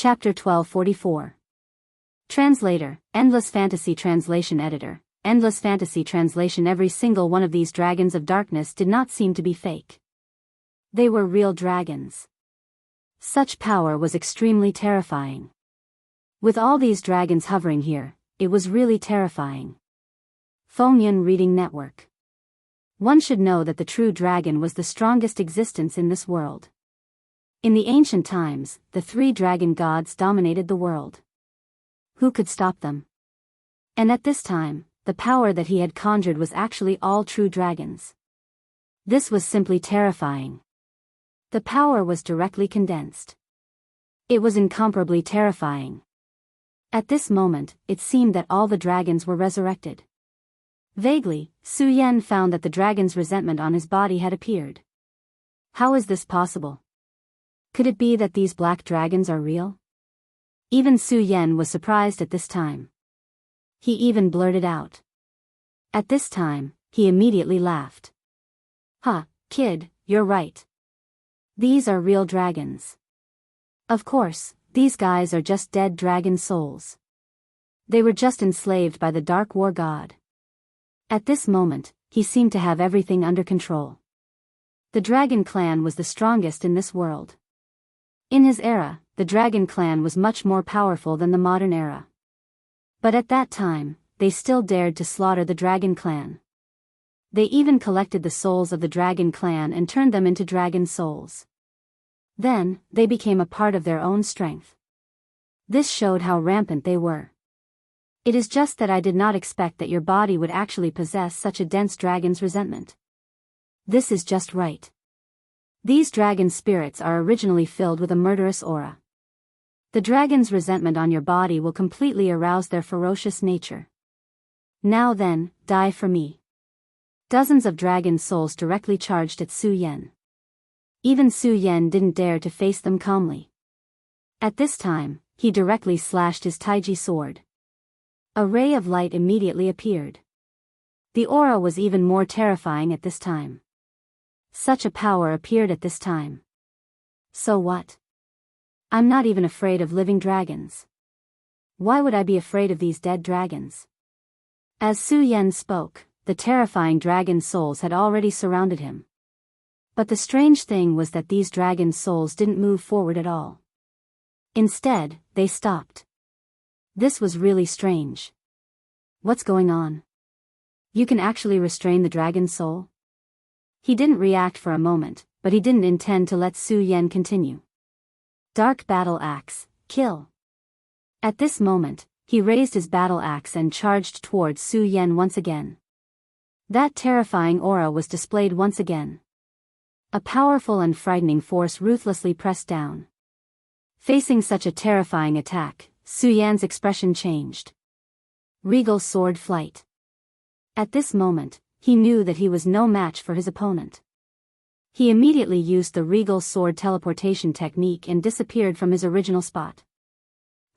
Chapter 1244. Translator, Endless Fantasy Translation Editor, Endless Fantasy Translation. Every single one of these dragons of darkness did not seem to be fake. They were real dragons. Such power was extremely terrifying. With all these dragons hovering here, it was really terrifying. Fengyun Reading Network. One should know that the true dragon was the strongest existence in this world. In the ancient times, the three dragon gods dominated the world. Who could stop them? And at this time, the power that he had conjured was actually all true dragons. This was simply terrifying. The power was directly condensed. It was incomparably terrifying. At this moment, it seemed that all the dragons were resurrected. Vaguely, Su Yan found that the dragon's resentment on his body had appeared. How is this possible? Could it be that these black dragons are real? Even Su Yan was surprised at this time. He even blurted out. At this time, he immediately laughed. "Ha, kid, you're right. These are real dragons. Of course, these guys are just dead dragon souls. They were just enslaved by the Dark War God." At this moment, he seemed to have everything under control. The Dragon Clan was the strongest in this world. In his era, the Dragon Clan was much more powerful than the modern era. But at that time, they still dared to slaughter the Dragon Clan. They even collected the souls of the Dragon Clan and turned them into dragon souls. Then, they became a part of their own strength. This showed how rampant they were. It is just that I did not expect that your body would actually possess such a dense dragon's resentment. This is just right. These dragon spirits are originally filled with a murderous aura. The dragon's resentment on your body will completely arouse their ferocious nature. Now then, die for me. Dozens of dragon souls directly charged at Su Yan. Even Su Yan didn't dare to face them calmly. At this time, he directly slashed his Taiji sword. A ray of light immediately appeared. The aura was even more terrifying at this time. Such a power appeared at this time. So what? I'm not even afraid of living dragons. Why would I be afraid of these dead dragons? As Su Yan spoke, the terrifying dragon souls had already surrounded him. But the strange thing was that these dragon souls didn't move forward at all. Instead, they stopped. This was really strange. What's going on? You can actually restrain the dragon soul? He didn't react for a moment, but he didn't intend to let Su Yan continue. Dark Battle Axe, kill. At this moment, he raised his battle axe and charged towards Su Yan once again. That terrifying aura was displayed once again. A powerful and frightening force ruthlessly pressed down. Facing such a terrifying attack, Su Yan's expression changed. Regal sword flight. At this moment, he knew that he was no match for his opponent. He immediately used the regal sword teleportation technique and disappeared from his original spot.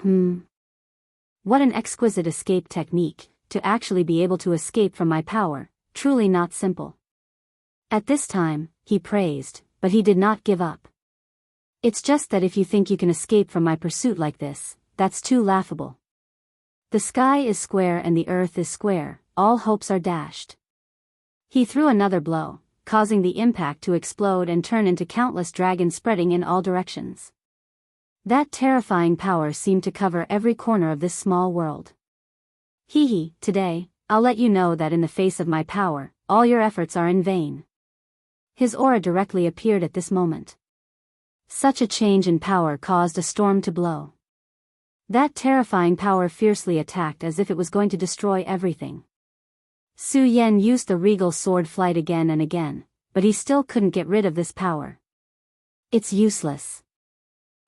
What an exquisite escape technique, to actually be able to escape from my power, truly not simple. At this time, he praised, but he did not give up. It's just that if you think you can escape from my pursuit like this, that's too laughable. The sky is square and the earth is square, all hopes are dashed. He threw another blow, causing the impact to explode and turn into countless dragons spreading in all directions. That terrifying power seemed to cover every corner of this small world. Today, I'll let you know that in the face of my power, all your efforts are in vain. His aura directly appeared at this moment. Such a change in power caused a storm to blow. That terrifying power fiercely attacked as if it was going to destroy everything. Su Yan used the regal sword flight again and again, but he still couldn't get rid of this power. It's useless.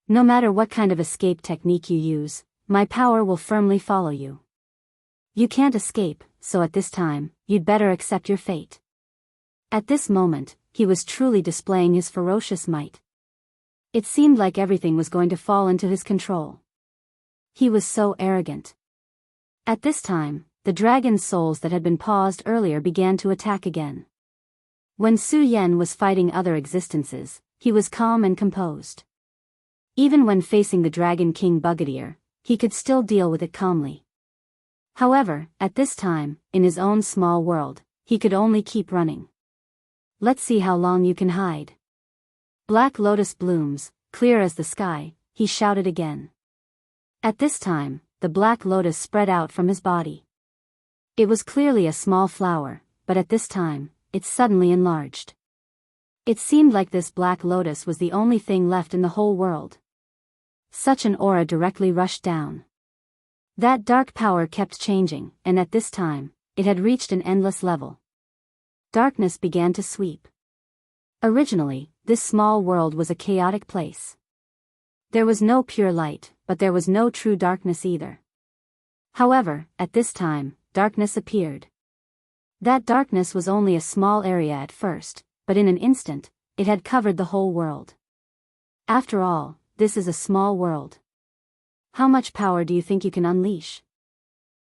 No matter what kind of escape technique you use, my power will firmly follow you. You can't escape, so at this time, you'd better accept your fate. At this moment, he was truly displaying his ferocious might. It seemed like everything was going to fall into his control. He was so arrogant. At this time, the dragon souls that had been paused earlier began to attack again. When Su Yan was fighting other existences, he was calm and composed. Even when facing the Dragon King Bugadier, he could still deal with it calmly. However, at this time, in his own small world, he could only keep running. Let's see how long you can hide. Black lotus blooms, clear as the sky, he shouted again. At this time, the black lotus spread out from his body. It was clearly a small flower, but at this time, it suddenly enlarged. It seemed like this black lotus was the only thing left in the whole world. Such an aura directly rushed down. That dark power kept changing, and at this time, it had reached an endless level. Darkness began to sweep. Originally, this small world was a chaotic place. There was no pure light, but there was no true darkness either. However, at this time, darkness appeared. That darkness was only a small area at first, but in an instant, it had covered the whole world. After all, this is a small world. How much power do you think you can unleash?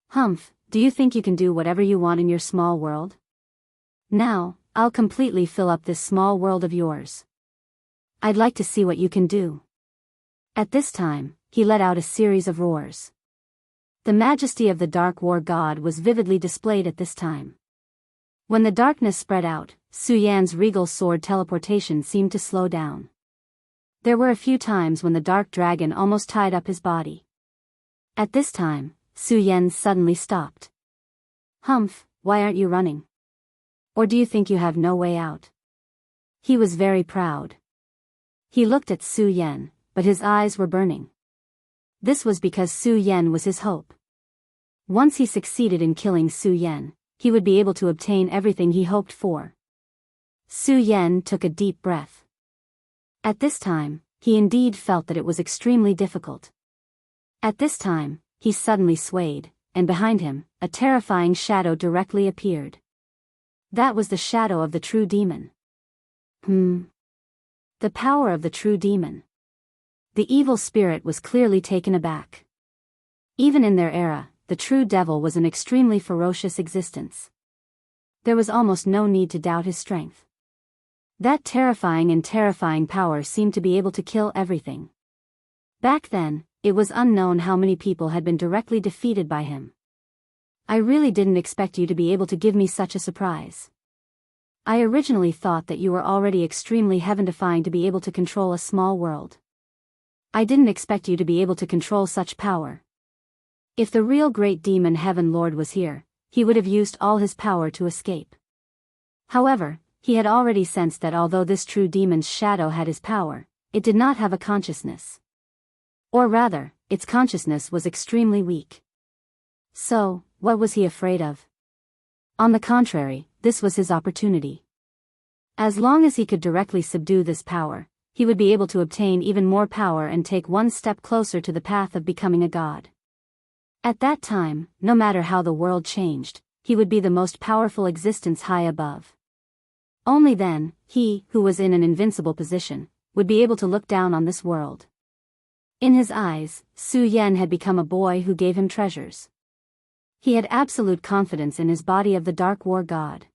Humph, do you think you can do whatever you want in your small world? Now, I'll completely fill up this small world of yours. I'd like to see what you can do. At this time, he let out a series of roars. The majesty of the Dark War God was vividly displayed at this time. When the darkness spread out, Su Yan's regal sword teleportation seemed to slow down. There were a few times when the dark dragon almost tied up his body. At this time, Su Yan suddenly stopped. Humph, why aren't you running? Or do you think you have no way out? He was very proud. He looked at Su Yan, but his eyes were burning. This was because Su Yan was his hope. Once he succeeded in killing Su Yan, he would be able to obtain everything he hoped for. Su Yan took a deep breath. At this time, he indeed felt that it was extremely difficult. At this time, he suddenly swayed, and behind him, a terrifying shadow directly appeared. That was the shadow of the true demon. The power of the true demon. The evil spirit was clearly taken aback. Even in their era, the true devil was an extremely ferocious existence. There was almost no need to doubt his strength. That terrifying power seemed to be able to kill everything. Back then, it was unknown how many people had been directly defeated by him. I really didn't expect you to be able to give me such a surprise. I originally thought that you were already extremely heaven-defying to be able to control a small world. I didn't expect you to be able to control such power. If the real great demon Heaven Lord was here, he would have used all his power to escape. However, he had already sensed that although this true demon's shadow had his power, it did not have a consciousness. Or rather, its consciousness was extremely weak. So, what was he afraid of? On the contrary, this was his opportunity. As long as he could directly subdue this power, he would be able to obtain even more power and take one step closer to the path of becoming a god. At that time, no matter how the world changed, he would be the most powerful existence high above. Only then, he, who was in an invincible position, would be able to look down on this world. In his eyes, Su Yan had become a boy who gave him treasures. He had absolute confidence in his body of the Dark War God.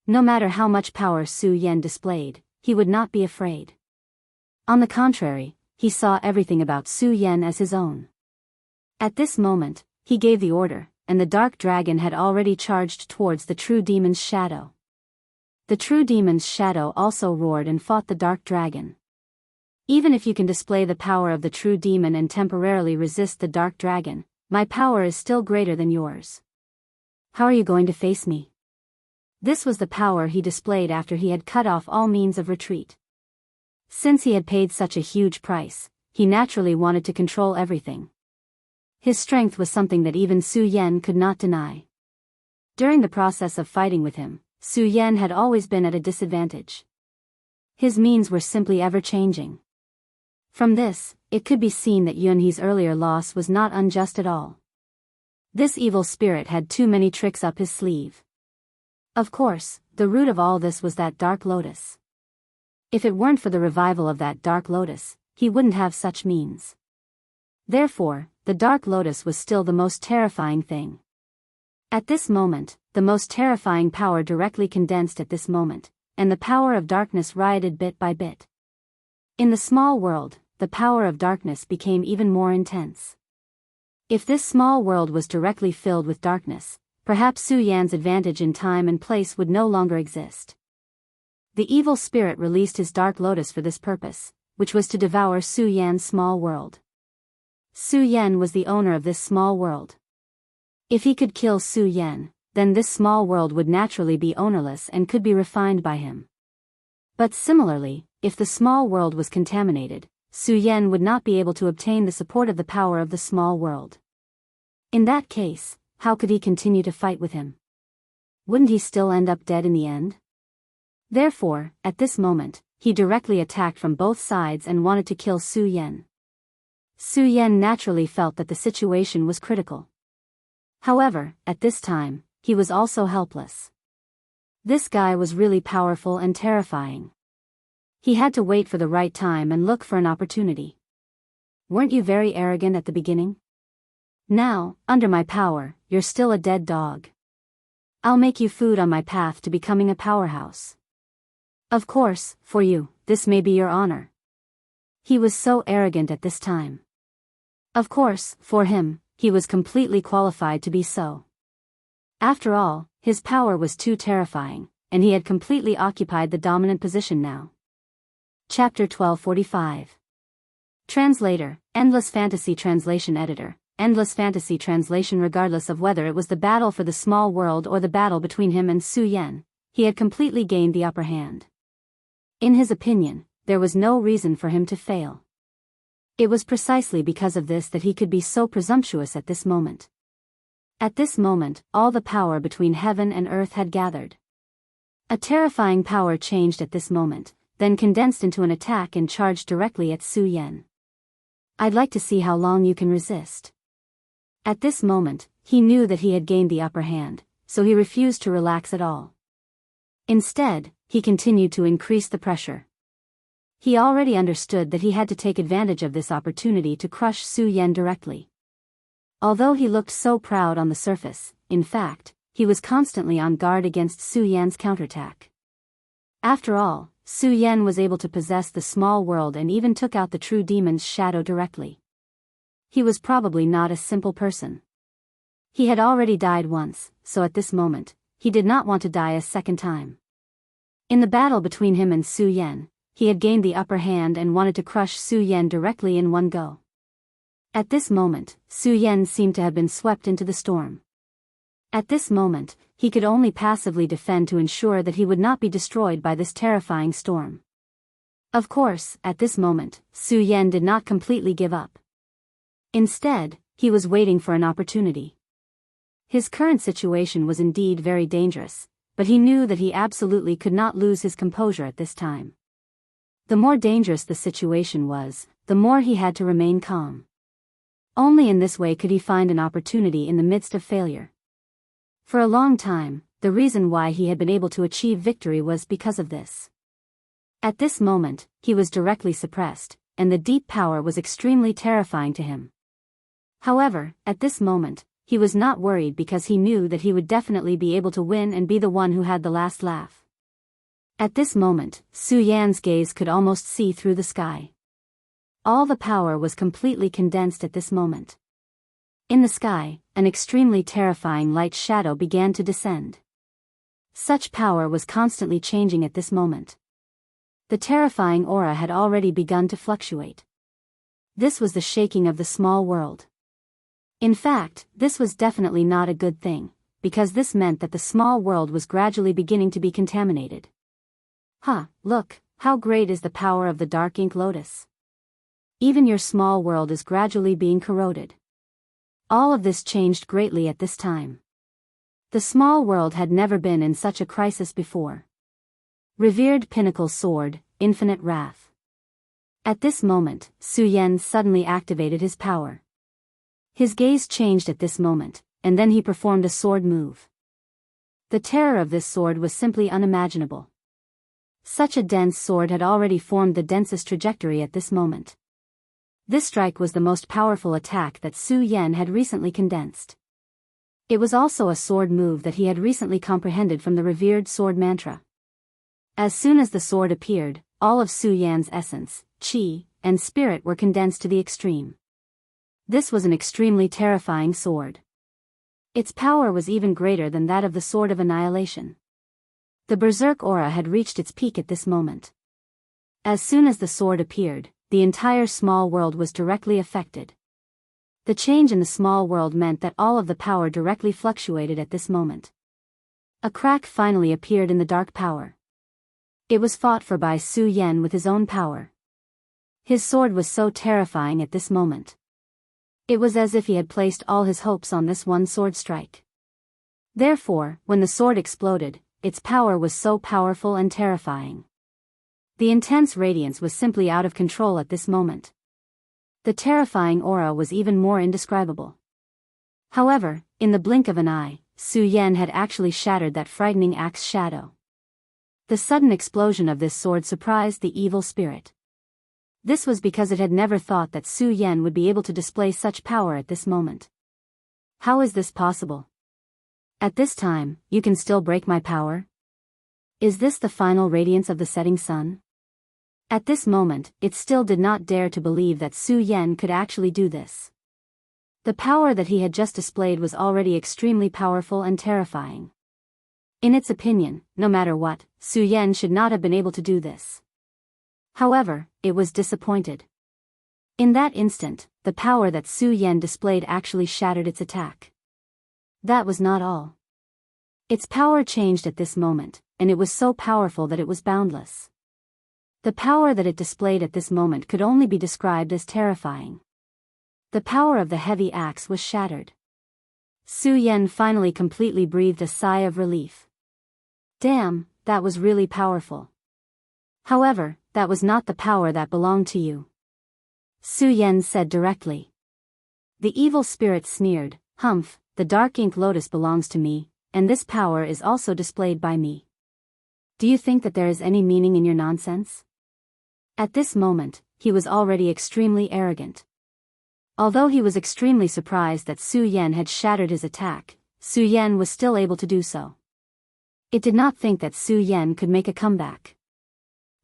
No matter how much power Su Yan displayed, he would not be afraid. On the contrary, he saw everything about Su Yan as his own. At this moment, he gave the order, and the dark dragon had already charged towards the true demon's shadow. The true demon's shadow also roared and fought the dark dragon. Even if you can display the power of the true demon and temporarily resist the dark dragon, my power is still greater than yours. How are you going to face me? This was the power he displayed after he had cut off all means of retreat. Since he had paid such a huge price, he naturally wanted to control everything. His strength was something that even Su Yan could not deny. During the process of fighting with him, Su Yan had always been at a disadvantage. His means were simply ever-changing. From this, it could be seen that Yunhe's earlier loss was not unjust at all. This evil spirit had too many tricks up his sleeve. Of course, the root of all this was that Dark Lotus. If it weren't for the revival of that Dark Lotus, he wouldn't have such means. Therefore, the Dark Lotus was still the most terrifying thing. At this moment, the most terrifying power directly condensed at this moment, and the power of darkness rioted bit by bit. In the small world, the power of darkness became even more intense. If this small world was directly filled with darkness, perhaps Su Yan's advantage in time and place would no longer exist. The evil spirit released his dark lotus for this purpose, which was to devour Su Yan's small world. Su Yan was the owner of this small world. If he could kill Su Yan, then this small world would naturally be ownerless and could be refined by him. But similarly, if the small world was contaminated, Su Yan would not be able to obtain the support of the power of the small world. In that case, how could he continue to fight with him? Wouldn't he still end up dead in the end? Therefore, at this moment, he directly attacked from both sides and wanted to kill Su Yan. Su Yan naturally felt that the situation was critical. However, at this time, he was also helpless. This guy was really powerful and terrifying. He had to wait for the right time and look for an opportunity. Weren't you very arrogant at the beginning? Now, under my power, you're still a dead dog. I'll make you food on my path to becoming a powerhouse. Of course, for you, this may be your honor. He was so arrogant at this time. Of course, for him, he was completely qualified to be so. After all, his power was too terrifying, and he had completely occupied the dominant position now. Chapter 1245. Translator, Endless Fantasy Translation Editor, Endless Fantasy Translation. Regardless of whether it was the battle for the small world or the battle between him and Su Yan, he had completely gained the upper hand. In his opinion, there was no reason for him to fail. It was precisely because of this that he could be so presumptuous at this moment. At this moment, all the power between heaven and earth had gathered. A terrifying power changed at this moment, then condensed into an attack and charged directly at Su Yan. I'd like to see how long you can resist. At this moment, he knew that he had gained the upper hand, so he refused to relax at all. Instead, he continued to increase the pressure. He already understood that he had to take advantage of this opportunity to crush Su Yan directly. Although he looked so proud on the surface, in fact, he was constantly on guard against Su Yan's counterattack. After all, Su Yan was able to possess the small world and even took out the true demon's shadow directly. He was probably not a simple person. He had already died once, so at this moment, he did not want to die a second time. In the battle between him and Su Yan, he had gained the upper hand and wanted to crush Su Yan directly in one go. At this moment, Su Yan seemed to have been swept into the storm. At this moment, he could only passively defend to ensure that he would not be destroyed by this terrifying storm. Of course, at this moment, Su Yan did not completely give up. Instead, he was waiting for an opportunity. His current situation was indeed very dangerous, but he knew that he absolutely could not lose his composure at this time. The more dangerous the situation was, the more he had to remain calm. Only in this way could he find an opportunity in the midst of failure. For a long time, the reason why he had been able to achieve victory was because of this. At this moment, he was directly suppressed, and the deep power was extremely terrifying to him. However, at this moment, he was not worried because he knew that he would definitely be able to win and be the one who had the last laugh. At this moment, Su Yan's gaze could almost see through the sky. All the power was completely condensed at this moment. In the sky, an extremely terrifying light shadow began to descend. Such power was constantly changing at this moment. The terrifying aura had already begun to fluctuate. This was the shaking of the small world. In fact, this was definitely not a good thing, because this meant that the small world was gradually beginning to be contaminated. Look, how great is the power of the dark ink lotus. Even your small world is gradually being corroded. All of this changed greatly at this time. The small world had never been in such a crisis before. Revered pinnacle sword, infinite wrath. At this moment, Su Yan suddenly activated his power. His gaze changed at this moment, and then he performed a sword move. The terror of this sword was simply unimaginable. Such a dense sword had already formed the densest trajectory at this moment. This strike was the most powerful attack that Su Yan had recently condensed. It was also a sword move that he had recently comprehended from the revered sword mantra. As soon as the sword appeared, all of Su Yan's essence, chi, and spirit were condensed to the extreme. This was an extremely terrifying sword. Its power was even greater than that of the Sword of Annihilation. The Berserk aura had reached its peak at this moment. As soon as the sword appeared, the entire small world was directly affected. The change in the small world meant that all of the power directly fluctuated at this moment. A crack finally appeared in the dark power. It was fought for by Su Yan with his own power. His sword was so terrifying at this moment. It was as if he had placed all his hopes on this one sword strike. Therefore, when the sword exploded, its power was so powerful and terrifying. The intense radiance was simply out of control at this moment. The terrifying aura was even more indescribable. However, in the blink of an eye, Su Yan had actually shattered that frightening axe shadow. The sudden explosion of this sword surprised the evil spirit. This was because it had never thought that Su Yan would be able to display such power at this moment. How is this possible? At this time, you can still break my power? Is this the final radiance of the setting sun? At this moment, it still did not dare to believe that Su Yan could actually do this. The power that he had just displayed was already extremely powerful and terrifying. In its opinion, no matter what, Su Yan should not have been able to do this. However, it was disappointed. In that instant, the power that Su Yan displayed actually shattered its attack. That was not all. Its power changed at this moment, and it was so powerful that it was boundless. The power that it displayed at this moment could only be described as terrifying. The power of the heavy axe was shattered. Su Yan finally completely breathed a sigh of relief. Damn, that was really powerful. However, that was not the power that belonged to you. Su Yan said directly. The evil spirit sneered, "Humph, the dark ink lotus belongs to me, and this power is also displayed by me. Do you think that there is any meaning in your nonsense?" At this moment, he was already extremely arrogant. Although he was extremely surprised that Su Yan had shattered his attack, Su Yan was still able to do so. It did not think that Su Yan could make a comeback.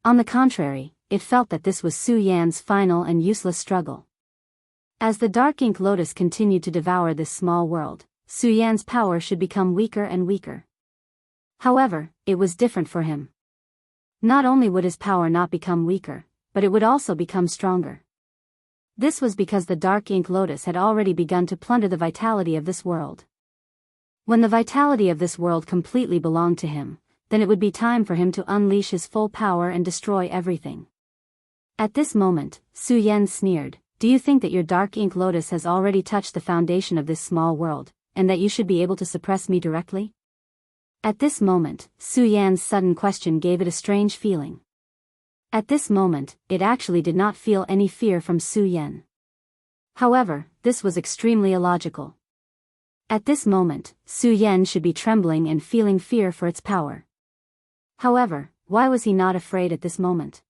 On the contrary, it felt that this was Su Yan's final and useless struggle. As the dark ink lotus continued to devour this small world, Su Yan's power should become weaker and weaker. However, it was different for him. Not only would his power not become weaker, but it would also become stronger. This was because the dark ink lotus had already begun to plunder the vitality of this world. When the vitality of this world completely belonged to him, then it would be time for him to unleash his full power and destroy everything. At this moment, Su Yan sneered, "Do you think that your dark ink lotus has already touched the foundation of this small world, and that you should be able to suppress me directly?" At this moment, Su Yan's sudden question gave it a strange feeling. At this moment, it actually did not feel any fear from Su Yan. However, this was extremely illogical. At this moment, Su Yan should be trembling and feeling fear for its power. However, why was he not afraid at this moment?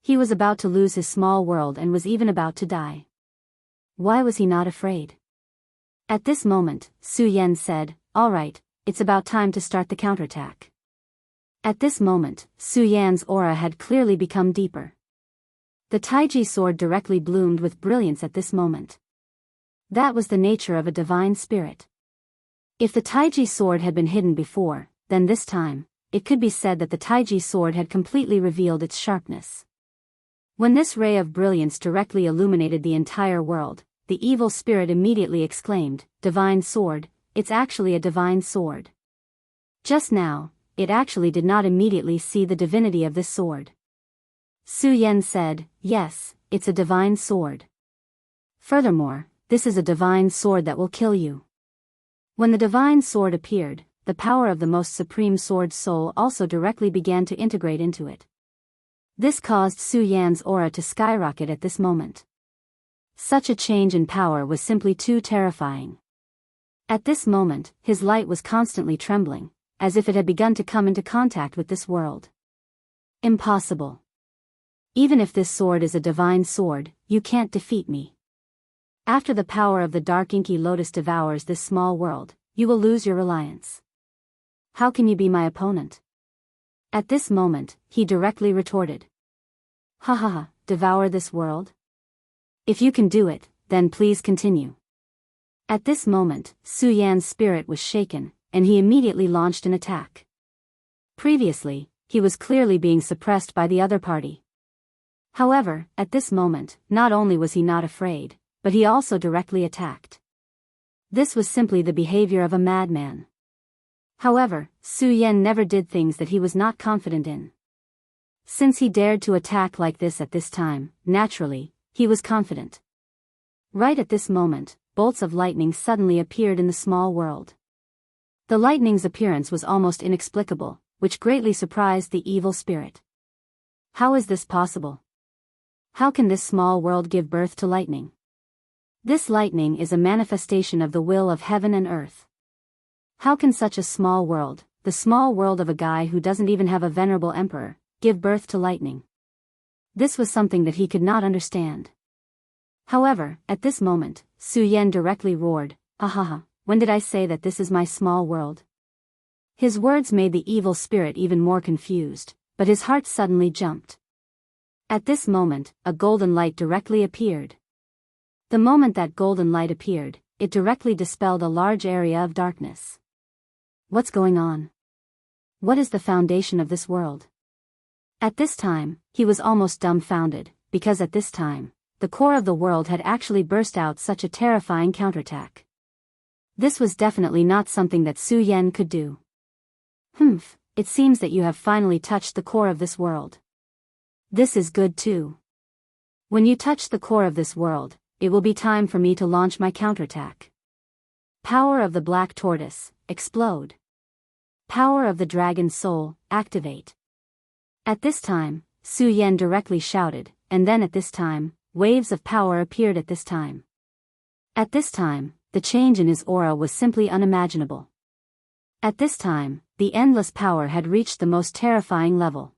He was about to lose his small world and was even about to die. Why was he not afraid? At this moment, Su Yan said, "All right, it's about time to start the counterattack." At this moment, Su Yan's aura had clearly become deeper. The Taiji sword directly bloomed with brilliance at this moment. That was the nature of a divine spirit. If the Taiji sword had been hidden before, then this time, it could be said that the Taiji sword had completely revealed its sharpness. When this ray of brilliance directly illuminated the entire world, the evil spirit immediately exclaimed, "Divine sword, it's actually a divine sword." Just now, it actually did not immediately see the divinity of this sword. Su Yan said, "Yes, it's a divine sword. Furthermore, this is a divine sword that will kill you." When the divine sword appeared, the power of the most supreme sword soul also directly began to integrate into it. This caused Su Yan's aura to skyrocket at this moment. Such a change in power was simply too terrifying. At this moment, his light was constantly trembling, as if it had begun to come into contact with this world. Impossible. Even if this sword is a divine sword, you can't defeat me. After the power of the dark inky lotus devours this small world, you will lose your reliance. How can you be my opponent? At this moment, he directly retorted. "Ha ha ha, devour this world? If you can do it, then please continue. At this moment, Su Yan's spirit was shaken, and he immediately launched an attack. Previously, he was clearly being suppressed by the other party. However, at this moment, not only was he not afraid, but he also directly attacked. This was simply the behavior of a madman. However, Su Yan never did things that he was not confident in. Since he dared to attack like this at this time, naturally, he was confident. Right at this moment, bolts of lightning suddenly appeared in the small world. The lightning's appearance was almost inexplicable, which greatly surprised the evil spirit. How is this possible? How can this small world give birth to lightning? This lightning is a manifestation of the will of heaven and earth. How can such a small world, the small world of a guy who doesn't even have a venerable emperor, give birth to lightning? This was something that he could not understand. However, at this moment, Su Yan directly roared, "Ahaha, when did I say that this is my small world?" His words made the evil spirit even more confused, but his heart suddenly jumped. At this moment, a golden light directly appeared. The moment that golden light appeared, it directly dispelled a large area of darkness. What's going on? What is the foundation of this world? At this time, he was almost dumbfounded, because at this time, the core of the world had actually burst out such a terrifying counterattack. This was definitely not something that Su Yan could do. "Humph, it seems that you have finally touched the core of this world. This is good too. When you touch the core of this world, it will be time for me to launch my counterattack. Power of the Black Tortoise, explode. Power of the Dragon Soul, activate." At this time, Su Yan directly shouted, and then at this time, waves of power appeared at this time. At this time, the change in his aura was simply unimaginable. At this time, the endless power had reached the most terrifying level.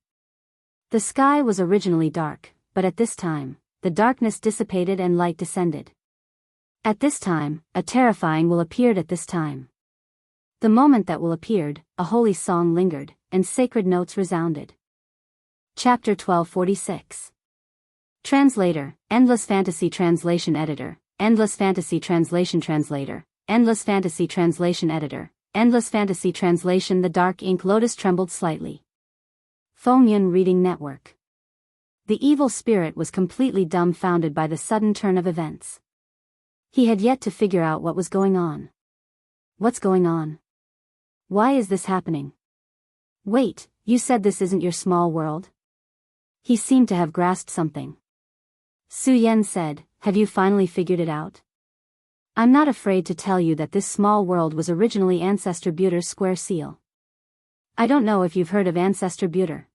The sky was originally dark, but at this time, the darkness dissipated and light descended. At this time, a terrifying will appeared at this time. The moment that will appeared, a holy song lingered, and sacred notes resounded. Chapter 1246. Translator, Endless Fantasy Translation Editor, Endless Fantasy Translation Translator, Endless Fantasy Translation Editor, Endless Fantasy Translation. The dark ink lotus trembled slightly. Fengyun Reading Network. The evil spirit was completely dumbfounded by the sudden turn of events. He had yet to figure out what was going on. What's going on? Why is this happening? Wait, you said this isn't your small world? He seemed to have grasped something. Su Yan said, "Have you finally figured it out? I'm not afraid to tell you that this small world was originally Ancestor Buter's square seal. I don't know if you've heard of Ancestor Buter."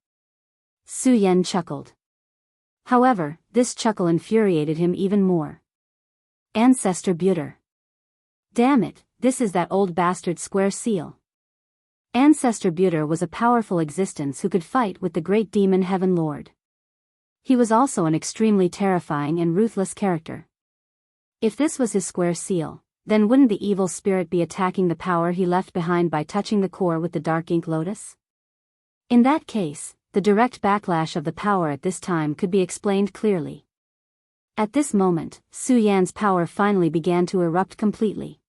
Su Yan chuckled. However, this chuckle infuriated him even more. Ancestor Buter. Damn it, this is that old bastard square seal. Ancestor Buter was a powerful existence who could fight with the great demon Heaven Lord. He was also an extremely terrifying and ruthless character. If this was his square seal, then wouldn't the evil spirit be attacking the power he left behind by touching the core with the dark ink lotus? In that case, the direct backlash of the power at this time could be explained clearly. At this moment, Su Yan's power finally began to erupt completely.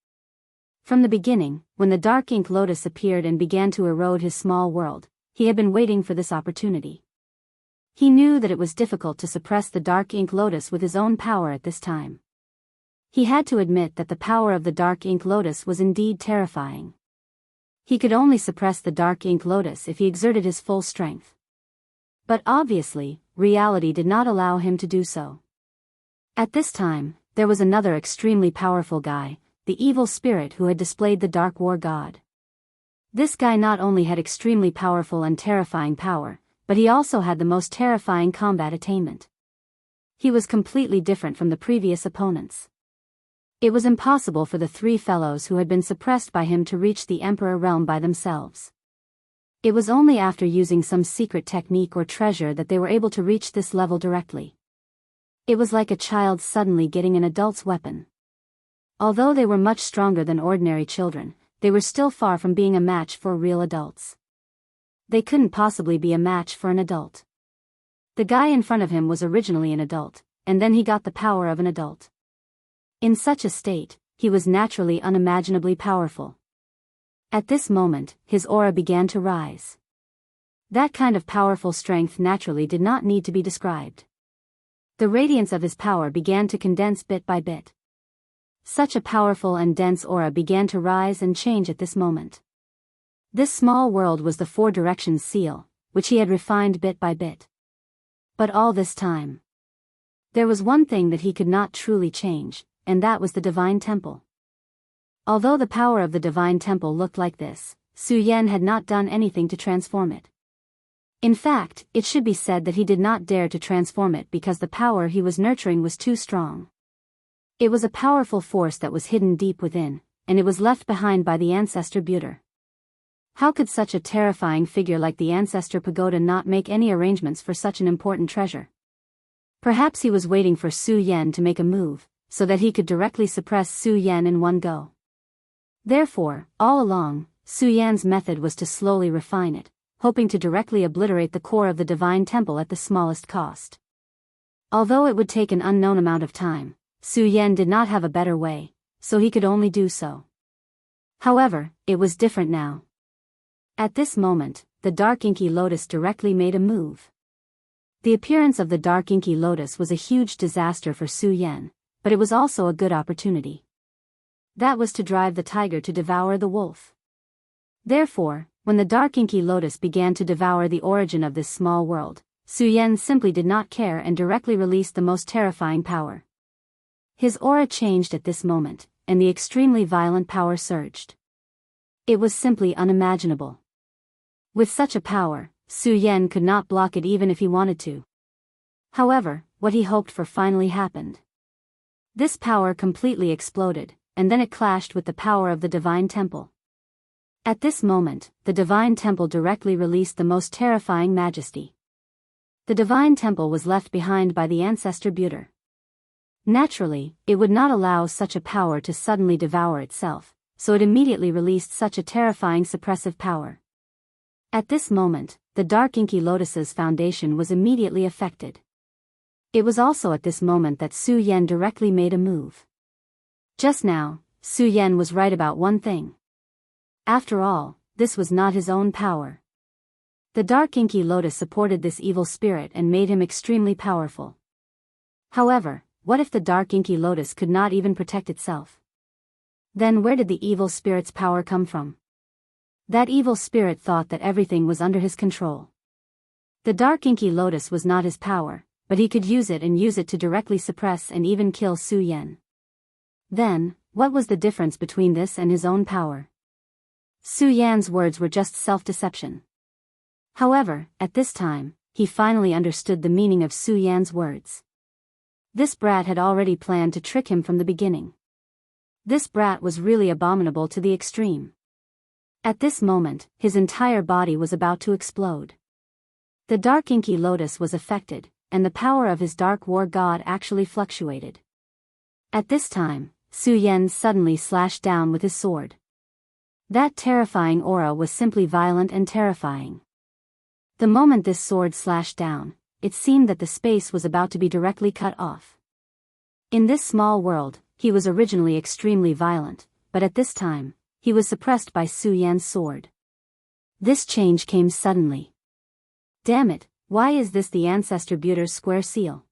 From the beginning, when the dark ink lotus appeared and began to erode his small world, he had been waiting for this opportunity. He knew that it was difficult to suppress the dark ink lotus with his own power at this time. He had to admit that the power of the dark ink lotus was indeed terrifying. He could only suppress the dark ink lotus if he exerted his full strength. But obviously, reality did not allow him to do so. At this time, there was another extremely powerful guy, the evil spirit who had displayed the Dark War God. This guy not only had extremely powerful and terrifying power, but he also had the most terrifying combat attainment. He was completely different from the previous opponents. It was impossible for the three fellows who had been suppressed by him to reach the Emperor realm by themselves. It was only after using some secret technique or treasure that they were able to reach this level directly. It was like a child suddenly getting an adult's weapon. Although they were much stronger than ordinary children, they were still far from being a match for real adults. They couldn't possibly be a match for an adult. The guy in front of him was originally an adult, and then he got the power of an adult. In such a state, he was naturally unimaginably powerful. At this moment, his aura began to rise. That kind of powerful strength naturally did not need to be described. The radiance of his power began to condense bit by bit. Such a powerful and dense aura began to rise and change at this moment. This small world was the Four Directions seal, which he had refined bit by bit. But all this time, there was one thing that he could not truly change, and that was the Divine Temple. Although the power of the Divine Temple looked like this, Su Yan had not done anything to transform it. In fact, it should be said that he did not dare to transform it because the power he was nurturing was too strong. It was a powerful force that was hidden deep within, and it was left behind by the Ancestor Buter. How could such a terrifying figure like the Ancestor Pagoda not make any arrangements for such an important treasure? Perhaps he was waiting for Su Yan to make a move, so that he could directly suppress Su Yan in one go. Therefore, all along, Su Yan's method was to slowly refine it, hoping to directly obliterate the core of the Divine Temple at the smallest cost. Although it would take an unknown amount of time, Su Yan did not have a better way, so he could only do so. However, it was different now. At this moment, the dark inky lotus directly made a move. The appearance of the dark inky lotus was a huge disaster for Su Yan, but it was also a good opportunity. That was to drive the tiger to devour the wolf. Therefore, when the dark inky lotus began to devour the origin of this small world, Su Yan simply did not care and directly released the most terrifying power. His aura changed at this moment, and the extremely violent power surged. It was simply unimaginable. With such a power, Su Yan could not block it even if he wanted to. However, what he hoped for finally happened. This power completely exploded, and then it clashed with the power of the Divine Temple. At this moment, the Divine Temple directly released the most terrifying majesty. The Divine Temple was left behind by the Ancestor Buter. Naturally, it would not allow such a power to suddenly devour itself, so it immediately released such a terrifying suppressive power. At this moment, the dark inky lotus's foundation was immediately affected. It was also at this moment that Su Yan directly made a move. Just now, Su Yan was right about one thing. After all, this was not his own power. The dark inky lotus supported this evil spirit and made him extremely powerful. However, what if the dark inky lotus could not even protect itself? Then where did the evil spirit's power come from? That evil spirit thought that everything was under his control. The dark inky lotus was not his power, but he could use it and use it to directly suppress and even kill Su Yan. Then, what was the difference between this and his own power? Su Yan's words were just self-deception. However, at this time, he finally understood the meaning of Su Yan's words. This brat had already planned to trick him from the beginning. This brat was really abominable to the extreme. At this moment, his entire body was about to explode. The dark inky lotus was affected, and the power of his dark war god actually fluctuated. At this time, Su Yan suddenly slashed down with his sword. That terrifying aura was simply violent and terrifying. The moment this sword slashed down, it seemed that the space was about to be directly cut off. In this small world, he was originally extremely violent, but at this time, he was suppressed by Su Yan's sword. This change came suddenly. Damn it, why is this the Ancestor Buter's square seal?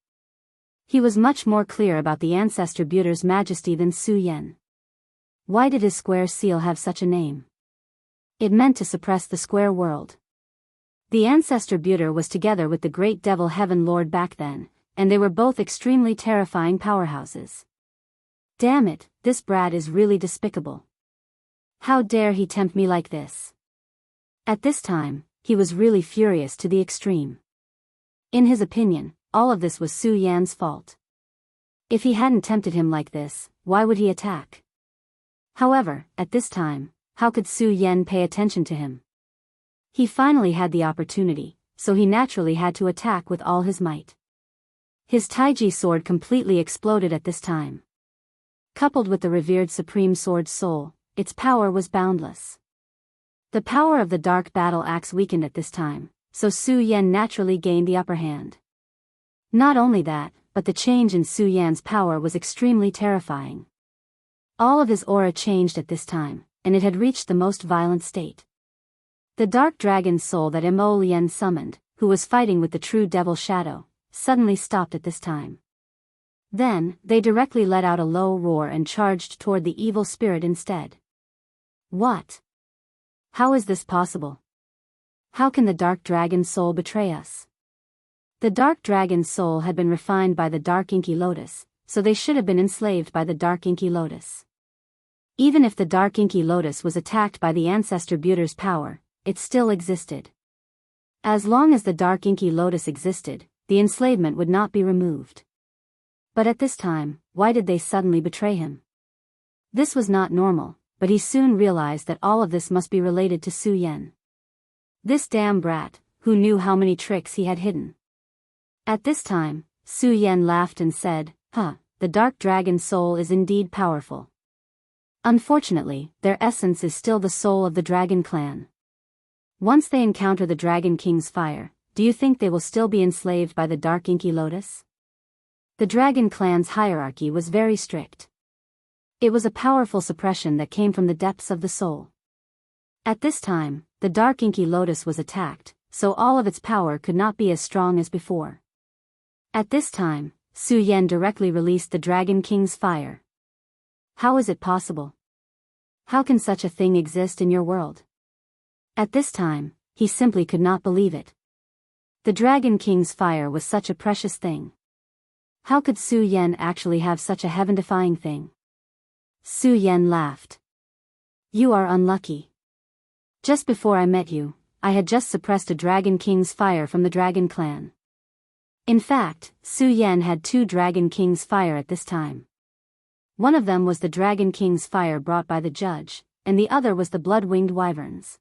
He was much more clear about the Ancestor Buter's majesty than Su Yan. Why did his square seal have such a name? It meant to suppress the square world. The Ancestor Buter was together with the great devil Heaven Lord back then, and they were both extremely terrifying powerhouses. Damn it, this brat is really despicable. How dare he tempt me like this? At this time, he was really furious to the extreme. In his opinion, all of this was Su Yan's fault. If he hadn't tempted him like this, why would he attack? However, at this time, how could Su Yan pay attention to him? He finally had the opportunity, so he naturally had to attack with all his might. His Taiji sword completely exploded at this time. Coupled with the revered Supreme Sword Soul, its power was boundless. The power of the Dark Battle Axe weakened at this time, so Su Yan naturally gained the upper hand. Not only that, but the change in Su Yan's power was extremely terrifying. All of his aura changed at this time, and it had reached the most violent state. The dark dragon soul that Mo Lien summoned, who was fighting with the true devil shadow, suddenly stopped at this time. Then, they directly let out a low roar and charged toward the evil spirit instead. What? How is this possible? How can the dark dragon soul betray us? The dark dragon soul had been refined by the dark inky lotus, so they should have been enslaved by the dark inky lotus. Even if the dark inky lotus was attacked by the ancestor Buter's power, it still existed. As long as the dark inky lotus existed, the enslavement would not be removed. But at this time, why did they suddenly betray him? This was not normal, but he soon realized that all of this must be related to Su Yan. This damn brat, who knew how many tricks he had hidden. At this time, Su Yan laughed and said, the dark dragon soul is indeed powerful. Unfortunately, their essence is still the soul of the dragon clan. Once they encounter the Dragon King's fire, do you think they will still be enslaved by the dark inky lotus? The dragon clan's hierarchy was very strict. It was a powerful suppression that came from the depths of the soul. At this time, the dark inky lotus was attacked, so all of its power could not be as strong as before. At this time, Su Yan directly released the Dragon King's fire. How is it possible? How can such a thing exist in your world? At this time, he simply could not believe it. The Dragon King's fire was such a precious thing. How could Su Yan actually have such a heaven-defying thing? Su Yan laughed. You are unlucky. Just before I met you, I had just suppressed a Dragon King's fire from the Dragon Clan. In fact, Su Yan had 2 Dragon King's fire at this time. One of them was the Dragon King's fire brought by the judge, and the other was the blood-winged wyverns.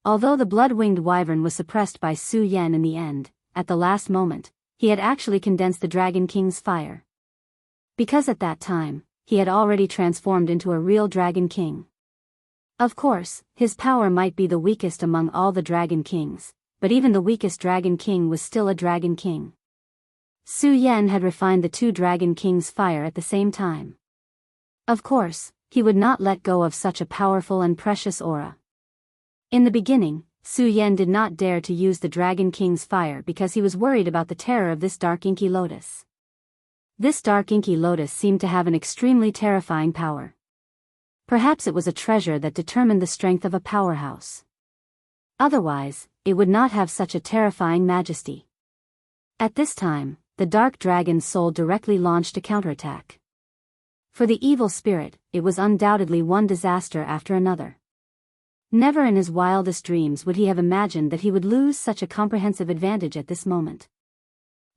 Although the blood-winged wyvern was suppressed by Su Yan in the end, at the last moment, he had actually condensed the Dragon King's fire. Because at that time, he had already transformed into a real Dragon King. Of course, his power might be the weakest among all the Dragon Kings, but even the weakest Dragon King was still a Dragon King. Su Yan had refined the 2 Dragon Kings' fire at the same time. Of course, he would not let go of such a powerful and precious aura. In the beginning, Su Yan did not dare to use the Dragon King's fire because he was worried about the terror of this dark inky lotus. This dark inky lotus seemed to have an extremely terrifying power. Perhaps it was a treasure that determined the strength of a powerhouse. Otherwise, it would not have such a terrifying majesty. At this time, the dark dragon's soul directly launched a counterattack. For the evil spirit, it was undoubtedly one disaster after another. Never in his wildest dreams would he have imagined that he would lose such a comprehensive advantage at this moment.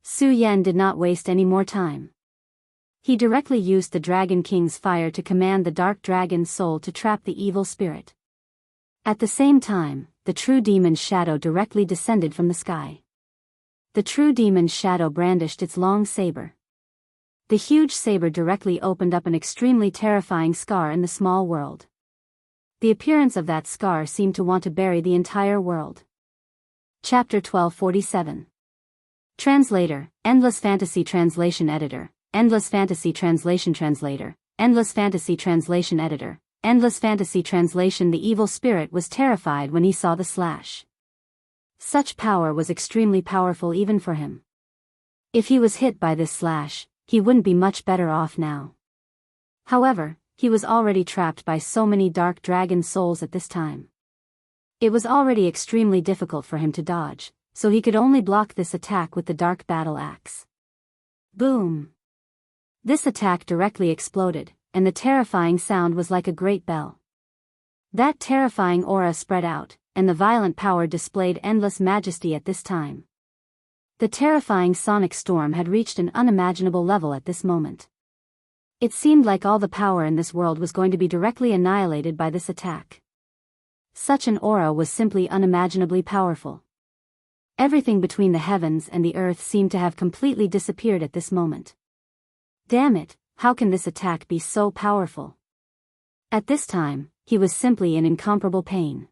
Su Yan did not waste any more time. He directly used the Dragon King's fire to command the dark dragon's soul to trap the evil spirit. At the same time, the true demon's shadow directly descended from the sky. The true demon's shadow brandished its long saber. The huge saber directly opened up an extremely terrifying scar in the small world. The appearance of that scar seemed to want to bury the entire world. Chapter 1247. Translator, Endless Fantasy Translation Editor, Endless Fantasy Translation Translator, Endless Fantasy Translation Editor, Endless Fantasy Translation. The evil spirit was terrified when he saw the slash. Such power was extremely powerful even for him. If he was hit by this slash, he wouldn't be much better off now. However, he was already trapped by so many dark dragon souls at this time. It was already extremely difficult for him to dodge, so he could only block this attack with the dark battle axe. Boom! This attack directly exploded, and the terrifying sound was like a great bell. That terrifying aura spread out, and the violent power displayed endless majesty at this time. The terrifying sonic storm had reached an unimaginable level at this moment. It seemed like all the power in this world was going to be directly annihilated by this attack. Such an aura was simply unimaginably powerful. Everything between the heavens and the earth seemed to have completely disappeared at this moment. Damn it, how can this attack be so powerful? At this time, he was simply in incomparable pain.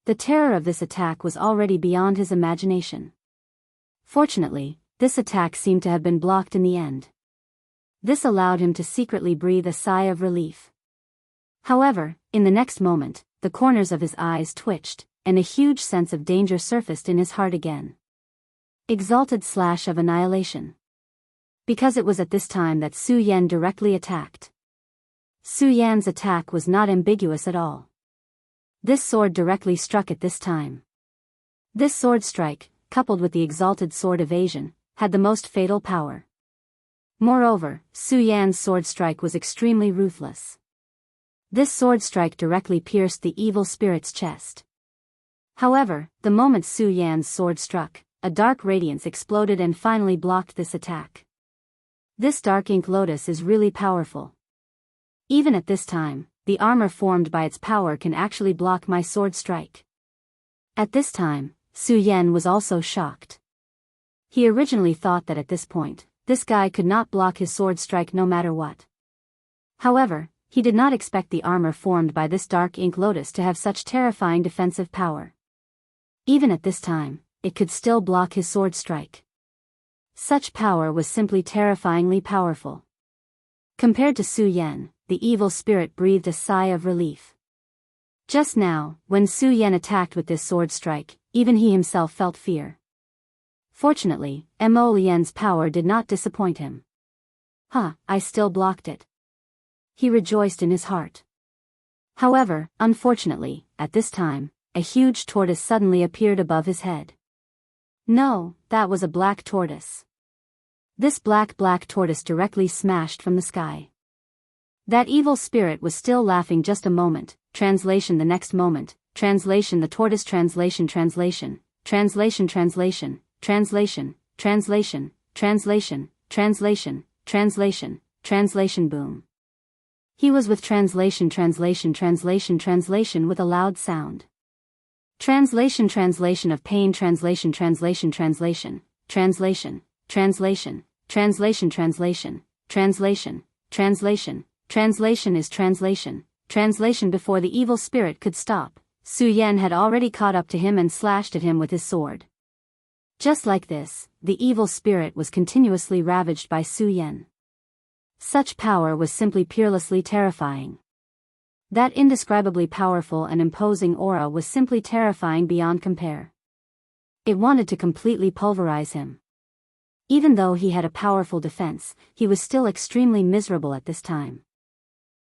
The terror of this attack was already beyond his imagination. Fortunately, this attack seemed to have been blocked in the end. This allowed him to secretly breathe a sigh of relief. However, in the next moment, the corners of his eyes twitched, and a huge sense of danger surfaced in his heart again. Exalted slash of annihilation. Because it was at this time that Su Yan directly attacked. Su Yan's attack was not ambiguous at all. This sword directly struck at this time. This sword strike, coupled with the exalted sword evasion, had the most fatal power. Moreover, Su Yan's sword strike was extremely ruthless. This sword strike directly pierced the evil spirit's chest. However, the moment Su Yan's sword struck, a dark radiance exploded and finally blocked this attack. This dark ink lotus is really powerful. Even at this time, the armor formed by its power can actually block my sword strike. At this time, Su Yan was also shocked. He originally thought that at this point, this guy could not block his sword strike no matter what. However, he did not expect the armor formed by this dark ink lotus to have such terrifying defensive power. Even at this time, it could still block his sword strike. Such power was simply terrifyingly powerful. Compared to Su Yan, the evil spirit breathed a sigh of relief. Just now, when Su Yan attacked with this sword strike, even he himself felt fear. Fortunately, Mo Lian's power did not disappoint him. I still blocked it. He rejoiced in his heart. However, unfortunately, at this time, a huge tortoise suddenly appeared above his head. No, that was a black tortoise. This black tortoise directly smashed from the sky. That evil spirit was still laughing just a moment, translation the next moment, translation the tortoise translation translation, translation translation, translation, translation, translation, translation, translation, translation boom. He was with translation translation translation translation with a loud sound. Translation translation of pain translation translation translation, translation, translation, translation translation, translation, translation, translation is translation, translation before the evil spirit could stop, Su Yan had already caught up to him and slashed at him with his sword. Just like this, the evil spirit was continuously ravaged by Su Yan. Such power was simply peerlessly terrifying. That indescribably powerful and imposing aura was simply terrifying beyond compare. It wanted to completely pulverize him. Even though he had a powerful defense, he was still extremely miserable at this time.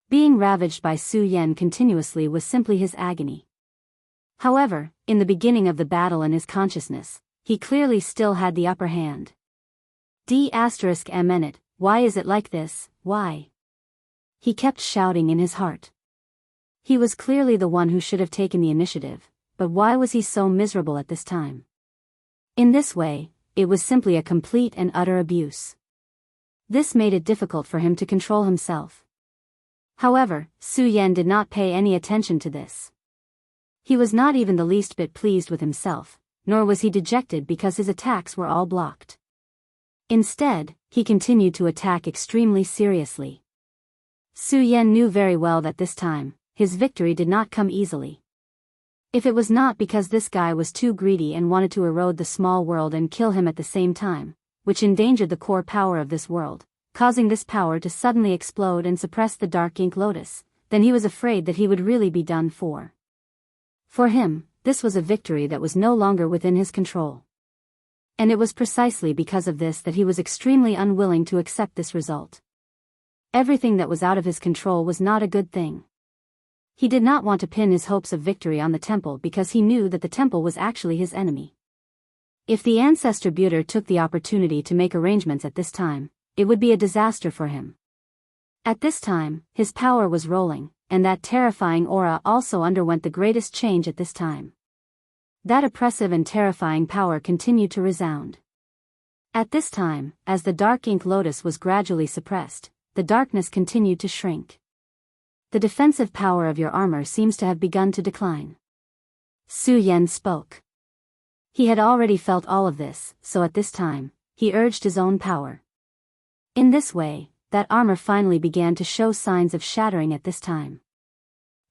Being ravaged by Su Yan continuously was simply his agony. However, in the beginning of the battle in his consciousness, he clearly still had the upper hand. D***M*, why is it like this, why? He kept shouting in his heart. He was clearly the one who should have taken the initiative, but why was he so miserable at this time? In this way, it was simply a complete and utter abuse. This made it difficult for him to control himself. However, Su Yan did not pay any attention to this. He was not even the least bit pleased with himself, nor was he dejected because his attacks were all blocked. Instead, he continued to attack extremely seriously. Su Yan knew very well that this time, his victory did not come easily. If it was not because this guy was too greedy and wanted to erode the small world and kill him at the same time, which endangered the core power of this world, causing this power to suddenly explode and suppress the dark ink lotus, then he was afraid that he would really be done for. For him, this was a victory that was no longer within his control. And it was precisely because of this that he was extremely unwilling to accept this result. Everything that was out of his control was not a good thing. He did not want to pin his hopes of victory on the temple because he knew that the temple was actually his enemy. If the ancestor Buter took the opportunity to make arrangements at this time, it would be a disaster for him. At this time, his power was rolling, and that terrifying aura also underwent the greatest change at this time. That oppressive and terrifying power continued to resound. At this time, as the dark ink lotus was gradually suppressed, the darkness continued to shrink. The defensive power of your armor seems to have begun to decline. Su Yan spoke. He had already felt all of this, so at this time, he urged his own power. In this way, that armor finally began to show signs of shattering at this time.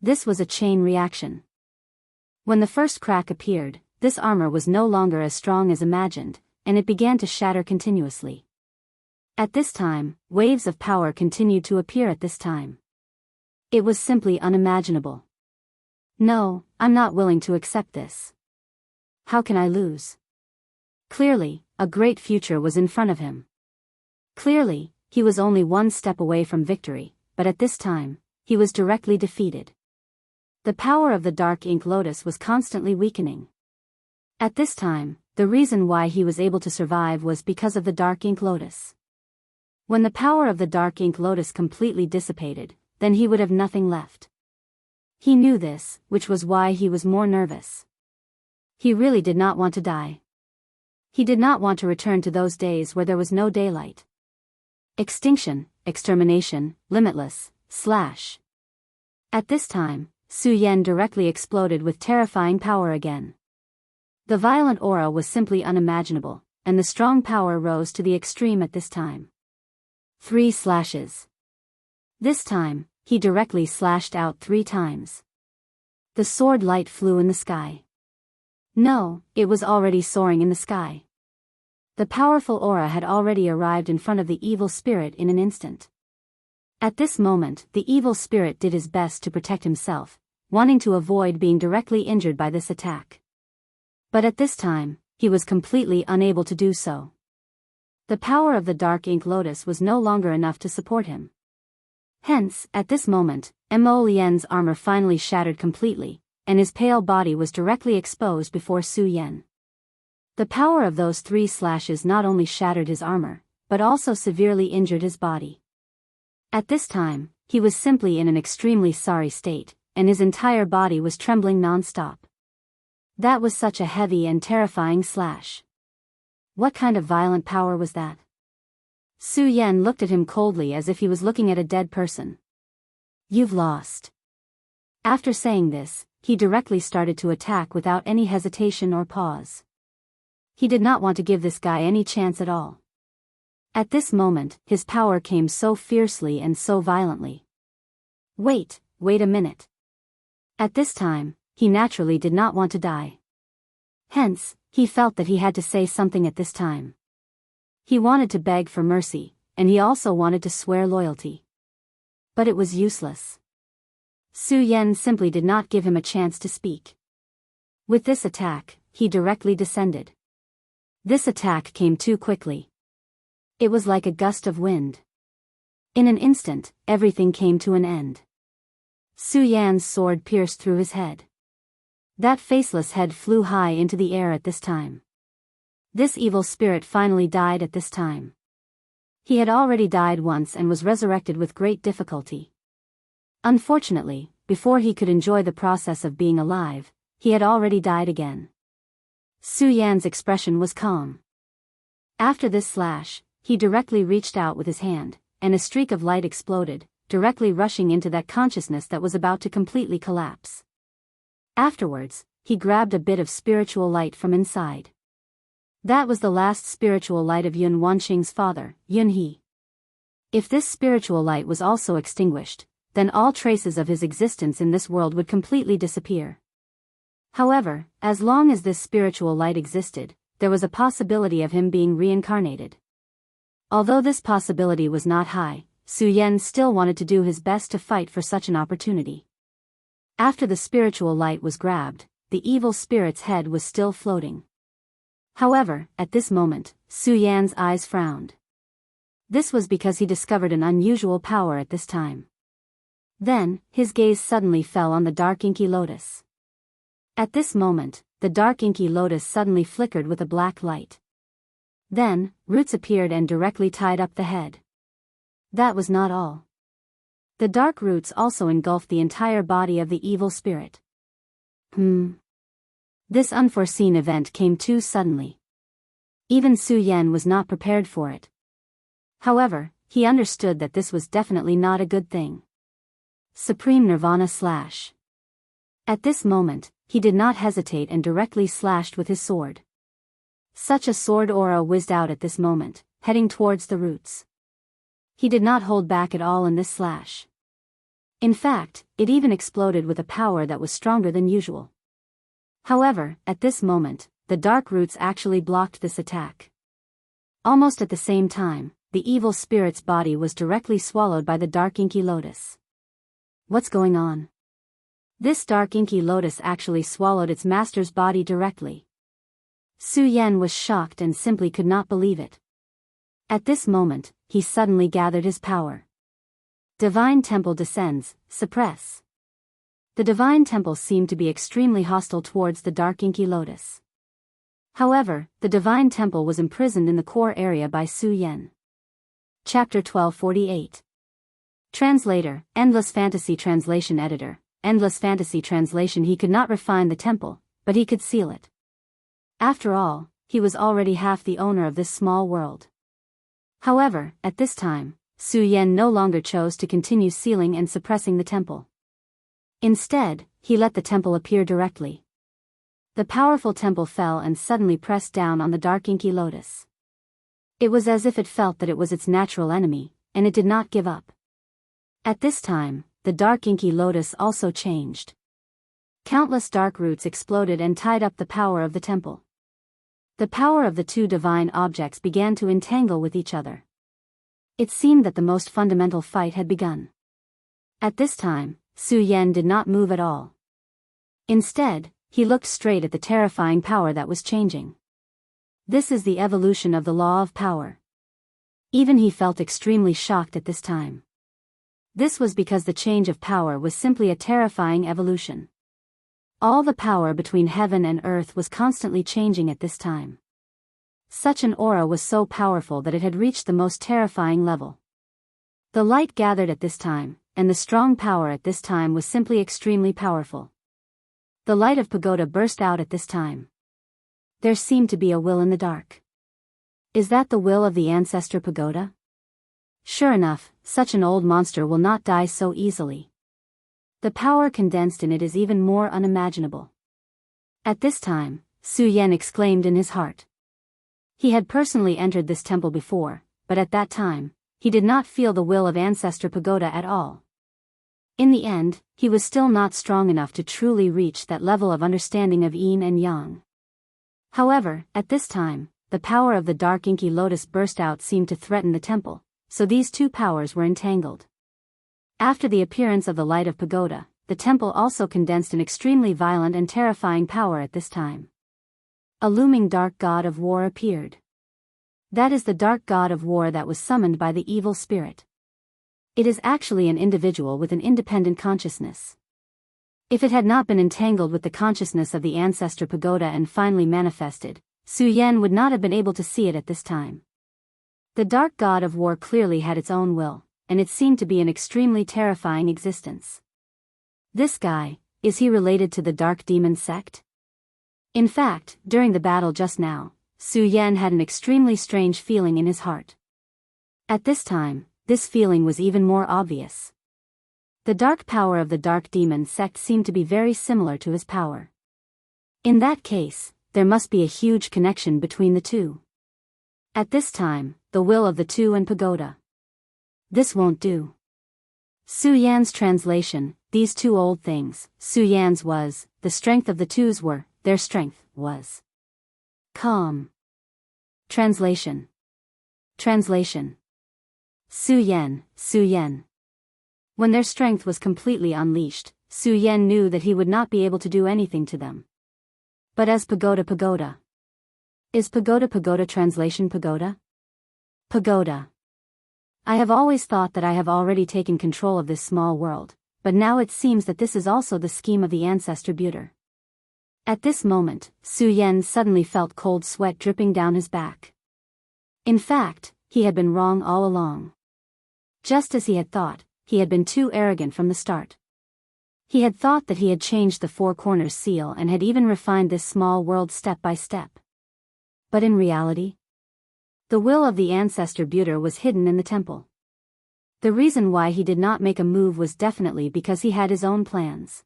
This was a chain reaction. When the first crack appeared, this armor was no longer as strong as imagined, and it began to shatter continuously. At this time, waves of power continued to appear at this time. It was simply unimaginable. No, I'm not willing to accept this. How can I lose? Clearly, a great future was in front of him. Clearly, he was only one step away from victory, but at this time, he was directly defeated. The power of the dark ink lotus was constantly weakening. At this time, the reason why he was able to survive was because of the dark ink lotus. When the power of the dark ink lotus completely dissipated, then he would have nothing left. He knew this, which was why he was more nervous. He really did not want to die. He did not want to return to those days where there was no daylight. Extinction, extermination, limitless, slash. At this time, Su Yan directly exploded with terrifying power again. The violent aura was simply unimaginable, and the strong power rose to the extreme at this time. 3 slashes. This time, he directly slashed out 3 times. The sword light flew in the sky. No, it was already soaring in the sky. The powerful aura had already arrived in front of the evil spirit in an instant. At this moment, the evil spirit did his best to protect himself, wanting to avoid being directly injured by this attack. But at this time, he was completely unable to do so. The power of the dark ink lotus was no longer enough to support him. Hence, at this moment, Mo Lian's armor finally shattered completely, and his pale body was directly exposed before Su Yan. The power of those 3 slashes not only shattered his armor, but also severely injured his body. At this time, he was simply in an extremely sorry state, and his entire body was trembling non-stop. That was such a heavy and terrifying slash. What kind of violent power was that? Su Yan looked at him coldly as if he was looking at a dead person. You've lost. After saying this, he directly started to attack without any hesitation or pause. He did not want to give this guy any chance at all. At this moment, his power came so fiercely and so violently. Wait a minute. At this time, he naturally did not want to die. Hence, he felt that he had to say something at this time. He wanted to beg for mercy, and he also wanted to swear loyalty. But it was useless. Su Yan simply did not give him a chance to speak. With this attack, he directly descended. This attack came too quickly. It was like a gust of wind. In an instant, everything came to an end. Su Yan's sword pierced through his head. That faceless head flew high into the air at this time. This evil spirit finally died at this time. He had already died once and was resurrected with great difficulty. Unfortunately, before he could enjoy the process of being alive, he had already died again. Su Yan's expression was calm. After this slash, he directly reached out with his hand, and a streak of light exploded, directly rushing into that consciousness that was about to completely collapse. Afterwards, he grabbed a bit of spiritual light from inside. That was the last spiritual light of Yun Wanqing's father, Yun He. If this spiritual light was also extinguished, then all traces of his existence in this world would completely disappear. However, as long as this spiritual light existed, there was a possibility of him being reincarnated. Although this possibility was not high, Su Yan still wanted to do his best to fight for such an opportunity. After the spiritual light was grabbed, the evil spirit's head was still floating. However, at this moment, Su Yan's eyes frowned. This was because he discovered an unusual power at this time. Then, his gaze suddenly fell on the dark inky lotus. At this moment, the dark inky lotus suddenly flickered with a black light. Then, roots appeared and directly tied up the head. That was not all. The dark roots also engulfed the entire body of the evil spirit. This unforeseen event came too suddenly. Even Su Yan was not prepared for it. However, he understood that this was definitely not a good thing. Supreme Nirvana slash. At this moment, he did not hesitate and directly slashed with his sword. Such a sword aura whizzed out at this moment, heading towards the roots. He did not hold back at all in this slash. In fact, it even exploded with a power that was stronger than usual. However, at this moment, the dark roots actually blocked this attack. Almost at the same time, the evil spirit's body was directly swallowed by the dark inky lotus. What's going on? This dark inky lotus actually swallowed its master's body directly. Su Yan was shocked and simply could not believe it. At this moment, he suddenly gathered his power. Divine Temple descends, suppress. The Divine Temple seemed to be extremely hostile towards the dark inky lotus. However, the Divine Temple was imprisoned in the core area by Su Yan. Chapter 1248. Translator, Endless Fantasy Translation Editor, Endless Fantasy Translation. He could not refine the temple, but he could seal it. After all, he was already half the owner of this small world. However, at this time, Su Yan no longer chose to continue sealing and suppressing the temple. Instead, he let the temple appear directly. The powerful temple fell and suddenly pressed down on the dark inky lotus. It was as if it felt that it was its natural enemy, and it did not give up. At this time, the dark inky lotus also changed. Countless dark roots exploded and tied up the power of the temple. The power of the two divine objects began to entangle with each other. It seemed that the most fundamental fight had begun. At this time, Su Yan did not move at all. Instead, he looked straight at the terrifying power that was changing. This is the evolution of the law of power. Even he felt extremely shocked at this time. This was because the change of power was simply a terrifying evolution. All the power between heaven and earth was constantly changing at this time. Such an aura was so powerful that it had reached the most terrifying level. The light gathered at this time, and the strong power at this time was simply extremely powerful. The light of pagoda burst out at this time. There seemed to be a will in the dark. Is that the will of the ancestor pagoda? Sure enough, such an old monster will not die so easily. The power condensed in it is even more unimaginable. At this time, Su Yan exclaimed in his heart. He had personally entered this temple before, but at that time, he did not feel the will of ancestor pagoda at all. In the end, he was still not strong enough to truly reach that level of understanding of yin and yang. However, at this time, the power of the dark inky lotus burst out seemed to threaten the temple, so these two powers were entangled. After the appearance of the light of pagoda, the temple also condensed an extremely violent and terrifying power at this time. A looming dark god of war appeared. That is the dark god of war that was summoned by the evil spirit. It is actually an individual with an independent consciousness. If it had not been entangled with the consciousness of the ancestor pagoda and finally manifested, Su Yan would not have been able to see it at this time. The dark god of war clearly had its own will, and it seemed to be an extremely terrifying existence. This guy, is he related to the dark demon sect? In fact, during the battle just now, Su Yan had an extremely strange feeling in his heart. At this time, this feeling was even more obvious. The dark power of the dark demon sect seemed to be very similar to his power. In that case, there must be a huge connection between the two. At this time, the will of the two and pagoda. This won't do. Su Yan's translation, these two old things, Su Yan's was, the strength of the twos were, their strength was calm. Translation. Su Yan. When their strength was completely unleashed, Su Yan knew that he would not be able to do anything to them. But as pagoda. Is pagoda translation pagoda? Pagoda. I have always thought that I have already taken control of this small world, but now it seems that this is also the scheme of the ancestor Buter. At this moment, Su Yan suddenly felt cold sweat dripping down his back. In fact, he had been wrong all along. Just as he had thought, he had been too arrogant from the start. He had thought that he had changed the four corners seal and had even refined this small world step by step. But in reality, the will of the ancestor Buter was hidden in the temple. The reason why he did not make a move was definitely because he had his own plans.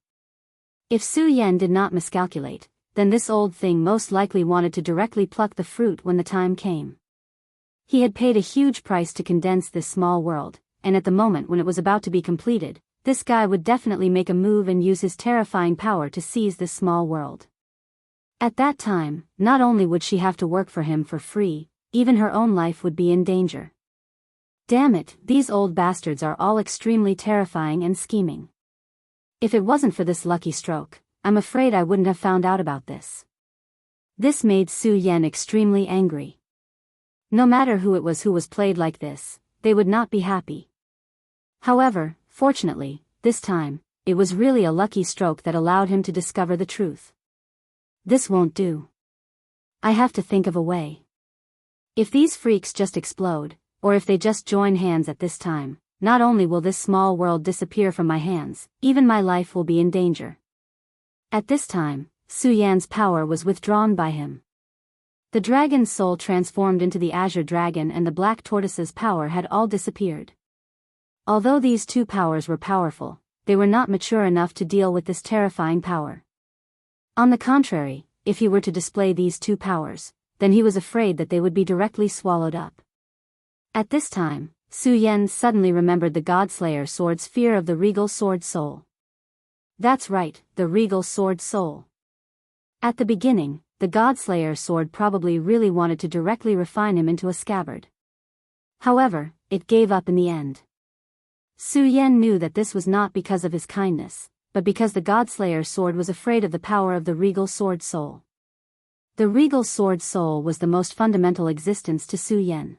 If Su Yan did not miscalculate, then this old thing most likely wanted to directly pluck the fruit when the time came. He had paid a huge price to condense this small world, and at the moment when it was about to be completed, this guy would definitely make a move and use his terrifying power to seize this small world. At that time, not only would she have to work for him for free, even her own life would be in danger. Damn it, these old bastards are all extremely terrifying and scheming. If it wasn't for this lucky stroke, I'm afraid I wouldn't have found out about this. This made Su Yan extremely angry. No matter who it was who was played like this, they would not be happy. However, fortunately, this time, it was really a lucky stroke that allowed him to discover the truth. This won't do. I have to think of a way. If these freaks just explode, or if they just join hands at this time, not only will this small world disappear from my hands, even my life will be in danger. At this time, Su Yan's power was withdrawn by him. The dragon's soul transformed into the azure dragon and the black tortoise's power had all disappeared. Although these two powers were powerful, they were not mature enough to deal with this terrifying power. On the contrary, if he were to display these two powers, then he was afraid that they would be directly swallowed up. At this time, Su Yan suddenly remembered the Godslayer sword's fear of the regal sword soul. That's right, the regal sword soul. At the beginning, the Godslayer sword probably really wanted to directly refine him into a scabbard. However, it gave up in the end. Su Yan knew that this was not because of his kindness, but because the Godslayer sword was afraid of the power of the regal sword soul. The regal sword soul was the most fundamental existence to Su Yan.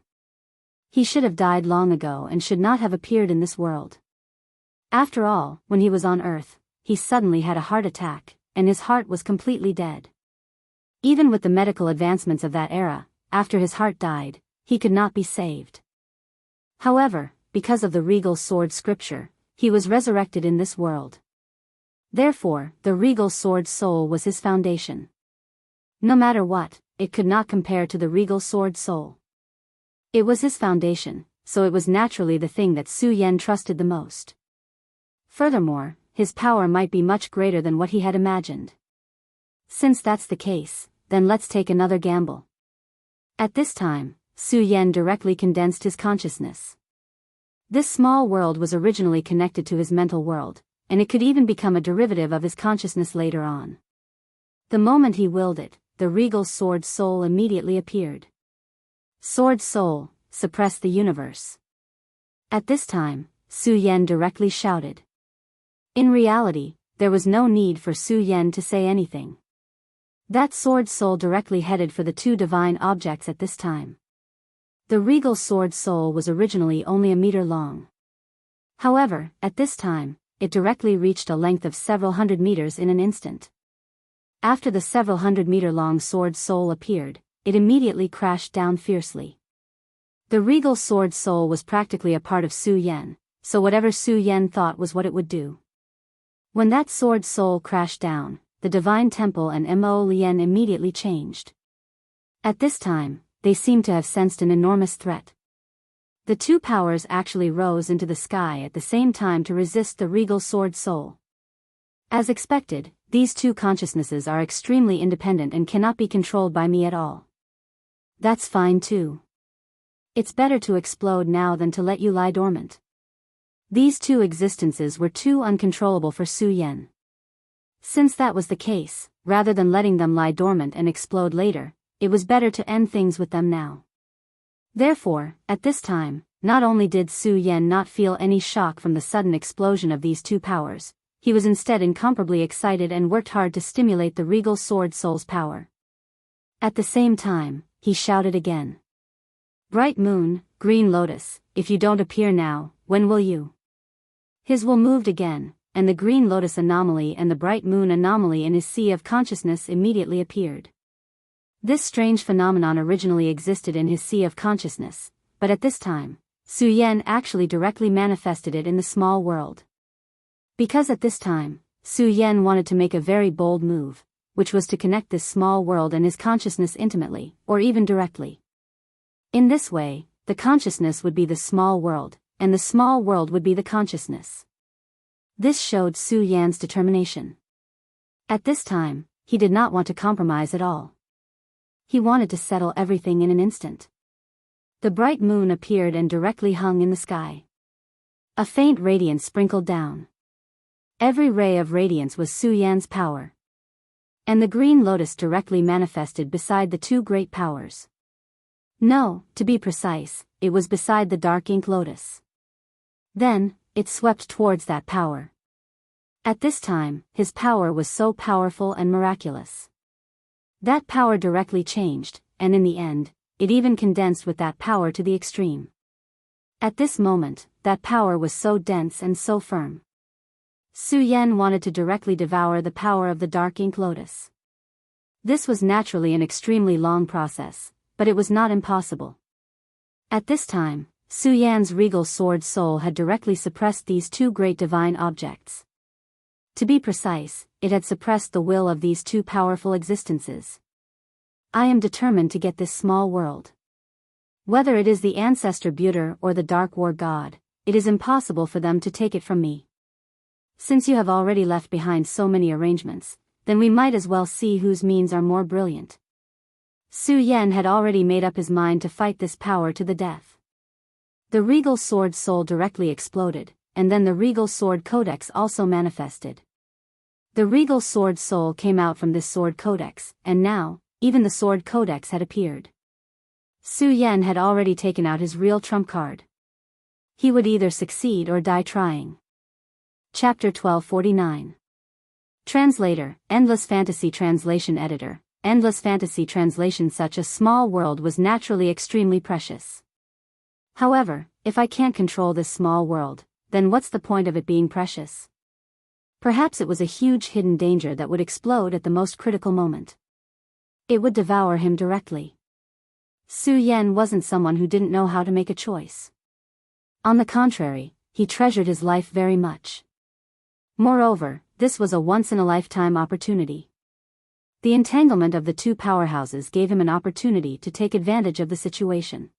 He should have died long ago and should not have appeared in this world. After all, when he was on Earth, he suddenly had a heart attack, and his heart was completely dead. Even with the medical advancements of that era, after his heart died, he could not be saved. However, because of the regal sword scripture, he was resurrected in this world. Therefore, the regal sword soul was his foundation. No matter what, it could not compare to the regal sword soul. It was his foundation, so it was naturally the thing that Su Yan trusted the most. Furthermore, his power might be much greater than what he had imagined. Since that's the case, then let's take another gamble. At this time, Su Yan directly condensed his consciousness. This small world was originally connected to his mental world, and it could even become a derivative of his consciousness later on. The moment he willed it, the regal sword soul immediately appeared. Sword soul, suppress the universe. At this time, Su Yan directly shouted. In reality, there was no need for Su Yan to say anything. That sword soul directly headed for the two divine objects at this time. The regal sword soul was originally only a meter long. However, at this time, it directly reached a length of several hundred meters in an instant. After the several hundred-meter-long sword soul appeared, it immediately crashed down fiercely. The regal sword soul was practically a part of Su Yan, so whatever Su Yan thought was what it would do. When that sword soul crashed down, the divine temple and Mo Lian immediately changed. At this time, they seemed to have sensed an enormous threat. The two powers actually rose into the sky at the same time to resist the regal sword soul. As expected, these two consciousnesses are extremely independent and cannot be controlled by me at all. That's fine too. It's better to explode now than to let you lie dormant. These two existences were too uncontrollable for Su Yan. Since that was the case, rather than letting them lie dormant and explode later, it was better to end things with them now. Therefore, at this time, not only did Su Yan not feel any shock from the sudden explosion of these two powers, he was instead incomparably excited and worked hard to stimulate the regal sword soul's power. At the same time, he shouted again. Bright moon, green lotus, if you don't appear now, when will you? His will moved again, and the green lotus anomaly and the bright moon anomaly in his sea of consciousness immediately appeared. This strange phenomenon originally existed in his sea of consciousness, but at this time, Su Yan actually directly manifested it in the small world. Because at this time, Su Yan wanted to make a very bold move, which was to connect this small world and his consciousness intimately, or even directly. In this way, the consciousness would be the small world, and the small world would be the consciousness. This showed Su Yan's determination. At this time, he did not want to compromise at all. He wanted to settle everything in an instant. The bright moon appeared and directly hung in the sky. A faint radiance sprinkled down. Every ray of radiance was Su Yan's power. And the green lotus directly manifested beside the two great powers. No, to be precise, it was beside the dark ink lotus. Then, it swept towards that power. At this time, his power was so powerful and miraculous. That power directly changed, and in the end, it even condensed with that power to the extreme. At this moment, that power was so dense and so firm. Su Yan wanted to directly devour the power of the dark ink lotus. This was naturally an extremely long process, but it was not impossible. At this time, Su Yan's regal sword soul had directly suppressed these two great divine objects. To be precise, it had suppressed the will of these two powerful existences. I am determined to get this small world. Whether it is the ancestor Buter or the Dark War God, it is impossible for them to take it from me. Since you have already left behind so many arrangements, then we might as well see whose means are more brilliant. Su Yan had already made up his mind to fight this power to the death. The regal sword soul directly exploded, and then the regal sword codex also manifested. The regal sword soul came out from this sword codex, and now, even the sword codex had appeared. Su Yan had already taken out his real trump card. He would either succeed or die trying. Chapter 1249. Translator, Endless Fantasy Translation Editor. Endless Fantasy Translation. Such a small world was naturally extremely precious. However, if I can't control this small world, then what's the point of it being precious? Perhaps it was a huge hidden danger that would explode at the most critical moment. It would devour him directly. Su Yan wasn't someone who didn't know how to make a choice. On the contrary, he treasured his life very much. Moreover, this was a once-in-a-lifetime opportunity. The entanglement of the two powerhouses gave him an opportunity to take advantage of the situation.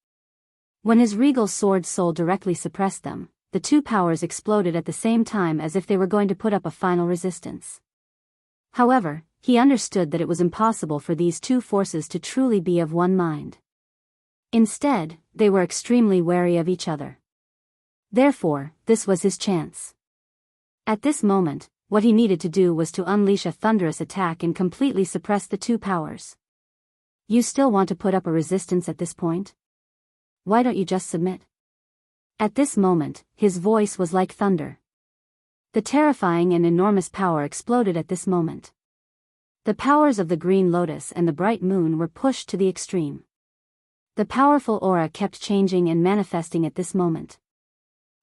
When his regal sword soul directly suppressed them, the two powers exploded at the same time as if they were going to put up a final resistance. However, he understood that it was impossible for these two forces to truly be of one mind. Instead, they were extremely wary of each other. Therefore, this was his chance. At this moment, what he needed to do was to unleash a thunderous attack and completely suppress the two powers. You still want to put up a resistance at this point? Why don't you just submit? At this moment, his voice was like thunder. The terrifying and enormous power exploded at this moment. The powers of the green lotus and the bright moon were pushed to the extreme. The powerful aura kept changing and manifesting at this moment.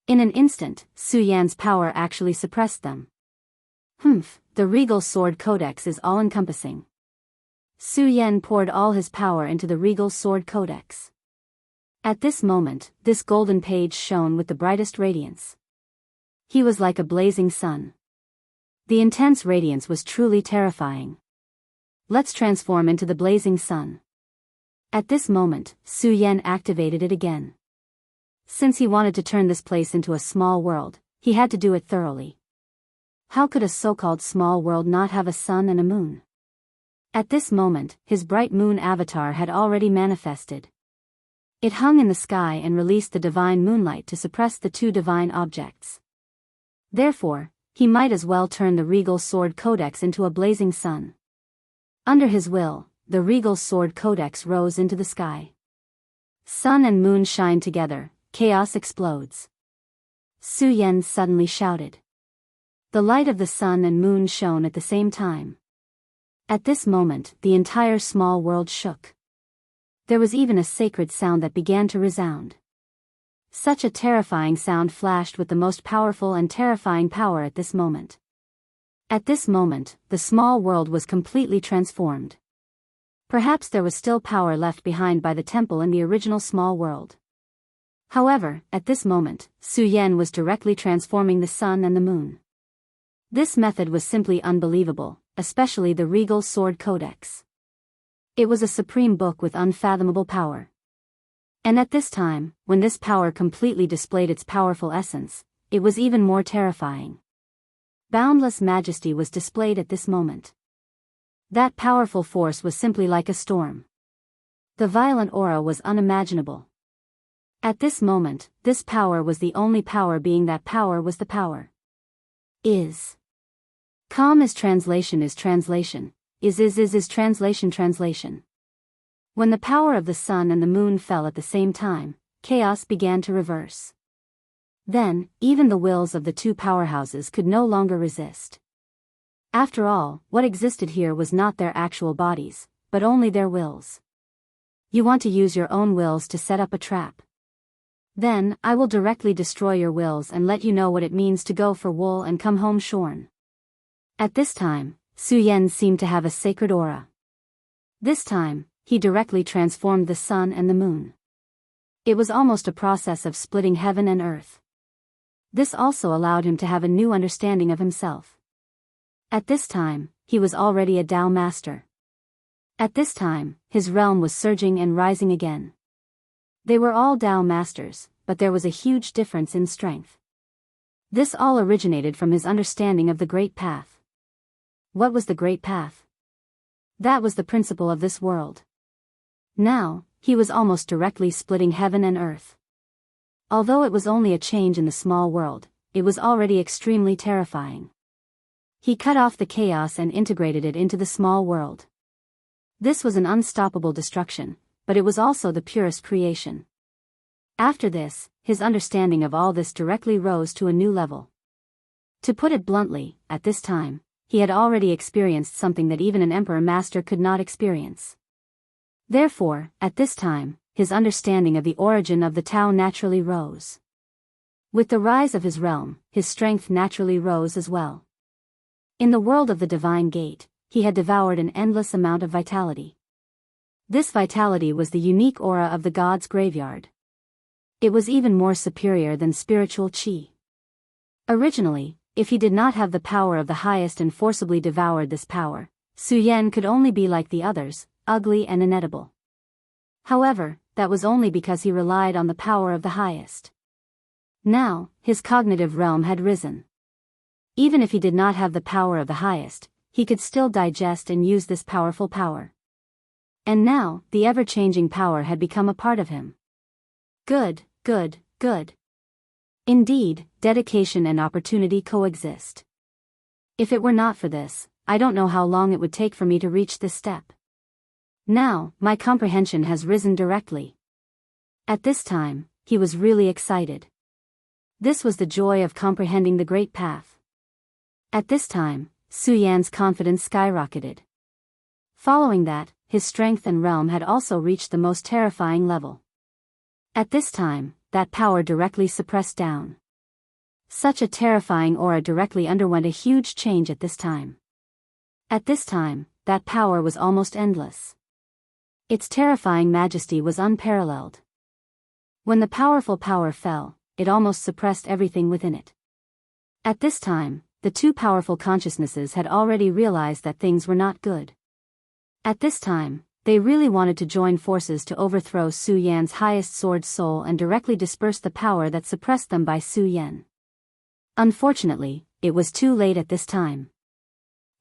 In an instant, Su Yan's power actually suppressed them. The regal sword codex is all-encompassing. Su Yan poured all his power into the regal sword codex. At this moment, this golden page shone with the brightest radiance. He was like a blazing sun. The intense radiance was truly terrifying. Let's transform into the blazing sun. At this moment, Su Yan activated it again. Since he wanted to turn this place into a small world, he had to do it thoroughly. How could a so-called small world not have a sun and a moon? At this moment, his bright moon avatar had already manifested. It hung in the sky and released the divine moonlight to suppress the two divine objects. Therefore, he might as well turn the regal sword codex into a blazing sun. Under his will, the regal sword codex rose into the sky. Sun and moon shine together, chaos explodes. Su Yan suddenly shouted. The light of the sun and moon shone at the same time. At this moment, the entire small world shook. There was even a sacred sound that began to resound. Such a terrifying sound flashed with the most powerful and terrifying power at this moment. At this moment, the small world was completely transformed. Perhaps there was still power left behind by the temple in the original small world. However, at this moment, Su Yan was directly transforming the sun and the moon. This method was simply unbelievable, especially the regal sword codex. It was a supreme book with unfathomable power. And at this time, when this power completely displayed its powerful essence, it was even more terrifying. Boundless majesty was displayed at this moment. That powerful force was simply like a storm. The violent aura was unimaginable. At this moment, this power was the only power, being that power was the power. Is. Calm is translation, is translation. Is translation. When the power of the sun and the moon fell at the same time, chaos began to reverse. Then, even the wills of the two powerhouses could no longer resist. After all, what existed here was not their actual bodies, but only their wills. You want to use your own wills to set up a trap. Then, I will directly destroy your wills and let you know what it means to go for wool and come home shorn. At this time, Su Yan seemed to have a sacred aura. This time, he directly transformed the sun and the moon. It was almost a process of splitting heaven and earth. This also allowed him to have a new understanding of himself. At this time, he was already a Tao master. At this time, his realm was surging and rising again. They were all Tao masters, but there was a huge difference in strength. This all originated from his understanding of the Great Path. What was the Great Path? That was the principle of this world. Now, he was almost directly splitting heaven and earth. Although it was only a change in the small world, it was already extremely terrifying. He cut off the chaos and integrated it into the small world. This was an unstoppable destruction, but it was also the purest creation. After this, his understanding of all this directly rose to a new level. To put it bluntly, at this time, he had already experienced something that even an emperor master could not experience. Therefore, at this time, his understanding of the origin of the Tao naturally rose. With the rise of his realm, his strength naturally rose as well. In the world of the Divine Gate, he had devoured an endless amount of vitality. This vitality was the unique aura of the god's graveyard. It was even more superior than spiritual qi. Originally, if he did not have the power of the highest and forcibly devoured this power, Su Yan could only be like the others, ugly and inedible. However, that was only because he relied on the power of the highest. Now, his cognitive realm had risen. Even if he did not have the power of the highest, he could still digest and use this powerful power. And now, the ever-changing power had become a part of him. Good, good, good. Indeed, dedication and opportunity coexist. If it were not for this, I don't know how long it would take for me to reach this step. Now, my comprehension has risen directly. At this time, he was really excited. This was the joy of comprehending the Great Path. At this time, Su Yan's confidence skyrocketed. Following that, his strength and realm had also reached the most terrifying level. At this time, that power directly suppressed down. Such a terrifying aura directly underwent a huge change at this time. At this time, that power was almost endless. Its terrifying majesty was unparalleled. When the powerful power fell, it almost suppressed everything within it. At this time, the two powerful consciousnesses had already realized that things were not good. At this time, they really wanted to join forces to overthrow Su Yan's highest sword soul and directly disperse the power that suppressed them by Su Yan. Unfortunately, it was too late at this time.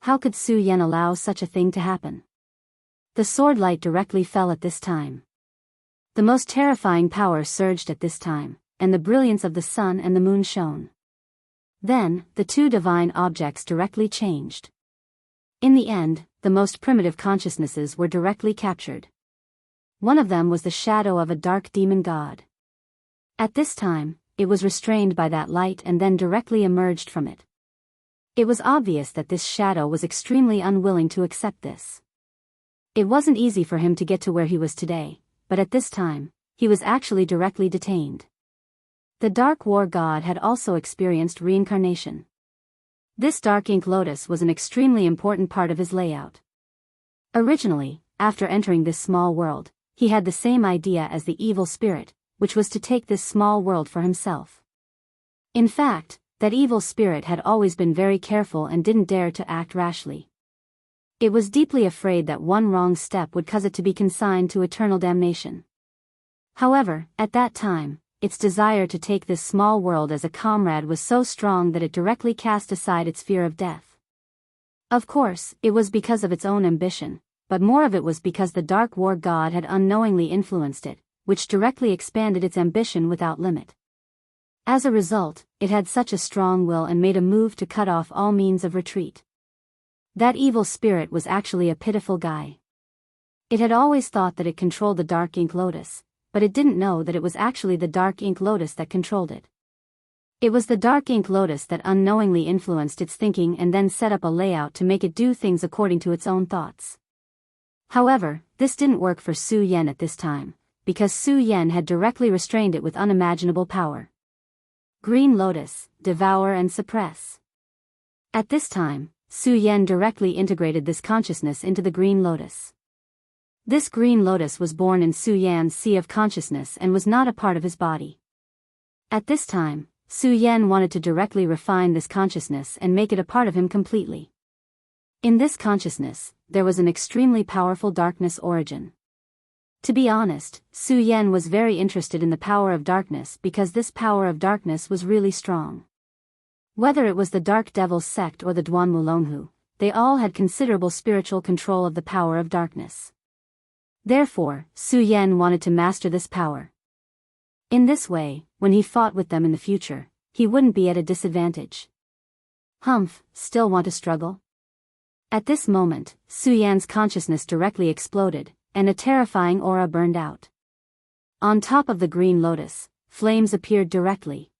How could Su Yan allow such a thing to happen? The sword light directly fell at this time. The most terrifying power surged at this time, and the brilliance of the sun and the moon shone. Then, the two divine objects directly changed. In the end, the most primitive consciousnesses were directly captured. One of them was the shadow of a dark demon god. At this time, it was restrained by that light and then directly emerged from it. It was obvious that this shadow was extremely unwilling to accept this. It wasn't easy for him to get to where he was today, but at this time, he was actually directly detained. The Dark War God had also experienced reincarnation. This dark ink lotus was an extremely important part of his layout. Originally, after entering this small world, he had the same idea as the evil spirit, which was to take this small world for himself. In fact, that evil spirit had always been very careful and didn't dare to act rashly. It was deeply afraid that one wrong step would cause it to be consigned to eternal damnation. However, at that time, its desire to take this small world as a comrade was so strong that it directly cast aside its fear of death. Of course, it was because of its own ambition, but more of it was because the Dark War God had unknowingly influenced it, which directly expanded its ambition without limit. As a result, it had such a strong will and made a move to cut off all means of retreat. That evil spirit was actually a pitiful guy. It had always thought that it controlled the dark ink lotus, but it didn't know that it was actually the dark ink lotus that controlled it. It was the dark ink lotus that unknowingly influenced its thinking and then set up a layout to make it do things according to its own thoughts. However, this didn't work for Su Yan at this time, because Su Yan had directly restrained it with unimaginable power. Green Lotus, devour and suppress. At this time, Su Yan directly integrated this consciousness into the Green Lotus. This Green Lotus was born in Su Yan's sea of consciousness and was not a part of his body. At this time, Su Yan wanted to directly refine this consciousness and make it a part of him completely. In this consciousness, there was an extremely powerful darkness origin. To be honest, Su Yan was very interested in the power of darkness because this power of darkness was really strong. Whether it was the Dark Devil's sect or the Duan Mulonhu, they all had considerable spiritual control of the power of darkness. Therefore, Su Yan wanted to master this power. In this way, when he fought with them in the future, he wouldn't be at a disadvantage. Humph, still want to struggle? At this moment, Su Yan's consciousness directly exploded, and a terrifying aura burned out. On top of the Green Lotus, flames appeared directly.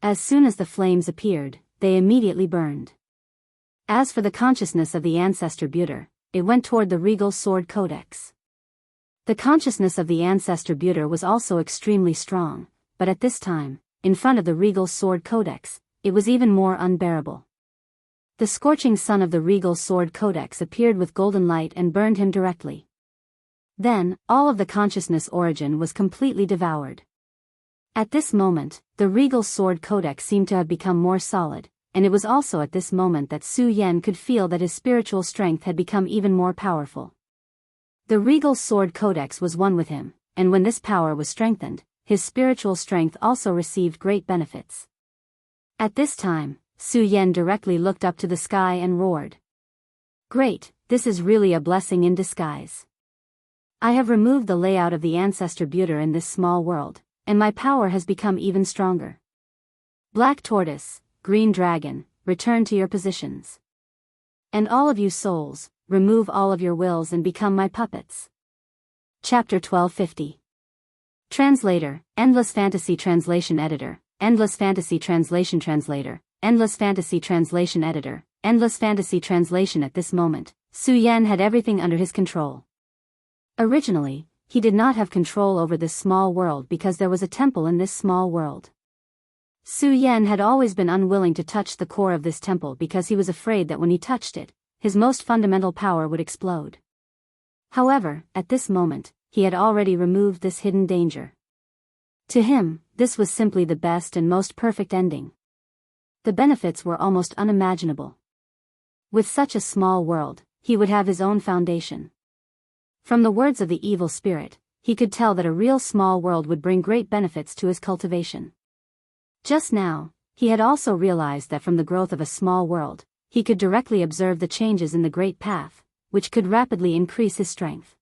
As soon as the flames appeared, they immediately burned. As for the consciousness of the Ancestor Buter, it went toward the Regal Sword Codex. The consciousness of the Ancestor Buter was also extremely strong, but at this time, in front of the Regal Sword Codex, it was even more unbearable. The scorching sun of the Regal Sword Codex appeared with golden light and burned him directly. Then, all of the consciousness origin was completely devoured. At this moment, the Regal Sword Codex seemed to have become more solid, and it was also at this moment that Su Yan could feel that his spiritual strength had become even more powerful. The Regal Sword Codex was one with him, and when this power was strengthened, his spiritual strength also received great benefits. At this time, Su Yan directly looked up to the sky and roared. Great, this is really a blessing in disguise. I have removed the layout of the Ancestor Buter in this small world, and my power has become even stronger. Black Tortoise, Green Dragon, return to your positions. And all of you souls, remove all of your wills and become my puppets. Chapter 1250. Translator, Endless Fantasy Translation Editor, Endless Fantasy Translation Translator, Endless Fantasy Translation Editor, Endless Fantasy Translation. At this moment, Su Yan had everything under his control. Originally, he did not have control over this small world because there was a temple in this small world. Su Yan had always been unwilling to touch the core of this temple because he was afraid that when he touched it, his most fundamental power would explode. However, at this moment, he had already removed this hidden danger. To him, this was simply the best and most perfect ending. The benefits were almost unimaginable. With such a small world, he would have his own foundation. From the words of the evil spirit, he could tell that a real small world would bring great benefits to his cultivation. Just now, he had also realized that from the growth of a small world, he could directly observe the changes in the Great Path, which could rapidly increase his strength.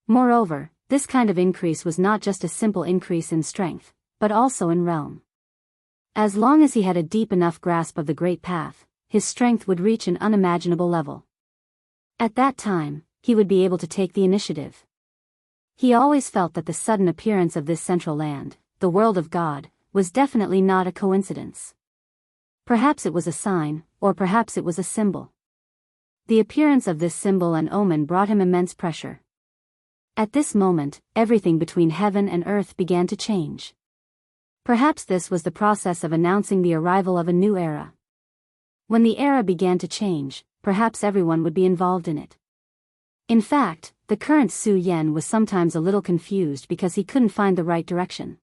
Moreover, this kind of increase was not just a simple increase in strength, but also in realm. As long as he had a deep enough grasp of the Great Path, his strength would reach an unimaginable level. At that time, he would be able to take the initiative. He always felt that the sudden appearance of this central land, the world of God, was definitely not a coincidence. Perhaps it was a sign, or perhaps it was a symbol. The appearance of this symbol and omen brought him immense pressure. At this moment, everything between heaven and earth began to change. Perhaps this was the process of announcing the arrival of a new era. When the era began to change, perhaps everyone would be involved in it. In fact, the current Su Yan was sometimes a little confused because he couldn't find the right direction.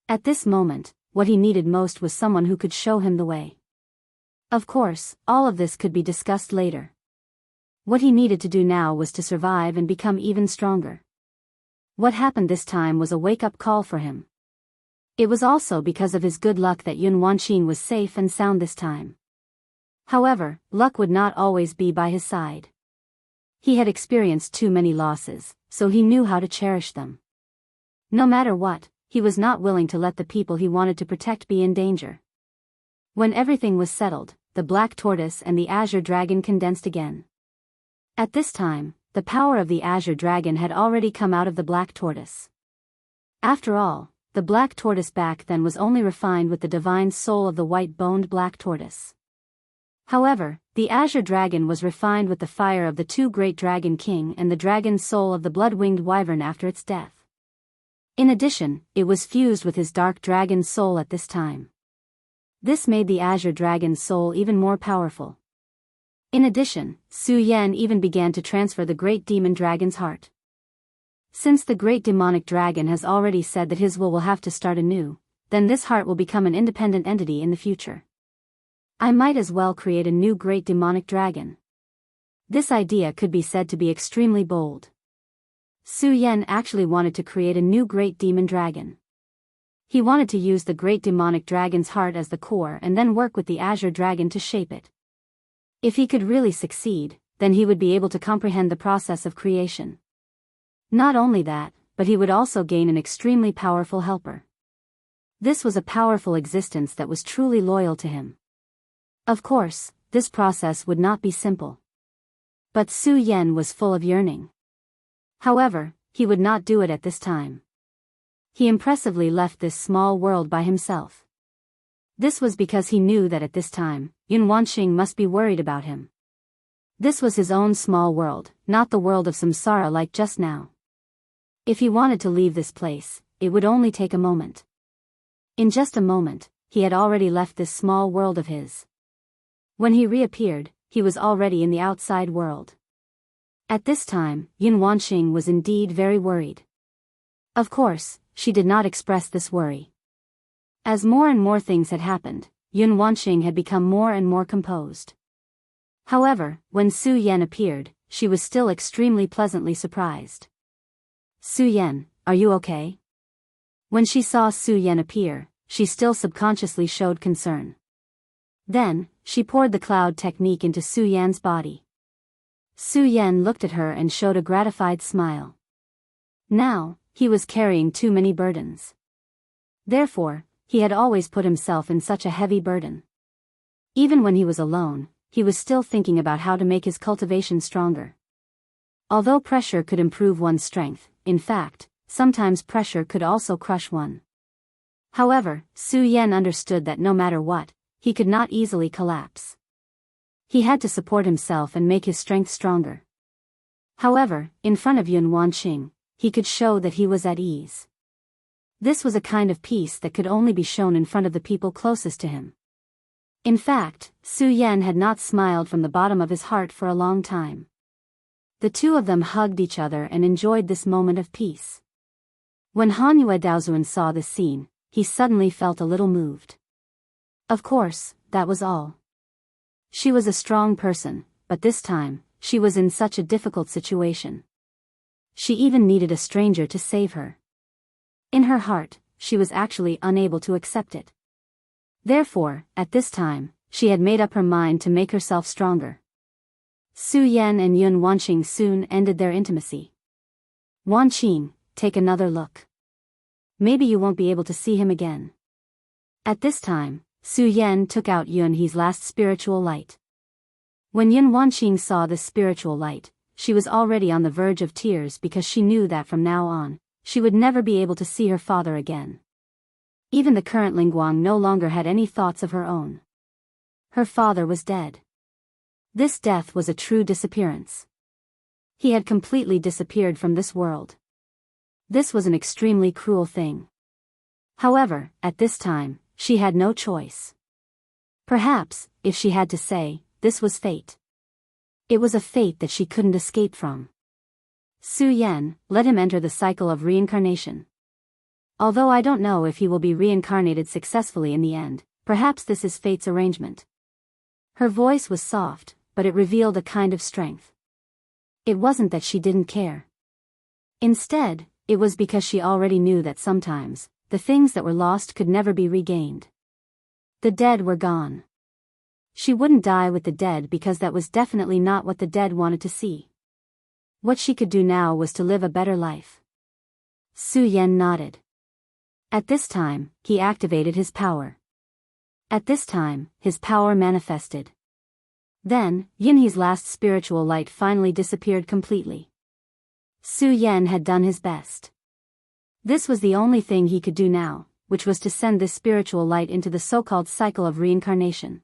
At this moment, what he needed most was someone who could show him the way. Of course, all of this could be discussed later. What he needed to do now was to survive and become even stronger. What happened this time was a wake-up call for him. It was also because of his good luck that Yun Wanqin was safe and sound this time. However, luck would not always be by his side. He had experienced too many losses, so he knew how to cherish them. No matter what, he was not willing to let the people he wanted to protect be in danger. When everything was settled, the Black Tortoise and the Azure Dragon condensed again. At this time, the power of the azure dragon had already come out of the black tortoise. After all, the black tortoise back then was only refined with the divine soul of the white-boned black tortoise. However, the azure dragon was refined with the fire of the two great dragon king and the dragon soul of the blood-winged wyvern after its death. In addition, it was fused with his dark dragon soul at this time. This made the azure dragon's soul even more powerful. In addition, Su Yan even began to transfer the great demon dragon's heart. Since the great demonic dragon has already said that his will have to start anew, then this heart will become an independent entity in the future. I might as well create a new great demonic dragon. This idea could be said to be extremely bold. Su Yan actually wanted to create a new great demon dragon. He wanted to use the great demonic dragon's heart as the core and then work with the azure dragon to shape it. If he could really succeed, then he would be able to comprehend the process of creation. Not only that, but he would also gain an extremely powerful helper. This was a powerful existence that was truly loyal to him. Of course, this process would not be simple. But Su Yan was full of yearning. However, he would not do it at this time. He impressively left this small world by himself. This was because he knew that at this time, Yun Wanxing must be worried about him. This was his own small world, not the world of samsara like just now. If he wanted to leave this place, it would only take a moment. In just a moment, he had already left this small world of his. When he reappeared, he was already in the outside world. At this time, Yun Wanxing was indeed very worried. Of course, she did not express this worry. As more and more things had happened, Yun Wanxing had become more and more composed. However, when Su Yan appeared, she was still extremely pleasantly surprised. Su Yan, are you okay? When she saw Su Yan appear, she still subconsciously showed concern. Then, she poured the cloud technique into Su Yan's body. Su Yan looked at her and showed a gratified smile. Now, he was carrying too many burdens. Therefore, he had always put himself in such a heavy burden. Even when he was alone, he was still thinking about how to make his cultivation stronger. Although pressure could improve one's strength, in fact, sometimes pressure could also crush one. However, Su Yan understood that no matter what, he could not easily collapse. He had to support himself and make his strength stronger. However, in front of Yun Wanxing, he could show that he was at ease. This was a kind of peace that could only be shown in front of the people closest to him. In fact, Su Yan had not smiled from the bottom of his heart for a long time. The two of them hugged each other and enjoyed this moment of peace. When Han Yue Daozuan saw this scene, he suddenly felt a little moved. Of course, that was all. She was a strong person, but this time, she was in such a difficult situation. She even needed a stranger to save her. In her heart, she was actually unable to accept it. Therefore, at this time, she had made up her mind to make herself stronger. Su Yan and Yun Wanxing soon ended their intimacy. Wanqing, take another look. Maybe you won't be able to see him again. At this time, Su Yan took out Yun He's last spiritual light. When Yun Wanqing saw this spiritual light, she was already on the verge of tears because she knew that from now on, she would never be able to see her father again. Even the current Lingguang no longer had any thoughts of her own. Her father was dead. This death was a true disappearance. He had completely disappeared from this world. This was an extremely cruel thing. However, at this time, she had no choice. Perhaps, if she had to say, this was fate. It was a fate that she couldn't escape from. Su Yan, let him enter the cycle of reincarnation. Although I don't know if he will be reincarnated successfully in the end, perhaps this is fate's arrangement. Her voice was soft, but it revealed a kind of strength. It wasn't that she didn't care. Instead, it was because she already knew that sometimes, the things that were lost could never be regained. The dead were gone. She wouldn't die with the dead because that was definitely not what the dead wanted to see. What she could do now was to live a better life. Su Yan nodded. At this time, he activated his power. At this time, his power manifested. Then, Yunhe's last spiritual light finally disappeared completely. Su Yan had done his best. This was the only thing he could do now, which was to send this spiritual light into the so-called cycle of reincarnation.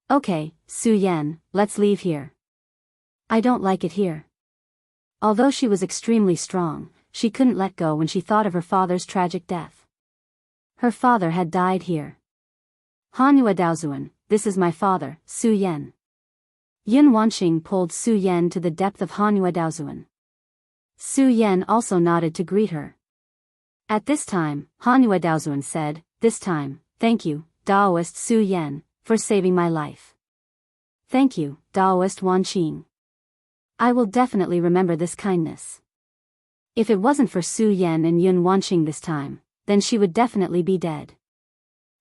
Okay, Su Yan, let's leave here. I don't like it here. Although she was extremely strong, she couldn't let go when she thought of her father's tragic death. Her father had died here. Hanhua Daozuan, this is my father, Su Yan. Yun Wanqing pulled Su Yan to the depth of Hanhua Daozuan. Su Yan also nodded to greet her. At this time, Hanhua Daozuan said, "This time, thank you, Daoist Su Yan, for saving my life." "Thank you, Daoist Wanqing. I will definitely remember this kindness." If it wasn't for Su Yan and Yun Wanqing this time, then she would definitely be dead.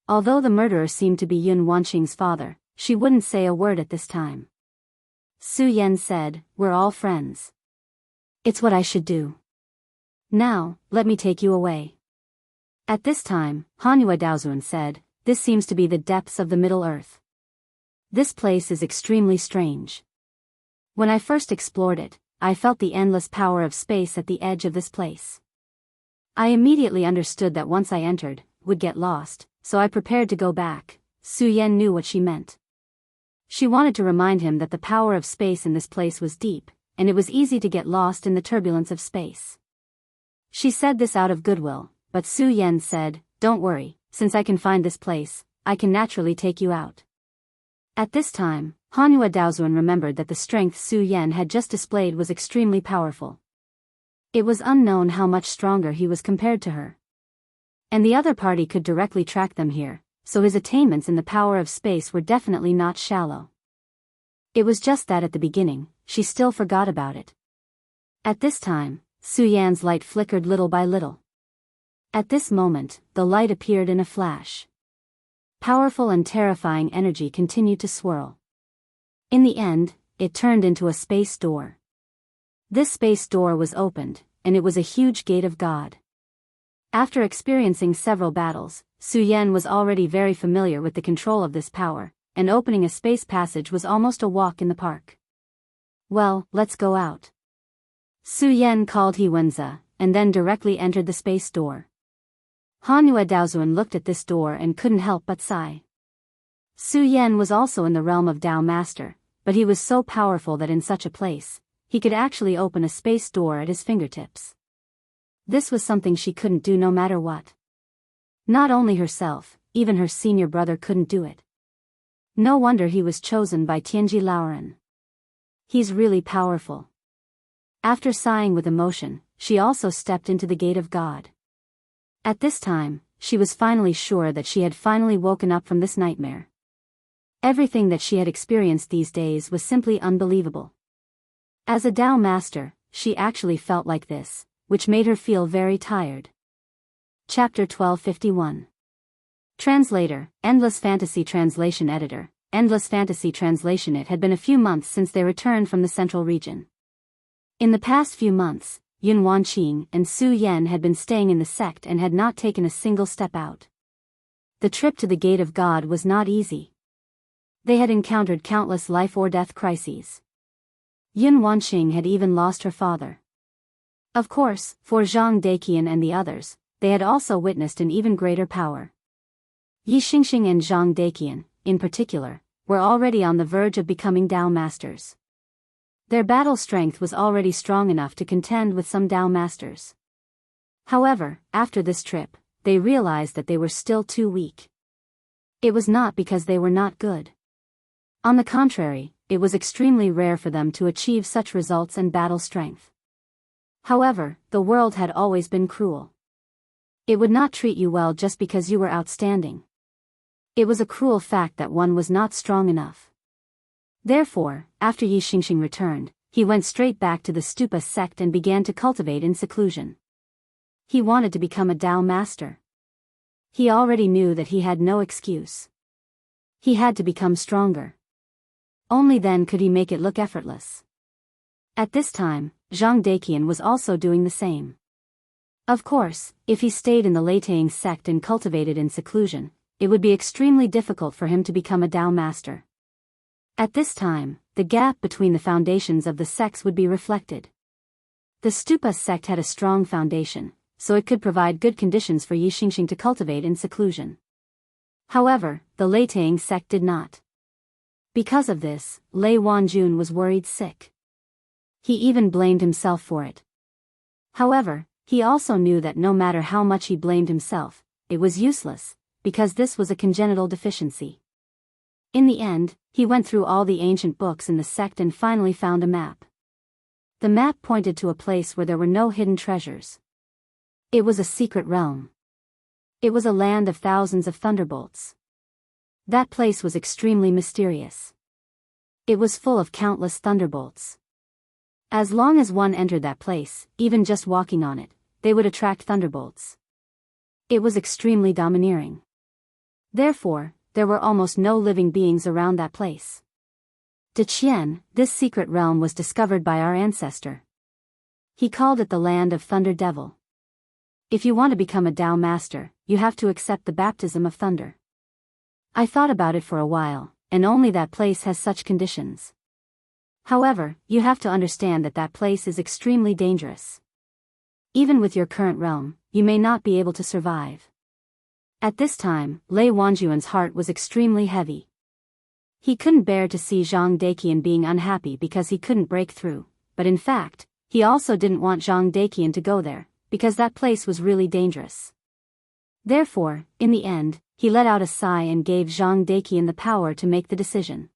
Although the murderer seemed to be Yun Wanqing's father, she wouldn't say a word at this time. Su Yan said, "We're all friends. It's what I should do. Now, let me take you away." At this time, Hanhua Daozuan said, "This seems to be the depths of the Middle Earth. This place is extremely strange. When I first explored it, I felt the endless power of space at the edge of this place. I immediately understood that once I entered, would get lost, so I prepared to go back." Su Yan knew what she meant. She wanted to remind him that the power of space in this place was deep, and it was easy to get lost in the turbulence of space. She said this out of goodwill, but Su Yan said, "Don't worry, since I can find this place, I can naturally take you out." At this time, Hanhua Daozuan remembered that the strength Su Yan had just displayed was extremely powerful. It was unknown how much stronger he was compared to her. And the other party could directly track them here, so his attainments in the power of space were definitely not shallow. It was just that at the beginning, she still forgot about it. At this time, Su Yan's light flickered little by little. At this moment, the light appeared in a flash. Powerful and terrifying energy continued to swirl. In the end, it turned into a space door. This space door was opened, and it was a huge gate of God. After experiencing several battles, Su Yan was already very familiar with the control of this power, and opening a space passage was almost a walk in the park. "Well, let's go out." Su Yan called He Wenza, and then directly entered the space door. Hanhua Daozuan looked at this door and couldn't help but sigh. Su Yan was also in the realm of Dao Master, but he was so powerful that in such a place, he could actually open a space door at his fingertips. This was something she couldn't do no matter what. Not only herself, even her senior brother couldn't do it. No wonder he was chosen by Tianji Laoren. He's really powerful. After sighing with emotion, she also stepped into the gate of God. At this time, she was finally sure that she had finally woken up from this nightmare. Everything that she had experienced these days was simply unbelievable. As a Dao master, she actually felt like this, which made her feel very tired. Chapter 1251. Translator, Endless Fantasy Translation Editor, Endless Fantasy Translation. It had been a few months since they returned from the central region. In the past few months, Yun Wanqing and Su Yan had been staying in the sect and had not taken a single step out. The trip to the Gate of God was not easy. They had encountered countless life-or-death crises. Yun Wanqing had even lost her father. Of course, for Zhang Deqian and the others, they had also witnessed an even greater power. Yi Xingxing and Zhang Deqian, in particular, were already on the verge of becoming Dao masters. Their battle strength was already strong enough to contend with some Dao masters. However, after this trip, they realized that they were still too weak. It was not because they were not good. On the contrary, it was extremely rare for them to achieve such results and battle strength. However, the world had always been cruel. It would not treat you well just because you were outstanding. It was a cruel fact that one was not strong enough. Therefore, after Yi Xingxing returned, he went straight back to the Stupa sect and began to cultivate in seclusion. He wanted to become a Dao master. He already knew that he had no excuse. He had to become stronger. Only then could he make it look effortless. At this time, Zhang Deqian was also doing the same. Of course, if he stayed in the Leitang sect and cultivated in seclusion, it would be extremely difficult for him to become a Dao master. At this time, the gap between the foundations of the sects would be reflected. The Stupa sect had a strong foundation, so it could provide good conditions for Yi Xingxing to cultivate in seclusion. However, the Lei Tang sect did not. Because of this, Lei Wanjun was worried sick. He even blamed himself for it. However, he also knew that no matter how much he blamed himself, it was useless, because this was a congenital deficiency. In the end, he went through all the ancient books in the sect and finally found a map. The map pointed to a place where there were no hidden treasures. It was a secret realm. It was a land of thousands of thunderbolts. That place was extremely mysterious. It was full of countless thunderbolts. As long as one entered that place, even just walking on it, they would attract thunderbolts. It was extremely domineering. Therefore, there were almost no living beings around that place. De Qian, this secret realm was discovered by our ancestor. He called it the land of Thunder Devil. If you want to become a Tao master, you have to accept the baptism of thunder. I thought about it for a while, and only that place has such conditions. However, you have to understand that that place is extremely dangerous. Even with your current realm, you may not be able to survive. At this time, Lei Wanjuan's heart was extremely heavy. He couldn't bear to see Zhang Daiqian being unhappy because he couldn't break through, but in fact, he also didn't want Zhang Daiqian to go there, because that place was really dangerous. Therefore, in the end, he let out a sigh and gave Zhang Daiqian the power to make the decision.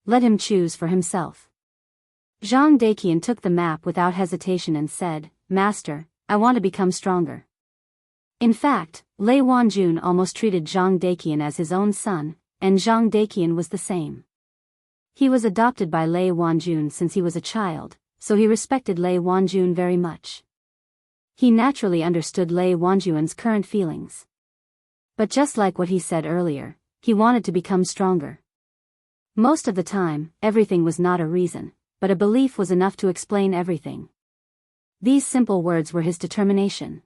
Let him choose for himself. Zhang Daiqian took the map without hesitation and said, "Master, I want to become stronger." In fact, Lei Wanjun almost treated Zhang Daiqian as his own son, and Zhang Daiqian was the same. He was adopted by Lei Wanjun since he was a child, so he respected Lei Wanjun very much. He naturally understood Lei Wanjuan's current feelings. But just like what he said earlier, he wanted to become stronger. Most of the time, everything was not a reason, but a belief was enough to explain everything. These simple words were his determination.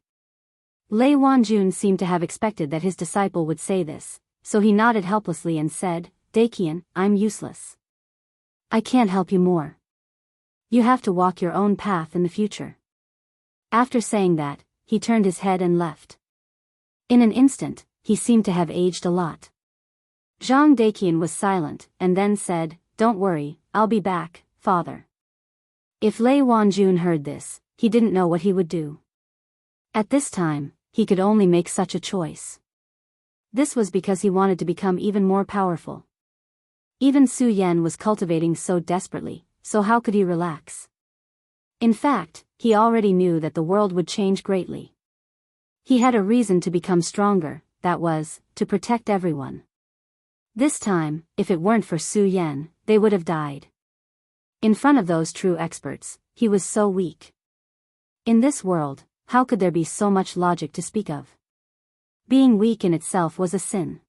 Lei Wanjun seemed to have expected that his disciple would say this, so he nodded helplessly and said, "Daiqian, I'm useless. I can't help you more. You have to walk your own path in the future." After saying that, he turned his head and left. In an instant, he seemed to have aged a lot. Zhang Daiqian was silent, and then said, "Don't worry, I'll be back, father." If Lei Wanjun heard this, he didn't know what he would do. At this time, he could only make such a choice. This was because he wanted to become even more powerful. Even Su Yan was cultivating so desperately, so how could he relax? In fact, he already knew that the world would change greatly. He had a reason to become stronger, that was, to protect everyone. This time, if it weren't for Su Yan, they would have died. In front of those true experts, he was so weak. In this world, how could there be so much logic to speak of? Being weak in itself was a sin.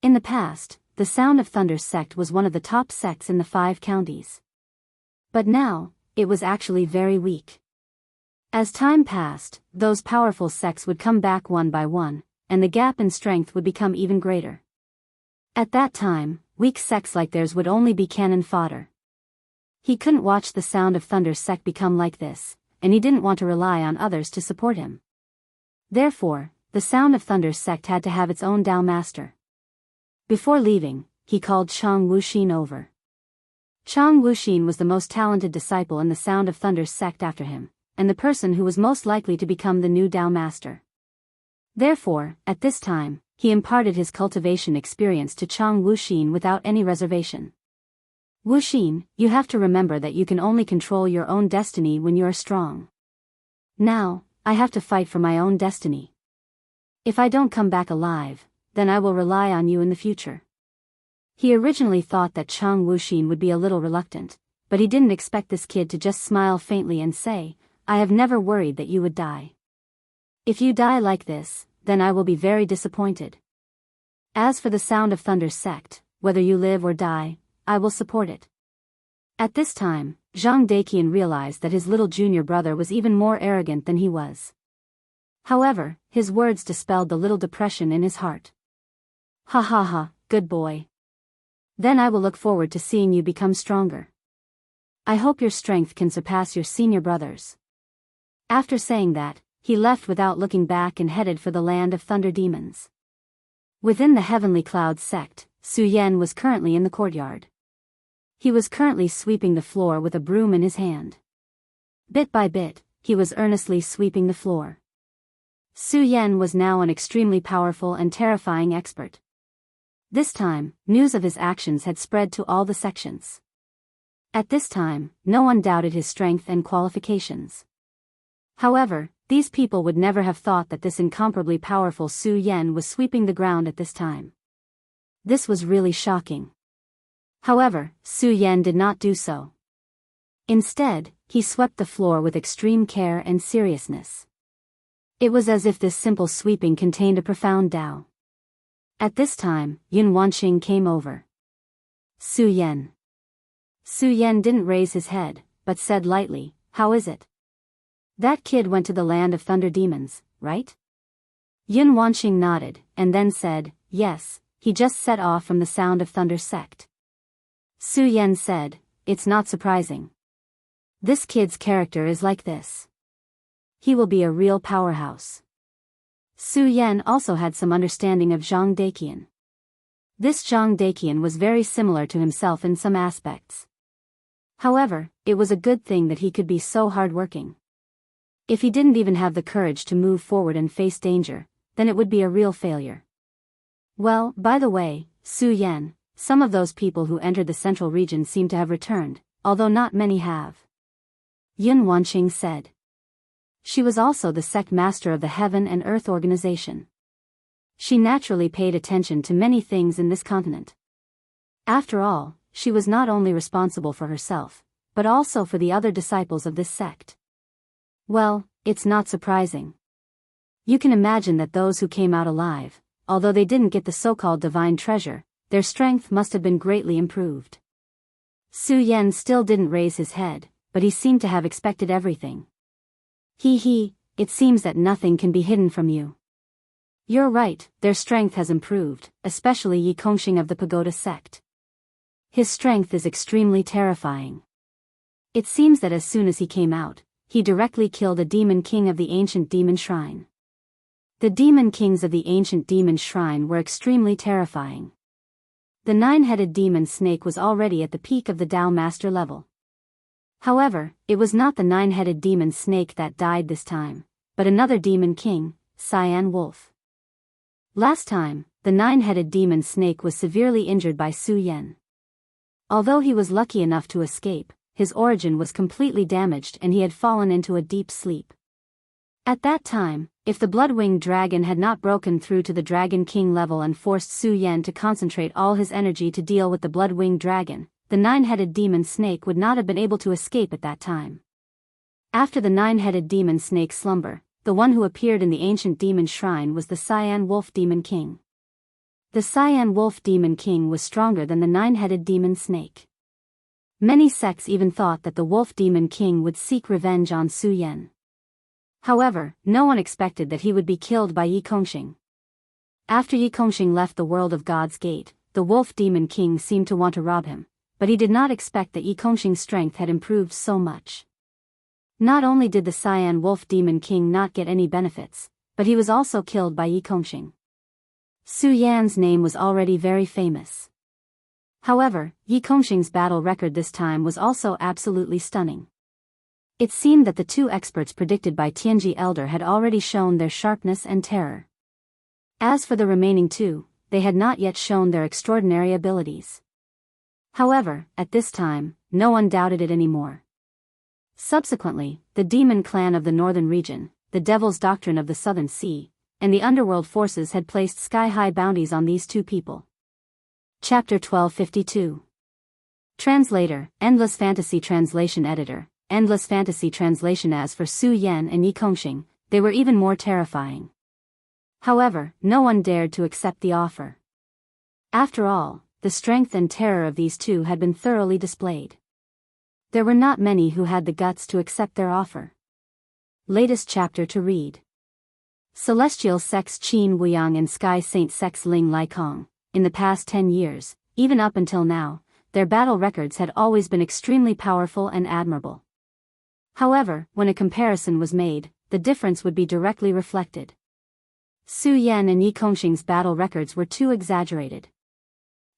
In the past, the Sound of Thunder sect was one of the top sects in the 5 counties. But now, it was actually very weak. As time passed, those powerful sects would come back one by one, and the gap in strength would become even greater. At that time, weak sects like theirs would only be cannon fodder. He couldn't watch the Sound of Thunder sect become like this, and he didn't want to rely on others to support him. Therefore, the Sound of Thunder sect had to have its own Tao master. Before leaving, he called Chang Wuxin over. Chang Wuxin was the most talented disciple in the Sound of Thunder sect after him, and the person who was most likely to become the new Tao master. Therefore, at this time, he imparted his cultivation experience to Chang Wuxin without any reservation. "Wuxin, you have to remember that you can only control your own destiny when you are strong. Now, I have to fight for my own destiny. If I don't come back alive, then I will rely on you in the future." He originally thought that Chang Wuxin would be a little reluctant, but he didn't expect this kid to just smile faintly and say, "I have never worried that you would die. If you die like this, then I will be very disappointed. As for the Sound of Thunder sect, whether you live or die, I will support it." At this time, Zhang Daiqian realized that his little junior brother was even more arrogant than he was. However, his words dispelled the little depression in his heart. "Ha ha ha, good boy. Then I will look forward to seeing you become stronger. I hope your strength can surpass your senior brothers." After saying that, he left without looking back and headed for the land of thunder demons. Within the Heavenly Clouds sect, Su Yen was currently in the courtyard. He was currently sweeping the floor with a broom in his hand. Bit by bit, he was earnestly sweeping the floor. Su Yen was now an extremely powerful and terrifying expert. This time, news of his actions had spread to all the sections. At this time, no one doubted his strength and qualifications. However, these people would never have thought that this incomparably powerful Su Yen was sweeping the ground at this time. This was really shocking. However, Su Yen did not do so. Instead, he swept the floor with extreme care and seriousness. It was as if this simple sweeping contained a profound Tao. At this time, Yun Wanqing came over. "Su Yen." Su Yen didn't raise his head, but said lightly, "How is it? That kid went to the land of thunder demons, right?" Yun Wanqing nodded, and then said, "Yes, he just set off from the Sound of Thunder sect." Su Yen said, "It's not surprising. This kid's character is like this. He will be a real powerhouse." Su Yen also had some understanding of Zhang Daqian. This Zhang Daqian was very similar to himself in some aspects. However, it was a good thing that he could be so hardworking. If he didn't even have the courage to move forward and face danger, then it would be a real failure. "Well, by the way, Su Yen, some of those people who entered the central region seem to have returned, although not many have," Yun Wanqing said. She was also the sect master of the Heaven and Earth organization. She naturally paid attention to many things in this continent. After all, she was not only responsible for herself, but also for the other disciples of this sect. Well, it's not surprising. You can imagine that those who came out alive, although they didn't get the so-called divine treasure, their strength must have been greatly improved. Su Yen still didn't raise his head, but he seemed to have expected everything. It seems that nothing can be hidden from you. You're right, their strength has improved, especially Yi Kongxing of the Pagoda sect. His strength is extremely terrifying. It seems that as soon as he came out, he directly killed a demon king of the ancient demon shrine. The demon kings of the ancient demon shrine were extremely terrifying. The 9-headed demon snake was already at the peak of the Tao master level. However, it was not the 9-headed demon snake that died this time, but another demon king, Cyan Wolf. Last time, the 9-headed demon snake was severely injured by Su Yen. Although he was lucky enough to escape, his origin was completely damaged and he had fallen into a deep sleep. At that time, if the blood-winged dragon had not broken through to the Dragon King level and forced Su Yen to concentrate all his energy to deal with the blood-winged dragon, the 9-headed demon snake would not have been able to escape at that time. After the 9-headed demon snake's slumber, the one who appeared in the ancient demon shrine was the Cyan Wolf Demon King. The Cyan Wolf Demon King was stronger than the 9-headed demon snake. Many sects even thought that the Wolf Demon King would seek revenge on Su Yen. However, no one expected that he would be killed by Yi Kongxing. After Yi Kongxing left the world of God's Gate, the Wolf Demon King seemed to want to rob him, but he did not expect that Yi Kongxing's strength had improved so much. Not only did the Cyan Wolf Demon King not get any benefits, but he was also killed by Yi Kongxing. Su Yan's name was already very famous. However, Yi Kongxing's battle record this time was also absolutely stunning. It seemed that the two experts predicted by Tianji Elder had already shown their sharpness and terror. As for the remaining two, they had not yet shown their extraordinary abilities. However, at this time, no one doubted it anymore. Subsequently, the demon clan of the northern region, the Devil's Doctrine of the Southern Sea, and the underworld forces had placed sky-high bounties on these two people. Chapter 1252. Translator, Endless Fantasy Translation Editor, Endless Fantasy Translation. As for Su Yen and Yi Kongxing, they were even more terrifying. However, no one dared to accept the offer. After all, the strength and terror of these two had been thoroughly displayed. There were not many who had the guts to accept their offer. Latest chapter to read. Celestial Sects Qin Wuyang and Sky Saint Sects Ling Lai Kong. In the past 10 years, even up until now, their battle records had always been extremely powerful and admirable. However, when a comparison was made, the difference would be directly reflected. Su Yan and Yi Kongxing's battle records were too exaggerated.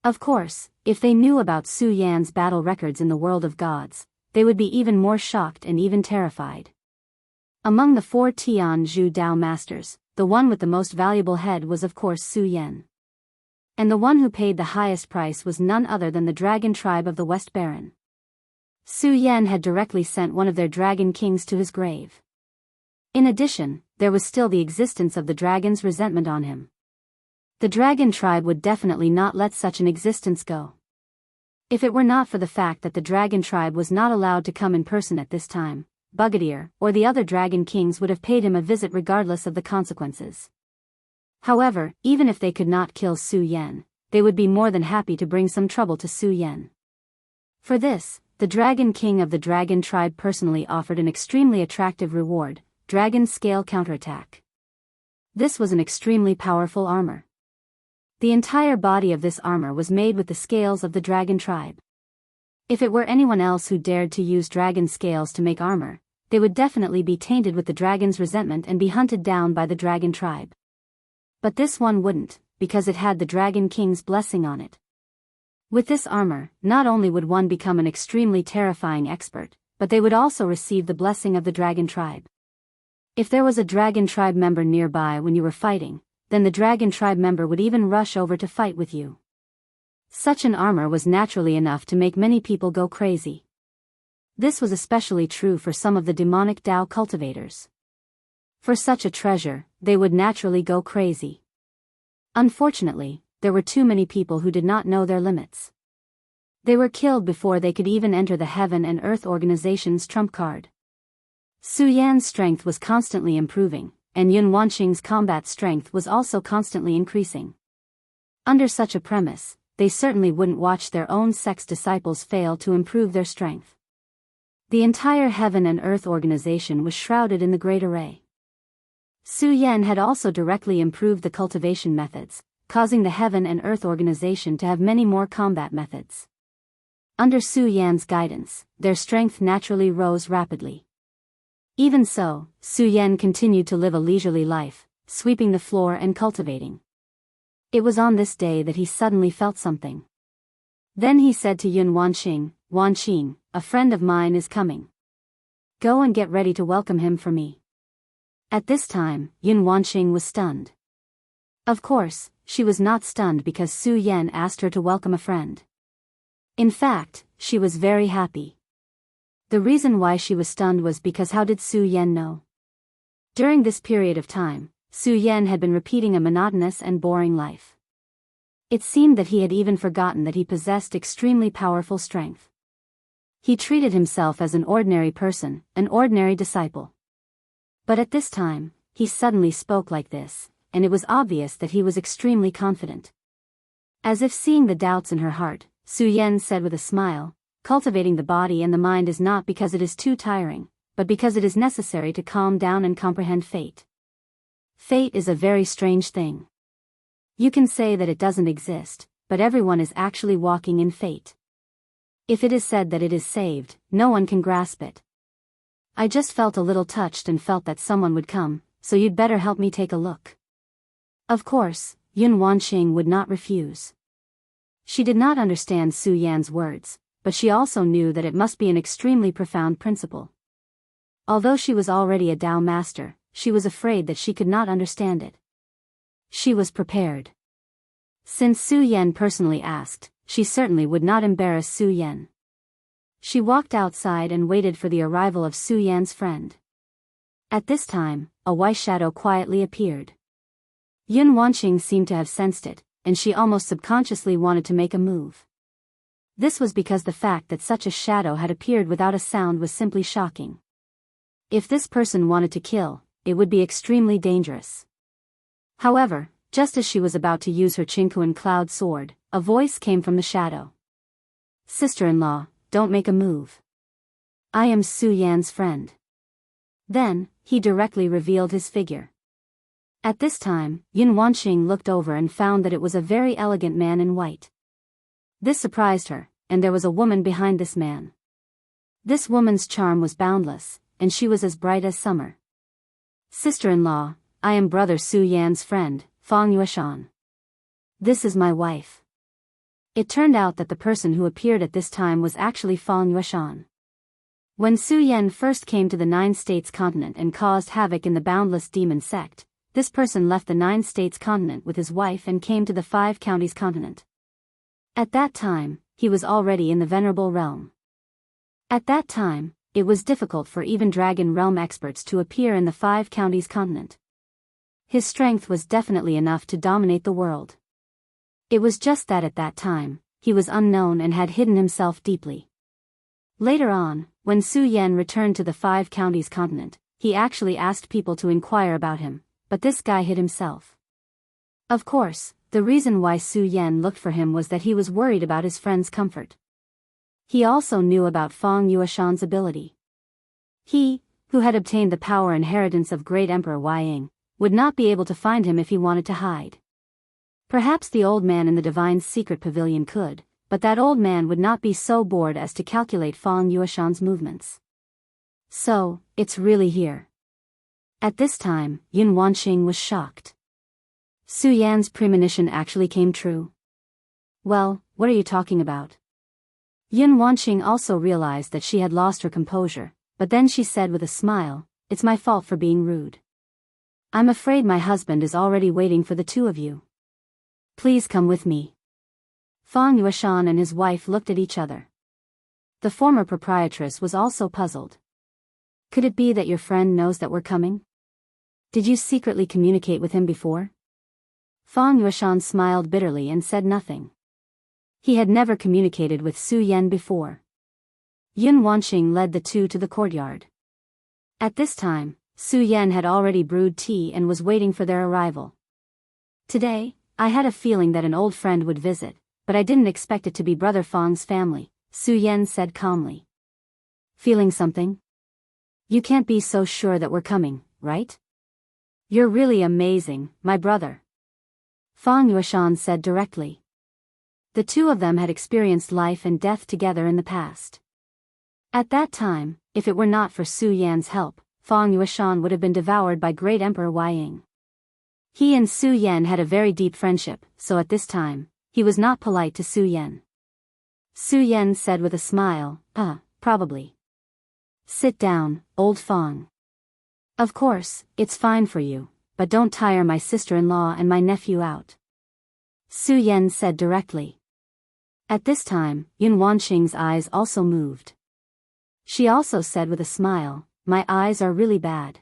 Of course, if they knew about Su Yan's battle records in the world of gods, they would be even more shocked and even terrified. Among the 4 Tian Zhu Dao masters, the one with the most valuable head was of course Su Yan. And the one who paid the highest price was none other than the dragon tribe of the West Baron. Su Yan had directly sent one of their dragon kings to his grave. In addition, there was still the existence of the dragon's resentment on him. The dragon tribe would definitely not let such an existence go. If it were not for the fact that the dragon tribe was not allowed to come in person at this time, Bugadier or the other dragon kings would have paid him a visit regardless of the consequences. However, even if they could not kill Su Yan, they would be more than happy to bring some trouble to Su Yan. For this, the dragon king of the dragon tribe personally offered an extremely attractive reward: dragon scale counterattack. This was an extremely powerful armor. The entire body of this armor was made with the scales of the dragon tribe. If it were anyone else who dared to use dragon scales to make armor, they would definitely be tainted with the dragon's resentment and be hunted down by the dragon tribe. But this one wouldn't, because it had the dragon king's blessing on it. With this armor, not only would one become an extremely terrifying expert, but they would also receive the blessing of the dragon tribe. If there was a dragon tribe member nearby when you were fighting, then the dragon tribe member would even rush over to fight with you. Such an armor was naturally enough to make many people go crazy. This was especially true for some of the demonic Dao cultivators. For such a treasure, they would naturally go crazy. Unfortunately, there were too many people who did not know their limits. They were killed before they could even enter the Heaven and Earth Organization's trump card. Su Yan's strength was constantly improving, and Yun Wanqing's combat strength was also constantly increasing. Under such a premise, they certainly wouldn't watch their own sex disciples fail to improve their strength. The entire Heaven and Earth Organization was shrouded in the Great Array. Su Yan had also directly improved the cultivation methods, causing the Heaven and Earth Organization to have many more combat methods. Under Su Yan's guidance, their strength naturally rose rapidly. Even so, Su Yan continued to live a leisurely life, sweeping the floor and cultivating. It was on this day that he suddenly felt something. Then he said to Yun Wanqing, "Wanqing, a friend of mine is coming. Go and get ready to welcome him for me." At this time, Yun Wanqing was stunned. Of course, she was not stunned because Su Yan asked her to welcome a friend. In fact, she was very happy. The reason why she was stunned was because how did Su Yan know? During this period of time, Su Yan had been repeating a monotonous and boring life. It seemed that he had even forgotten that he possessed extremely powerful strength. He treated himself as an ordinary person, an ordinary disciple. But at this time, he suddenly spoke like this, and it was obvious that he was extremely confident. As if seeing the doubts in her heart, Su Yan said with a smile, "Cultivating the body and the mind is not because it is too tiring, but because it is necessary to calm down and comprehend fate. Fate is a very strange thing. You can say that it doesn't exist, but everyone is actually walking in fate. If it is said that it is saved, no one can grasp it. I just felt a little touched and felt that someone would come, so you'd better help me take a look." Of course, Yun Wanqing would not refuse. She did not understand Su Yan's words, but she also knew that it must be an extremely profound principle. Although she was already a Dao master, she was afraid that she could not understand it. She was prepared. Since Su Yan personally asked, she certainly would not embarrass Su Yan. She walked outside and waited for the arrival of Su Yan's friend. At this time, a white shadow quietly appeared. Yun Wanqing seemed to have sensed it, and she almost subconsciously wanted to make a move. This was because the fact that such a shadow had appeared without a sound was simply shocking. If this person wanted to kill, it would be extremely dangerous. However, just as she was about to use her Qingquan cloud sword, a voice came from the shadow. "Sister-in-law, don't make a move. I am Su Yan's friend." Then, he directly revealed his figure. At this time, Yun Wanqing looked over and found that it was a very elegant man in white. This surprised her, and there was a woman behind this man. This woman's charm was boundless, and she was as bright as summer. Sister-in-law, I am Brother Su Yan's friend, Fang Yueshan. This is my wife. It turned out that the person who appeared at this time was actually Fang Yueshan. When Su Yan first came to the Nine States continent and caused havoc in the boundless demon sect, this person left the Nine States continent with his wife and came to the Five Counties continent. At that time, he was already in the Venerable Realm. At that time, it was difficult for even Dragon Realm experts to appear in the Five Counties continent. His strength was definitely enough to dominate the world. It was just that at that time, he was unknown and had hidden himself deeply. Later on, when Su Yan returned to the Five Counties continent, he actually asked people to inquire about him, but this guy hid himself. Of course, the reason why Su Yan looked for him was that he was worried about his friend's comfort. He also knew about Fang Yueshan's ability. He, who had obtained the power inheritance of Great Emperor Ying, would not be able to find him if he wanted to hide. Perhaps the old man in the Divine's secret pavilion could, but that old man would not be so bored as to calculate Fang Yueshan's movements. So, it's really here. At this time, Yun Wanqing was shocked. Su Yan's premonition actually came true. Well, what are you talking about? Yun Wanqing also realized that she had lost her composure, but then she said with a smile, "It's my fault for being rude. I'm afraid my husband is already waiting for the two of you. Please come with me." Fang Yueshan and his wife looked at each other. The former proprietress was also puzzled. Could it be that your friend knows that we're coming? Did you secretly communicate with him before? Fang Yueshan smiled bitterly and said nothing. He had never communicated with Su Yan before. Yun Wanqing led the two to the courtyard. At this time, Su Yan had already brewed tea and was waiting for their arrival. Today, I had a feeling that an old friend would visit, but I didn't expect it to be Brother Fang's family, Su Yan said calmly. Feeling something? You can't be so sure that we're coming, right? You're really amazing, my brother. Fang Yueshan said directly. The two of them had experienced life and death together in the past. At that time, if it were not for Su Yan's help, Fang Yueshan would have been devoured by Great Emperor Ying. He and Su Yan had a very deep friendship, so at this time, he was not polite to Su Yan. Su Yan said with a smile, probably. Sit down, old Fang. Of course, it's fine for you, but don't tire my sister-in-law and my nephew out. Su Yan said directly. At this time, Yun Wanqing's eyes also moved. She also said with a smile, my eyes are really bad.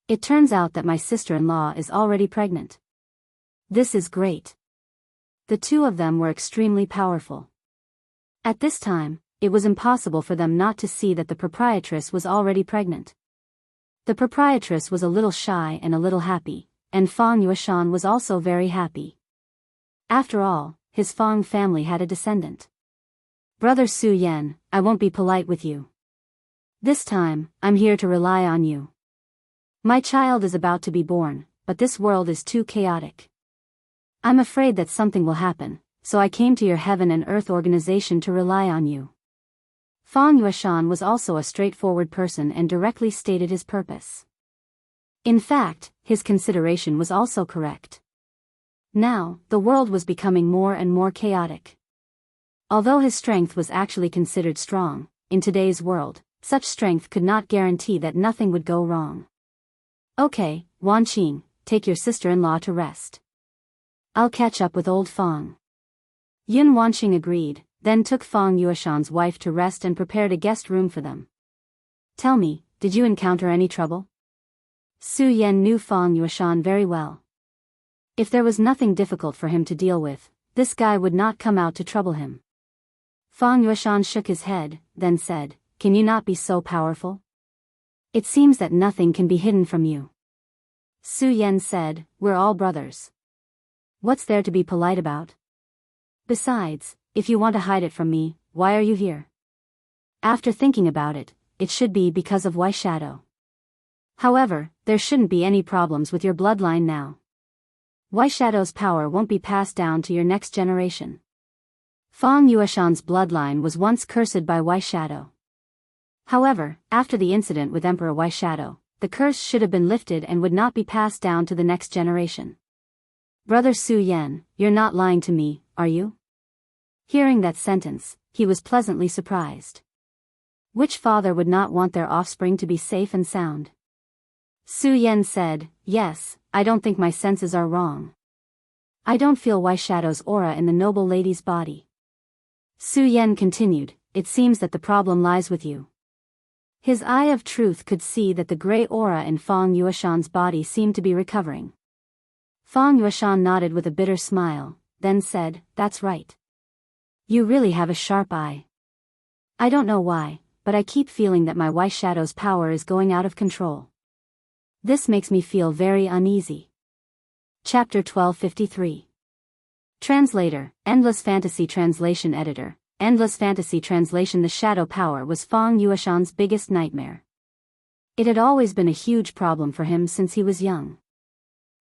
It turns out that my sister-in-law is already pregnant. This is great. The two of them were extremely powerful. At this time, it was impossible for them not to see that the proprietress was already pregnant. The proprietress was a little shy and a little happy, and Fang Yueshan was also very happy. After all, his Fang family had a descendant. Brother Su Yan, I won't be polite with you. This time, I'm here to rely on you. My child is about to be born, but this world is too chaotic. I'm afraid that something will happen, so I came to your heaven and earth organization to rely on you. Fang Yueshan was also a straightforward person and directly stated his purpose. In fact, his consideration was also correct. Now, the world was becoming more and more chaotic. Although his strength was actually considered strong, in today's world, such strength could not guarantee that nothing would go wrong. Okay, Wanqing, take your sister-in-law to rest. I'll catch up with old Fang. Yun Wanqing agreed, then took Fang Yueshan's wife to rest and prepared a guest room for them. Tell me, did you encounter any trouble? Su Yan knew Fang Yueshan very well. If there was nothing difficult for him to deal with, this guy would not come out to trouble him. Fang Yueshan shook his head, then said, Can you not be so powerful? It seems that nothing can be hidden from you. Su Yan said, We're all brothers. What's there to be polite about? Besides, if you want to hide it from me, why are you here? After thinking about it, it should be because of White Shadow. However, there shouldn't be any problems with your bloodline now. White Shadow's power won't be passed down to your next generation. Fang Yueshan's bloodline was once cursed by Wei Shadow. However, after the incident with Emperor Wei Shadow, the curse should have been lifted and would not be passed down to the next generation. Brother Su Yan, you're not lying to me, are you? Hearing that sentence, he was pleasantly surprised. Which father would not want their offspring to be safe and sound? Su Yan said, yes, I don't think my senses are wrong. I don't feel Wei Shadow's aura in the noble lady's body. Su Yan continued, it seems that the problem lies with you. His eye of truth could see that the gray aura in Fang Yueshan's body seemed to be recovering. Fang Yueshan nodded with a bitter smile, then said, that's right. You really have a sharp eye. I don't know why, but I keep feeling that my Wei Shadow's power is going out of control. This makes me feel very uneasy. Chapter 1253. Translator, Endless Fantasy Translation Editor, Endless Fantasy Translation. The shadow power was Fang Yueshan's biggest nightmare. It had always been a huge problem for him since he was young.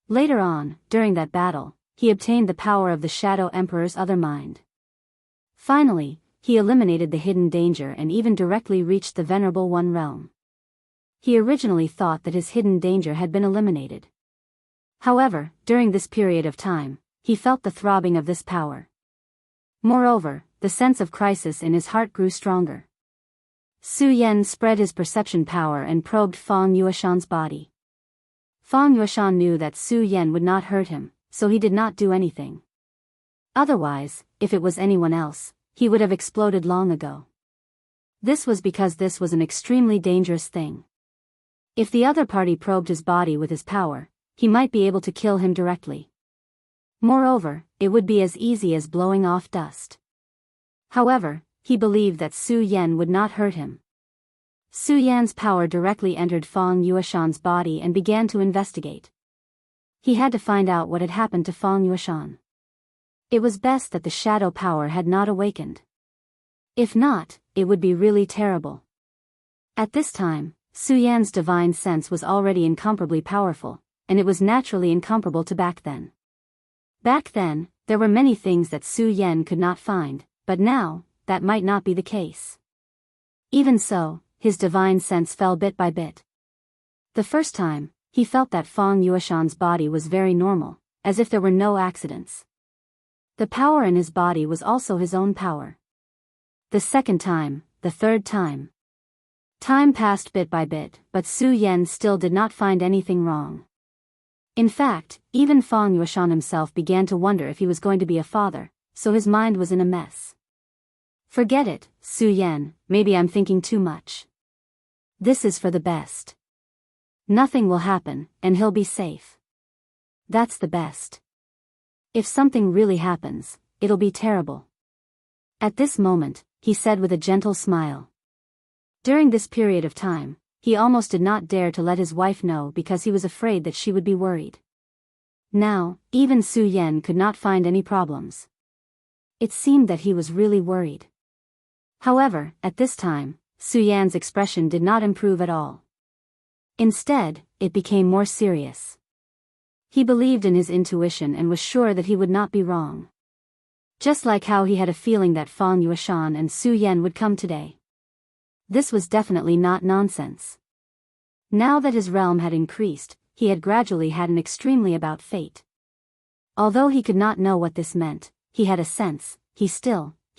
Later on, during that battle, he obtained the power of the Shadow Emperor's other mind. Finally, he eliminated the hidden danger and even directly reached the Venerable One realm. He originally thought that his hidden danger had been eliminated. However, during this period of time, he felt the throbbing of this power. Moreover, the sense of crisis in his heart grew stronger. Su Yan spread his perception power and probed Fang Yueshan's body. Fang Yueshan knew that Su Yan would not hurt him, so he did not do anything. Otherwise, if it was anyone else, he would have exploded long ago. This was because this was an extremely dangerous thing. If the other party probed his body with his power, he might be able to kill him directly. Moreover, it would be as easy as blowing off dust. However, he believed that Su Yan would not hurt him. Su Yan's power directly entered Fang Yueshan's body and began to investigate. He had to find out what had happened to Fang Yueshan. It was best that the shadow power had not awakened. If not, it would be really terrible. At this time, Su Yan's divine sense was already incomparably powerful, and it was naturally incomparable to back then. Back then, there were many things that Su Yan could not find, but now, that might not be the case. Even so, his divine sense fell bit by bit. The first time, he felt that Fang Yueshan's body was very normal, as if there were no accidents. The power in his body was also his own power. The second time, the third time. Time passed bit by bit, but Su Yan still did not find anything wrong. In fact, even Fang Yueshan himself began to wonder if he was going to be a father, so his mind was in a mess. Forget it, Su Yan, maybe I'm thinking too much. This is for the best. Nothing will happen, and he'll be safe. That's the best. If something really happens, it'll be terrible. At this moment, he said with a gentle smile. During this period of time, he almost did not dare to let his wife know because he was afraid that she would be worried. Now, even Su Yan could not find any problems. It seemed that he was really worried. However, at this time, Su Yan's expression did not improve at all. Instead, it became more serious. He believed in his intuition and was sure that he would not be wrong. Just like how he had a feeling that Fang Yueshan and Su Yan would come today. This was definitely not nonsense. Now that his realm had increased, he had gradually had an extremely about fate. Although he could not know what this meant, he had a sense, he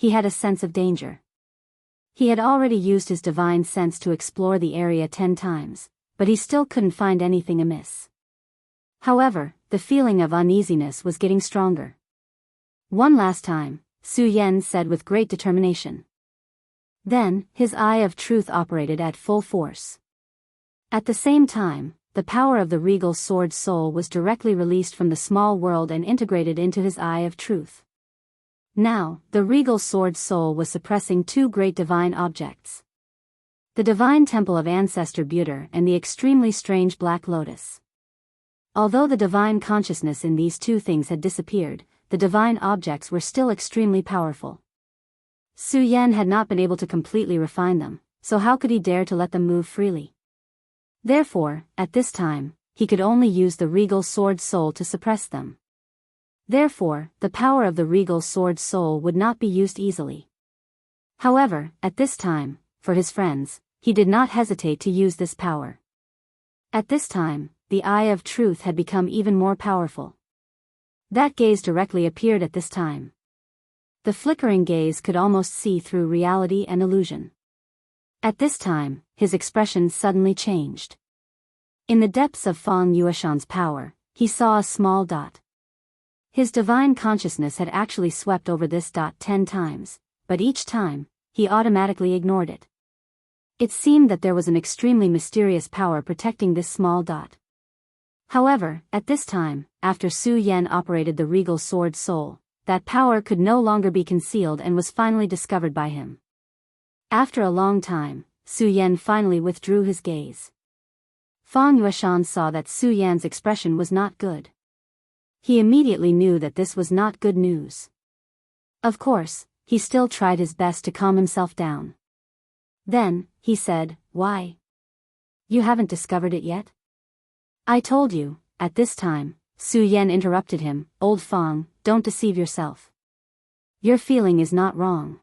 had a sense of danger. He had already used his divine sense to explore the area 10 times, but he still couldn't find anything amiss. However, the feeling of uneasiness was getting stronger. One last time, Su Yan said with great determination. Then, his eye of truth operated at full force. At the same time, the power of the regal sword soul was directly released from the small world and integrated into his eye of truth. Now, the regal sword soul was suppressing 2 great divine objects. The divine temple of Ancestor Buter and the extremely strange Black Lotus. Although the divine consciousness in these 2 things had disappeared, the divine objects were still extremely powerful. Su Yan had not been able to completely refine them, so how could he dare to let them move freely? Therefore, at this time, he could only use the regal sword soul to suppress them. Therefore, the power of the regal sword soul would not be used easily. However, at this time, for his friends, he did not hesitate to use this power. At this time, the eye of truth had become even more powerful. That gaze directly appeared at this time. The flickering gaze could almost see through reality and illusion. At this time, his expression suddenly changed. In the depths of Fang Yueshan's power, he saw a small dot. His divine consciousness had actually swept over this dot 10 times, but each time, he automatically ignored it. It seemed that there was an extremely mysterious power protecting this small dot. However, at this time, after Su Yan operated the regal sword soul, that power could no longer be concealed and was finally discovered by him. After a long time, Su Yan finally withdrew his gaze. Fang Yueshan saw that Su Yan's expression was not good. He immediately knew that this was not good news. Of course, he still tried his best to calm himself down. Then, he said, "Why? You haven't discovered it yet?" "I told you." At this time, Su Yan interrupted him, "Old Fang, don't deceive yourself. Your feeling is not wrong.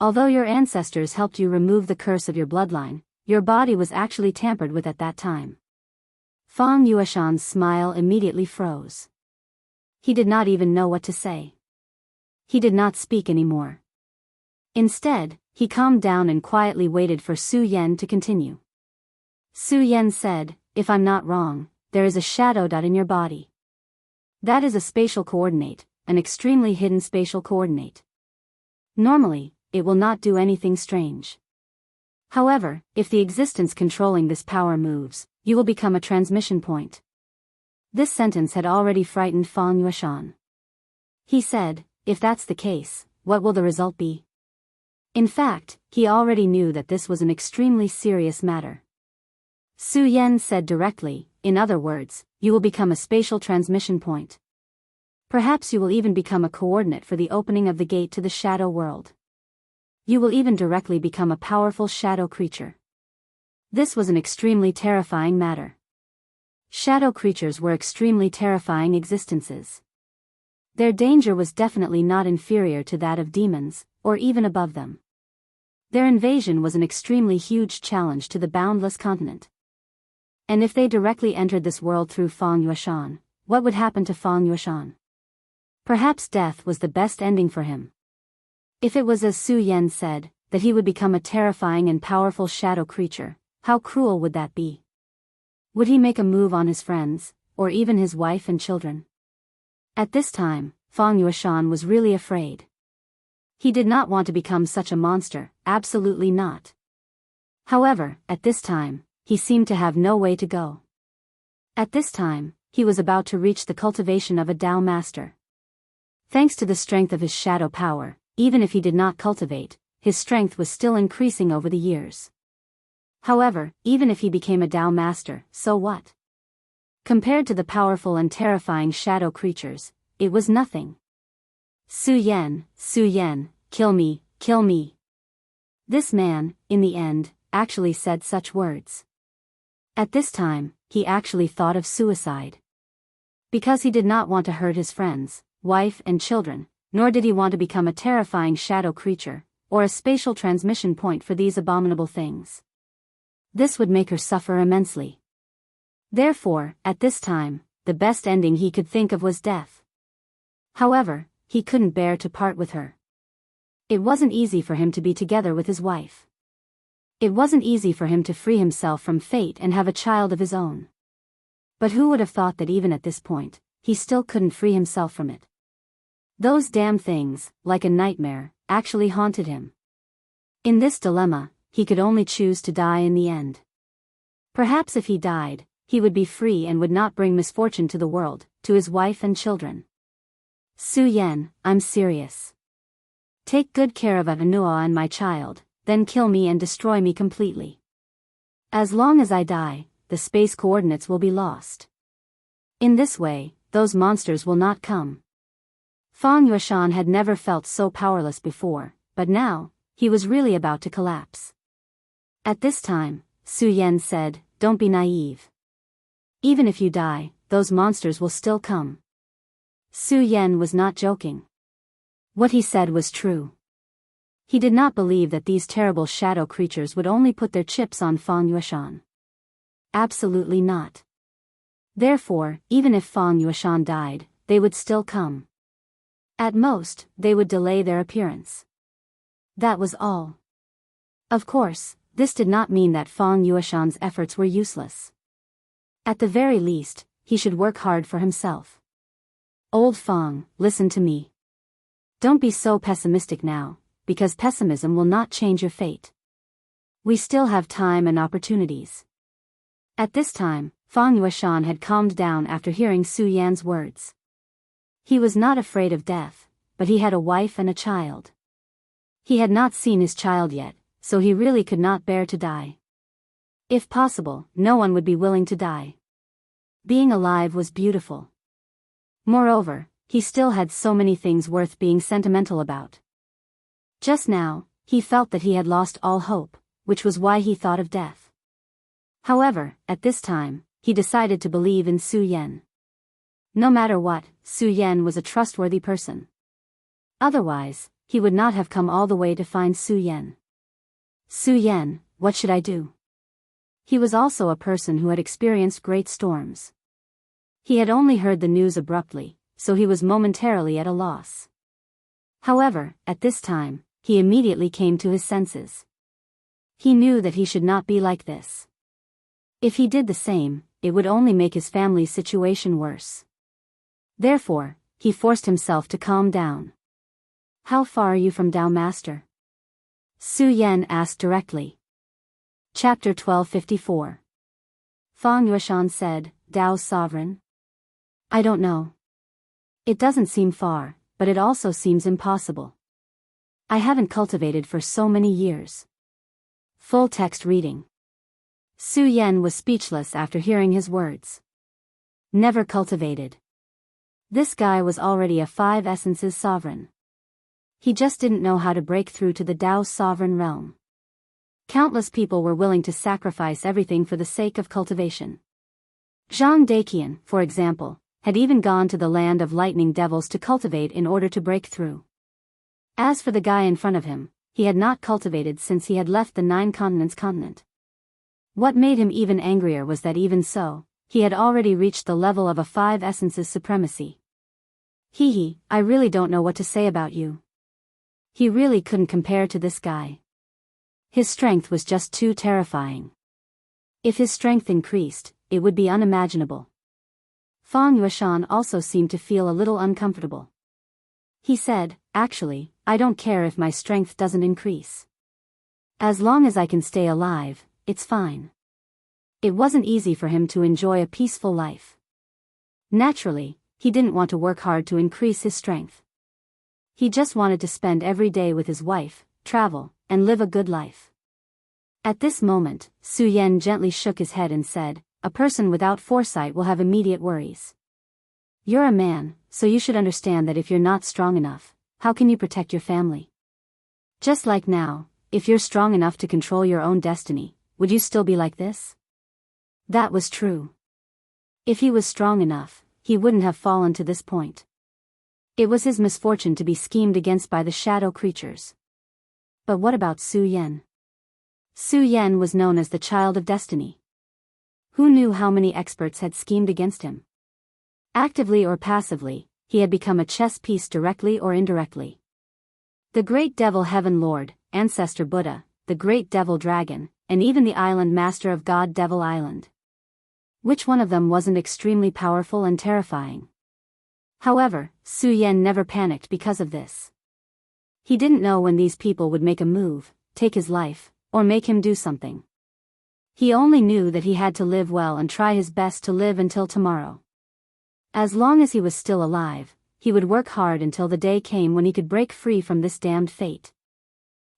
Although your ancestors helped you remove the curse of your bloodline, your body was actually tampered with at that time." Fang Yueshan's smile immediately froze. He did not even know what to say. He did not speak anymore. Instead, he calmed down and quietly waited for Su Yan to continue. Su Yan said, "If I'm not wrong, there is a shadow dot in your body. That is a spatial coordinate, an extremely hidden spatial coordinate. Normally, it will not do anything strange. However, if the existence controlling this power moves, you will become a transmission point." This sentence had already frightened Fang Yueshan. He said, "If that's the case, what will the result be?" In fact, he already knew that this was an extremely serious matter. Su Yan said directly, "In other words, you will become a spatial transmission point. Perhaps you will even become a coordinate for the opening of the gate to the shadow world. You will even directly become a powerful shadow creature." This was an extremely terrifying matter. Shadow creatures were extremely terrifying existences. Their danger was definitely not inferior to that of demons, or even above them. Their invasion was an extremely huge challenge to the boundless continent. And if they directly entered this world through Fang Yueshan, what would happen to Fang Yueshan? Perhaps death was the best ending for him. If it was as Su Yan said, that he would become a terrifying and powerful shadow creature, how cruel would that be? Would he make a move on his friends, or even his wife and children? At this time, Fang Yueshan was really afraid. He did not want to become such a monster, absolutely not. However, at this time, he seemed to have no way to go. At this time, he was about to reach the cultivation of a Tao master. Thanks to the strength of his shadow power, even if he did not cultivate, his strength was still increasing over the years. However, even if he became a Tao master, so what? Compared to the powerful and terrifying shadow creatures, it was nothing. Su Yan, kill me, kill me." This man, in the end, actually said such words. At this time, he actually thought of suicide. Because he did not want to hurt his friends, wife and children, nor did he want to become a terrifying shadow creature, or a spatial transmission point for these abominable things. This would make her suffer immensely. Therefore, at this time, the best ending he could think of was death. However, he couldn't bear to part with her. It wasn't easy for him to be together with his wife. It wasn't easy for him to free himself from fate and have a child of his own. But who would have thought that even at this point, he still couldn't free himself from it? Those damn things, like a nightmare, actually haunted him. In this dilemma, he could only choose to die in the end. Perhaps if he died, he would be free and would not bring misfortune to the world, to his wife and children. "Su Yan, I'm serious. Take good care of Avanua and my child, then kill me and destroy me completely. As long as I die, the space coordinates will be lost. In this way, those monsters will not come." Fang Yueshan had never felt so powerless before, but now, he was really about to collapse. At this time, Su Yan said, "Don't be naive. Even if you die, those monsters will still come." Su Yan was not joking. What he said was true. He did not believe that these terrible shadow creatures would only put their chips on Fang Yueshan. Absolutely not. Therefore, even if Fang Yueshan died, they would still come. At most, they would delay their appearance. That was all. Of course, this did not mean that Fang Yueshan's efforts were useless. At the very least, he should work hard for himself. Old Fang, listen to me. Don't be so pessimistic now, because pessimism will not change your fate. We still have time and opportunities. At this time, Fang Yueshan had calmed down after hearing Su Yan's words. He was not afraid of death, but he had a wife and a child. He had not seen his child yet, so he really could not bear to die. If possible, no one would be willing to die. Being alive was beautiful. Moreover, he still had so many things worth being sentimental about. Just now, he felt that he had lost all hope, which was why he thought of death. However, at this time, he decided to believe in Su Yan. No matter what, Su Yan was a trustworthy person. Otherwise, he would not have come all the way to find Su Yan. Su Yan, what should I do? He was also a person who had experienced great storms. He had only heard the news abruptly, so he was momentarily at a loss. However, at this time, he immediately came to his senses. He knew that he should not be like this. If he did the same, it would only make his family's situation worse. Therefore, he forced himself to calm down. How far are you from Tao Master? Su Yan asked directly. Chapter 1254. Fang Yueshan said, Tao's sovereign? I don't know. It doesn't seem far, but it also seems impossible. I haven't cultivated for so many years. Full text reading. Su Yan was speechless after hearing his words. Never cultivated. This guy was already a 5 essences sovereign. He just didn't know how to break through to the Tao's sovereign realm. Countless people were willing to sacrifice everything for the sake of cultivation. Zhang Daqian, for example, had even gone to the land of lightning devils to cultivate in order to break through. As for the guy in front of him, he had not cultivated since he had left the 9 continents continent. What made him even angrier was that even so, he had already reached the level of a 5 essences supremacy. I really don't know what to say about you. He really couldn't compare to this guy. His strength was just too terrifying. If his strength increased, it would be unimaginable. Fang Yueshan also seemed to feel a little uncomfortable. He said, actually, I don't care if my strength doesn't increase. As long as I can stay alive, it's fine. It wasn't easy for him to enjoy a peaceful life. Naturally, he didn't want to work hard to increase his strength. He just wanted to spend every day with his wife, travel, and live a good life. At this moment, Su Yan gently shook his head and said, a person without foresight will have immediate worries. You're a man, so you should understand that if you're not strong enough, how can you protect your family? Just like now, if you're strong enough to control your own destiny, would you still be like this? That was true. If he was strong enough, he wouldn't have fallen to this point. It was his misfortune to be schemed against by the shadow creatures. But what about Su Yan? Su Yan was known as the child of destiny. Who knew how many experts had schemed against him? Actively or passively, he had become a chess piece directly or indirectly. The great devil heaven lord, ancestor Buddha, the great devil dragon, and even the island master of God Devil Island. Which one of them wasn't extremely powerful and terrifying? However, Su Yan never panicked because of this. He didn't know when these people would make a move, take his life, or make him do something. He only knew that he had to live well and try his best to live until tomorrow. As long as he was still alive, he would work hard until the day came when he could break free from this damned fate.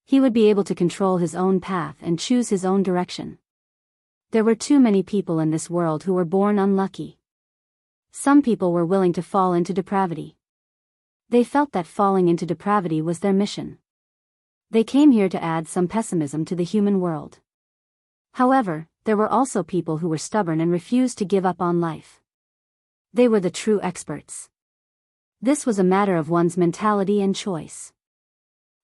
He would be able to control his own path and choose his own direction. There were too many people in this world who were born unlucky. Some people were willing to fall into depravity. They felt that falling into depravity was their mission. They came here to add some pessimism to the human world. However, there were also people who were stubborn and refused to give up on life. They were the true experts. This was a matter of one's mentality and choice.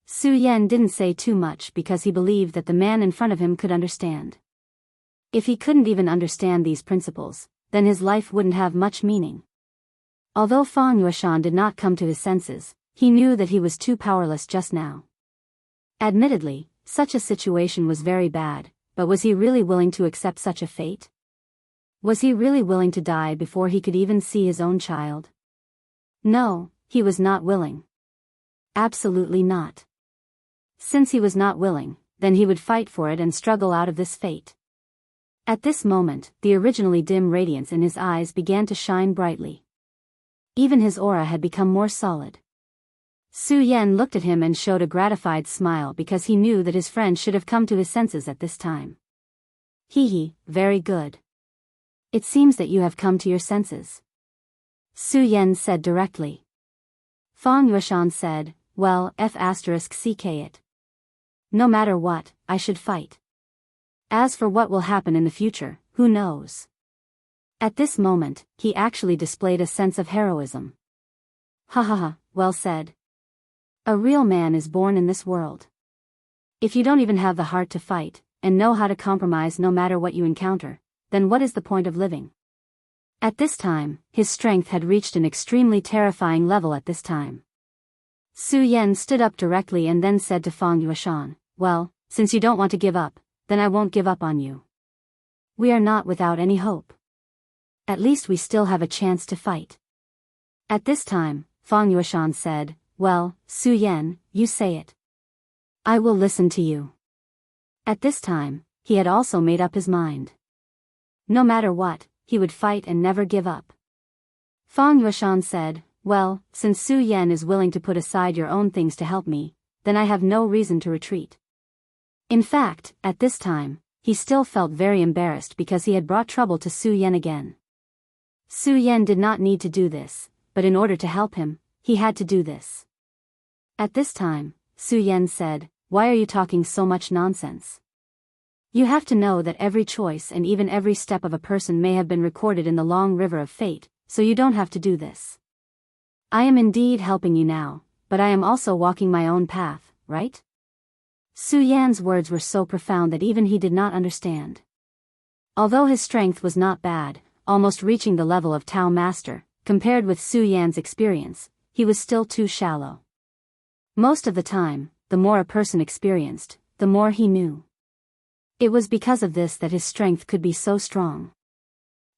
Su Yan didn't say too much because he believed that the man in front of him could understand. If he couldn't even understand these principles, then his life wouldn't have much meaning. Although Fang Yueshan did not come to his senses, he knew that he was too powerless just now. Admittedly, such a situation was very bad, but was he really willing to accept such a fate? Was he really willing to die before he could even see his own child? No, he was not willing. Absolutely not. Since he was not willing, then he would fight for it and struggle out of this fate. At this moment, the originally dim radiance in his eyes began to shine brightly. Even his aura had become more solid. Su Yan looked at him and showed a gratified smile because he knew that his friend should have come to his senses at this time. Hee, very good. It seems that you have come to your senses. Su Yan said directly. Fang Yueshan said, well, *ck it. No matter what, I should fight. As for what will happen in the future, who knows? At this moment, he actually displayed a sense of heroism. Ha ha ha, well said. A real man is born in this world. If you don't even have the heart to fight, and know how to compromise no matter what you encounter, then what is the point of living? At this time, his strength had reached an extremely terrifying level at this time. Su Yan stood up directly and then said to Fang Yueshan, well, since you don't want to give up, then I won't give up on you. We are not without any hope. At least we still have a chance to fight. At this time, Fang Yueshan said, well, Su Yan, you say it. I will listen to you. At this time, he had also made up his mind. No matter what, he would fight and never give up. Fang Yueshan said, well, since Su Yan is willing to put aside your own things to help me, then I have no reason to retreat. In fact, at this time, he still felt very embarrassed because he had brought trouble to Su Yan again. Su Yan did not need to do this, but in order to help him, he had to do this. At this time, Su Yan said, why are you talking so much nonsense? You have to know that every choice and even every step of a person may have been recorded in the long river of fate, so you don't have to do this. I am indeed helping you now, but I am also walking my own path, right? Su Yan's words were so profound that even he did not understand. Although his strength was not bad, almost reaching the level of Tao Master, compared with Su Yan's experience, he was still too shallow. Most of the time, the more a person experienced, the more he knew. It was because of this that his strength could be so strong.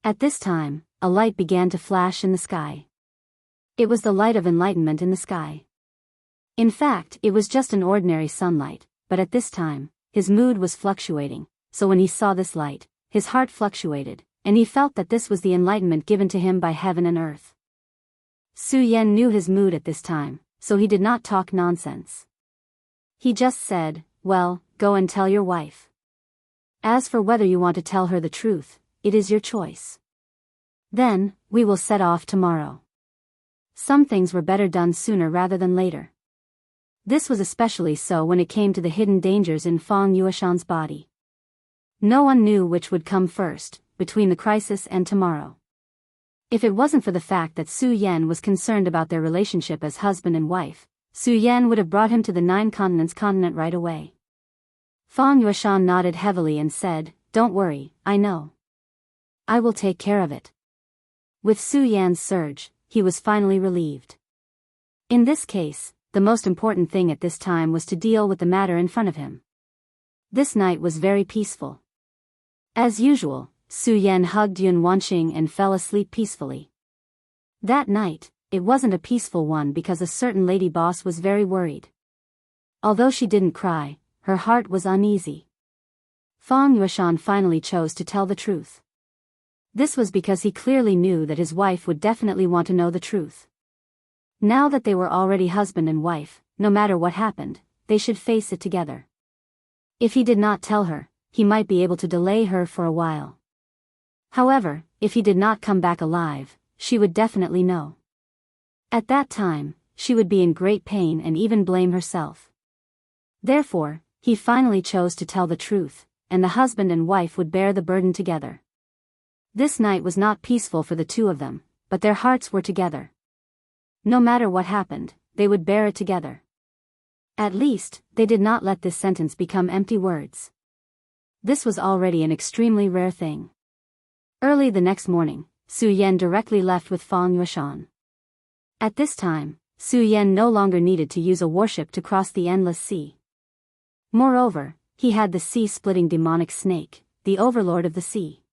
At this time, a light began to flash in the sky. It was the light of enlightenment in the sky. In fact, it was just an ordinary sunlight, but at this time, his mood was fluctuating, so when he saw this light, his heart fluctuated, and he felt that this was the enlightenment given to him by heaven and earth. Su Yan knew his mood at this time, so he did not talk nonsense. He just said, well, go and tell your wife. As for whether you want to tell her the truth, it is your choice. Then, we will set off tomorrow. Some things were better done sooner rather than later. This was especially so when it came to the hidden dangers in Fang Yueshan's body. No one knew which would come first, between the crisis and tomorrow. If it wasn't for the fact that Su Yan was concerned about their relationship as husband and wife, Su Yan would have brought him to the 9 continents continent right away. Fang Yueshan nodded heavily and said, don't worry, I know. I will take care of it. With Su Yan's surge, he was finally relieved. In this case, the most important thing at this time was to deal with the matter in front of him. This night was very peaceful. As usual, Su Yan hugged Yun Wanqing and fell asleep peacefully. That night, it wasn't a peaceful one because a certain lady boss was very worried. Although she didn't cry, her heart was uneasy. Fang Yueshan finally chose to tell the truth. This was because he clearly knew that his wife would definitely want to know the truth. Now that they were already husband and wife, no matter what happened, they should face it together. If he did not tell her, he might be able to delay her for a while. However, if he did not come back alive, she would definitely know. At that time, she would be in great pain and even blame herself. Therefore, he finally chose to tell the truth, and the husband and wife would bear the burden together. This night was not peaceful for the two of them, but their hearts were together. No matter what happened, they would bear it together. At least, they did not let this sentence become empty words. This was already an extremely rare thing. Early the next morning, Su Yan directly left with Fang Yueshan. At this time, Su Yan no longer needed to use a warship to cross the endless sea. Moreover, he had the sea-splitting demonic snake, the overlord of the sea.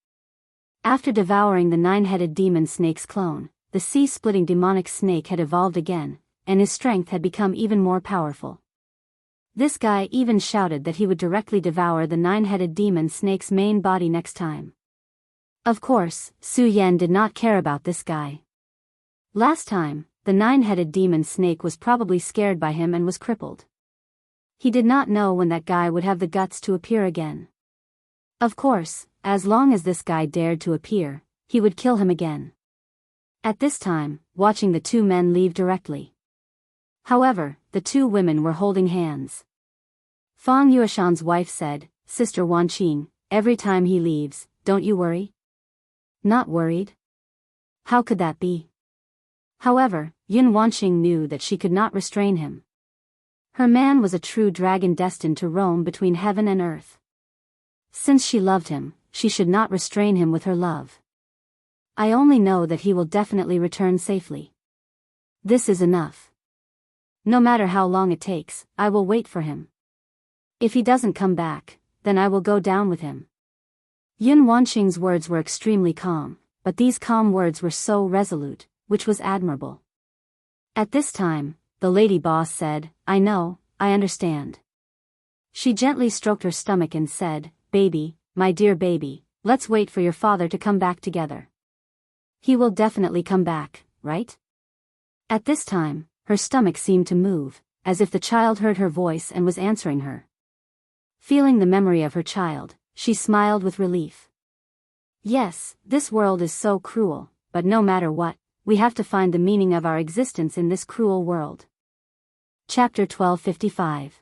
After devouring the 9-headed demon snake's clone, the sea-splitting demonic snake had evolved again, and his strength had become even more powerful. This guy even shouted that he would directly devour the 9-headed demon snake's main body next time. Of course, Su Yan did not care about this guy. Last time, the 9-headed demon snake was probably scared by him and was crippled. He did not know when that guy would have the guts to appear again. Of course, as long as this guy dared to appear, he would kill him again. At this time, watching the two men leave directly. However, the two women were holding hands. Fang Yueshan's wife said, "Sister Wanqing, every time he leaves, don't you worry?" Not worried? How could that be? However, Yun Wanqing knew that she could not restrain him. Her man was a true dragon destined to roam between heaven and earth. Since she loved him, she should not restrain him with her love. I only know that he will definitely return safely. This is enough. No matter how long it takes, I will wait for him. If he doesn't come back, then I will go down with him. Yun Wanqing's words were extremely calm, but these calm words were so resolute, which was admirable. At this time, the lady boss said, "I know, I understand." She gently stroked her stomach and said, "Baby, my dear baby, let's wait for your father to come back together. He will definitely come back, right?" At this time, her stomach seemed to move, as if the child heard her voice and was answering her. Feeling the memory of her child, she smiled with relief. Yes, this world is so cruel, but no matter what, we have to find the meaning of our existence in this cruel world. Chapter 1255.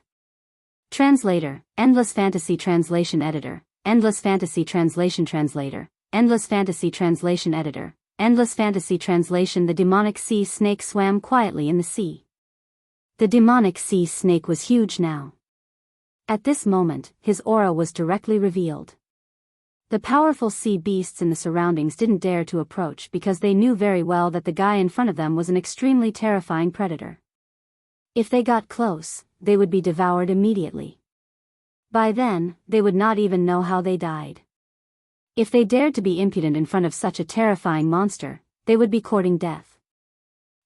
Translator, Endless Fantasy Translation Editor, Endless Fantasy Translation Translator, Endless Fantasy Translation Editor, Endless Fantasy Translation. The demonic sea snake swam quietly in the sea. The demonic sea snake was huge now. At this moment, his aura was directly revealed. The powerful sea beasts in the surroundings didn't dare to approach because they knew very well that the guy in front of them was an extremely terrifying predator. If they got close, they would be devoured immediately. By then, they would not even know how they died. If they dared to be impudent in front of such a terrifying monster, they would be courting death.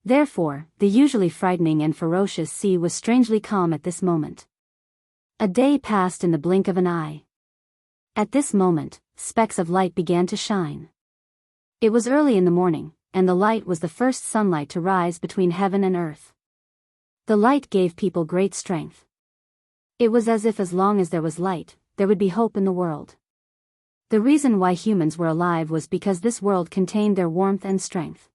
Therefore, the usually frightening and ferocious sea was strangely calm at this moment. A day passed in the blink of an eye. At this moment, specks of light began to shine. It was early in the morning, and the light was the first sunlight to rise between heaven and earth. The light gave people great strength. It was as if as long as there was light, there would be hope in the world. The reason why humans were alive was because this world contained their warmth and strength.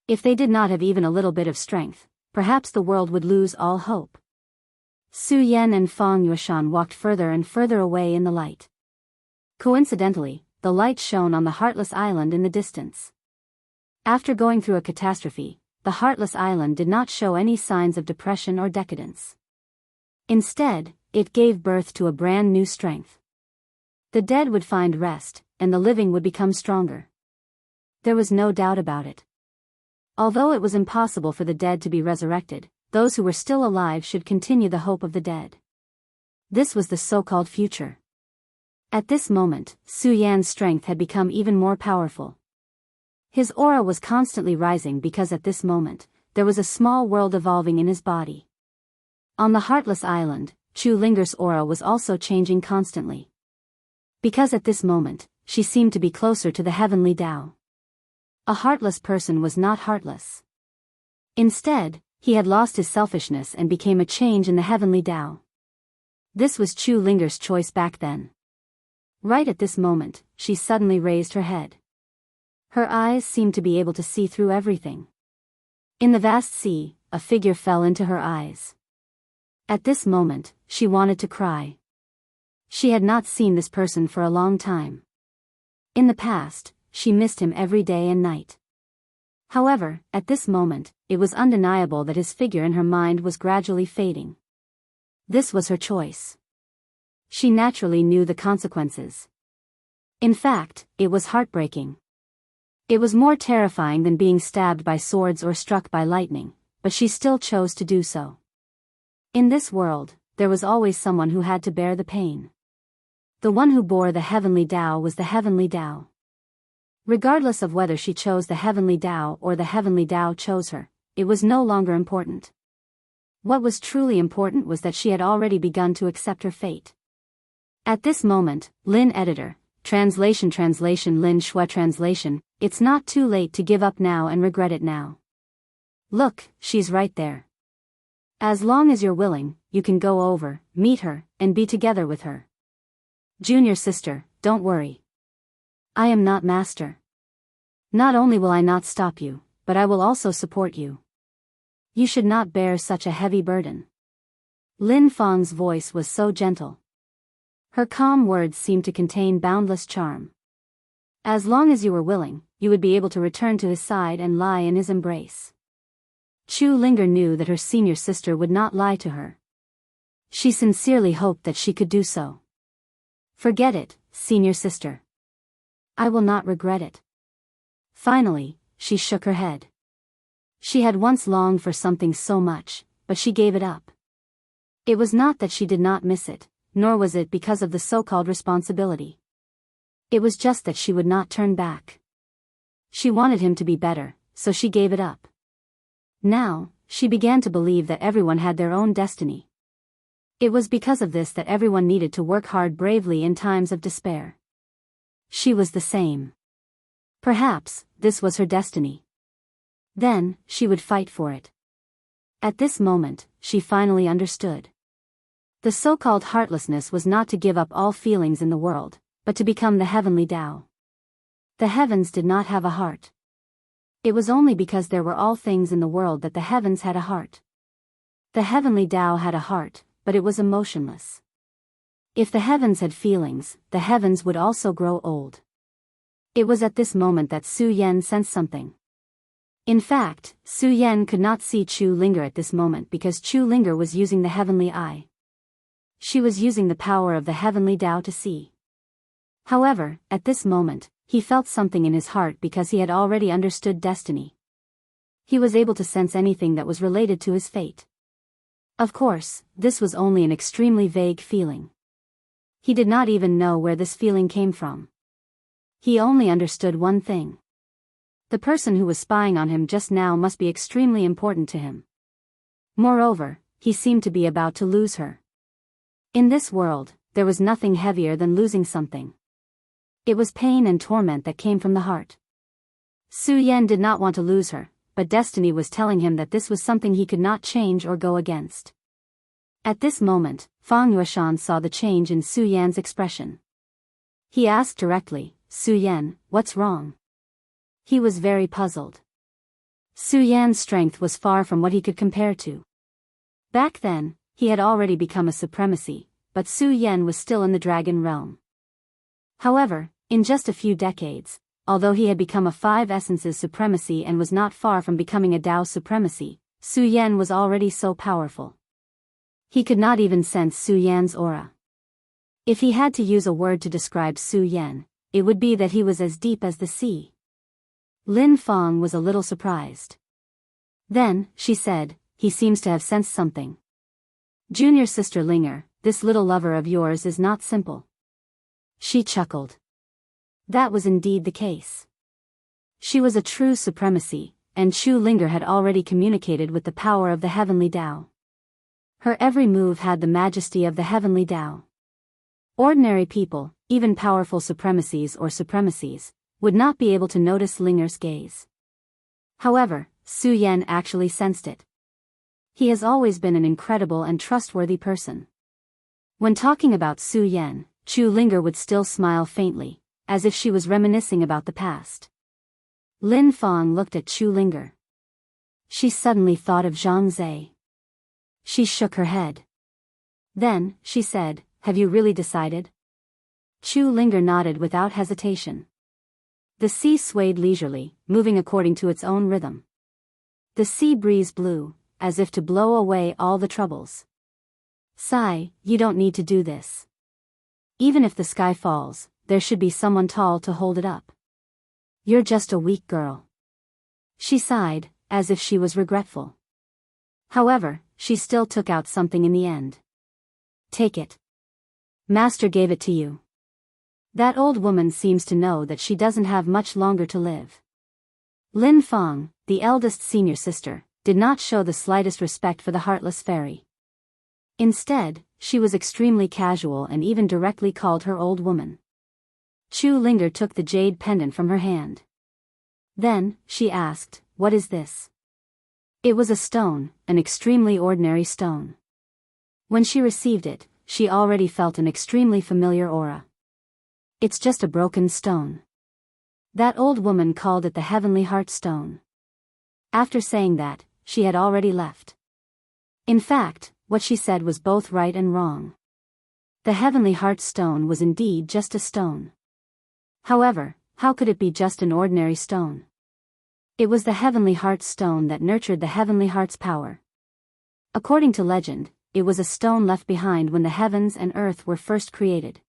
If they did not have even a little bit of strength, perhaps the world would lose all hope. Su Yan and Fang Yueshan walked further and further away in the light. Coincidentally, the light shone on the Heartless Island in the distance. After going through a catastrophe, the Heartless Island did not show any signs of depression or decadence. Instead, it gave birth to a brand new strength. The dead would find rest, and the living would become stronger. There was no doubt about it. Although it was impossible for the dead to be resurrected, those who were still alive should continue the hope of the dead. This was the so-called future. At this moment, Su Yan's strength had become even more powerful. His aura was constantly rising because at this moment, there was a small world evolving in his body. On the Heartless Island, Chu Linger's aura was also changing constantly. Because at this moment, she seemed to be closer to the heavenly Tao. A heartless person was not heartless. Instead, he had lost his selfishness and became a change in the heavenly Tao. This was Chu Linger's choice back then. Right at this moment, she suddenly raised her head. Her eyes seemed to be able to see through everything. In the vast sea, a figure fell into her eyes. At this moment, she wanted to cry. She had not seen this person for a long time. In the past, she missed him every day and night. However, at this moment, it was undeniable that his figure in her mind was gradually fading. This was her choice. She naturally knew the consequences. In fact, it was heartbreaking. It was more terrifying than being stabbed by swords or struck by lightning, but she still chose to do so. In this world, there was always someone who had to bear the pain. The one who bore the heavenly Tao was the heavenly Tao. Regardless of whether she chose the heavenly Tao or the heavenly Tao chose her, it was no longer important. What was truly important was that she had already begun to accept her fate. At this moment, Lin Editor, Translation Lin Shui Translation, it's not too late to give up now and regret it now. Look, she's right there. As long as you're willing, you can go over, meet her, and be together with her. Junior sister, don't worry. I am not master. Not only will I not stop you, but I will also support you. You should not bear such a heavy burden. Lin Fang's voice was so gentle. Her calm words seemed to contain boundless charm. As long as you were willing, you would be able to return to his side and lie in his embrace. Chu Linger knew that her senior sister would not lie to her. She sincerely hoped that she could do so. Forget it, senior sister. I will not regret it. Finally, she shook her head. She had once longed for something so much, but she gave it up. It was not that she did not miss it, nor was it because of the so-called responsibility. It was just that she would not turn back. She wanted him to be better, so she gave it up. Now, she began to believe that everyone had their own destiny. It was because of this that everyone needed to work hard bravely in times of despair. She was the same. Perhaps, this was her destiny. Then, she would fight for it. At this moment, she finally understood. The so-called heartlessness was not to give up all feelings in the world, but to become the heavenly Tao. The heavens did not have a heart. It was only because there were all things in the world that the heavens had a heart. The heavenly Tao had a heart, but it was emotionless. If the heavens had feelings, the heavens would also grow old. It was at this moment that Su Yan sensed something. In fact, Su Yan could not see Chu Linger at this moment because Chu Linger was using the heavenly eye. She was using the power of the heavenly Tao to see. However, at this moment, he felt something in his heart because he had already understood destiny. He was able to sense anything that was related to his fate. Of course, this was only an extremely vague feeling. He did not even know where this feeling came from. He only understood one thing. The person who was spying on him just now must be extremely important to him. Moreover, he seemed to be about to lose her. In this world, there was nothing heavier than losing something. It was pain and torment that came from the heart. Su Yan did not want to lose her, but destiny was telling him that this was something he could not change or go against. At this moment, Fang Yueshan saw the change in Su Yan's expression. He asked directly, Su Yan, what's wrong? He was very puzzled. Su Yan's strength was far from what he could compare to. Back then, he had already become a supremacy, but Su Yan was still in the dragon realm. However, in just a few decades, although he had become a 5 essences supremacy and was not far from becoming a Tao supremacy, Su Yan was already so powerful. He could not even sense Su Yan's aura. If he had to use a word to describe Su Yan, it would be that he was as deep as the sea. Lin Fang was a little surprised. Then, she said, he seems to have sensed something. Junior sister Linger, this little lover of yours is not simple. She chuckled. That was indeed the case. She was a true supremacy, and Chu Linger had already communicated with the power of the heavenly Tao. Her every move had the majesty of the heavenly Tao. Ordinary people, even powerful supremacies or supremacies, would not be able to notice Linger's gaze. However, Su Yan actually sensed it. He has always been an incredible and trustworthy person. When talking about Su Yan, Chu Linger would still smile faintly, as if she was reminiscing about the past. Lin Fang looked at Chu Linger. She suddenly thought of Zhang Zhe. She shook her head. Then, she said, have you really decided? Chu Linger nodded without hesitation. The sea swayed leisurely, moving according to its own rhythm. The sea breeze blew, as if to blow away all the troubles. Sigh, you don't need to do this. Even if the sky falls, there should be someone tall to hold it up. You're just a weak girl. She sighed, as if she was regretful. However, she still took out something in the end. Take it. Master gave it to you. That old woman seems to know that she doesn't have much longer to live. Lin Feng, the eldest senior sister, did not show the slightest respect for the heartless fairy. Instead, she was extremely casual and even directly called her old woman. Chu Linger took the jade pendant from her hand. Then, she asked, "What is this?" It was a stone, an extremely ordinary stone. When she received it, she already felt an extremely familiar aura. It's just a broken stone. That old woman called it the Heavenly Heart Stone. After saying that, she had already left. In fact, what she said was both right and wrong. The Heavenly Heart Stone was indeed just a stone. However, how could it be just an ordinary stone? It was the Heavenly Heart Stone that nurtured the Heavenly Heart's power. According to legend, it was a stone left behind when the heavens and earth were first created.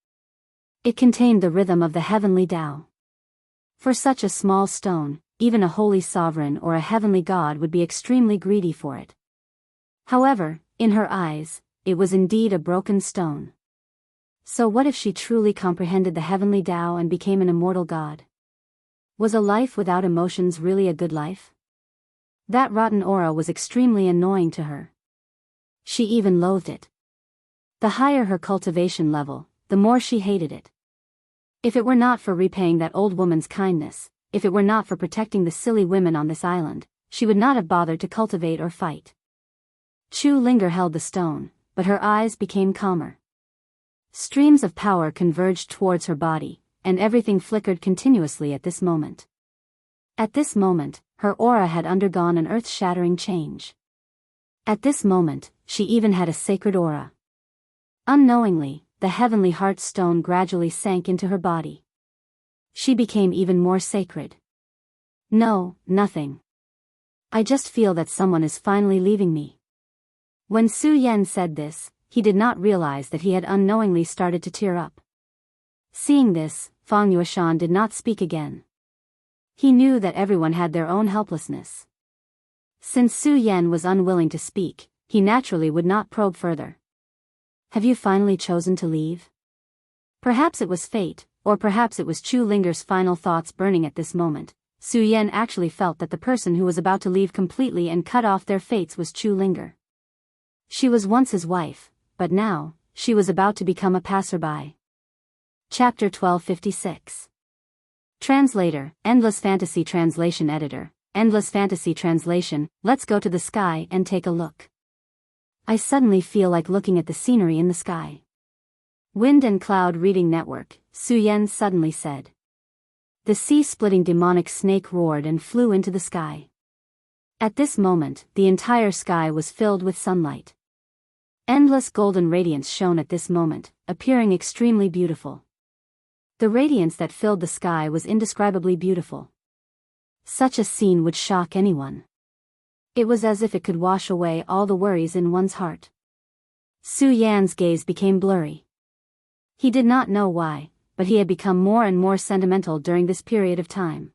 It contained the rhythm of the heavenly Tao. For such a small stone, even a holy sovereign or a heavenly god would be extremely greedy for it. However, in her eyes, it was indeed a broken stone. So what if she truly comprehended the heavenly Tao and became an immortal god? Was a life without emotions really a good life? That rotten aura was extremely annoying to her. She even loathed it. The higher her cultivation level, the more she hated it. If it were not for repaying that old woman's kindness, if it were not for protecting the silly women on this island, she would not have bothered to cultivate or fight. Chu Linger held the stone, but her eyes became calmer. Streams of power converged towards her body, and everything flickered continuously at this moment. At this moment, her aura had undergone an earth-shattering change. At this moment, she even had a sacred aura. Unknowingly, the Heavenly Heart Stone gradually sank into her body. She became even more sacred. No, nothing. I just feel that someone is finally leaving me. When Su Yan said this, he did not realize that he had unknowingly started to tear up. Seeing this, Fang Yueshan did not speak again. He knew that everyone had their own helplessness. Since Su Yan was unwilling to speak, he naturally would not probe further. Have you finally chosen to leave? Perhaps it was fate, or perhaps it was Chu Linger's final thoughts burning at this moment. Su Yan actually felt that the person who was about to leave completely and cut off their fates was Chu Linger. She was once his wife, but now, she was about to become a passerby. Chapter 1256. Translator, Endless Fantasy Translation Editor, Endless Fantasy Translation. Let's go to the sky and take a look. I suddenly feel like looking at the scenery in the sky. Wind and Cloud Reading Network, Su Yan suddenly said. The sea-splitting demonic snake roared and flew into the sky. At this moment, the entire sky was filled with sunlight. Endless golden radiance shone at this moment, appearing extremely beautiful. The radiance that filled the sky was indescribably beautiful. Such a scene would shock anyone. It was as if it could wash away all the worries in one's heart. Su Yan's gaze became blurry. He did not know why, but he had become more and more sentimental during this period of time.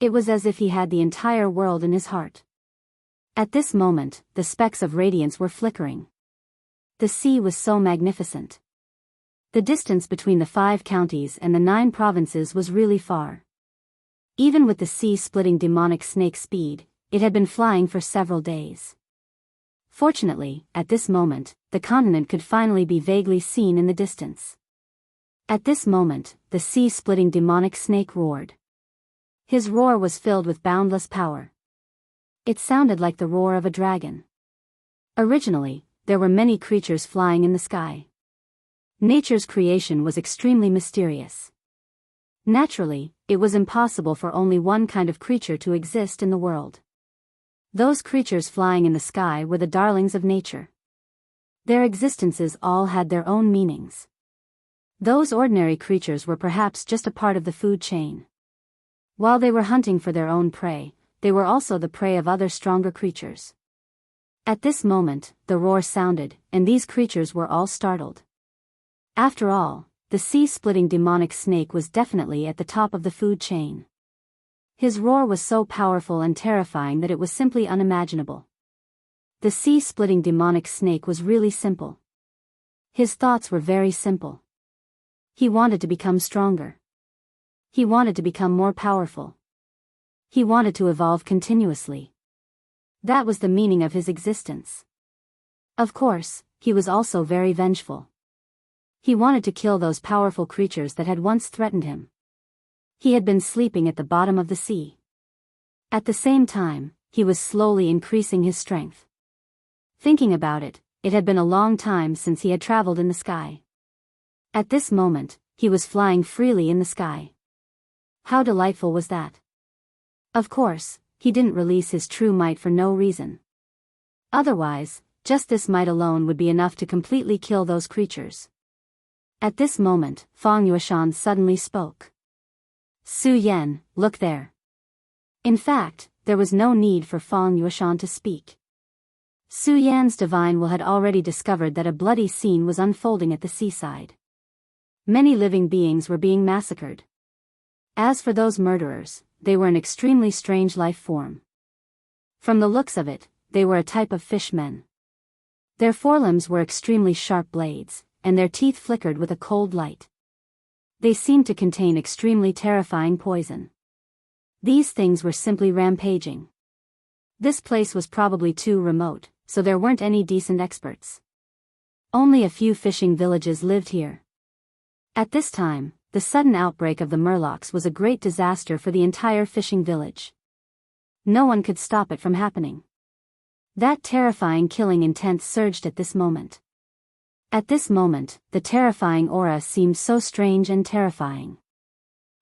It was as if he had the entire world in his heart. At this moment, the specks of radiance were flickering. The sea was so magnificent. The distance between the 5 counties and the 9 provinces was really far. Even with the sea-splitting demonic snake speed, it had been flying for several days. Fortunately, at this moment, the continent could finally be vaguely seen in the distance. At this moment, the sea-splitting demonic snake roared. His roar was filled with boundless power. It sounded like the roar of a dragon. Originally, there were many creatures flying in the sky. Nature's creation was extremely mysterious. Naturally, it was impossible for only one kind of creature to exist in the world. Those creatures flying in the sky were the darlings of nature. Their existences all had their own meanings. Those ordinary creatures were perhaps just a part of the food chain. While they were hunting for their own prey, they were also the prey of other stronger creatures. At this moment, the roar sounded, and these creatures were all startled. After all, the sea-splitting demonic snake was definitely at the top of the food chain. His roar was so powerful and terrifying that it was simply unimaginable. The sea-splitting demonic snake was really simple. His thoughts were very simple. He wanted to become stronger. He wanted to become more powerful. He wanted to evolve continuously. That was the meaning of his existence. Of course, he was also very vengeful. He wanted to kill those powerful creatures that had once threatened him. He had been sleeping at the bottom of the sea. At the same time, he was slowly increasing his strength. Thinking about it, it had been a long time since he had traveled in the sky. At this moment, he was flying freely in the sky. How delightful was that? Of course, he didn't release his true might for no reason. Otherwise, just this might alone would be enough to completely kill those creatures. At this moment, Fang Yueshan suddenly spoke. Su Yan, look there. In fact, there was no need for Fang Yueshan to speak. Su Yan's divine will had already discovered that a bloody scene was unfolding at the seaside. Many living beings were being massacred. As for those murderers, they were an extremely strange life form. From the looks of it, they were a type of fishmen. Their forelimbs were extremely sharp blades, and their teeth flickered with a cold light. They seemed to contain extremely terrifying poison. These things were simply rampaging. This place was probably too remote, so there weren't any decent experts. Only a few fishing villages lived here. At this time, the sudden outbreak of the murlocs was a great disaster for the entire fishing village. No one could stop it from happening. That terrifying killing intent surged at this moment. At this moment, the terrifying aura seemed so strange and terrifying.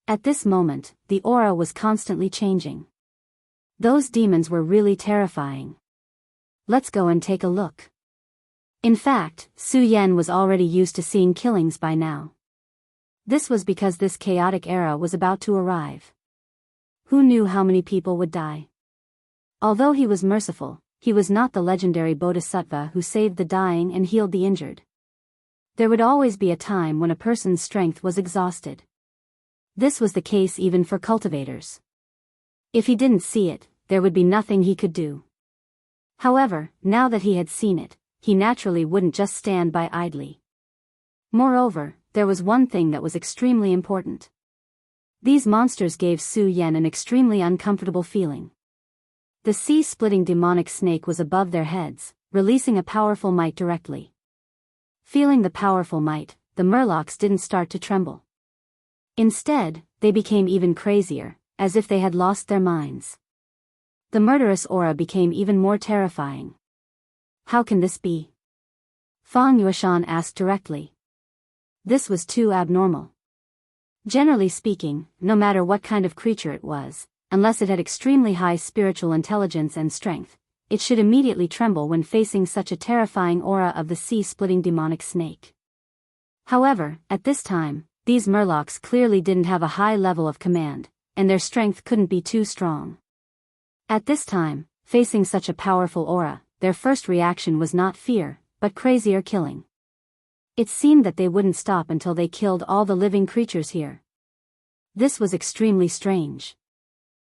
At this moment, the aura was constantly changing. Those demons were really terrifying. Let's go and take a look. In fact, Su Yan was already used to seeing killings by now. This was because this chaotic era was about to arrive. Who knew how many people would die? Although he was merciful, he was not the legendary bodhisattva who saved the dying and healed the injured. There would always be a time when a person's strength was exhausted. This was the case even for cultivators. If he didn't see it, there would be nothing he could do. However, now that he had seen it, he naturally wouldn't just stand by idly. Moreover, there was one thing that was extremely important. These monsters gave Su Yan an extremely uncomfortable feeling. The sea-splitting demonic snake was above their heads, releasing a powerful might directly. Feeling the powerful might, the murlocs didn't start to tremble. Instead, they became even crazier, as if they had lost their minds. The murderous aura became even more terrifying. How can this be? Fang Yueshan asked directly. This was too abnormal. Generally speaking, no matter what kind of creature it was, unless it had extremely high spiritual intelligence and strength, it should immediately tremble when facing such a terrifying aura of the sea-splitting demonic snake. However, at this time, these murlocs clearly didn't have a high level of command, and their strength couldn't be too strong. At this time, facing such a powerful aura, their first reaction was not fear, but crazier killing. It seemed that they wouldn't stop until they killed all the living creatures here. This was extremely strange.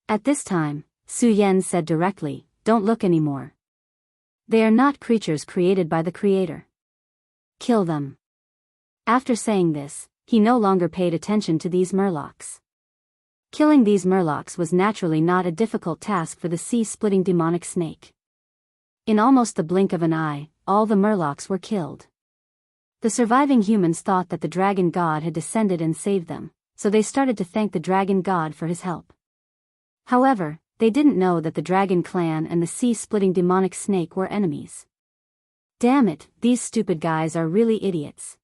At this time, Su Yan said directly, "Don't look anymore. They are not creatures created by the Creator. Kill them." After saying this, he no longer paid attention to these murlocs. Killing these murlocs was naturally not a difficult task for the sea-splitting demonic snake. In almost the blink of an eye, all the murlocs were killed. The surviving humans thought that the dragon god had descended and saved them, so they started to thank the dragon god for his help. However, they didn't know that the dragon clan and the sea-splitting demonic snake were enemies. Damn it, these stupid guys are really idiots.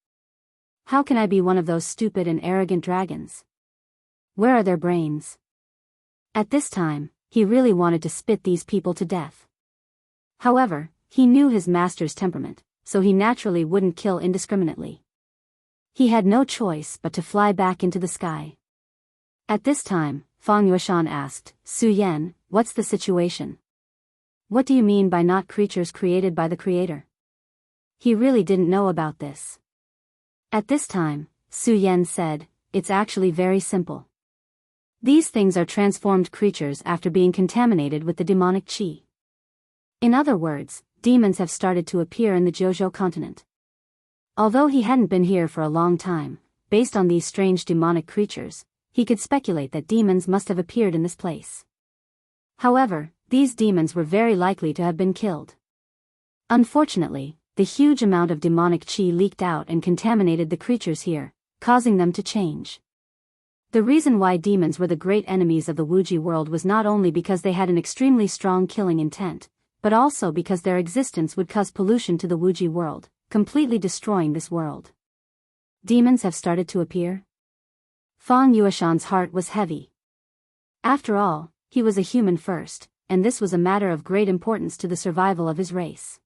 How can I be one of those stupid and arrogant dragons? Where are their brains? At this time, he really wanted to spit these people to death. However, he knew his master's temperament, so he naturally wouldn't kill indiscriminately. He had no choice but to fly back into the sky. At this time, Fang Yueshan asked, Su Yan, what's the situation? What do you mean by not creatures created by the Creator? He really didn't know about this. At this time, Su Yan said, it's actually very simple. These things are transformed creatures after being contaminated with the demonic qi. In other words, demons have started to appear in the Jojo continent. Although he hadn't been here for a long time, based on these strange demonic creatures, he could speculate that demons must have appeared in this place. However, these demons were very likely to have been killed. Unfortunately, the huge amount of demonic qi leaked out and contaminated the creatures here, causing them to change. The reason why demons were the great enemies of the Wuji world was not only because they had an extremely strong killing intent, but also because their existence would cause pollution to the Wuji world, completely destroying this world. Demons have started to appear? Fang Yueshan's heart was heavy. After all, he was a human first, and this was a matter of great importance to the survival of his race.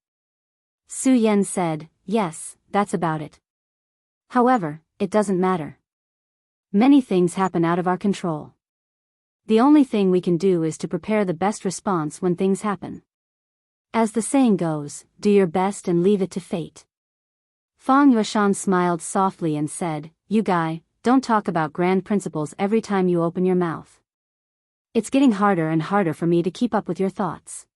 Su Yan said, yes, that's about it. However, it doesn't matter. Many things happen out of our control. The only thing we can do is to prepare the best response when things happen. As the saying goes, do your best and leave it to fate. Fang Yueshan smiled softly and said, you guy, don't talk about grand principles every time you open your mouth. It's getting harder and harder for me to keep up with your thoughts.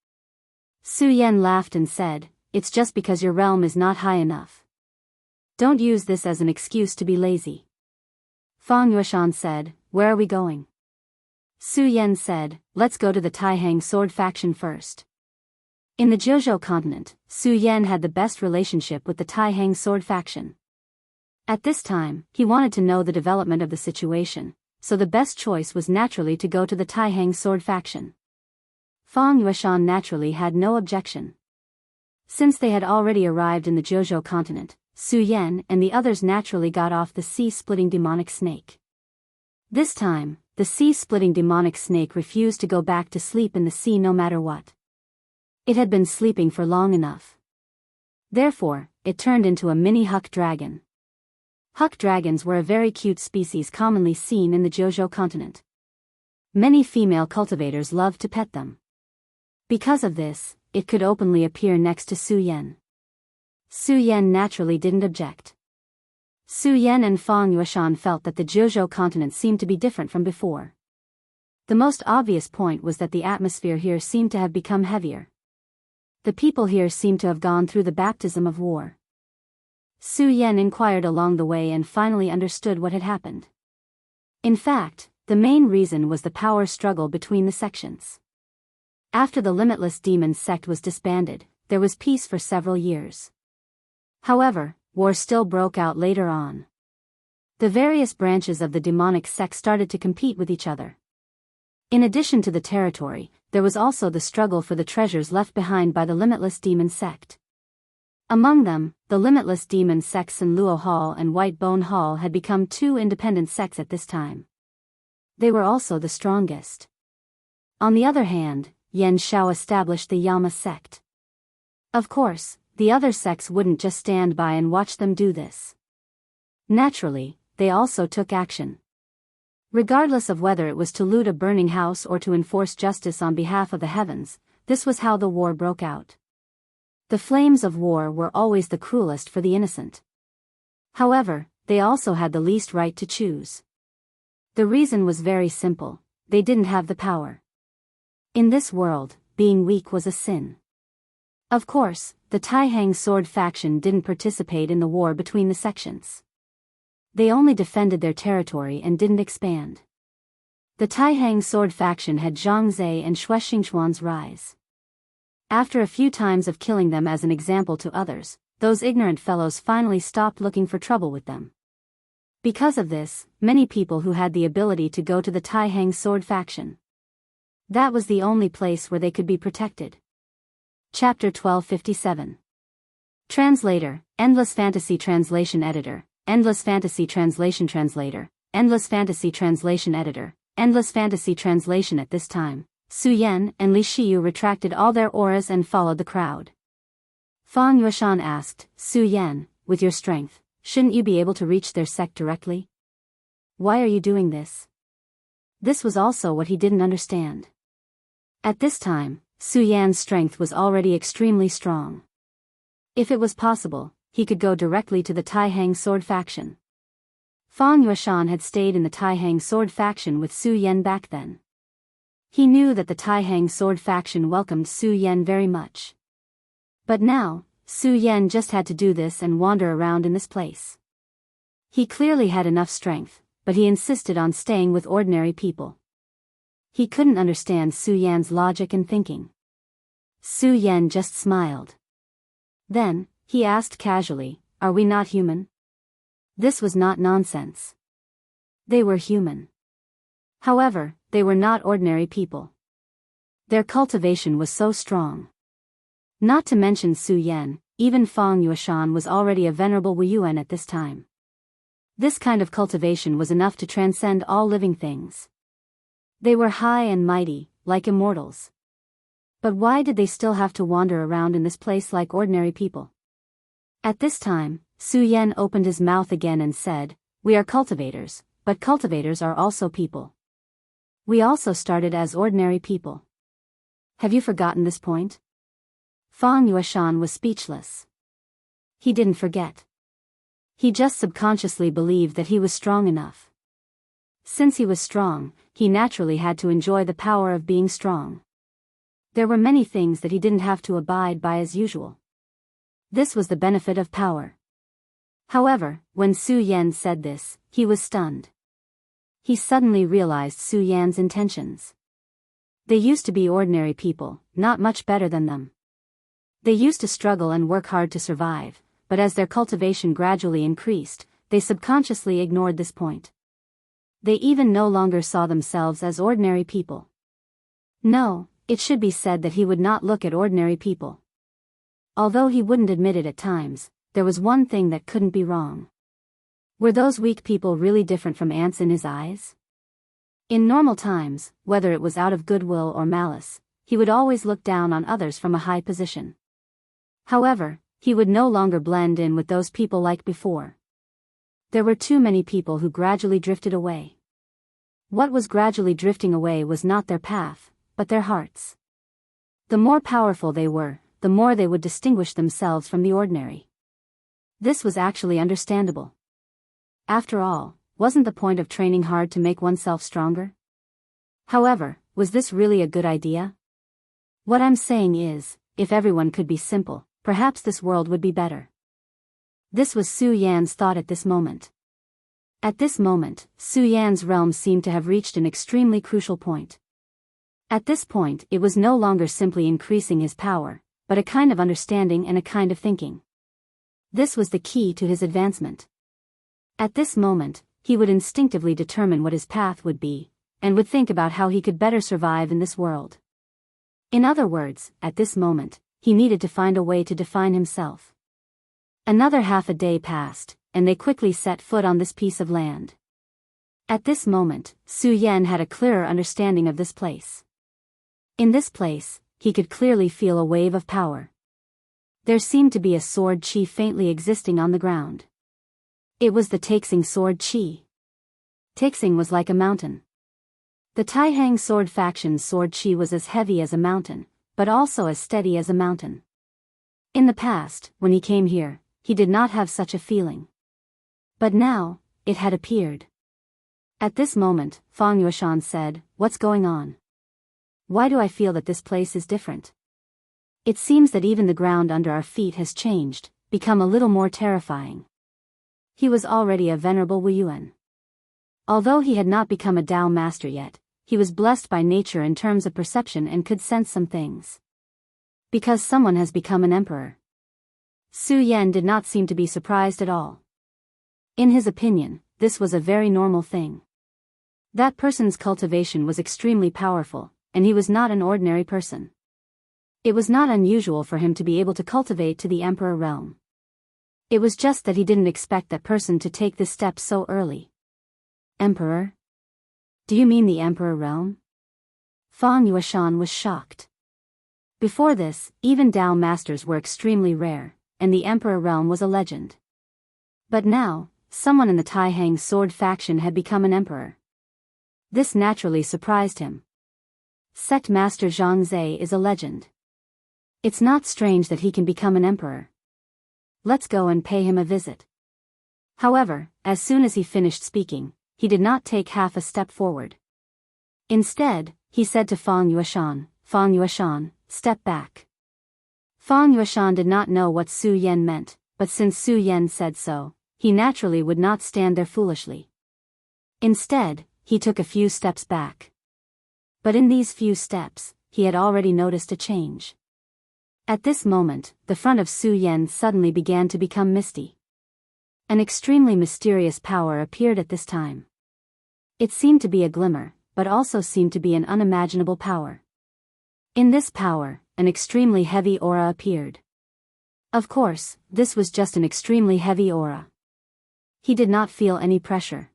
Su Yan laughed and said, it's just because your realm is not high enough. Don't use this as an excuse to be lazy. Fang Yueshan said, where are we going? Su Yan said, let's go to the Taihang sword faction first. In the Jojo continent, Su Yan had the best relationship with the Taihang sword faction. At this time, he wanted to know the development of the situation, so the best choice was naturally to go to the Taihang sword faction. Fang Yueshan naturally had no objection. Since they had already arrived in the Jojo continent, Su Yan and the others naturally got off the sea-splitting demonic snake. This time, the sea-splitting demonic snake refused to go back to sleep in the sea no matter what. It had been sleeping for long enough. Therefore, it turned into a mini huck dragon. Huck dragons were a very cute species commonly seen in the Jojo continent. Many female cultivators loved to pet them. Because of this, it could openly appear next to Su Yan. Su Yan naturally didn't object. Su Yan and Fang Yueshan felt that the Jojo continent seemed to be different from before. The most obvious point was that the atmosphere here seemed to have become heavier. The people here seemed to have gone through the baptism of war. Su Yan inquired along the way and finally understood what had happened. In fact, the main reason was the power struggle between the sections. After the Limitless Demon sect was disbanded, there was peace for several years. However, war still broke out later on. The various branches of the demonic sect started to compete with each other. In addition to the territory, there was also the struggle for the treasures left behind by the Limitless Demon sect. Among them, the Limitless Demon sects in Luo Hall and White Bone Hall had become two independent sects at this time. They were also the strongest. On the other hand, Yan Shao established the Yama sect. Of course, the other sects wouldn't just stand by and watch them do this. Naturally, they also took action. Regardless of whether it was to loot a burning house or to enforce justice on behalf of the heavens, this was how the war broke out. The flames of war were always the cruelest for the innocent. However, they also had the least right to choose. The reason was very simple: they didn't have the power. In this world, being weak was a sin. Of course, the Taihang sword faction didn't participate in the war between the sections. They only defended their territory and didn't expand. The Taihang sword faction had Zhang Zhe and Xue Xingchuan's rise. After a few times of killing them as an example to others, those ignorant fellows finally stopped looking for trouble with them. Because of this, many people who had the ability to go to the Taihang sword faction. That was the only place where they could be protected. Chapter 1257. Translator, Endless Fantasy Translation Editor, Endless Fantasy Translation Translator, Endless Fantasy Translation Editor, Endless Fantasy Translation. At this time, Su Yan and Li Shiyu retracted all their auras and followed the crowd. Fang Yueshan asked, Su Yan, with your strength, shouldn't you be able to reach their sect directly? Why are you doing this? This was also what he didn't understand. At this time, Su Yan's strength was already extremely strong. If it was possible, he could go directly to the Taihang sword faction. Fang Yueshan had stayed in the Taihang sword faction with Su Yan back then. He knew that the Taihang sword faction welcomed Su Yan very much. But now, Su Yan just had to do this and wander around in this place. He clearly had enough strength, but he insisted on staying with ordinary people. He couldn't understand Su Yan's logic and thinking. Su Yan just smiled. Then, he asked casually, "Are we not human?" This was not nonsense. They were human. However, they were not ordinary people. Their cultivation was so strong. Not to mention Su Yan, even Fang Yueshan was already a venerable Wuyuan at this time. This kind of cultivation was enough to transcend all living things. They were high and mighty, like immortals. But why did they still have to wander around in this place like ordinary people? At this time, Su Yan opened his mouth again and said, "We are cultivators, but cultivators are also people. We also started as ordinary people. Have you forgotten this point?" Fang Yueshan was speechless. He didn't forget. He just subconsciously believed that he was strong enough. Since he was strong, he naturally had to enjoy the power of being strong. There were many things that he didn't have to abide by as usual. This was the benefit of power. However, when Su Yan said this, he was stunned. He suddenly realized Su Yan's intentions. They used to be ordinary people, not much better than them. They used to struggle and work hard to survive, but as their cultivation gradually increased, they subconsciously ignored this point. They even no longer saw themselves as ordinary people. No, it should be said that he would not look at ordinary people. Although he wouldn't admit it at times, there was one thing that couldn't be wrong. Were those weak people really different from ants in his eyes? In normal times, whether it was out of goodwill or malice, he would always look down on others from a high position. However, he would no longer blend in with those people like before. There were too many people who gradually drifted away. What was gradually drifting away was not their path, but their hearts. The more powerful they were, the more they would distinguish themselves from the ordinary. This was actually understandable. After all, wasn't the point of training hard to make oneself stronger? However, was this really a good idea? What I'm saying is, if everyone could be simple, perhaps this world would be better. This was Su Yan's thought at this moment. At this moment, Su Yan's realm seemed to have reached an extremely crucial point. At this point, it was no longer simply increasing his power, but a kind of understanding and a kind of thinking. This was the key to his advancement. At this moment, he would instinctively determine what his path would be, and would think about how he could better survive in this world. In other words, at this moment, he needed to find a way to define himself. Another half a day passed, and they quickly set foot on this piece of land. At this moment, Su Yan had a clearer understanding of this place. In this place, he could clearly feel a wave of power. There seemed to be a sword chi faintly existing on the ground. It was the Taixing sword chi. Taixing was like a mountain. The Taihang sword faction's sword chi was as heavy as a mountain, but also as steady as a mountain. In the past, when he came here, he did not have such a feeling. But now, it had appeared. At this moment, Fang Yueshan said, "What's going on? Why do I feel that this place is different? It seems that even the ground under our feet has changed, become a little more terrifying." He was already a venerable Wuyuan. Although he had not become a Tao master yet, he was blessed by nature in terms of perception and could sense some things. Because someone has become an emperor. Su Yan did not seem to be surprised at all. In his opinion, this was a very normal thing. That person's cultivation was extremely powerful, and he was not an ordinary person. It was not unusual for him to be able to cultivate to the emperor realm. It was just that he didn't expect that person to take this step so early. Emperor? Do you mean the emperor realm? Fang Yueshan was shocked. Before this, even Tao masters were extremely rare, and the emperor realm was a legend. But now, someone in the Taihang sword faction had become an emperor. This naturally surprised him. Sect Master Zhangzhe is a legend. It's not strange that he can become an emperor. Let's go and pay him a visit. However, as soon as he finished speaking, he did not take half a step forward. Instead, he said to Fang Yueshan, step back. Fang Yueshan did not know what Su Yan meant, but since Su Yan said so, he naturally would not stand there foolishly. Instead, he took a few steps back. But in these few steps, he had already noticed a change. At this moment, the front of Su Yan suddenly began to become misty. An extremely mysterious power appeared at this time. It seemed to be a glimmer, but also seemed to be an unimaginable power. In this power, an extremely heavy aura appeared. Of course, this was just an extremely heavy aura. He did not feel any pressure.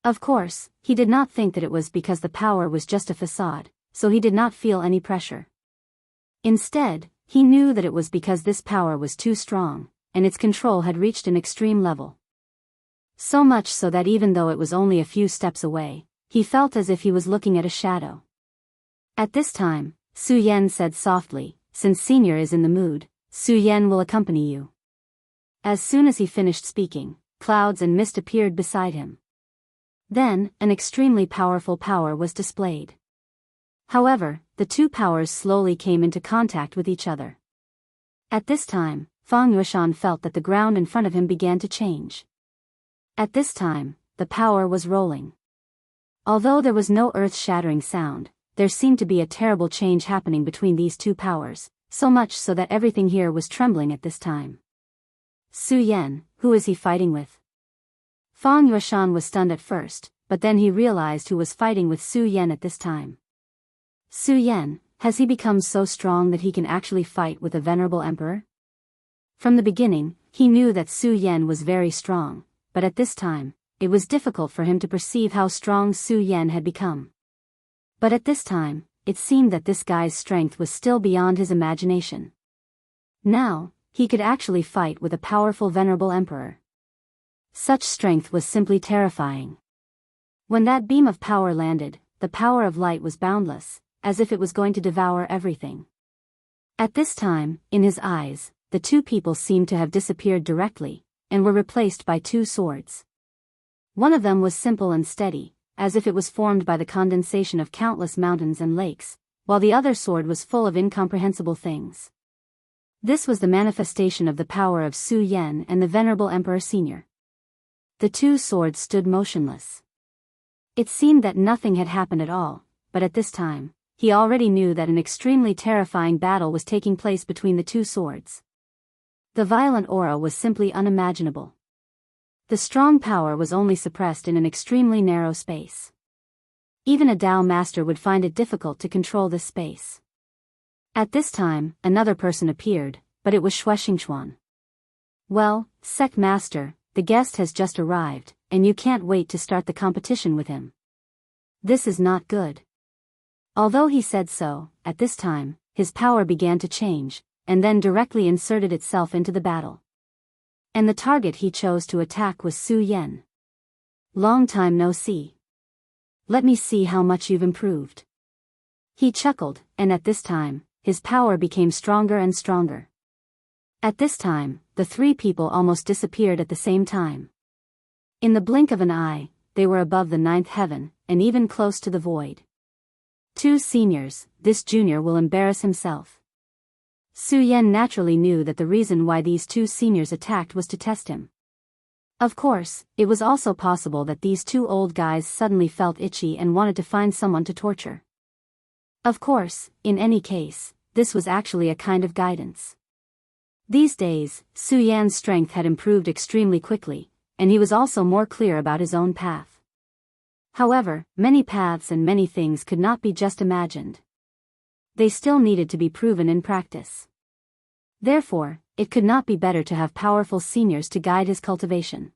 Of course, he did not think that it was because the power was just a facade, so he did not feel any pressure. Instead, he knew that it was because this power was too strong, and its control had reached an extreme level. So much so that even though it was only a few steps away, he felt as if he was looking at a shadow. At this time, Su Yan said softly, since Senior is in the mood, Su Yan will accompany you. As soon as he finished speaking, clouds and mist appeared beside him. Then, an extremely powerful power was displayed. However, the two powers slowly came into contact with each other. At this time, Fang Yueshan felt that the ground in front of him began to change. At this time, the power was rolling. Although there was no earth-shattering sound, there seemed to be a terrible change happening between these two powers, so much so that everything here was trembling at this time. Su Yan, who is he fighting with? Fang Yueshan was stunned at first, but then he realized who was fighting with Su Yan at this time. Su Yan, has he become so strong that he can actually fight with a venerable emperor? From the beginning, he knew that Su Yan was very strong, but at this time, it was difficult for him to perceive how strong Su Yan had become. But at this time, it seemed that this guy's strength was still beyond his imagination. Now, he could actually fight with a powerful venerable emperor. Such strength was simply terrifying. When that beam of power landed, the power of light was boundless, as if it was going to devour everything. At this time, in his eyes, the two people seemed to have disappeared directly, and were replaced by two swords. One of them was simple and steady, as if it was formed by the condensation of countless mountains and lakes, while the other sword was full of incomprehensible things. This was the manifestation of the power of Su Yan and the Venerable Emperor Senior. The two swords stood motionless. It seemed that nothing had happened at all, but at this time, he already knew that an extremely terrifying battle was taking place between the two swords. The violent aura was simply unimaginable. The strong power was only suppressed in an extremely narrow space. Even a Tao master would find it difficult to control this space. At this time, another person appeared, but it was Shuexingchuan. Well, Sect Master, the guest has just arrived, and you can't wait to start the competition with him. This is not good. Although he said so, at this time, his power began to change, and then directly inserted itself into the battle. And the target he chose to attack was Su Yan. Long time no see. Let me see how much you've improved. He chuckled, and at this time, his power became stronger and stronger. At this time, the three people almost disappeared at the same time. In the blink of an eye, they were above the ninth heaven, and even close to the void. Two seniors, this junior will embarrass himself. Su Yan naturally knew that the reason why these two seniors attacked was to test him. Of course, it was also possible that these two old guys suddenly felt itchy and wanted to find someone to torture. Of course, in any case, this was actually a kind of guidance. These days, Su Yan's strength had improved extremely quickly, and he was also more clear about his own path. However, many paths and many things could not be just imagined. They still needed to be proven in practice. Therefore, it could not be better to have powerful seniors to guide his cultivation.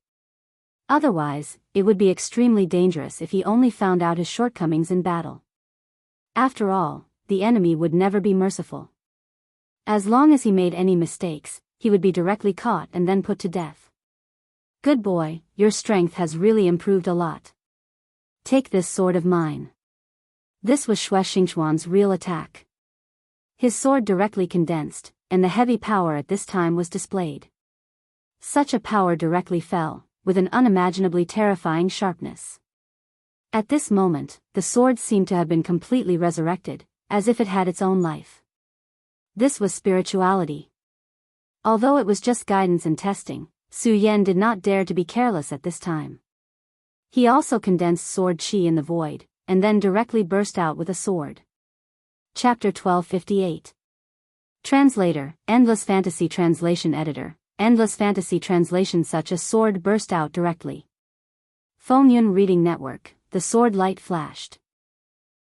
Otherwise, it would be extremely dangerous if he only found out his shortcomings in battle. After all, the enemy would never be merciful. As long as he made any mistakes, he would be directly caught and then put to death. Good boy, your strength has really improved a lot. Take this sword of mine. This was Xue Xingchuan's real attack. His sword directly condensed, and the heavy power at this time was displayed. Such a power directly fell, with an unimaginably terrifying sharpness. At this moment, the sword seemed to have been completely resurrected, as if it had its own life. This was spirituality. Although it was just guidance and testing, Su Yan did not dare to be careless at this time. He also condensed sword qi in the void, and then directly burst out with a sword. Chapter 1258. Translator, Endless Fantasy Translation Editor, Endless Fantasy Translation. Such a sword burst out directly. Fengyun Reading Network, the sword light flashed.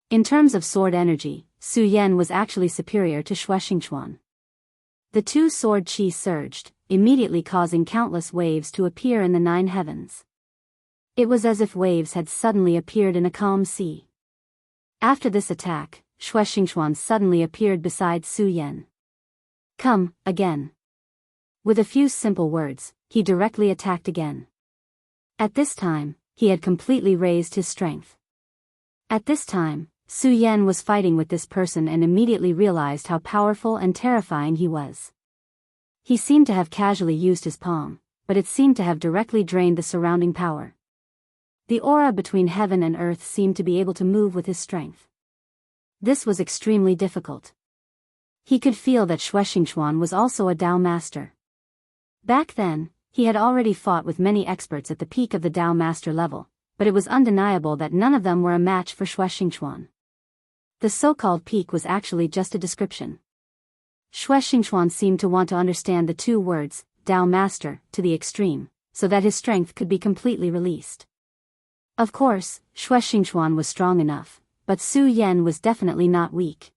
In terms of sword energy, Su Yan was actually superior to Xue Xingchuan. The two sword qi surged, immediately causing countless waves to appear in the 9 heavens. It was as if waves had suddenly appeared in a calm sea. After this attack, Xue Xingchuan suddenly appeared beside Su Yan. Come, again. With a few simple words, he directly attacked again. At this time, he had completely raised his strength. At this time, Su Yan was fighting with this person and immediately realized how powerful and terrifying he was. He seemed to have casually used his palm, but it seemed to have directly drained the surrounding power. The aura between heaven and earth seemed to be able to move with his strength. This was extremely difficult. He could feel that Xue Xingchuan was also a Dao master. Back then, he had already fought with many experts at the peak of the Dao master level, but it was undeniable that none of them were a match for Xue Xingchuan. The so-called peak was actually just a description. Xue Xingchuan seemed to want to understand the two words, Dao master, to the extreme, so that his strength could be completely released. Of course, Xue Xingchuan was strong enough, but Su Yan was definitely not weak.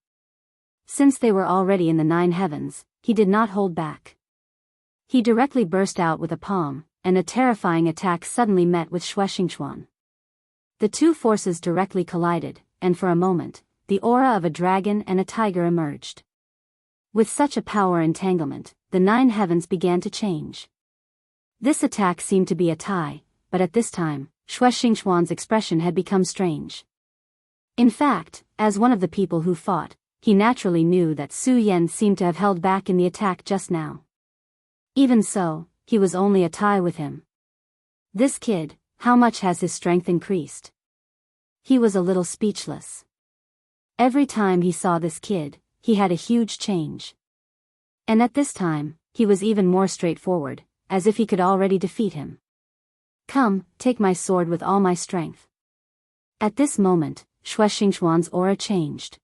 Since they were already in the 9 heavens, he did not hold back. He directly burst out with a palm, and a terrifying attack suddenly met with Xue Xingchuan. The two forces directly collided, and for a moment, the aura of a dragon and a tiger emerged. With such a power entanglement, the 9 heavens began to change. This attack seemed to be a tie, but at this time, Xue Xingchuan's expression had become strange. In fact, as one of the people who fought, he naturally knew that Su Yan seemed to have held back in the attack just now. Even so, he was only a tie with him. This kid, how much has his strength increased? He was a little speechless. Every time he saw this kid, he had a huge change. And at this time, he was even more straightforward, as if he could already defeat him. Come, take my sword with all my strength. At this moment, Xue Xingchuan's aura changed.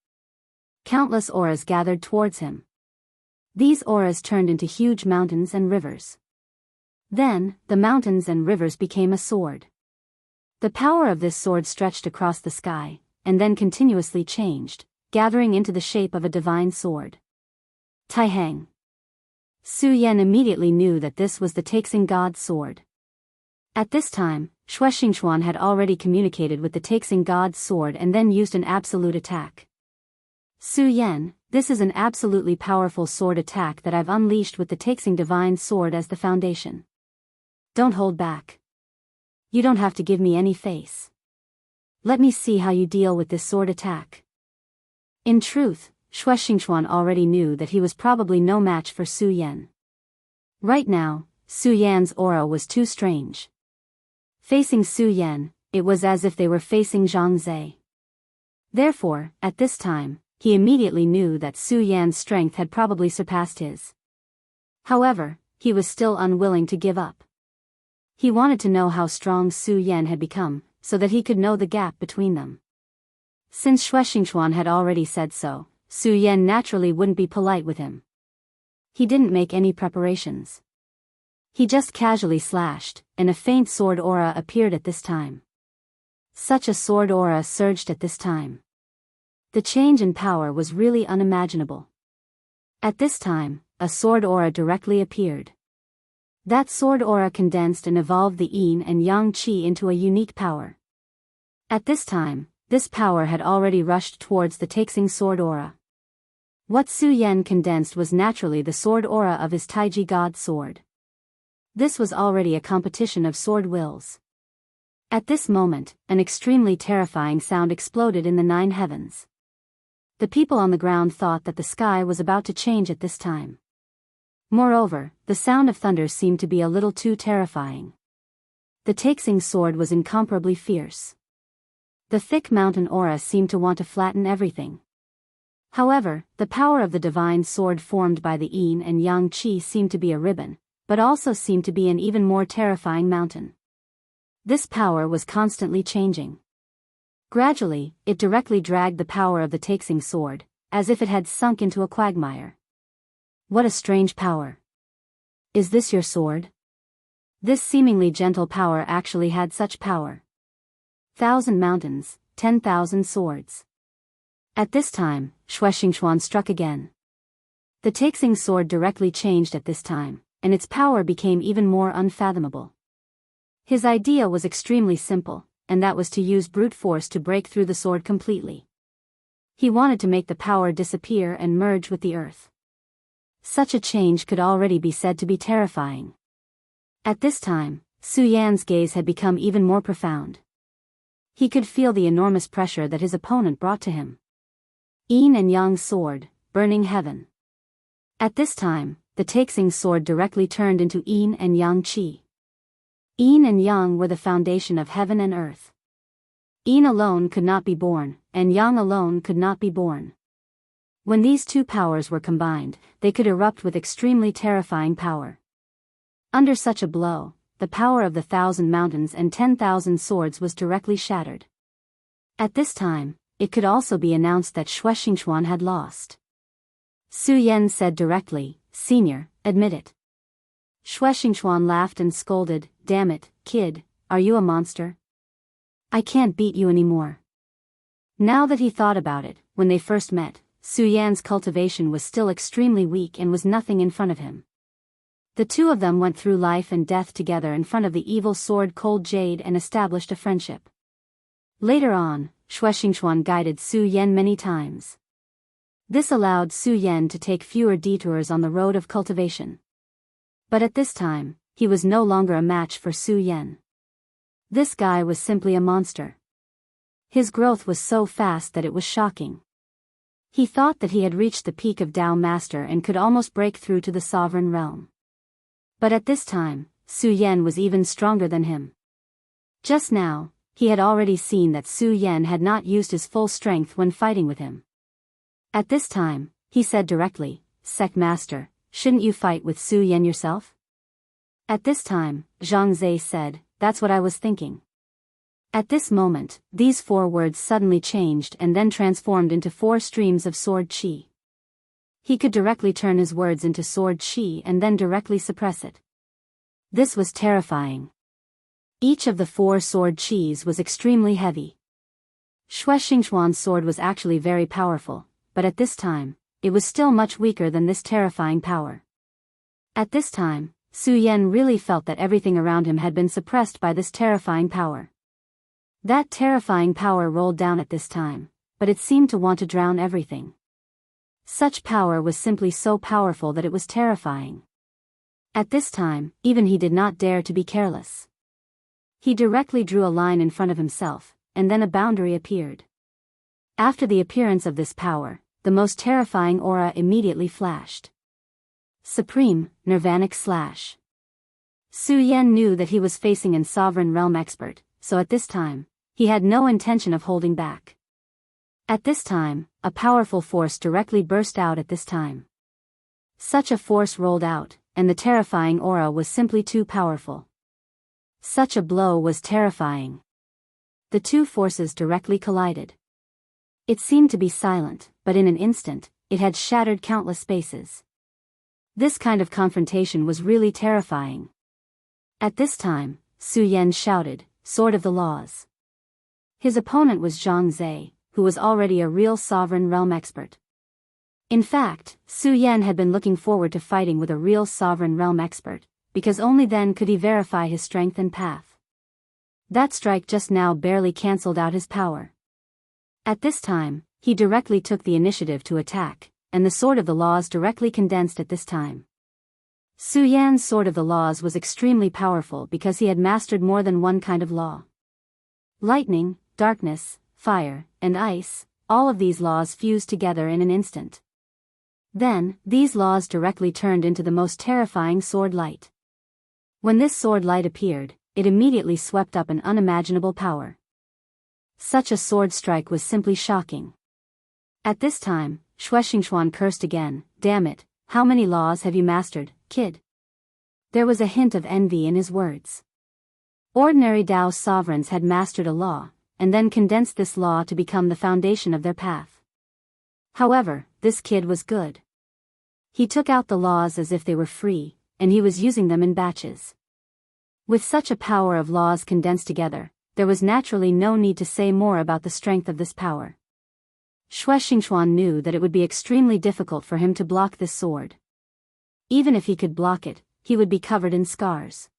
Countless auras gathered towards him. These auras turned into huge mountains and rivers. Then, the mountains and rivers became a sword. The power of this sword stretched across the sky, and then continuously changed, gathering into the shape of a divine sword. Taihang. Su Yan immediately knew that this was the Taixing God's sword. At this time, Xue Xingchuan had already communicated with the Taixing God's sword and then used an absolute attack. Su Yan, this is an absolutely powerful sword attack that I've unleashed with the Taixing divine sword as the foundation. Don't hold back. You don't have to give me any face. Let me see how you deal with this sword attack. In truth, Xue Xingchuan already knew that he was probably no match for Su Yan. Right now, Su Yan's aura was too strange. Facing Su Yan, it was as if they were facing Zhang Zhe. Therefore, at this time, he immediately knew that Su Yan's strength had probably surpassed his. However, he was still unwilling to give up. He wanted to know how strong Su Yan had become, so that he could know the gap between them. Since Xue Xingchuan had already said so, Su Yan naturally wouldn't be polite with him. He didn't make any preparations. He just casually slashed, and a faint sword aura appeared at this time. Such a sword aura surged at this time. The change in power was really unimaginable. At this time, a sword aura directly appeared. That sword aura condensed and evolved the yin and yang qi into a unique power. At this time, this power had already rushed towards the Taixing sword aura. What Su Yan condensed was naturally the sword aura of his Taiji God sword. This was already a competition of sword wills. At this moment, an extremely terrifying sound exploded in the 9 heavens. The people on the ground thought that the sky was about to change at this time. Moreover, the sound of thunder seemed to be a little too terrifying. The Taxing sword was incomparably fierce. The thick mountain aura seemed to want to flatten everything. However, the power of the divine sword formed by the yin and yang qi seemed to be a ribbon, but also seemed to be an even more terrifying mountain. This power was constantly changing. Gradually, it directly dragged the power of the Taxing sword, as if it had sunk into a quagmire. What a strange power. Is this your sword? This seemingly gentle power actually had such power. 1,000 mountains, 10,000 swords. At this time, Shueshingchuan struck again. The Taxing sword directly changed at this time, and its power became even more unfathomable. His idea was extremely simple, and that was to use brute force to break through the sword completely. He wanted to make the power disappear and merge with the earth. Such a change could already be said to be terrifying. At this time, Su Yan's gaze had become even more profound. He could feel the enormous pressure that his opponent brought to him. Yin and Yang sword, burning heaven. At this time, the Taxing sword directly turned into Yin and Yang qi. Yin and Yang were the foundation of heaven and earth. Yin alone could not be born, and Yang alone could not be born. When these two powers were combined, they could erupt with extremely terrifying power. Under such a blow, the power of the 1,000 mountains and 10,000 swords was directly shattered. At this time, it could also be announced that Shueshingchuan had lost. Su Yan said directly, "Senior, admit it." Shueshingchuan laughed and scolded, "Damn it, kid, are you a monster? I can't beat you anymore." Now that he thought about it, when they first met, Su Yan's cultivation was still extremely weak and was nothing in front of him. The two of them went through life and death together in front of the evil sword Cold Jade and established a friendship. Later on, Shueshingchuan guided Su Yan many times. This allowed Su Yan to take fewer detours on the road of cultivation. But at this time, he was no longer a match for Su Yan. This guy was simply a monster. His growth was so fast that it was shocking. He thought that he had reached the peak of Tao Master and could almost break through to the sovereign realm. But at this time, Su Yan was even stronger than him. Just now, he had already seen that Su Yan had not used his full strength when fighting with him. At this time, he said directly, "Sect Master, shouldn't you fight with Su Yan yourself?" At this time, Zhang Zhe said, "That's what I was thinking." At this moment, these 4 words suddenly changed and then transformed into 4 streams of sword qi. He could directly turn his words into sword qi and then directly suppress it. This was terrifying. Each of the 4 sword qis was extremely heavy. Shueshingchuan's sword was actually very powerful, but at this time, it was still much weaker than this terrifying power. At this time, Su Yan really felt that everything around him had been suppressed by this terrifying power. That terrifying power rolled down at this time, but it seemed to want to drown everything. Such power was simply so powerful that it was terrifying. At this time, even he did not dare to be careless. He directly drew a line in front of himself, and then a boundary appeared. After the appearance of this power, the most terrifying aura immediately flashed. Supreme, Nirvanic Slash. Su Yan knew that he was facing an sovereign realm expert, so at this time, he had no intention of holding back. At this time, a powerful force directly burst out at this time. Such a force rolled out, and the terrifying aura was simply too powerful. Such a blow was terrifying. The two forces directly collided. It seemed to be silent, but in an instant, it had shattered countless spaces. This kind of confrontation was really terrifying. At this time, Su Yan shouted, "Sword of the Laws." His opponent was Zhang Zhe, who was already a real sovereign realm expert. In fact, Su Yan had been looking forward to fighting with a real sovereign realm expert, because only then could he verify his strength and path. That strike just now barely cancelled out his power. At this time, he directly took the initiative to attack, and the Sword of the Laws directly condensed at this time. Su Yan's Sword of the Laws was extremely powerful because he had mastered more than one kind of law. Lightning, darkness, fire, and ice, all of these laws fused together in an instant. Then, these laws directly turned into the most terrifying sword light. When this sword light appeared, it immediately swept up an unimaginable power. Such a sword strike was simply shocking. At this time, Shueshingxuan cursed again. "Damn it, how many laws have you mastered, kid?" There was a hint of envy in his words. Ordinary Dao sovereigns had mastered a law, and then condensed this law to become the foundation of their path. However, this kid was good. He took out the laws as if they were free, and he was using them in batches. With such a power of laws condensed together, there was naturally no need to say more about the strength of this power. Shueshingxuan knew that it would be extremely difficult for him to block this sword. Even if he could block it, he would be covered in scars.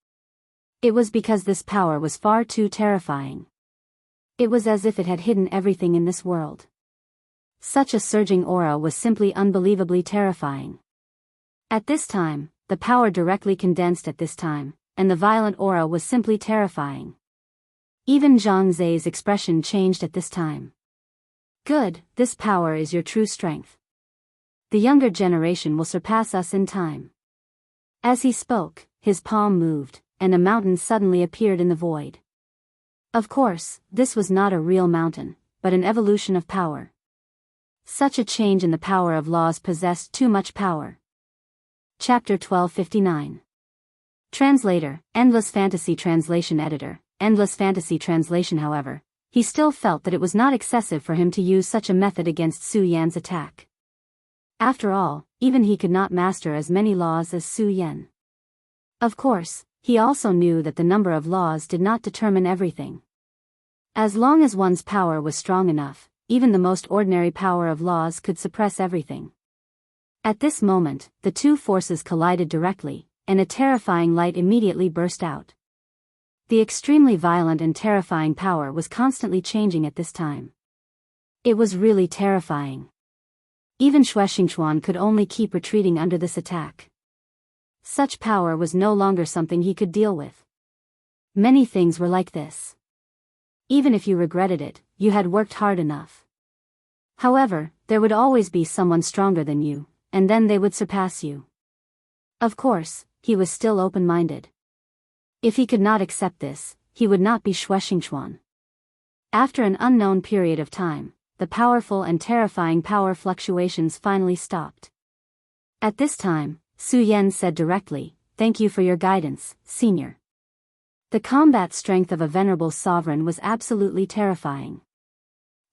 It was because this power was far too terrifying. It was as if it had hidden everything in this world. Such a surging aura was simply unbelievably terrifying. At this time, the power directly condensed at this time, and the violent aura was simply terrifying. Even Zhang Zai's expression changed at this time. "Good, this power is your true strength. The younger generation will surpass us in time." As he spoke, his palm moved, and a mountain suddenly appeared in the void. Of course, this was not a real mountain, but an evolution of power. Such a change in the power of laws possessed too much power. Chapter 1259. Translator, Endless Fantasy Translation Editor, Endless Fantasy Translation. However, he still felt that it was not excessive for him to use such a method against Su Yan's attack. After all, even he could not master as many laws as Su Yan. Of course, he also knew that the number of laws did not determine everything. As long as one's power was strong enough, even the most ordinary power of laws could suppress everything. At this moment, the two forces collided directly, and a terrifying light immediately burst out. The extremely violent and terrifying power was constantly changing at this time. It was really terrifying. Even Shueshingxuan could only keep retreating under this attack. Such power was no longer something he could deal with. Many things were like this. Even if you regretted it, you had worked hard enough. However, there would always be someone stronger than you, and then they would surpass you. Of course, he was still open-minded. If he could not accept this, he would not be Shueshingxuan. After an unknown period of time, the powerful and terrifying power fluctuations finally stopped. At this time, Su Yan said directly, "Thank you for your guidance, Senior." The combat strength of a venerable sovereign was absolutely terrifying.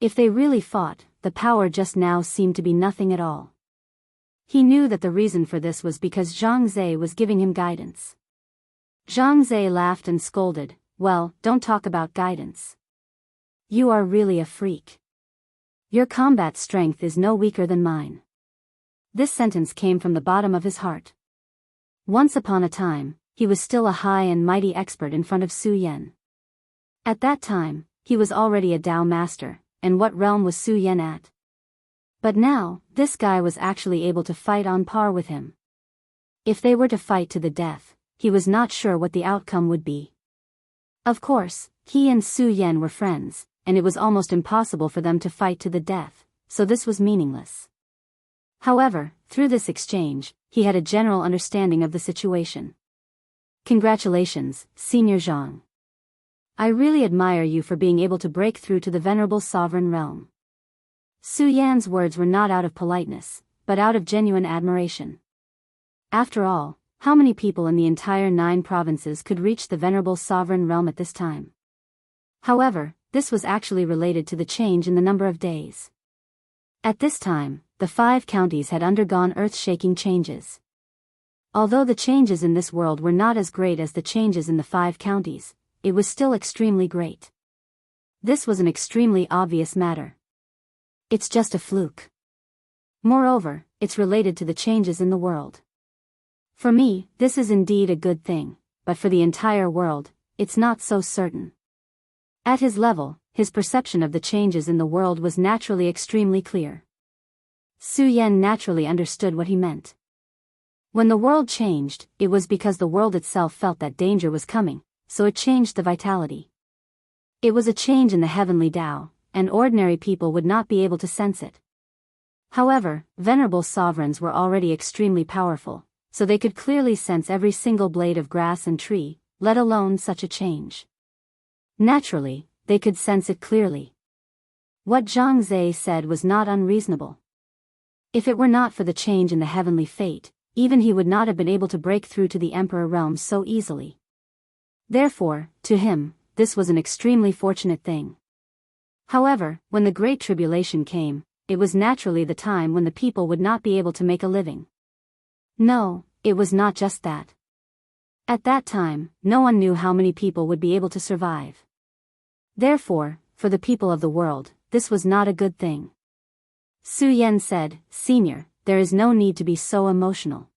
If they really fought, the power just now seemed to be nothing at all. He knew that the reason for this was because Zhang Zai was giving him guidance. Zhang Zai laughed and scolded, "Well, don't talk about guidance. You are really a freak. Your combat strength is no weaker than mine." This sentence came from the bottom of his heart. Once upon a time, he was still a high and mighty expert in front of Su Yan. At that time, he was already a Dao master, and what realm was Su Yan at? But now, this guy was actually able to fight on par with him. If they were to fight to the death, he was not sure what the outcome would be. Of course, he and Su Yan were friends, and it was almost impossible for them to fight to the death, so this was meaningless. However, through this exchange, he had a general understanding of the situation. "Congratulations, Senior Zhang. I really admire you for being able to break through to the venerable sovereign realm." Su Yan's words were not out of politeness, but out of genuine admiration. After all, how many people in the entire 9 provinces could reach the venerable sovereign realm at this time? However, this was actually related to the change in the number of days. At this time, the 5 counties had undergone earth-shaking changes. Although the changes in this world were not as great as the changes in the 5 counties, it was still extremely great. This was an extremely obvious matter. It's just a fluke. Moreover, it's related to the changes in the world. For me, this is indeed a good thing, but for the entire world, it's not so certain. At his level, his perception of the changes in the world was naturally extremely clear. Su Yan naturally understood what he meant. When the world changed, it was because the world itself felt that danger was coming, so it changed the vitality. It was a change in the heavenly Tao, and ordinary people would not be able to sense it. However, venerable sovereigns were already extremely powerful, so they could clearly sense every single blade of grass and tree, let alone such a change. Naturally, they could sense it clearly. What Zhang Zhe said was not unreasonable. If it were not for the change in the heavenly fate, even he would not have been able to break through to the Emperor realm so easily. Therefore, to him, this was an extremely fortunate thing. However, when the Great Tribulation came, it was naturally the time when the people would not be able to make a living. No, it was not just that. At that time, no one knew how many people would be able to survive. Therefore, for the people of the world, this was not a good thing. Su Yan said, "Senior, there is no need to be so emotional.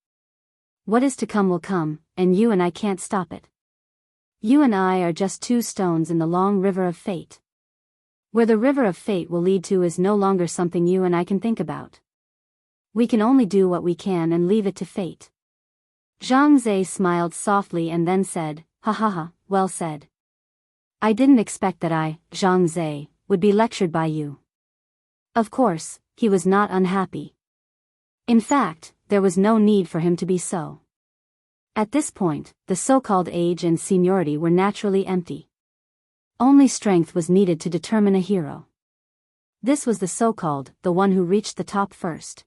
What is to come will come, and you and I can't stop it. You and I are just two stones in the long river of fate. Where the river of fate will lead to is no longer something you and I can think about. We can only do what we can and leave it to fate." Zhang Zhe smiled softly and then said, "Ha ha ha, well said. I didn't expect that I, Zhang Zhe, would be lectured by you." Of course, he was not unhappy. In fact, there was no need for him to be so. At this point, the so-called age and seniority were naturally empty. Only strength was needed to determine a hero. This was the so-called, the one who reached the top first.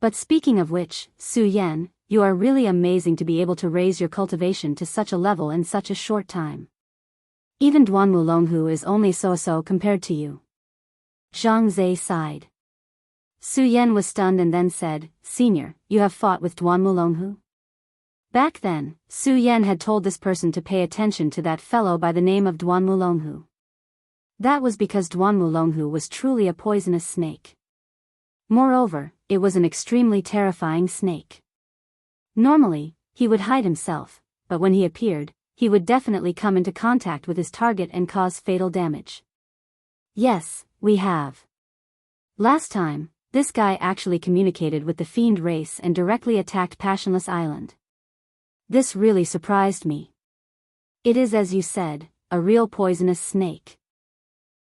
But speaking of which, Su Yan, you are really amazing to be able to raise your cultivation to such a level in such a short time. Even Duan Wulonghu is only so-so compared to you. Zhang Zhe sighed. Su Yan was stunned and then said, "Senior, you have fought with Duan Wulonghu?" Back then, Su Yan had told this person to pay attention to that fellow by the name of Duan Wulonghu. That was because Duan Wulonghu was truly a poisonous snake. Moreover, it was an extremely terrifying snake. Normally, he would hide himself, but when he appeared, he would definitely come into contact with his target and cause fatal damage. Yes, we have. Last time, this guy actually communicated with the fiend race and directly attacked Passionless Island. This really surprised me. It is as you said, a real poisonous snake.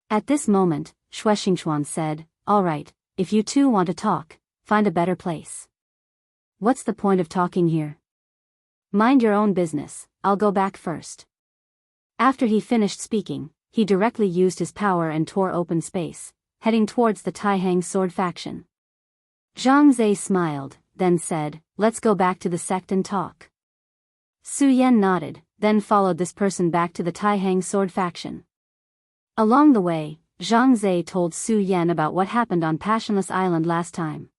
At this moment, Xue Xingchuan said, "All right, if you two want to talk, find a better place. What's the point of talking here? Mind your own business, I'll go back first." After he finished speaking, he directly used his power and tore open space, heading towards the Taihang sword faction. Zhang Zhe smiled, then said, "Let's go back to the sect and talk." Su Yan nodded, then followed this person back to the Taihang sword faction. Along the way, Zhang Zhe told Su Yan about what happened on Passionless Island last time.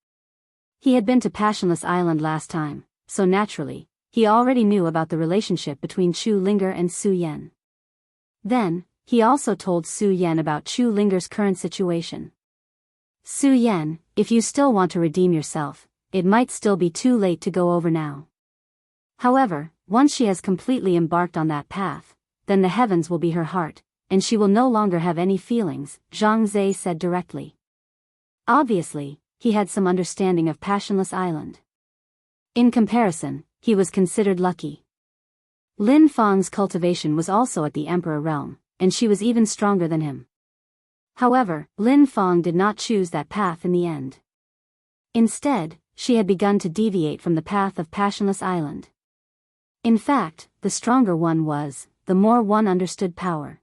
He had been to Passionless Island last time, so naturally, he already knew about the relationship between Chu Linger and Su Yan. Then, he also told Su Yan about Chu Linger's current situation. "Su Yan, if you still want to redeem yourself, it might still be too late to go over now. However, once she has completely embarked on that path, then the heavens will be her heart, and she will no longer have any feelings," Zhang Zhe said directly. Obviously, he had some understanding of Passionless Island. In comparison, he was considered lucky. Lin Fang's cultivation was also at the Emperor realm, and she was even stronger than him. However, Lin Fang did not choose that path in the end. Instead, she had begun to deviate from the path of Passionless Island. In fact, the stronger one was, the more one understood power.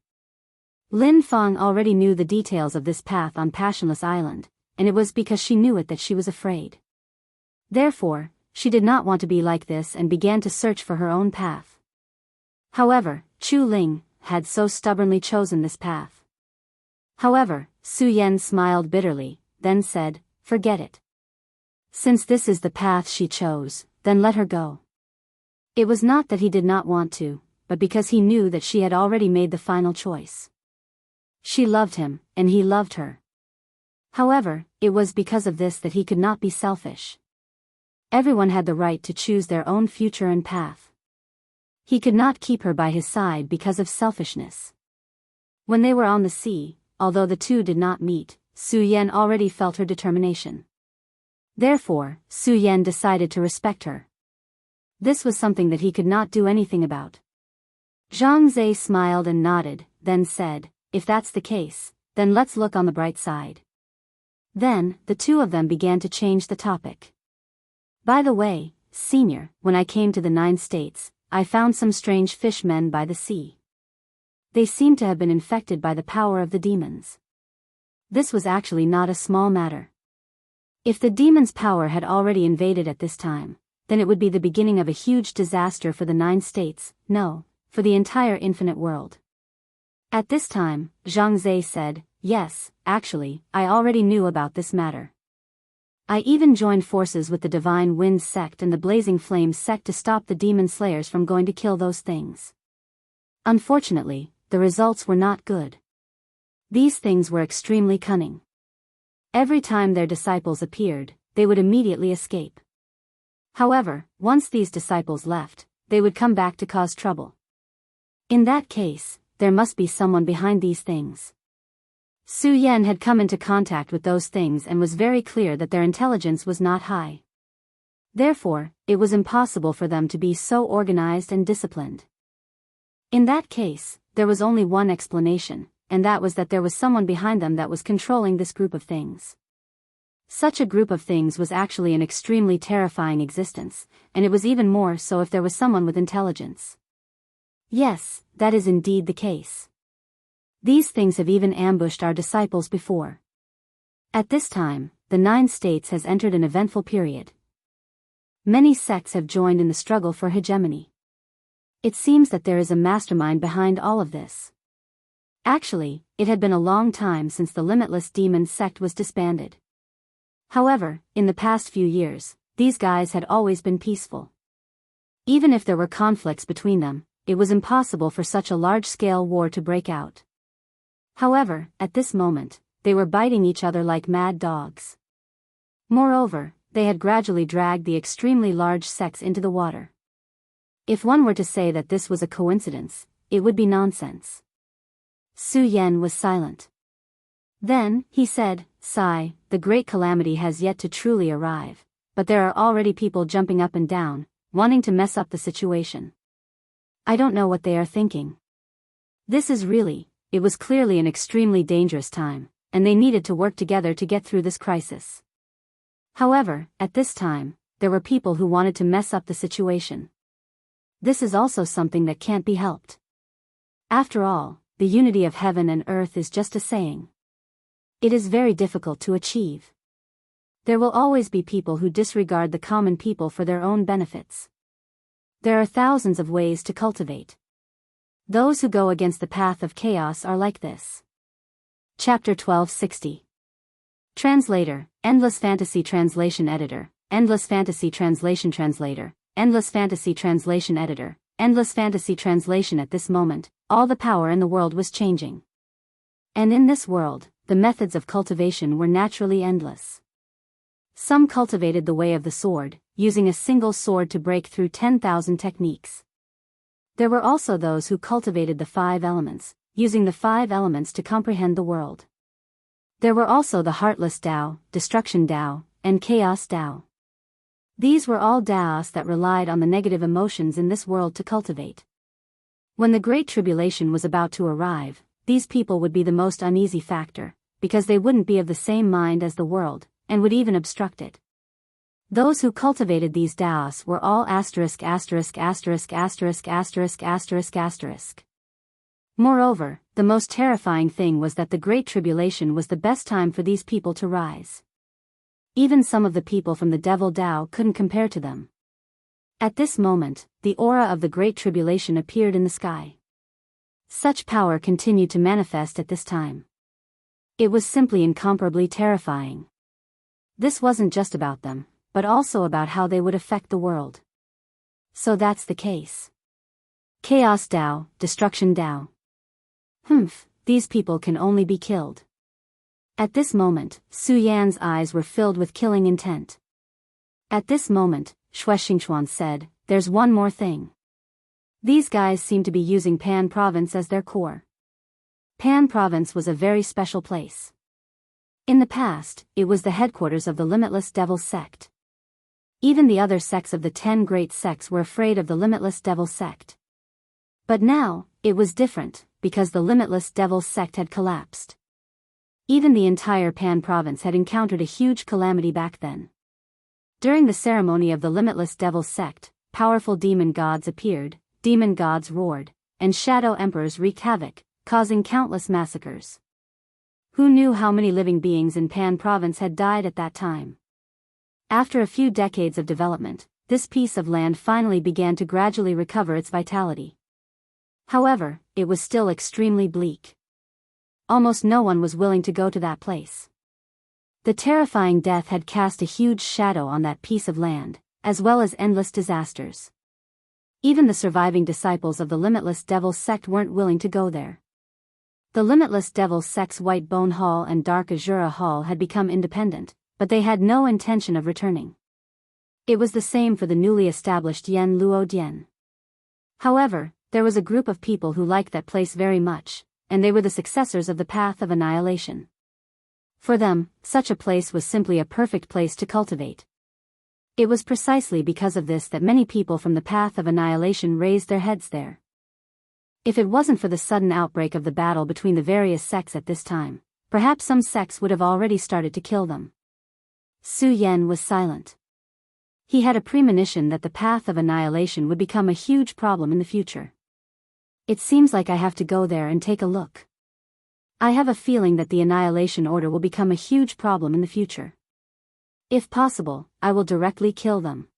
Lin Fang already knew the details of this path on Passionless Island, and it was because she knew it that she was afraid. Therefore, she did not want to be like this and began to search for her own path. However, Chu Ling had so stubbornly chosen this path. However, Su Yan smiled bitterly, then said, "Forget it. Since this is the path she chose, then let her go." It was not that he did not want to, but because he knew that she had already made the final choice. She loved him, and he loved her. However, it was because of this that he could not be selfish. Everyone had the right to choose their own future and path. He could not keep her by his side because of selfishness. When they were on the sea, although the two did not meet, Su Yan already felt her determination. Therefore, Su Yan decided to respect her. This was something that he could not do anything about. Zhang Zhe smiled and nodded, then said, if that's the case, then let's look on the bright side. Then, the two of them began to change the topic. By the way, Senior, when I came to the 9 states, I found some strange fishmen by the sea. They seemed to have been infected by the power of the demons. This was actually not a small matter. If the demons' power had already invaded at this time, then it would be the beginning of a huge disaster for the 9 states, no, for the entire infinite world. At this time, Zhang Zhe said, yes, actually, I already knew about this matter. I even joined forces with the Divine Wind sect and the Blazing Flames sect to stop the demon slayers from going to kill those things. Unfortunately, the results were not good. These things were extremely cunning. Every time their disciples appeared, they would immediately escape. However, once these disciples left, they would come back to cause trouble. In that case, there must be someone behind these things. Su Yan had come into contact with those things and was very clear that their intelligence was not high. Therefore, it was impossible for them to be so organized and disciplined. In that case, there was only one explanation, and that was that there was someone behind them that was controlling this group of things. Such a group of things was actually an extremely terrifying existence, and it was even more so if there was someone with intelligence. Yes, that is indeed the case. These things have even ambushed our disciples before. At this time, the 9 states has entered an eventful period. Many sects have joined in the struggle for hegemony. It seems that there is a mastermind behind all of this. Actually, it had been a long time since the Limitless Demon sect was disbanded. However, in the past few years, these guys had always been peaceful. Even if there were conflicts between them, it was impossible for such a large-scale war to break out. However, at this moment, they were biting each other like mad dogs. Moreover, they had gradually dragged the extremely large sects into the water. If one were to say that this was a coincidence, it would be nonsense. Su Yan was silent. Then, he said, Sigh, the great calamity has yet to truly arrive, but there are already people jumping up and down, wanting to mess up the situation. I don't know what they are thinking. It was clearly an extremely dangerous time, and they needed to work together to get through this crisis. However, at this time, there were people who wanted to mess up the situation. This is also something that can't be helped. After all, the unity of heaven and earth is just a saying. It is very difficult to achieve. There will always be people who disregard the common people for their own benefits. There are thousands of ways to cultivate. Those who go against the path of chaos are like this. Chapter 1260. Translator, Endless Fantasy Translation Editor, Endless Fantasy Translation Translator, Endless Fantasy Translation Editor, Endless Fantasy Translation. At this moment, all the power in the world was changing. And in this world, the methods of cultivation were naturally endless. Some cultivated the way of the sword, using a single sword to break through 10,000 techniques. There were also those who cultivated the 5 elements, using the 5 elements to comprehend the world. There were also the Heartless Tao, Destruction Tao, and Chaos Tao. These were all Taos that relied on the negative emotions in this world to cultivate. When the Great Tribulation was about to arrive, these people would be the most uneasy factor, because they wouldn't be of the same mind as the world, and would even obstruct it. Those who cultivated these Taos were all *****************. Moreover, the most terrifying thing was that the Great Tribulation was the best time for these people to rise. Even some of the people from the Devil Tao couldn't compare to them. At this moment, the aura of the Great Tribulation appeared in the sky. Such power continued to manifest at this time. It was simply incomparably terrifying. This wasn't just about them, but also about how they would affect the world. So that's the case. Chaos Tao, Destruction Tao. These people can only be killed. At this moment, Su Yan's eyes were filled with killing intent. At this moment, Xue Xingchuan said, There's one more thing. These guys seem to be using Pan Province as their core. Pan Province was a very special place. In the past, it was the headquarters of the Limitless Devil sect. Even the other sects of the 10 great sects were afraid of the Limitless Devil sect. But now, it was different, because the Limitless Devil sect had collapsed. Even the entire Pan province had encountered a huge calamity back then. During the ceremony of the Limitless Devil sect, powerful demon gods appeared, demon gods roared, and shadow emperors wreaked havoc, causing countless massacres. Who knew how many living beings in Pan province had died at that time? After a few decades of development, this piece of land finally began to gradually recover its vitality. However, it was still extremely bleak. Almost no one was willing to go to that place. The terrifying death had cast a huge shadow on that piece of land, as well as endless disasters. Even the surviving disciples of the Limitless Devil sect weren't willing to go there. The Limitless Devil sect's White Bone Hall and Dark Azura Hall had become independent, but they had no intention of returning. It was the same for the newly established Yen Luo Dian. However, there was a group of people who liked that place very much, and they were the successors of the Path of Annihilation. For them, such a place was simply a perfect place to cultivate. It was precisely because of this that many people from the Path of Annihilation raised their heads there. If it wasn't for the sudden outbreak of the battle between the various sects at this time, perhaps some sects would have already started to kill them. Su Yen was silent. He had a premonition that the Path of Annihilation would become a huge problem in the future. It seems like I have to go there and take a look. I have a feeling that the Annihilation Order will become a huge problem in the future. If possible, I will directly kill them.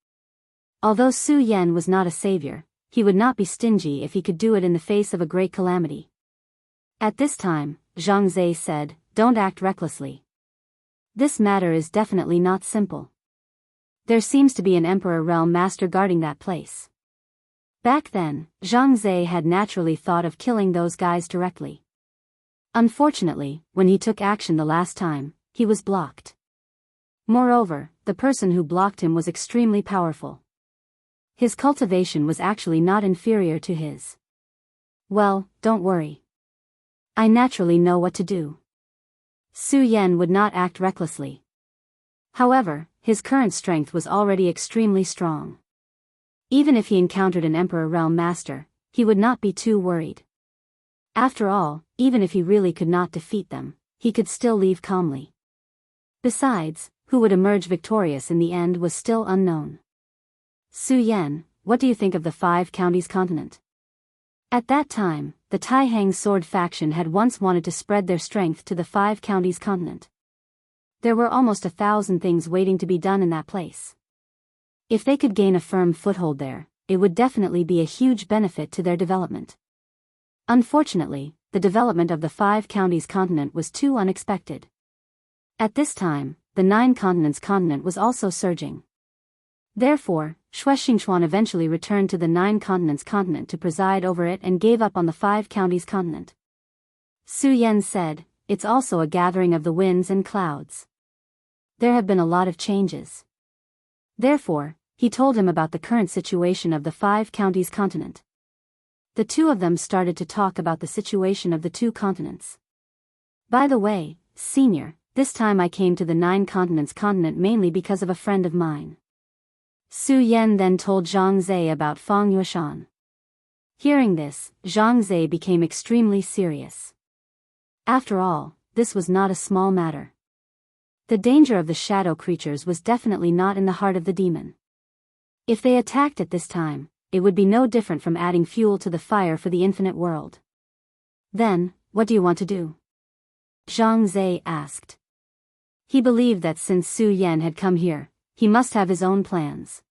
Although Su Yen was not a savior, he would not be stingy if he could do it in the face of a great calamity. At this time, Zhang Zhe said, "Don't act recklessly. This matter is definitely not simple. There seems to be an Emperor Realm Master guarding that place." Back then, Zhang Zhe had naturally thought of killing those guys directly. Unfortunately, when he took action the last time, he was blocked. Moreover, the person who blocked him was extremely powerful. His cultivation was actually not inferior to his. Well, don't worry. I naturally know what to do. Su Yen would not act recklessly. However, his current strength was already extremely strong. Even if he encountered an Emperor Realm Master, he would not be too worried. After all, even if he really could not defeat them, he could still leave calmly. Besides, who would emerge victorious in the end was still unknown. Su Yen, what do you think of the 5 counties continent? At that time, the Taihang Sword faction had once wanted to spread their strength to the 5 counties continent. There were almost 1,000 things waiting to be done in that place. If they could gain a firm foothold there, it would definitely be a huge benefit to their development. Unfortunately, the development of the 5 counties continent was too unexpected. At this time, the 9 continents continent was also surging. Therefore, Xingchuan eventually returned to the 9 continents continent to preside over it and gave up on the 5 counties continent. Su Yen said, "It's also a gathering of the winds and clouds. There have been a lot of changes." Therefore, he told him about the current situation of the 5 counties continent. The two of them started to talk about the situation of the 2 continents. "By the way, Senior, this time I came to the 9 continents continent mainly because of a friend of mine." Su Yen then told Zhang Zhe about Feng Yueshan. Hearing this, Zhang Zhe became extremely serious. After all, this was not a small matter. The danger of the shadow creatures was definitely not in the heart of the demon. If they attacked at this time, it would be no different from adding fuel to the fire for the infinite world. "Then, what do you want to do?" Zhang Zhe asked. He believed that since Su Yen had come here, he must have his own plans.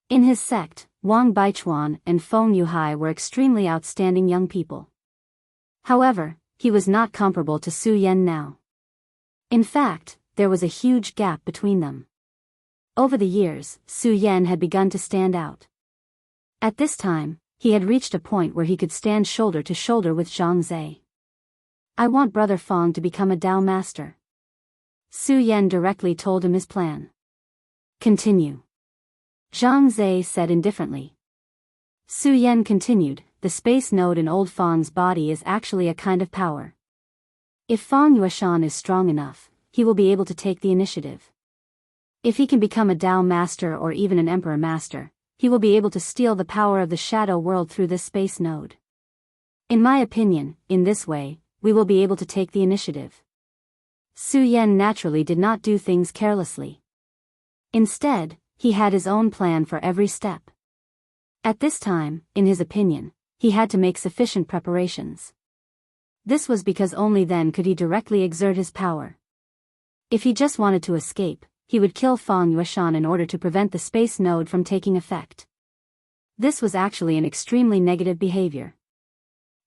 In his sect, Wang Baichuan and Feng Yuhai were extremely outstanding young people. However, he was not comparable to Su Yen now. In fact, there was a huge gap between them. Over the years, Su Yen had begun to stand out. At this time, he had reached a point where he could stand shoulder to shoulder with Zhang Zhe. "I want Brother Feng to become a Dao Master." Su Yen directly told him his plan. "Continue," Zhang Zhe said indifferently. Su Yen continued, "The space node in old Feng's body is actually a kind of power. If Feng Yueshan is strong enough, he will be able to take the initiative. If he can become a Dao Master or even an Emperor Master, he will be able to steal the power of the shadow world through this space node. In my opinion, in this way, we will be able to take the initiative. Su Yan naturally did not do things carelessly. Instead, he had his own plan for every step. At this time, in his opinion, he had to make sufficient preparations. This was because only then could he directly exert his power. If he just wanted to escape, he would kill Fang Yueshan in order to prevent the space node from taking effect. This was actually an extremely negative behavior.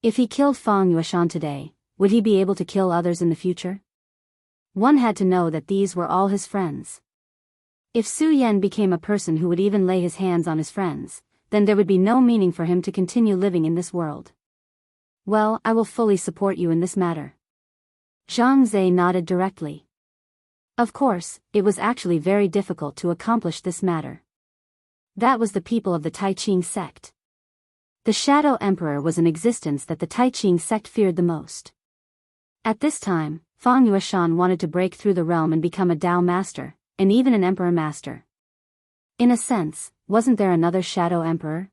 If he killed Fang Yueshan today, would he be able to kill others in the future? One had to know that these were all his friends. If Su Yan became a person who would even lay his hands on his friends, then there would be no meaning for him to continue living in this world. Well, I will fully support you in this matter. Zhang Zhe nodded directly. Of course, it was actually very difficult to accomplish this matter. That was the people of the Taiqing sect. The Shadow Emperor was an existence that the Taiqing sect feared the most. At this time, Fang Yueshan wanted to break through the realm and become a Dao Master, and even an Emperor Master. In a sense, wasn't there another Shadow Emperor?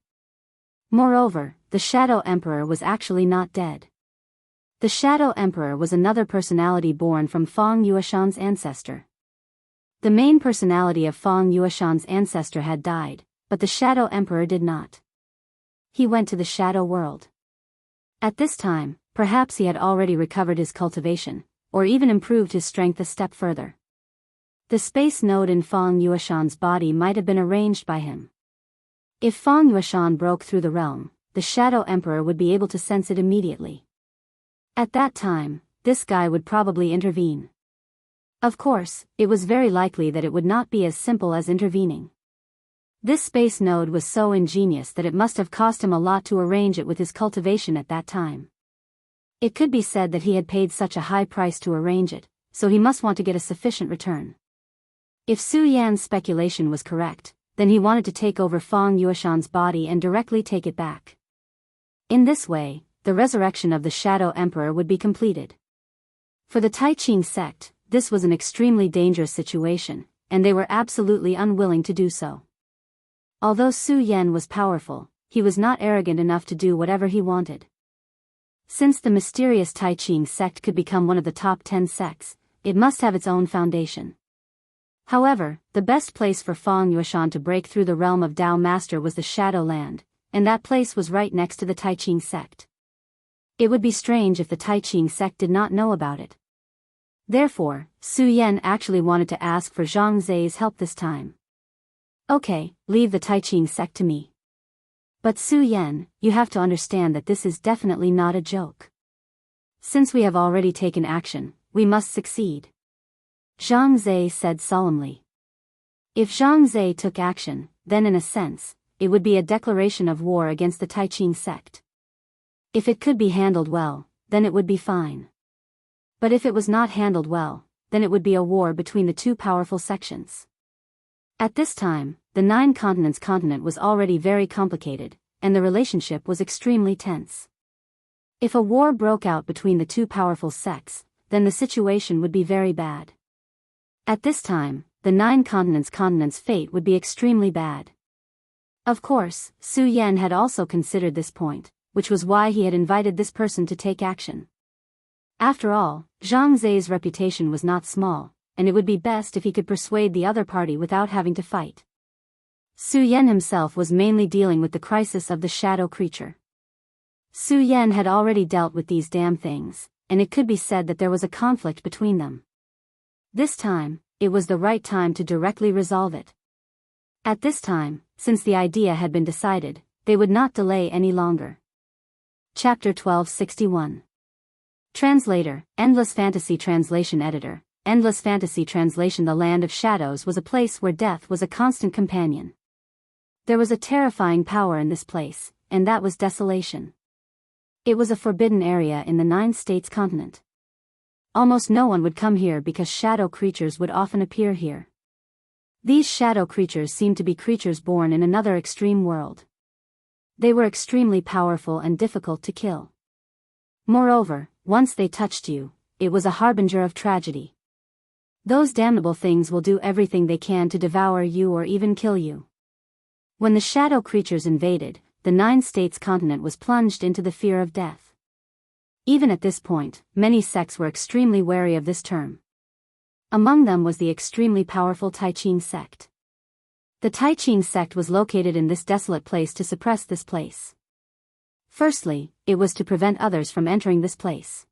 Moreover, the Shadow Emperor was actually not dead. The Shadow Emperor was another personality born from Fang Yueshan's ancestor. The main personality of Fang Yueshan's ancestor had died, but the Shadow Emperor did not. He went to the Shadow World. At this time, perhaps he had already recovered his cultivation, or even improved his strength a step further. The space node in Fang Yueshan's body might have been arranged by him. If Fang Yueshan broke through the realm, the Shadow Emperor would be able to sense it immediately. At that time, this guy would probably intervene. Of course, it was very likely that it would not be as simple as intervening. This space node was so ingenious that it must have cost him a lot to arrange it with his cultivation at that time. It could be said that he had paid such a high price to arrange it, so he must want to get a sufficient return. If Su Yan's speculation was correct, then he wanted to take over Fang Yueshan's body and directly take it back. In this way, the resurrection of the Shadow Emperor would be completed. For the Taiqing sect, this was an extremely dangerous situation, and they were absolutely unwilling to do so. Although Su Yan was powerful, he was not arrogant enough to do whatever he wanted. Since the mysterious Taiqing sect could become one of the top 10 sects, it must have its own foundation. However, the best place for Fang Yueshan to break through the realm of Dao Master was the Shadow Land, and that place was right next to the Taiqing sect. It would be strange if the Taiqing sect did not know about it. Therefore, Su Yan actually wanted to ask for Zhang Zhe's help this time. Okay, leave the Taiqing sect to me. But Su Yan, you have to understand that this is definitely not a joke. Since we have already taken action, we must succeed. Zhang Zhe said solemnly. If Zhang Zhe took action, then in a sense, it would be a declaration of war against the Taiqing sect. If it could be handled well, then it would be fine. But if it was not handled well, then it would be a war between the two powerful sections. At this time, the 9 continents continent was already very complicated, and the relationship was extremely tense. If a war broke out between the two powerful sects, then the situation would be very bad. At this time, the 9 continents' fate would be extremely bad. Of course, Su Yan had also considered this point, which was why he had invited this person to take action. After all, Zhang Zhe's reputation was not small, and it would be best if he could persuade the other party without having to fight. Su Yan himself was mainly dealing with the crisis of the shadow creature. Su Yan had already dealt with these damn things, and it could be said that there was a conflict between them. This time, it was the right time to directly resolve it. At this time, since the idea had been decided, they would not delay any longer. Chapter 1261. Translator, Endless Fantasy Translation Editor, Endless Fantasy Translation. The Land of Shadows was a place where death was a constant companion. There was a terrifying power in this place, and that was desolation. It was a forbidden area in the 9 states continent. Almost no one would come here because shadow creatures would often appear here. These shadow creatures seemed to be creatures born in another extreme world. They were extremely powerful and difficult to kill. Moreover, once they touched you, it was a harbinger of tragedy. Those damnable things will do everything they can to devour you or even kill you. When the shadow creatures invaded, the 9 states continent was plunged into the fear of death. Even at this point, many sects were extremely wary of this term. Among them was the extremely powerful Taiqing sect. The Taiqing sect was located in this desolate place to suppress this place. Firstly, it was to prevent others from entering this place.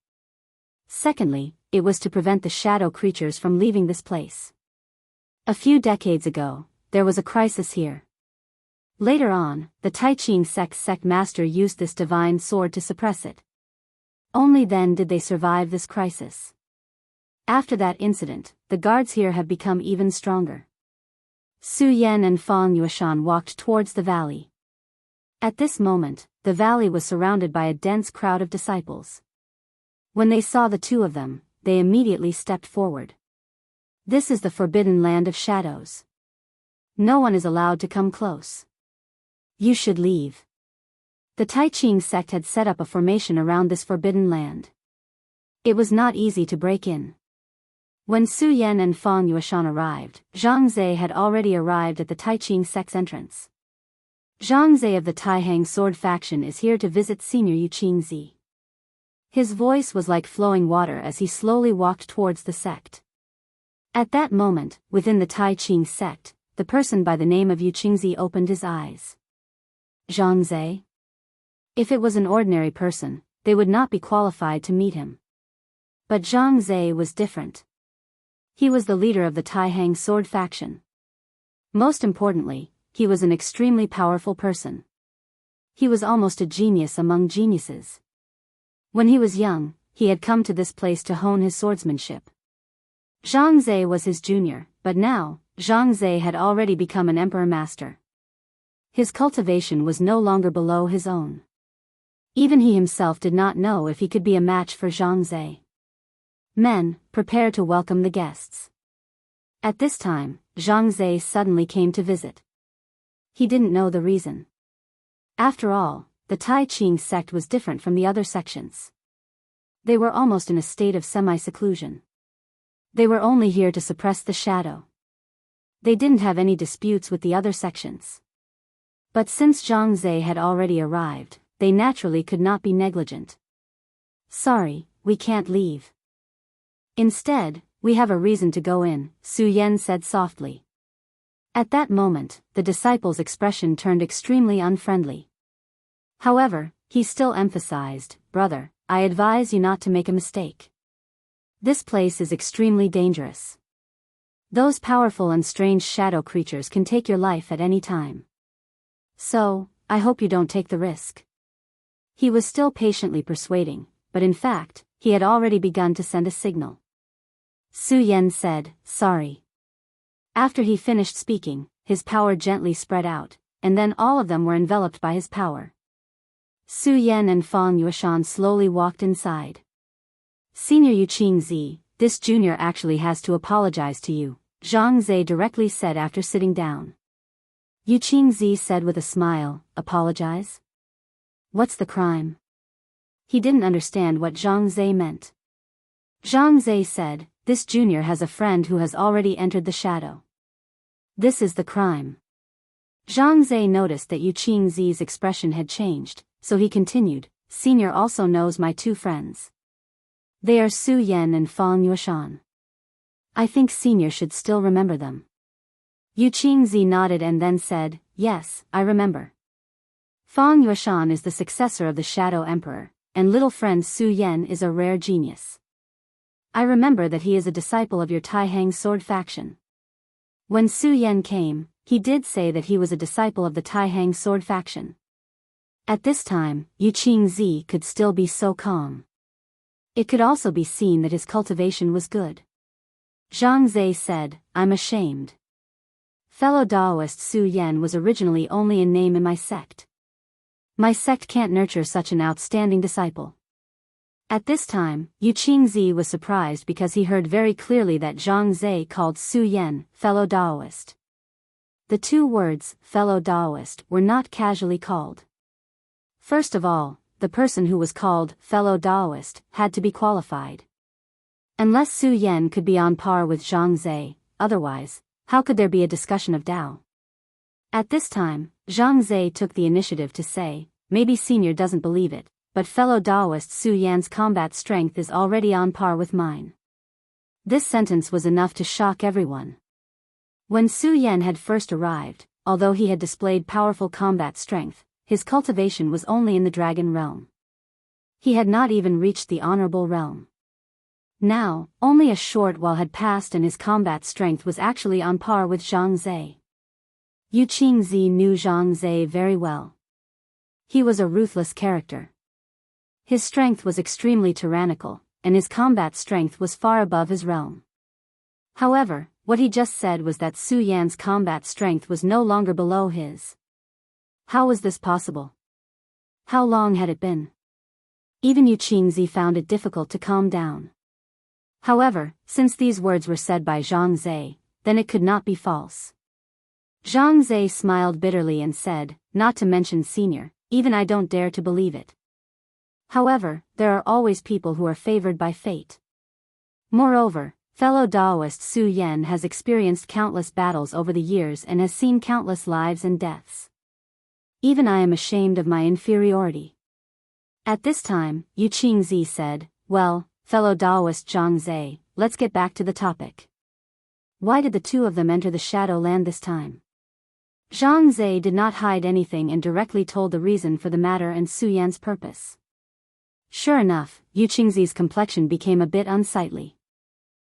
Secondly, it was to prevent the shadow creatures from leaving this place. A few decades ago, there was a crisis here. Later on, the Taiqing sect's sect master used this divine sword to suppress it. Only then did they survive this crisis. After that incident, the guards here have become even stronger. Su Yan and Fang Yueshan walked towards the valley. At this moment, the valley was surrounded by a dense crowd of disciples. When they saw the two of them, they immediately stepped forward. This is the forbidden land of shadows. No one is allowed to come close. You should leave. The Taiqing sect had set up a formation around this forbidden land. It was not easy to break in. When Su Yan and Fang Yueshan arrived, Zhang Zhe had already arrived at the Taiqing sect's entrance. Zhang Zhe of the Taihang sword faction is here to visit Senior Yu Qingzi. His voice was like flowing water as he slowly walked towards the sect. At that moment, within the Taiqing sect, the person by the name of Yu Qingzi opened his eyes. Zhang Zhe? If it was an ordinary person, they would not be qualified to meet him. But Zhang Zhe was different. He was the leader of the Taihang sword faction. Most importantly, he was an extremely powerful person. He was almost a genius among geniuses. When he was young, he had come to this place to hone his swordsmanship. Zhang Zhe was his junior, but now, Zhang Zhe had already become an emperor master. His cultivation was no longer below his own. Even he himself did not know if he could be a match for Zhang Zhe. Men, prepare to welcome the guests. At this time, Zhang Zhe suddenly came to visit. He didn't know the reason. After all, the Taiqing sect was different from the other sections. They were almost in a state of semi-seclusion. They were only here to suppress the shadow. They didn't have any disputes with the other sections. But since Zhang Zhe had already arrived, they naturally could not be negligent. Sorry, we can't leave. Instead, we have a reason to go in, Su Yan said softly. At that moment, the disciple's expression turned extremely unfriendly. However, he still emphasized, brother, I advise you not to make a mistake. This place is extremely dangerous. Those powerful and strange shadow creatures can take your life at any time. So, I hope you don't take the risk. He was still patiently persuading, but in fact, he had already begun to send a signal. Su Yan said, sorry. After he finished speaking, his power gently spread out, and then all of them were enveloped by his power. Su Yan and Fang Yueshan slowly walked inside. Senior Yu Qingzi, this junior actually has to apologize to you, Zhang Zhe directly said after sitting down. Yu Qingzi said with a smile, apologize? What's the crime? He didn't understand what Zhang Zhe meant. Zhang Zhe said, this junior has a friend who has already entered the shadow. This is the crime. Zhang Zhe noticed that Yu Qingzi's expression had changed, so he continued, Senior also knows my two friends. They are Su Yan and Fang Yueshan. I think Senior should still remember them. Yu Qingzi nodded and then said, yes, I remember. Fang Yueshan is the successor of the Shadow Emperor, and little friend Su Yan is a rare genius. I remember that he is a disciple of your Taihang sword faction. When Su Yan came, he did say that he was a disciple of the Taihang sword faction. At this time, Yu Qingzi could still be so calm. It could also be seen that his cultivation was good. Zhang Zhe said, I'm ashamed. Fellow Taoist Su Yan was originally only in name in my sect. My sect can't nurture such an outstanding disciple. At this time, Yu Qingzi was surprised because he heard very clearly that Zhang Zhe called Su Yan, fellow Taoist. The two words, fellow Taoist, were not casually called. First of all, the person who was called fellow Taoist had to be qualified. Unless Su Yan could be on par with Zhang Zhe, otherwise, how could there be a discussion of Tao? At this time, Zhang Zhe took the initiative to say, maybe Senior doesn't believe it, but fellow Daoist Su Yan's combat strength is already on par with mine. This sentence was enough to shock everyone. When Su Yan had first arrived, although he had displayed powerful combat strength, his cultivation was only in the dragon realm. He had not even reached the honorable realm. Now, only a short while had passed and his combat strength was actually on par with Zhang Zhe. Yu Qingzi knew Zhang Zhe very well. He was a ruthless character. His strength was extremely tyrannical, and his combat strength was far above his realm. However, what he just said was that Su Yan's combat strength was no longer below his. How was this possible? How long had it been? Even Yu Qingzi found it difficult to calm down. However, since these words were said by Zhang Zhe, then it could not be false. Zhang Zhe smiled bitterly and said, not to mention Senior, even I don't dare to believe it. However, there are always people who are favored by fate. Moreover, fellow Daoist Su Yan has experienced countless battles over the years and has seen countless lives and deaths. Even I am ashamed of my inferiority. At this time, Yu Qingzi said, well, fellow Daoist Zhang Zhe, let's get back to the topic. Why did the two of them enter the Shadow Land this time? Zhang Zhe did not hide anything and directly told the reason for the matter and Su Yan's purpose. Sure enough, Yu Qingzi's complexion became a bit unsightly.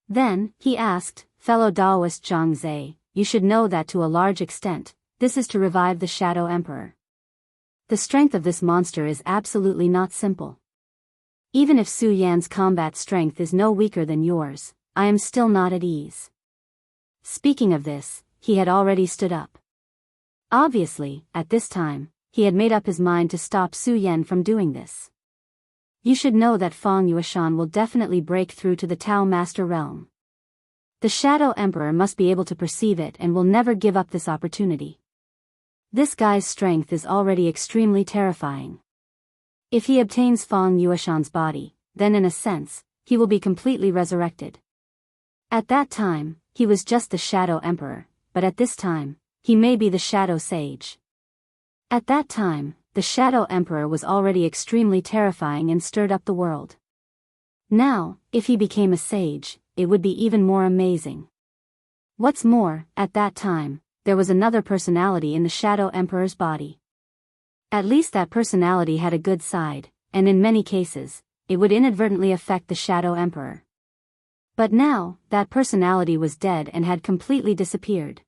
Then, he asked, fellow Daoist Zhang Zhe, you should know that to a large extent, this is to revive the Shadow Emperor. The strength of this monster is absolutely not simple. Even if Su Yan's combat strength is no weaker than yours, I am still not at ease. Speaking of this, he had already stood up. Obviously, at this time, he had made up his mind to stop Su Yan from doing this. You should know that Feng Yueshan will definitely break through to the Tao Master realm. The Shadow Emperor must be able to perceive it and will never give up this opportunity. This guy's strength is already extremely terrifying. If he obtains Feng Yueshan's body, then in a sense, he will be completely resurrected. At that time, he was just the Shadow Emperor, but at this time, he may be the Shadow Sage. At that time, the Shadow Emperor was already extremely terrifying and stirred up the world. Now, if he became a sage, it would be even more amazing. What's more, at that time, there was another personality in the Shadow Emperor's body. At least that personality had a good side, and in many cases, it would inadvertently affect the Shadow Emperor. But now, that personality was dead and had completely disappeared.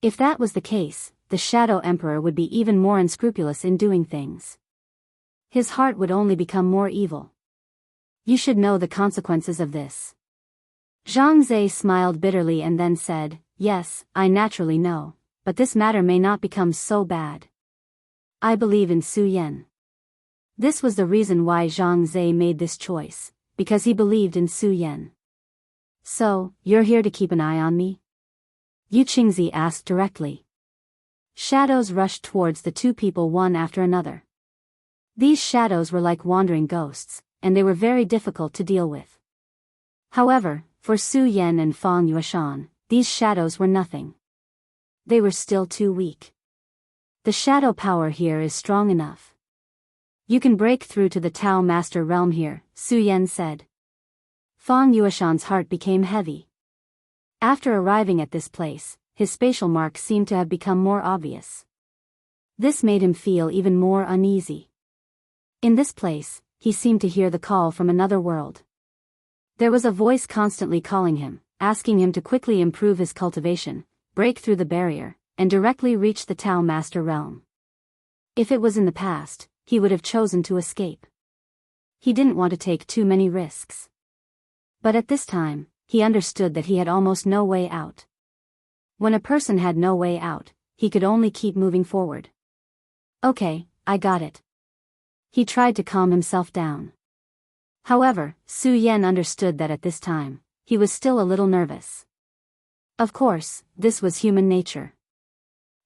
If that was the case, the Shadow Emperor would be even more unscrupulous in doing things. His heart would only become more evil. You should know the consequences of this. Zhang Zhe smiled bitterly and then said, yes, I naturally know, but this matter may not become so bad. I believe in Su Yan. This was the reason why Zhang Zhe made this choice, because he believed in Su Yan. So, you're here to keep an eye on me? Yu Qingzi asked directly. Shadows rushed towards the two people one after another. These shadows were like wandering ghosts, and they were very difficult to deal with. However, for Su Yan and Feng Yueshan, these shadows were nothing. They were still too weak. The shadow power here is strong enough. You can break through to the Tao Master realm here, Su Yan said. Feng Yueshan's heart became heavy. After arriving at this place, his spatial marks seemed to have become more obvious. This made him feel even more uneasy. In this place, he seemed to hear the call from another world. There was a voice constantly calling him, asking him to quickly improve his cultivation, break through the barrier, and directly reach the Tao Master realm. If it was in the past, he would have chosen to escape. He didn't want to take too many risks. But at this time, he understood that he had almost no way out. When a person had no way out, he could only keep moving forward. Okay, I got it. He tried to calm himself down. However, Su Yan understood that at this time, he was still a little nervous. Of course, this was human nature.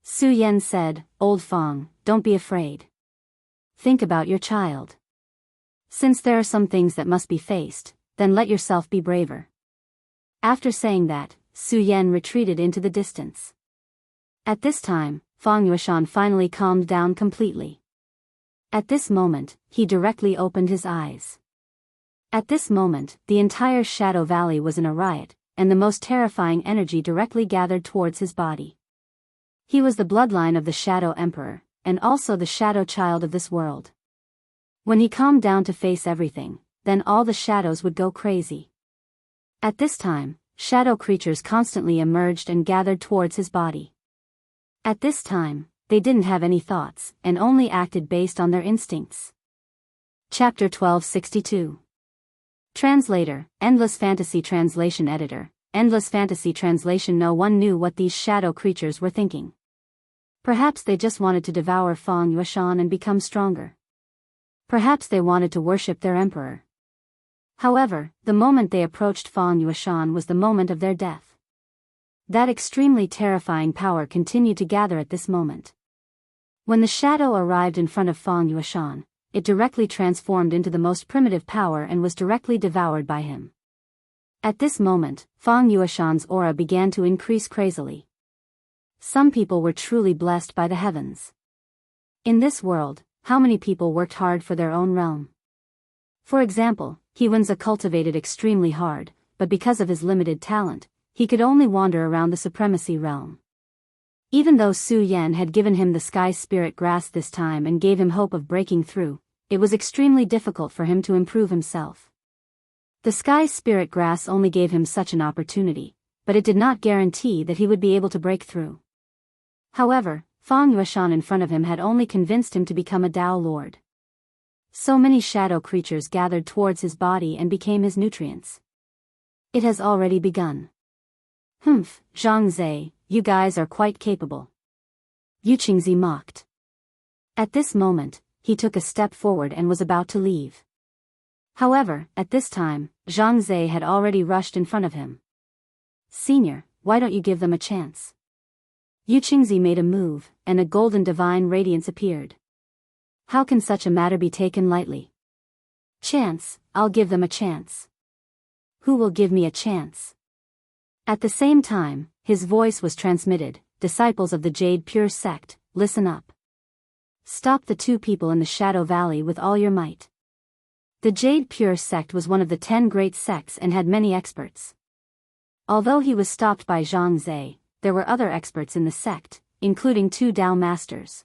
Su Yan said, Old Feng, don't be afraid. Think about your child. Since there are some things that must be faced, then let yourself be braver. After saying that, Su Yan retreated into the distance. At this time, Fang Yueshan finally calmed down completely. At this moment, he directly opened his eyes. At this moment, the entire Shadow Valley was in a riot, and the most terrifying energy directly gathered towards his body. He was the bloodline of the Shadow Emperor, and also the Shadow Child of this world. When he calmed down to face everything, then all the shadows would go crazy. At this time, shadow creatures constantly emerged and gathered towards his body. At this time, they didn't have any thoughts, and only acted based on their instincts. Chapter 1262. Translator, Endless Fantasy Translation Editor, Endless Fantasy Translation. No one knew what these shadow creatures were thinking. Perhaps they just wanted to devour Fang Yueshan and become stronger. Perhaps they wanted to worship their emperor. However, the moment they approached Fang Yueshan was the moment of their death. That extremely terrifying power continued to gather at this moment. When the shadow arrived in front of Fang Yueshan, it directly transformed into the most primitive power and was directly devoured by him. At this moment, Fang Yueshan's aura began to increase crazily. Some people were truly blessed by the heavens. In this world, how many people worked hard for their own realm? For example, Hewenza cultivated extremely hard, but because of his limited talent, he could only wander around the supremacy realm. Even though Su Yan had given him the Sky Spirit Grass this time and gave him hope of breaking through, it was extremely difficult for him to improve himself. The Sky Spirit Grass only gave him such an opportunity, but it did not guarantee that he would be able to break through. However, Fang Yueshan in front of him had only convinced him to become a Tao Lord. So many shadow creatures gathered towards his body and became his nutrients. It has already begun. Humph, Zhang Zhe, you guys are quite capable. Yu Qingzi mocked. At this moment, he took a step forward and was about to leave. However, at this time, Zhang Zhe had already rushed in front of him. Senior, why don't you give them a chance? Yu Qingzi made a move, and a golden divine radiance appeared. How can such a matter be taken lightly? Chance, I'll give them a chance. Who will give me a chance? At the same time, his voice was transmitted, disciples of the Jade Pure Sect, listen up. Stop the two people in the Shadow Valley with all your might. The Jade Pure Sect was one of the 10 great sects and had many experts. Although he was stopped by Zhang Zhe, there were other experts in the sect, including 2 Tao Masters.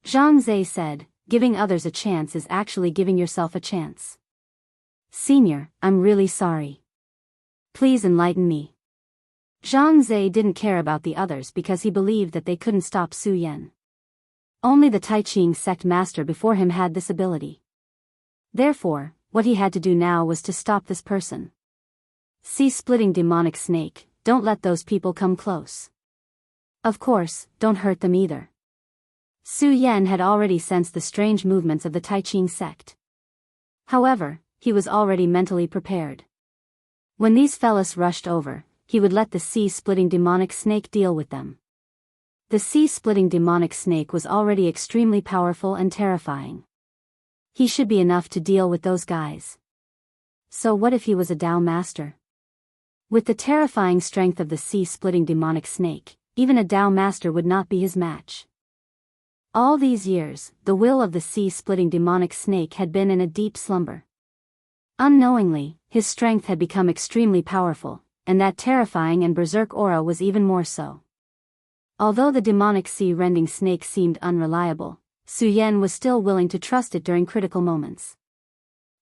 Zhang Zhe said, giving others a chance is actually giving yourself a chance. Senior, I'm really sorry. Please enlighten me. Zhang Zhe didn't care about the others because he believed that they couldn't stop Su Yan. Only the Taiqing sect master before him had this ability. Therefore, what he had to do now was to stop this person. Sea-splitting demonic snake, don't let those people come close. Of course, don't hurt them either. Su Yan had already sensed the strange movements of the Taiqing sect. However, he was already mentally prepared. When these fellas rushed over, he would let the sea-splitting demonic snake deal with them. The sea-splitting demonic snake was already extremely powerful and terrifying. He should be enough to deal with those guys. So what if he was a Tao Master? With the terrifying strength of the sea-splitting demonic snake, even a Tao Master would not be his match. All these years, the will of the sea-splitting demonic snake had been in a deep slumber. Unknowingly, his strength had become extremely powerful, and that terrifying and berserk aura was even more so. Although the demonic sea-rending snake seemed unreliable, Su Yan was still willing to trust it during critical moments.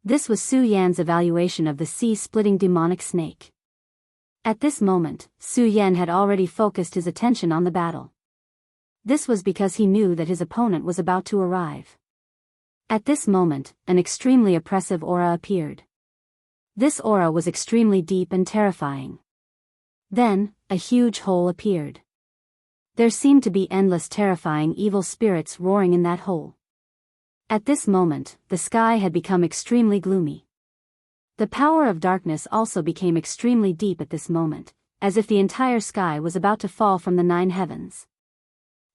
This was Su Yan's evaluation of the sea-splitting demonic snake. At this moment, Su Yan had already focused his attention on the battle. This was because he knew that his opponent was about to arrive. At this moment, an extremely oppressive aura appeared. This aura was extremely deep and terrifying. Then, a huge hole appeared. There seemed to be endless terrifying evil spirits roaring in that hole. At this moment, the sky had become extremely gloomy. The power of darkness also became extremely deep at this moment, as if the entire sky was about to fall from the 9 heavens.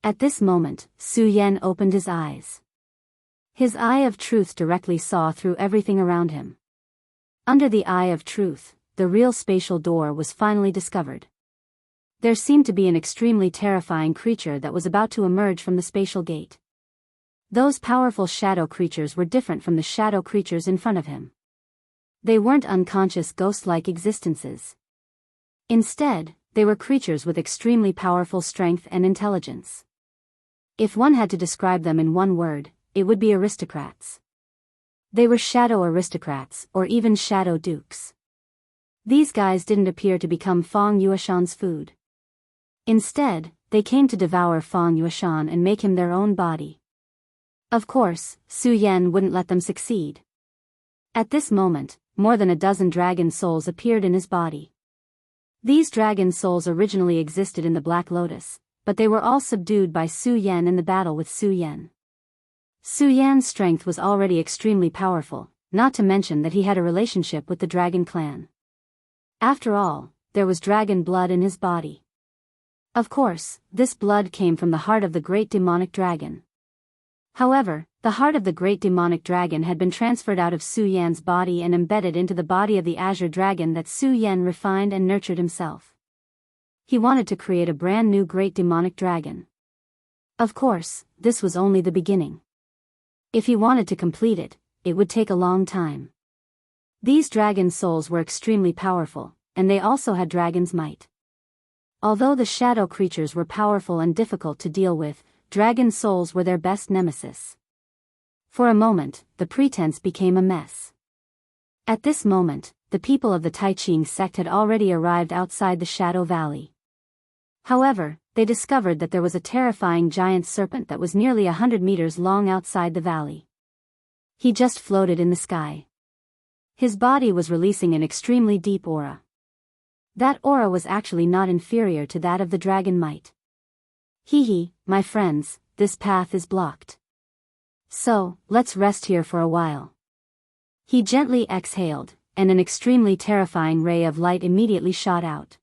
At this moment, Su Yan opened his eyes. His eye of truth directly saw through everything around him. Under the eye of truth, the real spatial door was finally discovered. There seemed to be an extremely terrifying creature that was about to emerge from the spatial gate. Those powerful shadow creatures were different from the shadow creatures in front of him. They weren't unconscious ghost-like existences. Instead, they were creatures with extremely powerful strength and intelligence. If one had to describe them in one word, it would be aristocrats. They were shadow aristocrats, or even shadow dukes. These guys didn't appear to become Fang Yueshan's food. Instead, they came to devour Fang Yueshan and make him their own body. Of course, Su Yan wouldn't let them succeed. At this moment, more than a dozen dragon souls appeared in his body. These dragon souls originally existed in the Black Lotus, but they were all subdued by Su Yan in the battle with Su Yan. Su Yan's strength was already extremely powerful, not to mention that he had a relationship with the dragon clan. After all, there was dragon blood in his body. Of course, this blood came from the heart of the great demonic dragon. However, the heart of the great demonic dragon had been transferred out of Su Yan's body and embedded into the body of the azure dragon that Su Yan refined and nurtured himself. He wanted to create a brand new great demonic dragon. Of course, this was only the beginning. If he wanted to complete it, it would take a long time. These dragon souls were extremely powerful, and they also had dragon's might. Although the shadow creatures were powerful and difficult to deal with, dragon souls were their best nemesis. For a moment, the pretense became a mess. At this moment, the people of the Tai Ching sect had already arrived outside the Shadow Valley. However, they discovered that there was a terrifying giant serpent that was nearly 100 meters long outside the valley. He just floated in the sky. His body was releasing an extremely deep aura. That aura was actually not inferior to that of the dragon might. Hee, my friends, this path is blocked. So, let's rest here for a while. He gently exhaled, and an extremely terrifying ray of light immediately shot out.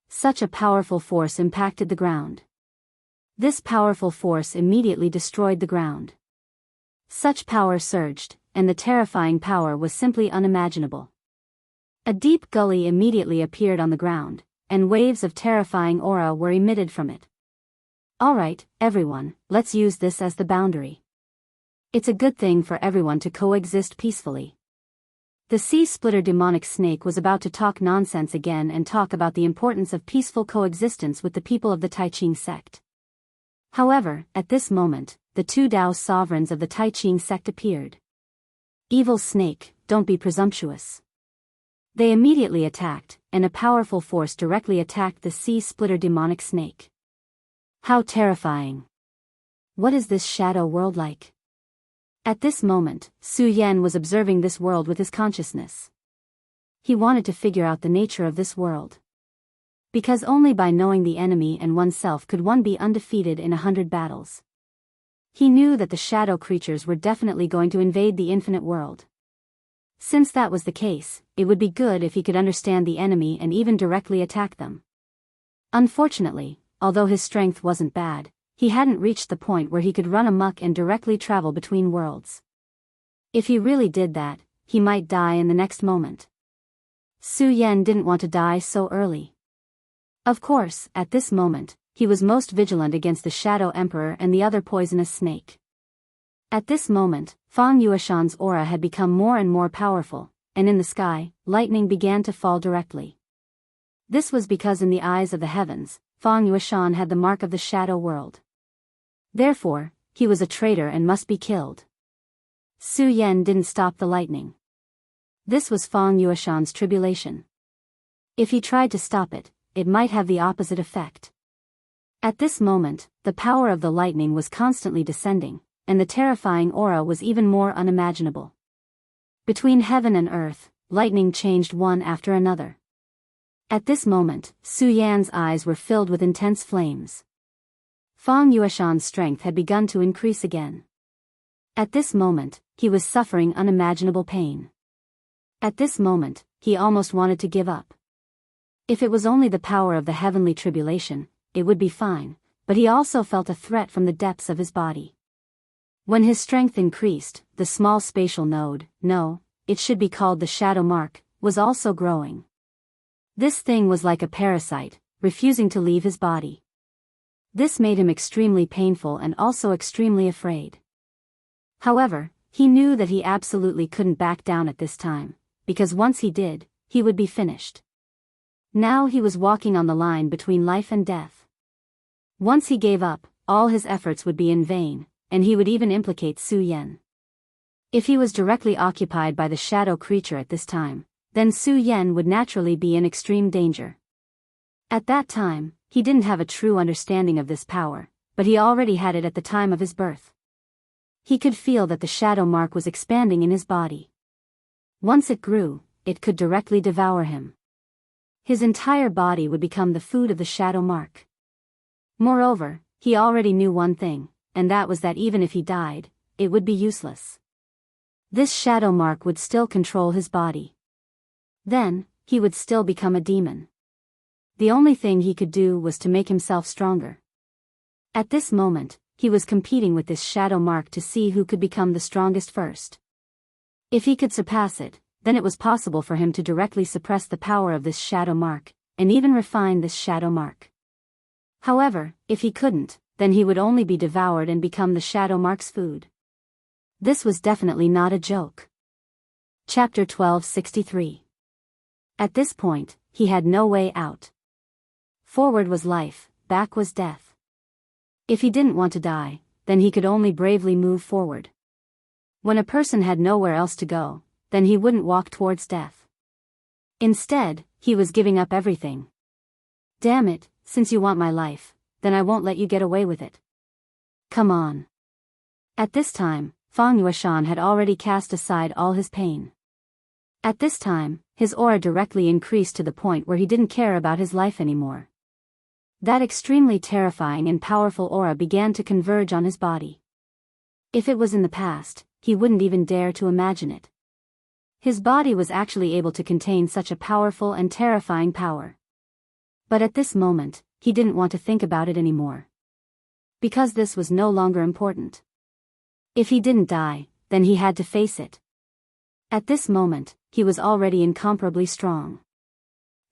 Such a powerful force impacted the ground. This powerful force immediately destroyed the ground. Such power surged, and the terrifying power was simply unimaginable. A deep gully immediately appeared on the ground, and waves of terrifying aura were emitted from it. Alright, everyone, let's use this as the boundary. It's a good thing for everyone to coexist peacefully. The sea-splitter demonic snake was about to talk nonsense again and talk about the importance of peaceful coexistence with the people of the Tai Ching sect. However, at this moment, the two Dao sovereigns of the Tai Ching sect appeared. Evil snake, don't be presumptuous. They immediately attacked, and a powerful force directly attacked the sea-splitter demonic snake. How terrifying! What is this shadow world like? At this moment, Su Yan was observing this world with his consciousness. He wanted to figure out the nature of this world. Because only by knowing the enemy and oneself could one be undefeated in 100 battles. He knew that the shadow creatures were definitely going to invade the infinite world. Since that was the case, it would be good if he could understand the enemy and even directly attack them. Unfortunately, although his strength wasn't bad, he hadn't reached the point where he could run amok and directly travel between worlds. If he really did that, he might die in the next moment. Su Yan didn't want to die so early. Of course, at this moment, he was most vigilant against the Shadow Emperor and the other poisonous snake. At this moment, Fang Yueshan's aura had become more and more powerful, and in the sky, lightning began to fall directly. This was because in the eyes of the heavens, Fang Yueshan had the mark of the shadow world. Therefore, he was a traitor and must be killed. Su Yan didn't stop the lightning. This was Fang Yueshan's tribulation. If he tried to stop it, it might have the opposite effect. At this moment, the power of the lightning was constantly descending, and the terrifying aura was even more unimaginable. Between heaven and earth, lightning changed one after another. At this moment, Su Yan's eyes were filled with intense flames. Fang Yueshan's strength had begun to increase again. At this moment, he was suffering unimaginable pain. At this moment, he almost wanted to give up. If it was only the power of the heavenly tribulation, it would be fine, but he also felt a threat from the depths of his body. When his strength increased, the small spatial node, no, it should be called the shadow mark, was also growing. This thing was like a parasite, refusing to leave his body. This made him extremely painful and also extremely afraid. However, he knew that he absolutely couldn't back down at this time, because once he did, he would be finished. Now he was walking on the line between life and death. Once he gave up, all his efforts would be in vain, and he would even implicate Su Yan. If he was directly occupied by the shadow creature at this time, then Su Yan would naturally be in extreme danger. At that time, he didn't have a true understanding of this power, but he already had it at the time of his birth. He could feel that the shadow mark was expanding in his body. Once it grew, it could directly devour him. His entire body would become the food of the shadow mark. Moreover, he already knew one thing, and that was that even if he died, it would be useless. This shadow mark would still control his body. Then, he would still become a demon. The only thing he could do was to make himself stronger. At this moment, he was competing with this shadow mark to see who could become the strongest first. If he could surpass it, then it was possible for him to directly suppress the power of this shadow mark, and even refine this shadow mark. However, if he couldn't, then he would only be devoured and become the shadow mark's food. This was definitely not a joke. Chapter 1263. At this point, he had no way out. Forward was life, back was death. If he didn't want to die, then he could only bravely move forward. When a person had nowhere else to go, then he wouldn't walk towards death. Instead, he was giving up everything. Damn it, since you want my life, then I won't let you get away with it. Come on. At this time, Fang Yueshan had already cast aside all his pain. At this time, his aura directly increased to the point where he didn't care about his life anymore. That extremely terrifying and powerful aura began to converge on his body. If it was in the past, he wouldn't even dare to imagine it. His body was actually able to contain such a powerful and terrifying power. But at this moment, he didn't want to think about it anymore. Because this was no longer important. If he didn't die, then he had to face it. At this moment, he was already incomparably strong.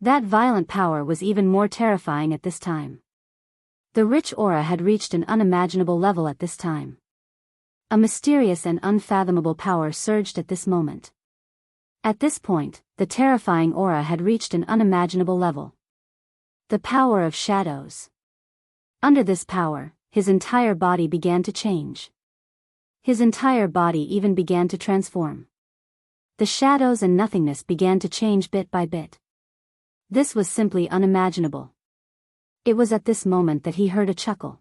That violent power was even more terrifying at this time. The rich aura had reached an unimaginable level at this time. A mysterious and unfathomable power surged at this moment. At this point, the terrifying aura had reached an unimaginable level. The power of shadows. Under this power, his entire body began to change. His entire body even began to transform. The shadows and nothingness began to change bit by bit. This was simply unimaginable. It was at this moment that he heard a chuckle.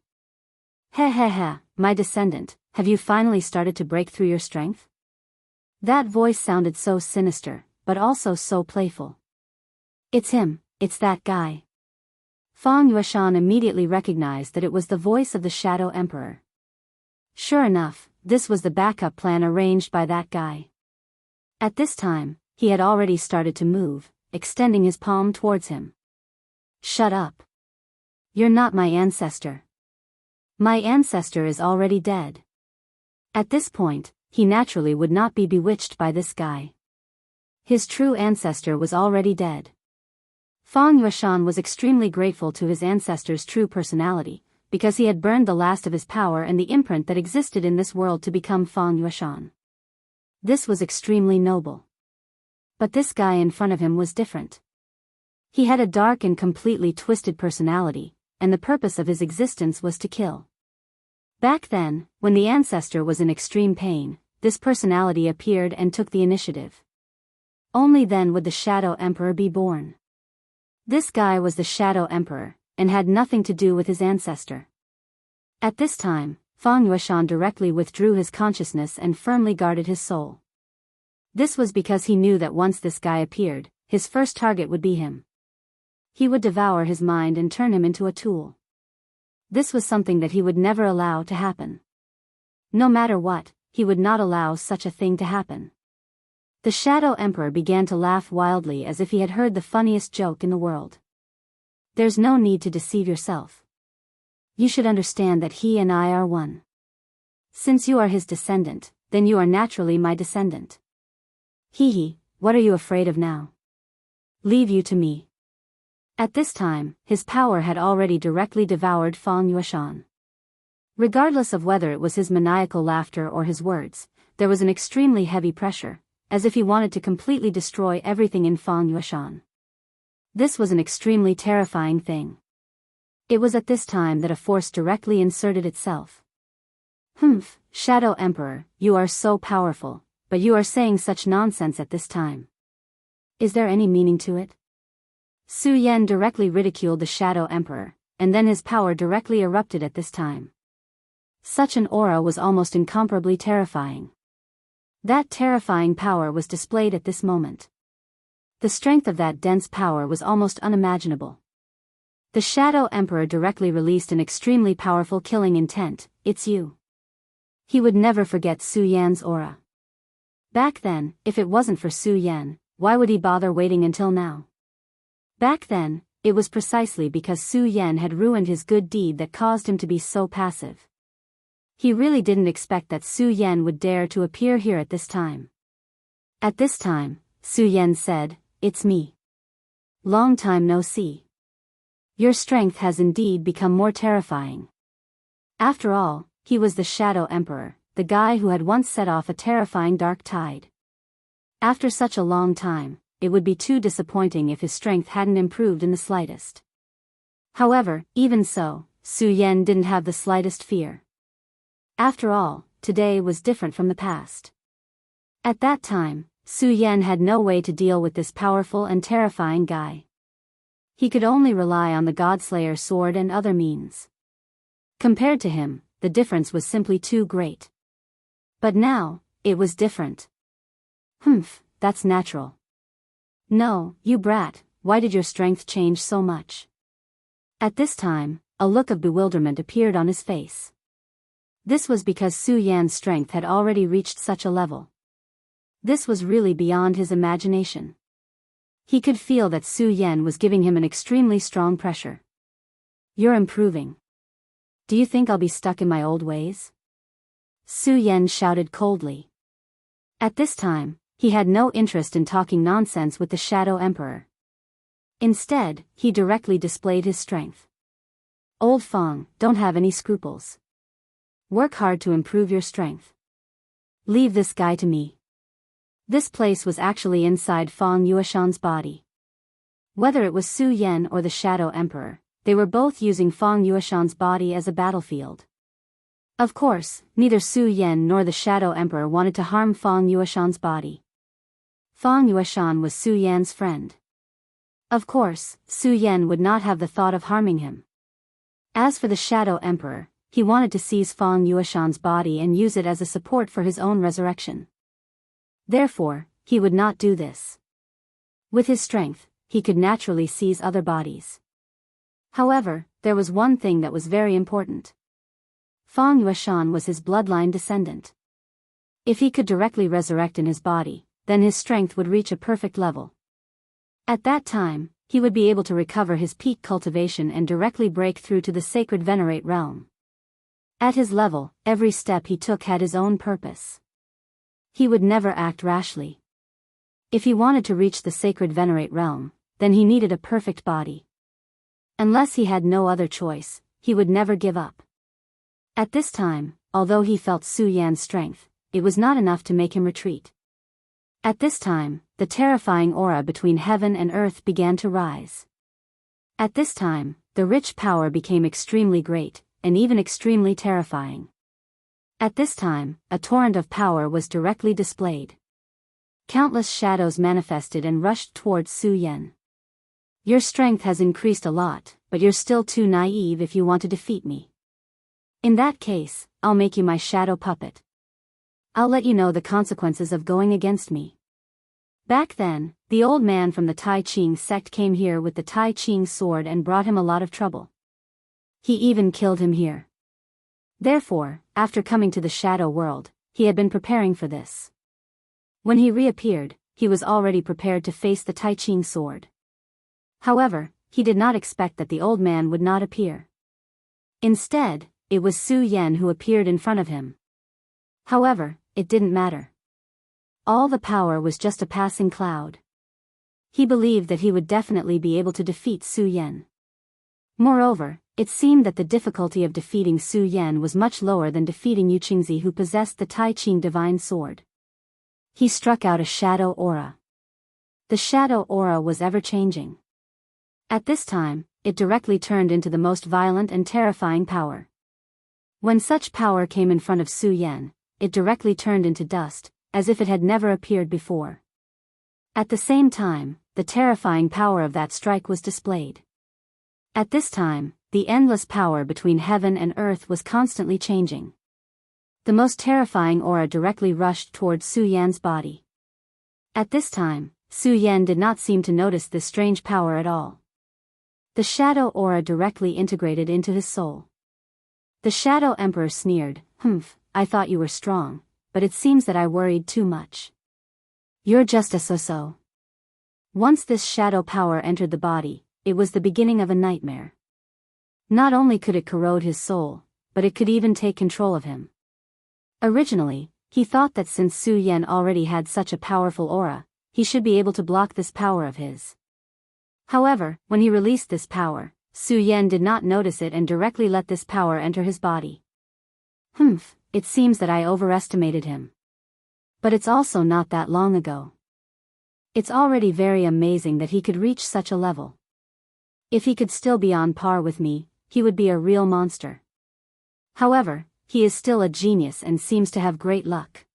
"Heh heh heh, my descendant, have you finally started to break through your strength?" That voice sounded so sinister, but also so playful. "It's him, it's that guy." Fang Yueshan immediately recognized that it was the voice of the Shadow Emperor. Sure enough, this was the backup plan arranged by that guy. At this time, he had already started to move, extending his palm towards him. "Shut up. You're not my ancestor. My ancestor is already dead." At this point, he naturally would not be bewitched by this guy. His true ancestor was already dead. Fang Yueshan was extremely grateful to his ancestor's true personality, because he had burned the last of his power and the imprint that existed in this world to become Fang Yueshan. This was extremely noble. But this guy in front of him was different. He had a dark and completely twisted personality, and the purpose of his existence was to kill. Back then, when the ancestor was in extreme pain, this personality appeared and took the initiative. Only then would the Shadow Emperor be born. This guy was the Shadow Emperor, and had nothing to do with his ancestor. At this time, Fang Yueshan directly withdrew his consciousness and firmly guarded his soul. This was because he knew that once this guy appeared, his first target would be him. He would devour his mind and turn him into a tool. This was something that he would never allow to happen. No matter what, he would not allow such a thing to happen. The Shadow Emperor began to laugh wildly as if he had heard the funniest joke in the world. "There's no need to deceive yourself. You should understand that he and I are one. Since you are his descendant, then you are naturally my descendant. Hee hee, what are you afraid of now? Leave you to me." At this time, his power had already directly devoured Fang Yueshan. Regardless of whether it was his maniacal laughter or his words, there was an extremely heavy pressure, as if he wanted to completely destroy everything in Fang Yueshan. This was an extremely terrifying thing. It was at this time that a force directly inserted itself. Humph, Shadow Emperor, you are so powerful, but you are saying such nonsense at this time. Is there any meaning to it? Su Yan directly ridiculed the Shadow Emperor, and then his power directly erupted at this time. Such an aura was almost incomparably terrifying. That terrifying power was displayed at this moment. The strength of that dense power was almost unimaginable. The Shadow Emperor directly released an extremely powerful killing intent, "It's you." He would never forget Su Yan's aura. Back then, if it wasn't for Su Yan, why would he bother waiting until now? Back then, it was precisely because Su Yan had ruined his good deed that caused him to be so passive. He really didn't expect that Su Yan would dare to appear here at this time. At this time, Su Yan said, "It's me. Long time no see. Your strength has indeed become more terrifying." After all, he was the Shadow Emperor, the guy who had once set off a terrifying dark tide. After such a long time, it would be too disappointing if his strength hadn't improved in the slightest. However, even so, Su Yan didn't have the slightest fear. After all, today was different from the past. At that time, Su Yan had no way to deal with this powerful and terrifying guy. He could only rely on the Godslayer sword and other means. Compared to him, the difference was simply too great. But now, it was different. Humph, that's natural. No, you brat, why did your strength change so much? At this time, a look of bewilderment appeared on his face. This was because Su Yan's strength had already reached such a level. This was really beyond his imagination. He could feel that Su Yan was giving him an extremely strong pressure. You're improving. Do you think I'll be stuck in my old ways? Su Yan shouted coldly. At this time, he had no interest in talking nonsense with the Shadow Emperor. Instead, he directly displayed his strength. Old Fang, don't have any scruples. Work hard to improve your strength. Leave this guy to me. This place was actually inside Fang Yueshan's body. Whether it was Su Yan or the Shadow Emperor, they were both using Fang Yueshan's body as a battlefield. Of course, neither Su Yan nor the Shadow Emperor wanted to harm Fang Yueshan's body. Fang Yueshan was Su Yan's friend. Of course, Su Yan would not have the thought of harming him. As for the Shadow Emperor, he wanted to seize Fang Yueshan's body and use it as a support for his own resurrection. Therefore, he would not do this. With his strength, he could naturally seize other bodies. However, there was one thing that was very important. Fang Yueshan was his bloodline descendant. If he could directly resurrect in his body, then his strength would reach a perfect level. At that time, he would be able to recover his peak cultivation and directly break through to the sacred Venerate realm. At his level, every step he took had his own purpose. He would never act rashly. If he wanted to reach the sacred Venerate realm, then he needed a perfect body. Unless he had no other choice, he would never give up. At this time, although he felt Su Yan's strength, it was not enough to make him retreat. At this time, the terrifying aura between heaven and earth began to rise. At this time, the rich power became extremely great, and even extremely terrifying. At this time, a torrent of power was directly displayed. Countless shadows manifested and rushed towards Su Yan. Your strength has increased a lot, but you're still too naive if you want to defeat me. In that case, I'll make you my shadow puppet. I'll let you know the consequences of going against me. Back then, the old man from the Tai Ching sect came here with the Tai Ching sword and brought him a lot of trouble. He even killed him here. Therefore, after coming to the shadow world, he had been preparing for this. When he reappeared, he was already prepared to face the Tai Ching sword. However, he did not expect that the old man would not appear. Instead, it was Su Yan who appeared in front of him. However, it didn't matter. All the power was just a passing cloud. He believed that he would definitely be able to defeat Su Yan. Moreover, it seemed that the difficulty of defeating Su Yan was much lower than defeating Yu Qingzi, who possessed the Tai Ching divine sword. He struck out a shadow aura. The shadow aura was ever-changing. At this time, it directly turned into the most violent and terrifying power. When such power came in front of Su Yan, it directly turned into dust, as if it had never appeared before. At the same time, the terrifying power of that strike was displayed. At this time, the endless power between heaven and earth was constantly changing. The most terrifying aura directly rushed towards Su Yan's body. At this time, Su Yan did not seem to notice this strange power at all. The shadow aura directly integrated into his soul. The Shadow Emperor sneered, I thought you were strong, but it seems that I worried too much. You're just a so-so. Once this shadow power entered the body, it was the beginning of a nightmare. Not only could it corrode his soul, but it could even take control of him. Originally, he thought that since Su Yan already had such a powerful aura, he should be able to block this power of his. However, when he released this power, Su Yan did not notice it and directly let this power enter his body. It seems that I overestimated him. But it's also not that long ago. It's already very amazing that he could reach such a level. If he could still be on par with me, he would be a real monster. However, he is still a genius and seems to have great luck.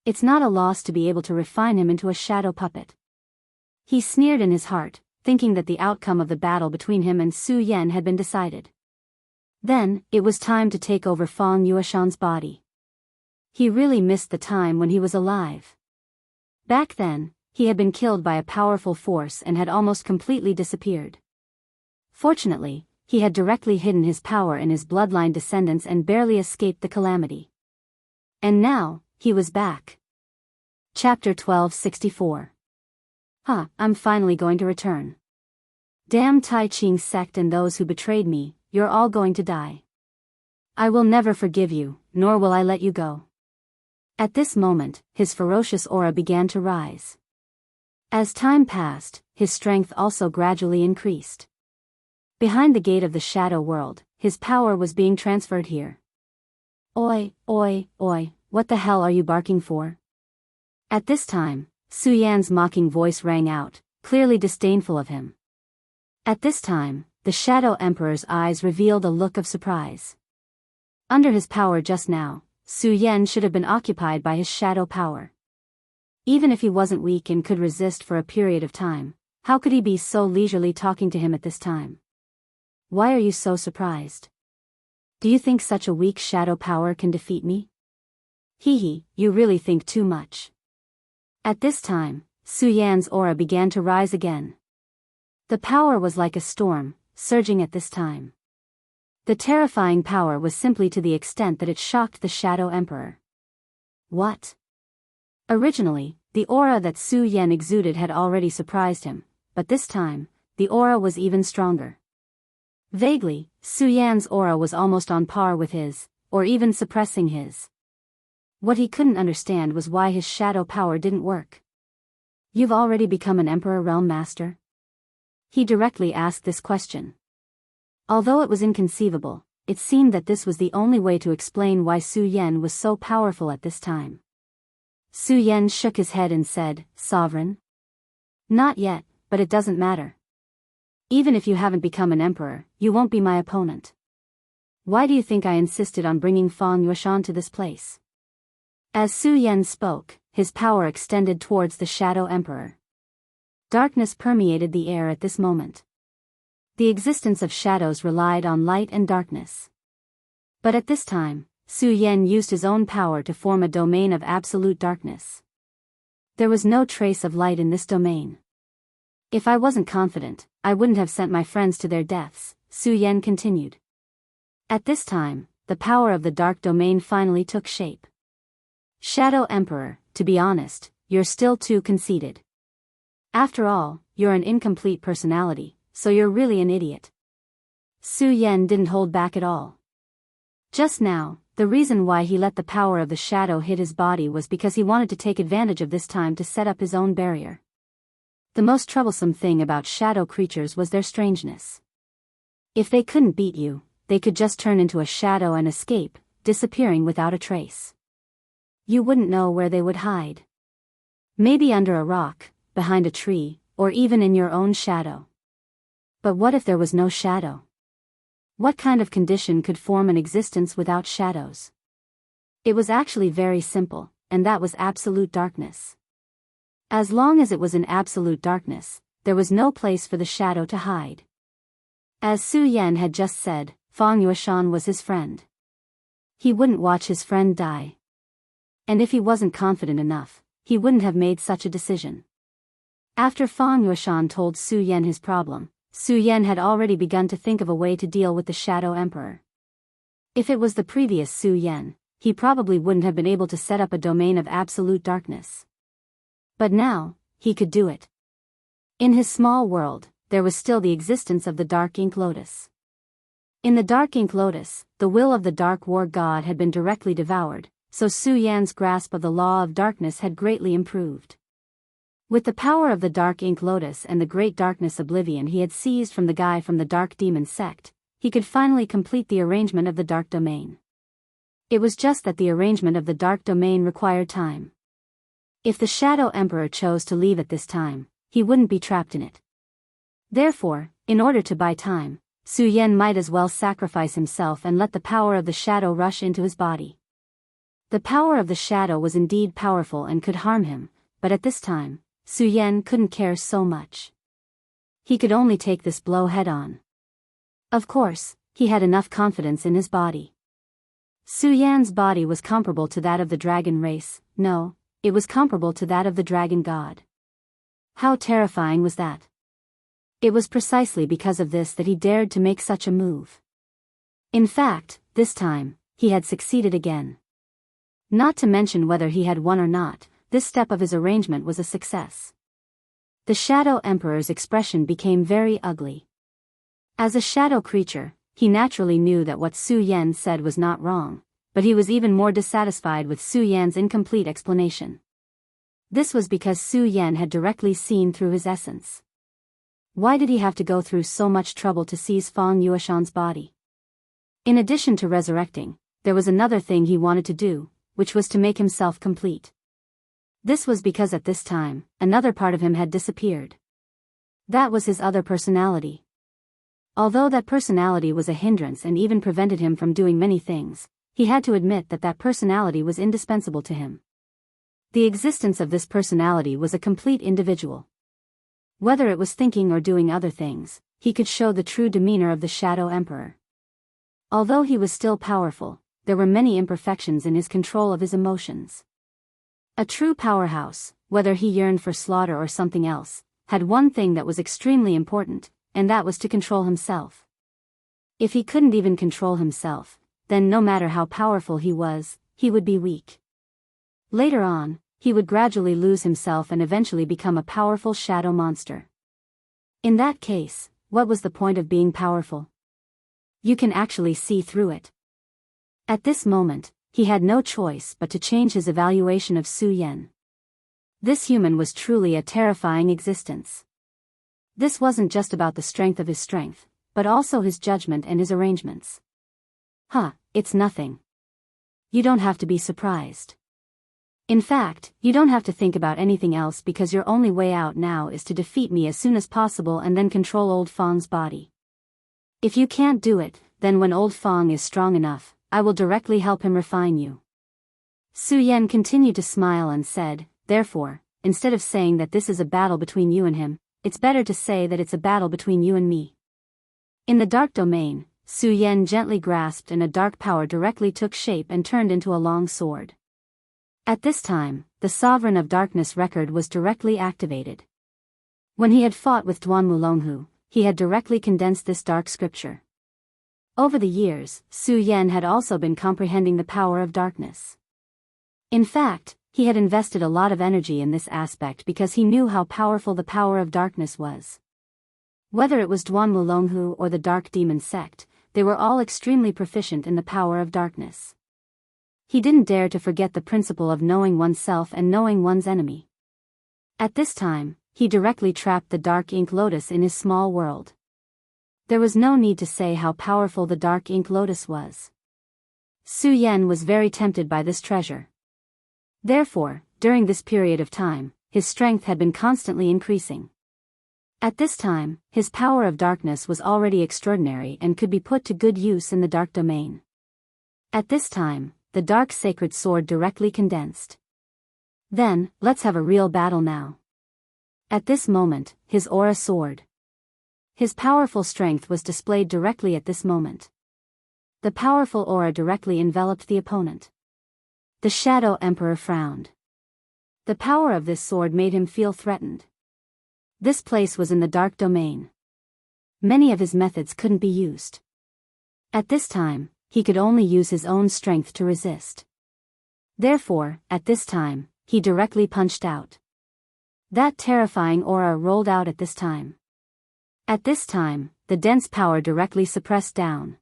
It's not a loss to be able to refine him into a shadow puppet. He sneered in his heart, thinking that the outcome of the battle between him and Su Yan had been decided. Then, it was time to take over Fang Yueshan's body. He really missed the time when he was alive. Back then, he had been killed by a powerful force and had almost completely disappeared. Fortunately, he had directly hidden his power in his bloodline descendants and barely escaped the calamity. And now, he was back. Chapter 1264. I'm finally going to return. Damn Tai Ching sect and those who betrayed me, you're all going to die. I will never forgive you, nor will I let you go. At this moment, his ferocious aura began to rise. As time passed, his strength also gradually increased. Behind the gate of the shadow world, his power was being transferred here. Oi, oi, oi, what the hell are you barking for? At this time, Su Yan's mocking voice rang out, clearly disdainful of him. At this time, the Shadow Emperor's eyes revealed a look of surprise. Under his power just now, Su Yan should have been occupied by his shadow power. Even if he wasn't weak and could resist for a period of time, how could he be so leisurely talking to him at this time? Why are you so surprised? Do you think such a weak shadow power can defeat me? You really think too much. At this time, Su Yan's aura began to rise again. The power was like a storm, surging at this time. The terrifying power was simply to the extent that it shocked the Shadow Emperor. What? Originally, the aura that Su Yan exuded had already surprised him, but this time, the aura was even stronger. Vaguely, Su Yan's aura was almost on par with his, or even suppressing his. What he couldn't understand was why his shadow power didn't work. You've already become an Emperor Realm Master? He directly asked this question. Although it was inconceivable, it seemed that this was the only way to explain why Su Yan was so powerful at this time. Su Yan shook his head and said, Sovereign? Not yet, but it doesn't matter. Even if you haven't become an emperor, you won't be my opponent. Why do you think I insisted on bringing Fang Yueshan to this place? As Su Yan spoke, his power extended towards the Shadow Emperor. Darkness permeated the air at this moment. The existence of shadows relied on light and darkness. But at this time, Su Yan used his own power to form a domain of absolute darkness. There was no trace of light in this domain. If I wasn't confident, I wouldn't have sent my friends to their deaths, Su Yan continued. At this time, the power of the dark domain finally took shape. Shadow Emperor, to be honest, you're still too conceited. After all, you're an incomplete personality, so you're really an idiot. Su Yan didn't hold back at all. Just now, the reason why he let the power of the shadow hit his body was because he wanted to take advantage of this time to set up his own barrier. The most troublesome thing about shadow creatures was their strangeness. If they couldn't beat you, they could just turn into a shadow and escape, disappearing without a trace. You wouldn't know where they would hide. Maybe under a rock, behind a tree, or even in your own shadow. But what if there was no shadow? What kind of condition could form an existence without shadows? It was actually very simple, and that was absolute darkness. As long as it was in absolute darkness, there was no place for the shadow to hide. As Su Yan had just said, Fang Yueshan was his friend. He wouldn't watch his friend die. And if he wasn't confident enough, he wouldn't have made such a decision. After Fang Yueshan told Su Yan his problem, Su Yan had already begun to think of a way to deal with the Shadow Emperor. If it was the previous Su Yan, he probably wouldn't have been able to set up a domain of absolute darkness. But now, he could do it. In his small world, there was still the existence of the Dark Ink Lotus. In the Dark Ink Lotus, the will of the Dark War God had been directly devoured, so Su Yan's grasp of the law of darkness had greatly improved. With the power of the Dark Ink Lotus and the Great Darkness Oblivion he had seized from the guy from the Dark Demon sect, he could finally complete the arrangement of the Dark Domain. It was just that the arrangement of the Dark Domain required time. If the Shadow Emperor chose to leave at this time, he wouldn't be trapped in it. Therefore, in order to buy time, Su Yan might as well sacrifice himself and let the power of the shadow rush into his body. The power of the shadow was indeed powerful and could harm him, but at this time, Su Yan couldn't care so much. He could only take this blow head-on. Of course, he had enough confidence in his body. Su Yan's body was comparable to that of the dragon race, no, it was comparable to that of the dragon god. How terrifying was that? It was precisely because of this that he dared to make such a move. In fact, this time, he had succeeded again. Not to mention whether he had won or not, this step of his arrangement was a success. The Shadow Emperor's expression became very ugly. As a shadow creature, he naturally knew that what Su Yan said was not wrong, but he was even more dissatisfied with Su Yan's incomplete explanation. This was because Su Yan had directly seen through his essence. Why did he have to go through so much trouble to seize Fang Yueshan's body? In addition to resurrecting, there was another thing he wanted to do, which was to make himself complete. This was because at this time, another part of him had disappeared. That was his other personality. Although that personality was a hindrance and even prevented him from doing many things, he had to admit that that personality was indispensable to him. The existence of this personality was a complete individual. Whether it was thinking or doing other things, he could show the true demeanor of the Shadow Emperor. Although he was still powerful, there were many imperfections in his control of his emotions. A true powerhouse, whether he yearned for slaughter or something else, had one thing that was extremely important, and that was to control himself. If he couldn't even control himself, then no matter how powerful he was, he would be weak. Later on, he would gradually lose himself and eventually become a powerful shadow monster. In that case, what was the point of being powerful? You can actually see through it. At this moment, he had no choice but to change his evaluation of Su Yan. This human was truly a terrifying existence. This wasn't just about the strength of his strength, but also his judgment and his arrangements. It's nothing. You don't have to be surprised. In fact, you don't have to think about anything else because your only way out now is to defeat me as soon as possible and then control Old Fang's body. If you can't do it, then when Old Fang is strong enough, I will directly help him refine you. Su Yan continued to smile and said, therefore, instead of saying that this is a battle between you and him, it's better to say that it's a battle between you and me. In the dark domain, Su Yan gently grasped and a dark power directly took shape and turned into a long sword. At this time, the Sovereign of Darkness record was directly activated. When he had fought with Duan Mulonghu, he had directly condensed this dark scripture. Over the years, Su Yan had also been comprehending the power of darkness. In fact, he had invested a lot of energy in this aspect because he knew how powerful the power of darkness was. Whether it was Duan Mulonghu or the Dark Demon sect, they were all extremely proficient in the power of darkness. He didn't dare to forget the principle of knowing oneself and knowing one's enemy. At this time, he directly trapped the dark ink lotus in his small world. There was no need to say how powerful the dark ink lotus was. Su Yan was very tempted by this treasure. Therefore, during this period of time, his strength had been constantly increasing. At this time, his power of darkness was already extraordinary and could be put to good use in the dark domain. At this time, the dark sacred sword directly condensed. Then, let's have a real battle now. At this moment, his aura soared. His powerful strength was displayed directly at this moment. The powerful aura directly enveloped the opponent. The Shadow Emperor frowned. The power of this sword made him feel threatened. This place was in the dark domain. Many of his methods couldn't be used. At this time, he could only use his own strength to resist. Therefore, at this time, he directly punched out. That terrifying aura rolled out at this time. At this time, the dense power directly suppressed down.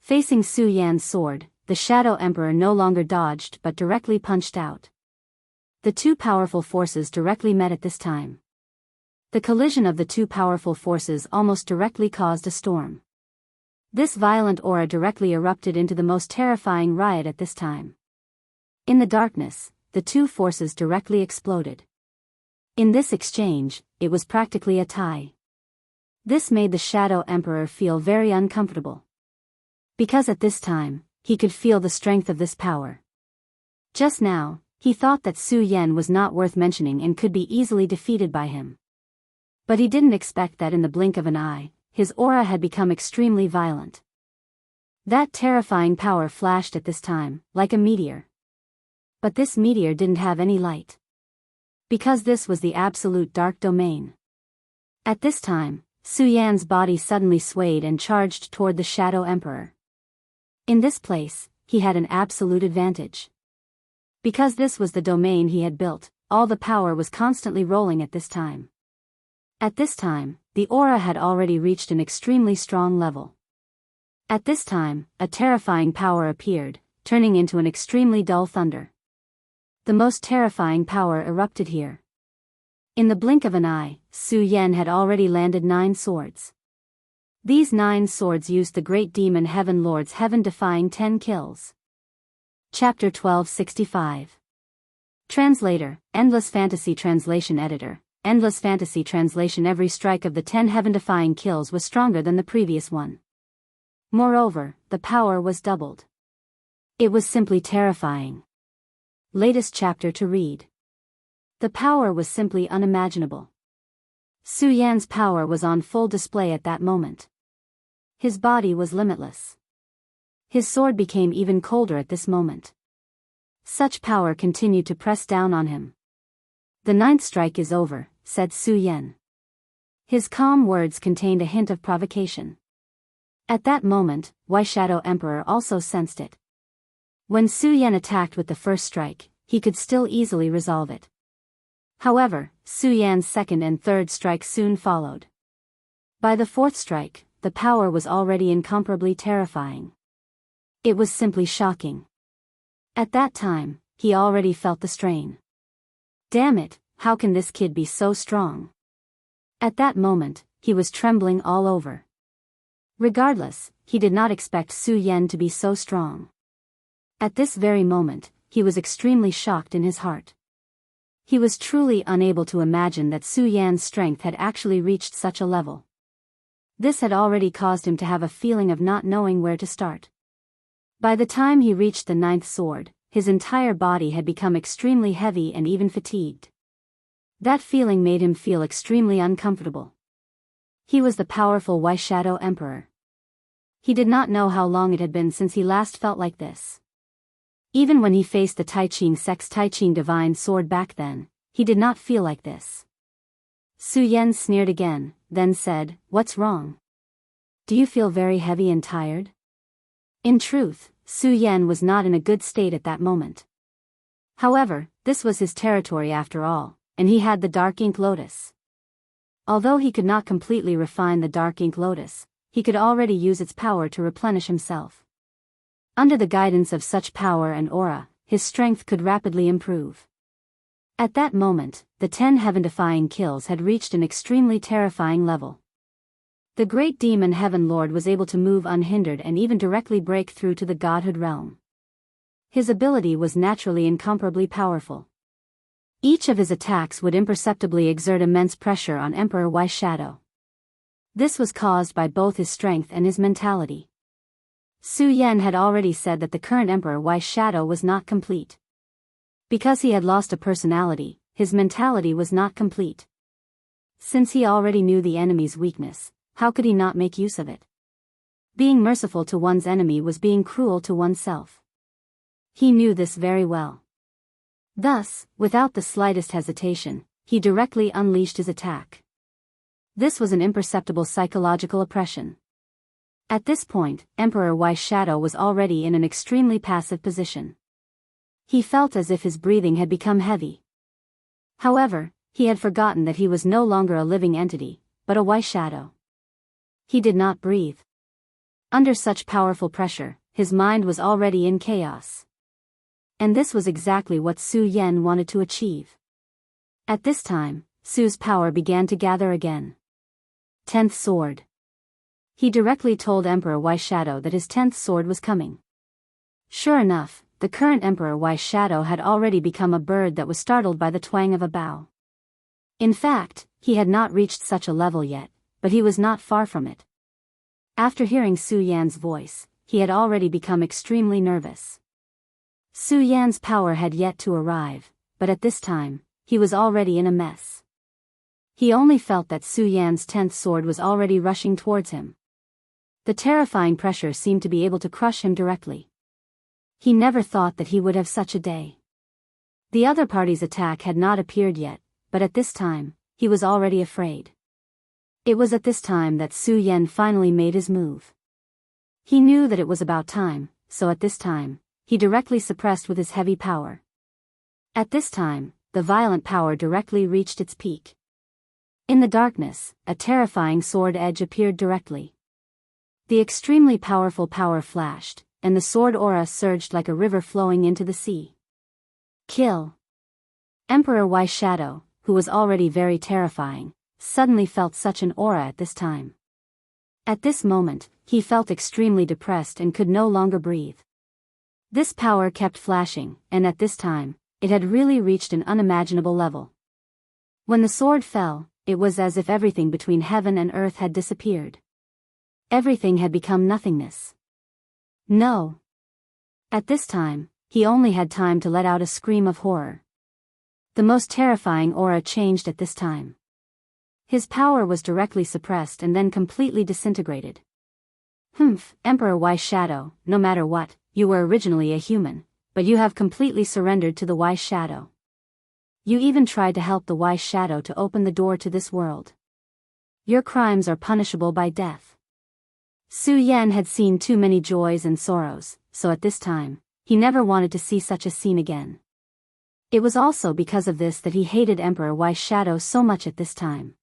Facing Su Yan's sword, the Shadow Emperor no longer dodged but directly punched out. The two powerful forces directly met at this time. The collision of the two powerful forces almost directly caused a storm. This violent aura directly erupted into the most terrifying riot at this time. In the darkness, the two forces directly exploded. In this exchange, it was practically a tie. This made the Shadow Emperor feel very uncomfortable. Because at this time, he could feel the strength of this power. Just now, he thought that Su Yan was not worth mentioning and could be easily defeated by him. But he didn't expect that in the blink of an eye, his aura had become extremely violent. That terrifying power flashed at this time, like a meteor. But this meteor didn't have any light. Because this was the absolute dark domain. At this time, Su Yan's body suddenly swayed and charged toward the Shadow Emperor. In this place, he had an absolute advantage. Because this was the domain he had built, all the power was constantly rolling at this time. At this time, the aura had already reached an extremely strong level. At this time, a terrifying power appeared, turning into an extremely dull thunder. The most terrifying power erupted here. In the blink of an eye, Su Yan had already landed 9 swords. These 9 swords used the great demon Heaven Lord's heaven-defying 10 kills. Chapter 1265. Translator, Endless Fantasy Translation Editor. Endless Fantasy Translation. Every strike of the 10 heaven-defying kills was stronger than the previous one. Moreover, the power was doubled. It was simply terrifying. Latest chapter to read. The power was simply unimaginable. Su Yan's power was on full display at that moment. His body was limitless. His sword became even colder at this moment. Such power continued to press down on him. The 9th strike is over, said Su Yan. His calm words contained a hint of provocation. At that moment, Shadow Emperor also sensed it. When Su Yan attacked with the first strike, he could still easily resolve it. However, Su Yan's second and third strikes soon followed. By the 4th strike, the power was already incomparably terrifying. It was simply shocking. At that time, he already felt the strain. Damn it, how can this kid be so strong? At that moment, he was trembling all over. Regardless, he did not expect Su Yan to be so strong. At this very moment, he was extremely shocked in his heart. He was truly unable to imagine that Su Yan's strength had actually reached such a level. This had already caused him to have a feeling of not knowing where to start. By the time he reached the 9th sword, his entire body had become extremely heavy and even fatigued. That feeling made him feel extremely uncomfortable. He was the powerful Shadow Emperor. He did not know how long it had been since he last felt like this. Even when he faced the Taiching Sect's Taiching Divine Sword back then, he did not feel like this. Su Yan sneered again, then said, "What's wrong? Do you feel very heavy and tired?" In truth, Su Yan was not in a good state at that moment. However, this was his territory after all, and he had the Dark Ink Lotus. Although he could not completely refine the Dark Ink Lotus, he could already use its power to replenish himself. Under the guidance of such power and aura, his strength could rapidly improve. At that moment, the 10 heaven-defying kills had reached an extremely terrifying level. The great demon Heaven Lord was able to move unhindered and even directly break through to the godhood realm. His ability was naturally incomparably powerful. Each of his attacks would imperceptibly exert immense pressure on Emperor Wise Shadow. This was caused by both his strength and his mentality. Su Yan had already said that the current Emperor Wise Shadow was not complete. Because he had lost a personality, his mentality was not complete. Since he already knew the enemy's weakness, how could he not make use of it? Being merciful to one's enemy was being cruel to oneself. He knew this very well. Thus, without the slightest hesitation, he directly unleashed his attack. This was an imperceptible psychological oppression. At this point, Emperor Wise Shadow was already in an extremely passive position. He felt as if his breathing had become heavy. However, he had forgotten that he was no longer a living entity, but a Wise Shadow. He did not breathe. Under such powerful pressure, his mind was already in chaos. And this was exactly what Su Yan wanted to achieve. At this time, Su's power began to gather again. 10th Sword. He directly told Emperor Wise Shadow that his 10th sword was coming. Sure enough, the current Emperor Wise Shadow had already become a bird that was startled by the twang of a bow. In fact, he had not reached such a level yet, but he was not far from it. After hearing Su Yan's voice, he had already become extremely nervous. Su Yan's power had yet to arrive, but at this time, he was already in a mess. He only felt that Su Yan's 10th sword was already rushing towards him. The terrifying pressure seemed to be able to crush him directly. He never thought that he would have such a day. The other party's attack had not appeared yet, but at this time, he was already afraid. It was at this time that Su Yan finally made his move. He knew that it was about time, so at this time, he directly suppressed with his heavy power. At this time, the violent power directly reached its peak. In the darkness, a terrifying sword edge appeared directly. The extremely powerful power flashed, and the sword aura surged like a river flowing into the sea. Kill. Emperor Wise Shadow, who was already very terrifying, suddenly felt such an aura at this time. At this moment, he felt extremely depressed and could no longer breathe. This power kept flashing, and at this time, it had really reached an unimaginable level. When the sword fell, it was as if everything between heaven and earth had disappeared. Everything had become nothingness. No. At this time, he only had time to let out a scream of horror. The most terrifying aura changed at this time. His power was directly suppressed and then completely disintegrated. Emperor Wise Shadow, no matter what, you were originally a human, but you have completely surrendered to the Wise Shadow. You even tried to help the Wise Shadow to open the door to this world. Your crimes are punishable by death. Su Yan had seen too many joys and sorrows, so at this time, he never wanted to see such a scene again. It was also because of this that he hated Emperor Wise Shadow so much at this time.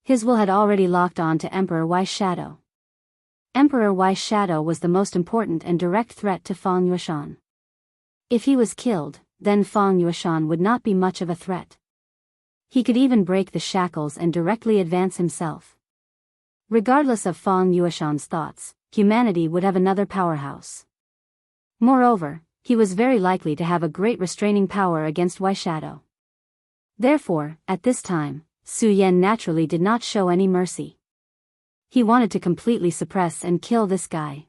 His will had already locked on to Emperor Wise Shadow. Emperor Wise Shadow was the most important and direct threat to Feng Yueshan. If he was killed, then Feng Yueshan would not be much of a threat. He could even break the shackles and directly advance himself. Regardless of Feng Yueshan's thoughts, humanity would have another powerhouse. Moreover, he was very likely to have a great restraining power against Wise Shadow. Therefore, at this time, Su Yan naturally did not show any mercy. He wanted to completely suppress and kill this guy.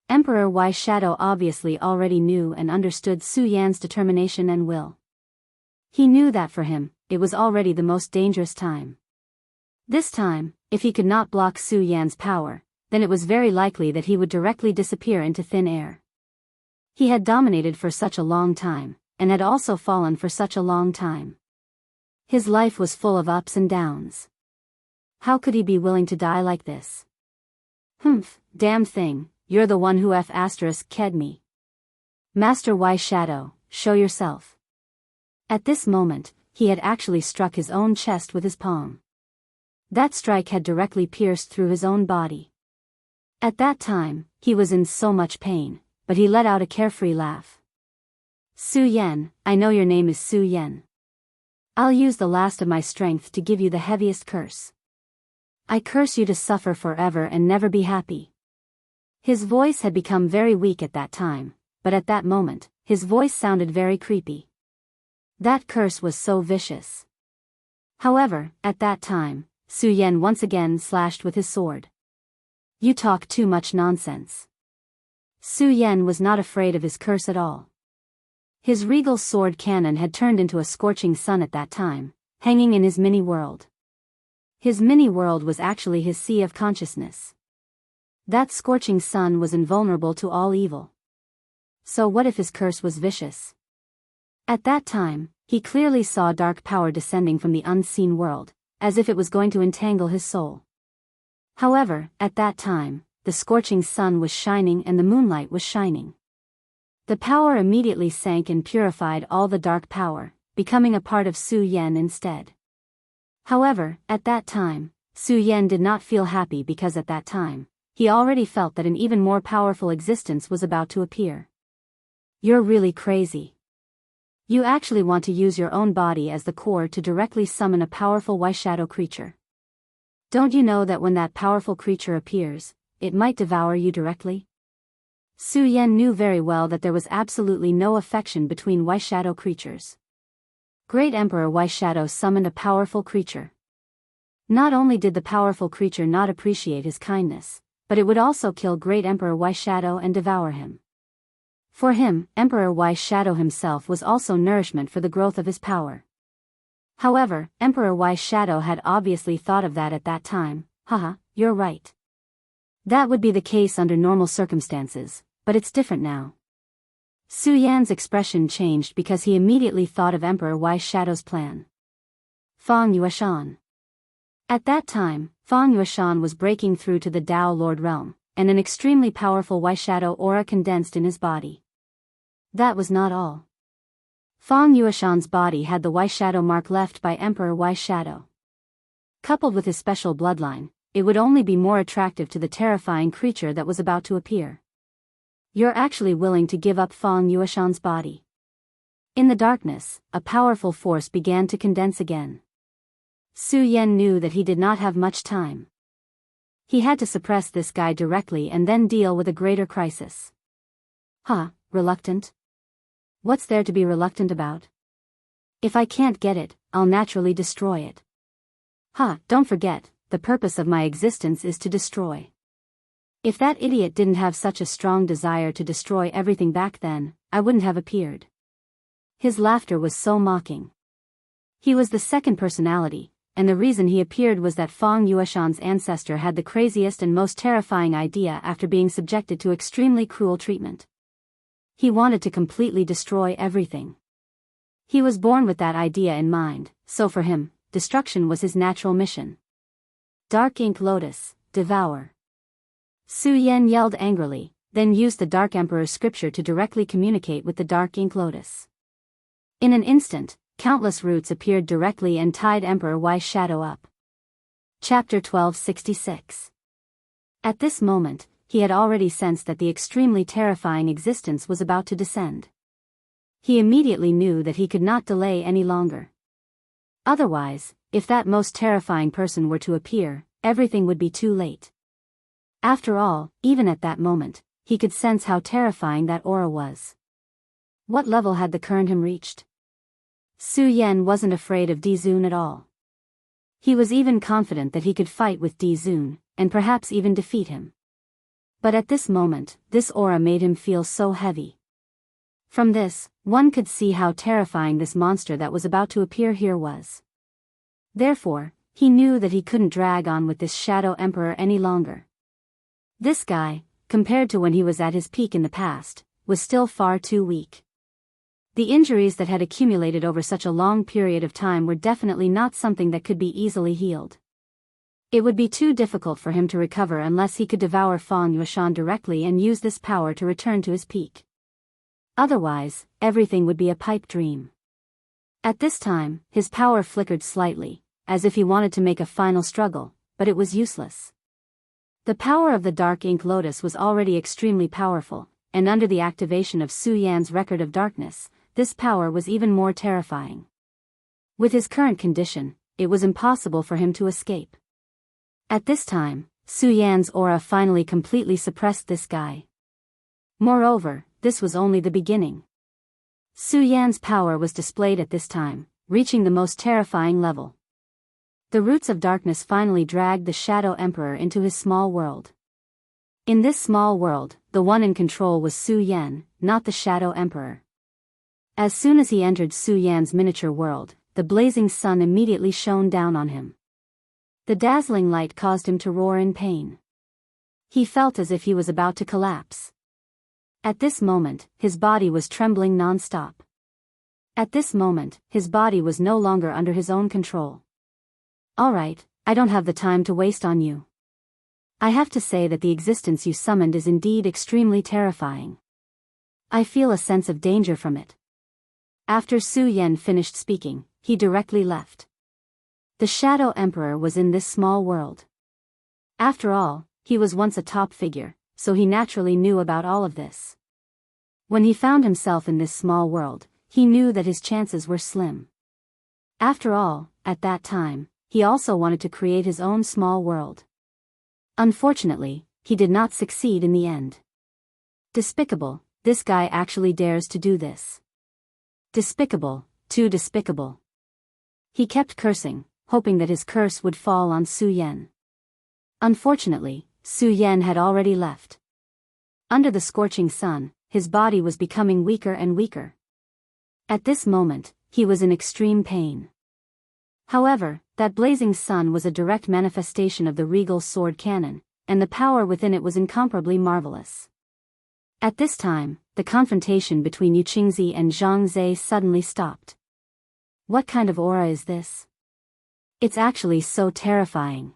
Emperor Wise Shadow obviously already knew and understood Su Yan's determination and will. He knew that for him, it was already the most dangerous time. This time, if he could not block Su Yan's power, then it was very likely that he would directly disappear into thin air. He had dominated for such a long time, and had also fallen for such a long time. His life was full of ups and downs. How could he be willing to die like this? Damn thing, you're the one who ked me. Master Wise Shadow, show yourself. At this moment, he had actually struck his own chest with his palm. That strike had directly pierced through his own body. At that time, he was in so much pain, but he let out a carefree laugh. Su Yan, I know your name is Su Yan. I'll use the last of my strength to give you the heaviest curse. I curse you to suffer forever and never be happy. His voice had become very weak at that time, but at that moment, his voice sounded very creepy. That curse was so vicious. However, at that time, Su Yan once again slashed with his sword. You talk too much nonsense. Su Yan was not afraid of his curse at all. His regal sword cannon had turned into a scorching sun at that time, hanging in his mini-world. His mini-world was actually his sea of consciousness. That scorching sun was invulnerable to all evil. So what if his curse was vicious? At that time, he clearly saw dark power descending from the unseen world, as if it was going to entangle his soul. However, at that time, the scorching sun was shining and the moonlight was shining. The power immediately sank and purified all the dark power, becoming a part of Su Yan instead. However, at that time, Su Yan did not feel happy because at that time, he already felt that an even more powerful existence was about to appear. You're really crazy. You actually want to use your own body as the core to directly summon a powerful white shadow creature. Don't you know that when that powerful creature appears, it might devour you directly? Su Yan knew very well that there was absolutely no affection between white shadow creatures. Great Emperor White Shadow summoned a powerful creature. Not only did the powerful creature not appreciate his kindness, but it would also kill Great Emperor White Shadow and devour him. For him, Emperor White Shadow himself was also nourishment for the growth of his power. However, Emperor White Shadow had obviously thought of that at that time. Haha, you're right. That would be the case under normal circumstances, but it's different now. Su Yan's expression changed because he immediately thought of Emperor White Shadow's plan. Fang Yueshan. At that time, Fang Yueshan was breaking through to the Tao Lord realm, and an extremely powerful White Shadow aura condensed in his body. That was not all. Fang Yueshan's body had the White Shadow mark left by Emperor White Shadow. Coupled with his special bloodline, it would only be more attractive to the terrifying creature that was about to appear. You're actually willing to give up Fang Yueshan's body. In the darkness, a powerful force began to condense again. Su Yan knew that he did not have much time. He had to suppress this guy directly and then deal with a greater crisis. Reluctant? What's there to be reluctant about? If I can't get it, I'll naturally destroy it. Don't forget, the purpose of my existence is to destroy. If that idiot didn't have such a strong desire to destroy everything back then, I wouldn't have appeared. His laughter was so mocking. He was the second personality, and the reason he appeared was that Fang Yueshan's ancestor had the craziest and most terrifying idea after being subjected to extremely cruel treatment. He wanted to completely destroy everything. He was born with that idea in mind, so for him, destruction was his natural mission. Dark Ink Lotus, devour. Su Yan yelled angrily, then used the Dark Emperor's scripture to directly communicate with the Dark Ink Lotus. In an instant, countless roots appeared directly and tied Emperor White Shadow up. Chapter 1266. At this moment, he had already sensed that the extremely terrifying existence was about to descend. He immediately knew that he could not delay any longer. Otherwise, if that most terrifying person were to appear, everything would be too late. After all, even at that moment, he could sense how terrifying that aura was. What level had the current him reached? Su Yan wasn't afraid of Di Zun at all. He was even confident that he could fight with Di Zun, and perhaps even defeat him. But at this moment, this aura made him feel so heavy. From this, one could see how terrifying this monster that was about to appear here was. Therefore, he knew that he couldn't drag on with this Shadow Emperor any longer. This guy, compared to when he was at his peak in the past, was still far too weak. The injuries that had accumulated over such a long period of time were definitely not something that could be easily healed. It would be too difficult for him to recover unless he could devour Fang Yueshan directly and use this power to return to his peak. Otherwise, everything would be a pipe dream. At this time, his power flickered slightly, as if he wanted to make a final struggle, but it was useless. The power of the Dark Ink Lotus was already extremely powerful, and under the activation of Su Yan's record of darkness, this power was even more terrifying. With his current condition, it was impossible for him to escape. At this time, Su Yan's aura finally completely suppressed this guy. Moreover, this was only the beginning. Su Yan's power was displayed at this time, reaching the most terrifying level. The roots of darkness finally dragged the Shadow Emperor into his small world. In this small world, the one in control was Su Yan, not the Shadow Emperor. As soon as he entered Su Yan's miniature world, the blazing sun immediately shone down on him. The dazzling light caused him to roar in pain. He felt as if he was about to collapse. At this moment, his body was trembling non-stop. At this moment, his body was no longer under his own control. "All right, I don't have the time to waste on you. I have to say that the existence you summoned is indeed extremely terrifying. I feel a sense of danger from it." After Su Yan finished speaking, he directly left. The Shadow Emperor was in this small world. After all, he was once a top figure, so he naturally knew about all of this. When he found himself in this small world, he knew that his chances were slim. After all, at that time, he also wanted to create his own small world. Unfortunately, he did not succeed in the end. Despicable, this guy actually dares to do this. Despicable, too despicable. He kept cursing, hoping that his curse would fall on Su Yan. Unfortunately, Su Yan had already left. Under the scorching sun, his body was becoming weaker and weaker. At this moment, he was in extreme pain. However, that blazing sun was a direct manifestation of the regal sword cannon, and the power within it was incomparably marvelous. At this time, the confrontation between Yu Qingzi and Zhang Zhe suddenly stopped. What kind of aura is this? It's actually so terrifying.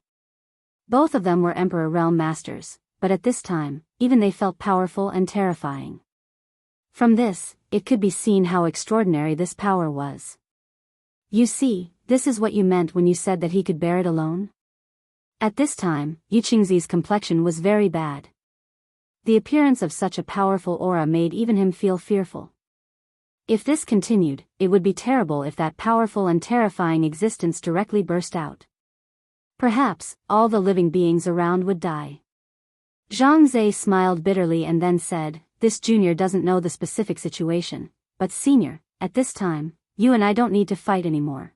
Both of them were Emperor Realm Masters, but at this time, even they felt powerful and terrifying. From this, it could be seen how extraordinary this power was. "You see, this is what you meant when you said that he could bear it alone?" At this time, Yu Qingzi's complexion was very bad. The appearance of such a powerful aura made even him feel fearful. If this continued, it would be terrible if that powerful and terrifying existence directly burst out. Perhaps, all the living beings around would die. Zhang Zhe smiled bitterly and then said, "This junior doesn't know the specific situation, but senior, at this time, you and I don't need to fight anymore."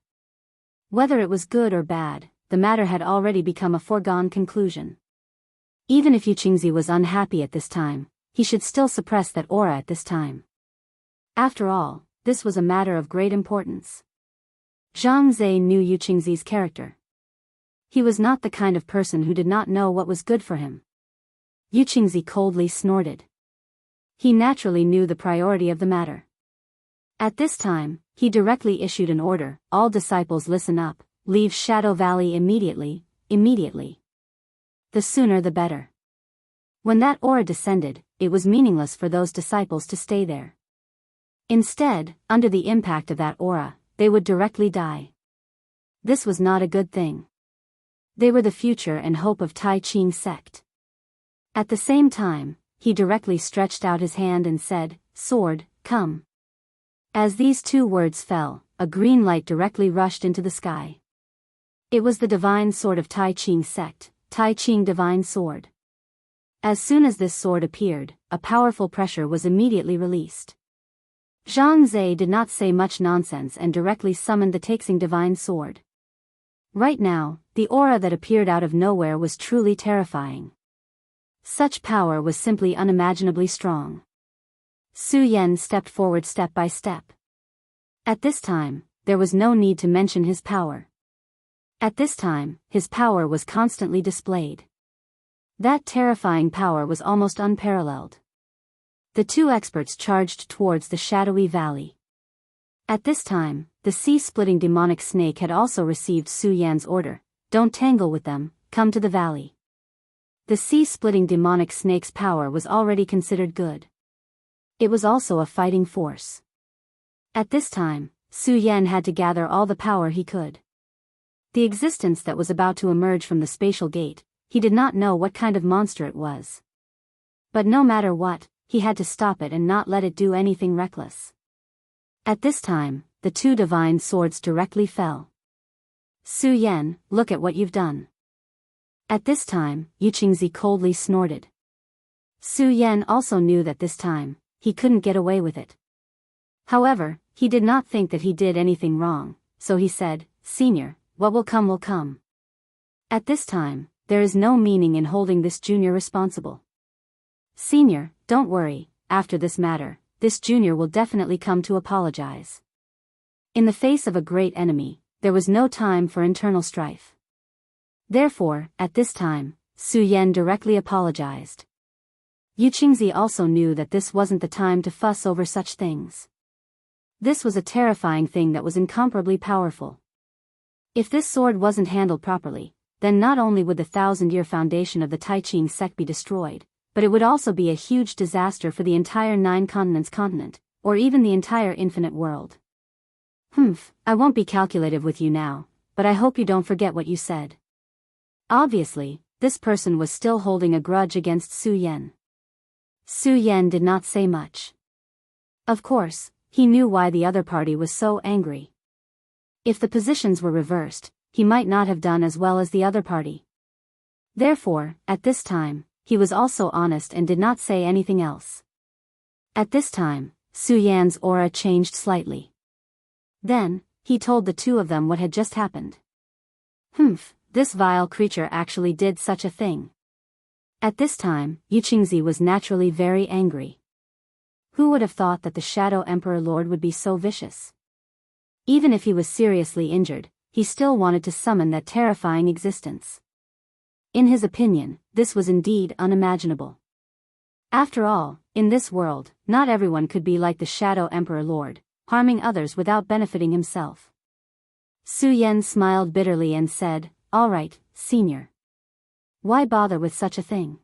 Whether it was good or bad, the matter had already become a foregone conclusion. Even if Yu Qingzi was unhappy at this time, he should still suppress that aura at this time. After all, this was a matter of great importance. Zhang Zhe knew Yu Qingzi's character. He was not the kind of person who did not know what was good for him. Yu Qingzi coldly snorted. He naturally knew the priority of the matter. At this time, he directly issued an order, "All disciples listen up, leave Shadow Valley immediately, immediately. The sooner the better." When that aura descended, it was meaningless for those disciples to stay there. Instead, under the impact of that aura, they would directly die. This was not a good thing. They were the future and hope of Tai Ching sect. At the same time, he directly stretched out his hand and said, "Sword, come." As these two words fell, a green light directly rushed into the sky. It was the divine sword of Tai Ching sect, Tai Ching divine sword. As soon as this sword appeared, a powerful pressure was immediately released. Zhang Zhe did not say much nonsense and directly summoned the Taixing divine sword. Right now, the aura that appeared out of nowhere was truly terrifying. Such power was simply unimaginably strong. Su Yan stepped forward step by step. At this time, there was no need to mention his power. At this time, his power was constantly displayed. That terrifying power was almost unparalleled. The two experts charged towards the shadowy valley. At this time, the sea-splitting demonic snake had also received Su Yan's order, "Don't tangle with them, come to the valley." The sea-splitting demonic snake's power was already considered good. It was also a fighting force. At this time, Su Yan had to gather all the power he could. The existence that was about to emerge from the spatial gate, he did not know what kind of monster it was. But no matter what, he had to stop it and not let it do anything reckless. At this time, the two divine swords directly fell. Su Yan, look at what you've done. At this time, Yu Qingzi coldly snorted. Su Yan also knew that this time, he couldn't get away with it. However, he did not think that he did anything wrong, so he said, Senior, what will come will come. At this time, there is no meaning in holding this junior responsible. Senior, don't worry, after this matter, this junior will definitely come to apologize. In the face of a great enemy, there was no time for internal strife. Therefore, at this time, Su Yan directly apologized. Yu Qingzi also knew that this wasn't the time to fuss over such things. This was a terrifying thing that was incomparably powerful. If this sword wasn't handled properly, then not only would the 1,000-year foundation of the Taiqing sect be destroyed, but it would also be a huge disaster for the entire 9 continents continent, or even the entire infinite world. I won't be calculative with you now, but I hope you don't forget what you said. Obviously, this person was still holding a grudge against Su Yan. Su Yan did not say much. Of course, he knew why the other party was so angry. If the positions were reversed, he might not have done as well as the other party. Therefore, at this time, he was also honest and did not say anything else. At this time, Su Yan's aura changed slightly. Then, he told the two of them what had just happened. This vile creature actually did such a thing. At this time, Yu Qingzi was naturally very angry. Who would have thought that the Shadow Emperor Lord would be so vicious? Even if he was seriously injured, he still wanted to summon that terrifying existence. In his opinion, this was indeed unimaginable. After all, in this world, not everyone could be like the Shadow Emperor Lord, harming others without benefiting himself. Su Yan smiled bitterly and said, All right, Senior. Why bother with such a thing?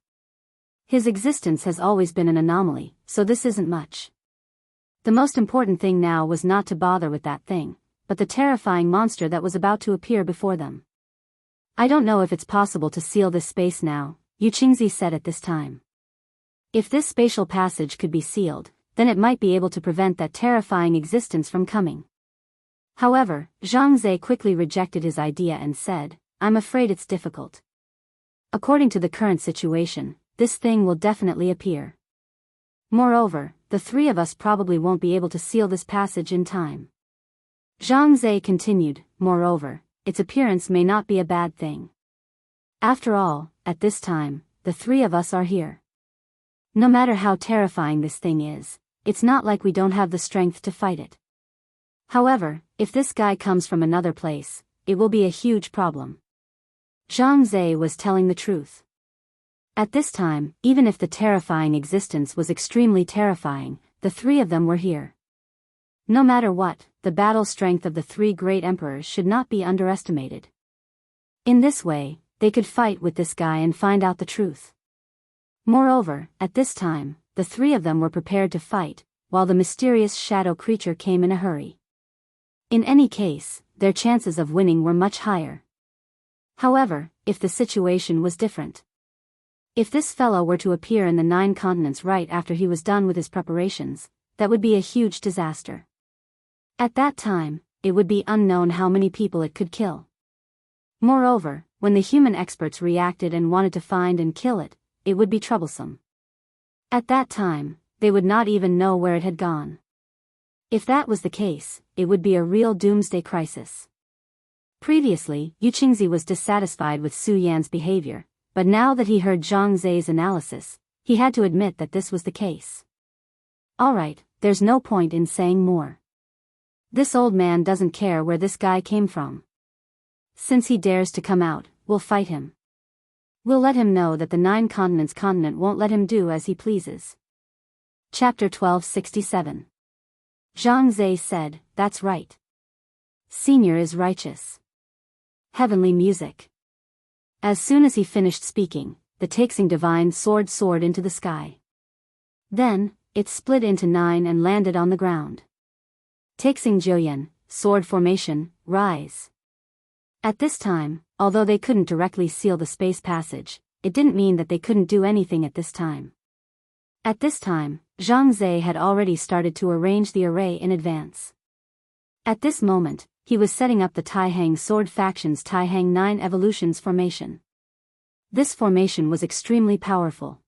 His existence has always been an anomaly, so this isn't much. The most important thing now was not to bother with that thing, but the terrifying monster that was about to appear before them. I don't know if it's possible to seal this space now, Yu Qingzi said at this time. If this spatial passage could be sealed, then it might be able to prevent that terrifying existence from coming. However, Zhang Zhe quickly rejected his idea and said, I'm afraid it's difficult. According to the current situation, this thing will definitely appear. Moreover, the three of us probably won't be able to seal this passage in time. Zhang Zhe continued, moreover, its appearance may not be a bad thing. After all, at this time, the three of us are here. No matter how terrifying this thing is, it's not like we don't have the strength to fight it. However, if this guy comes from another place, it will be a huge problem. Zhang Zhe was telling the truth. At this time, even if the terrifying existence was extremely terrifying, the three of them were here. No matter what, the battle strength of the three great emperors should not be underestimated. In this way, they could fight with this guy and find out the truth. Moreover, at this time, the three of them were prepared to fight, while the mysterious shadow creature came in a hurry. In any case, their chances of winning were much higher. However, if the situation was different. If this fellow were to appear in the 9 continents right after he was done with his preparations, that would be a huge disaster. At that time, it would be unknown how many people it could kill. Moreover, when the human experts reacted and wanted to find and kill it, it would be troublesome. At that time, they would not even know where it had gone. If that was the case, it would be a real doomsday crisis. Previously, Yu Qingzi was dissatisfied with Su Yan's behavior, but now that he heard Zhang Zhe's analysis, he had to admit that this was the case. Alright, there's no point in saying more. This old man doesn't care where this guy came from. Since he dares to come out, we'll fight him. We'll let him know that the 9 continents continent won't let him do as he pleases. Chapter 1267. Zhang Zhe said, That's right. Senior is righteous. Heavenly music. As soon as he finished speaking, the Taixing divine sword soared into the sky. Then, it split into 9 and landed on the ground. Taixing Jiuyan, sword formation, rise. At this time, although they couldn't directly seal the space passage, it didn't mean that they couldn't do anything at this time. At this time, Zhang Zhe had already started to arrange the array in advance. At this moment, he was setting up the Taihang Sword Faction's Taihang 9 Evolutions formation. This formation was extremely powerful.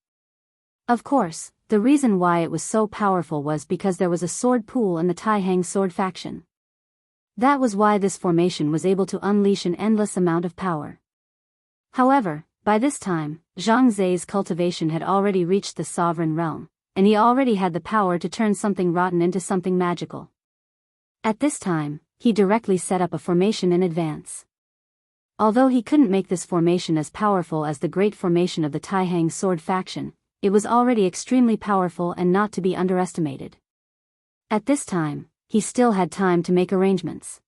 Of course, the reason why it was so powerful was because there was a sword pool in the Taihang Sword Faction. That was why this formation was able to unleash an endless amount of power. However, by this time, Zhang Zhe's cultivation had already reached the sovereign realm, and he already had the power to turn something rotten into something magical. At this time, he directly set up a formation in advance. Although he couldn't make this formation as powerful as the great formation of the Taihang Sword Faction, it was already extremely powerful and not to be underestimated. At this time, he still had time to make arrangements.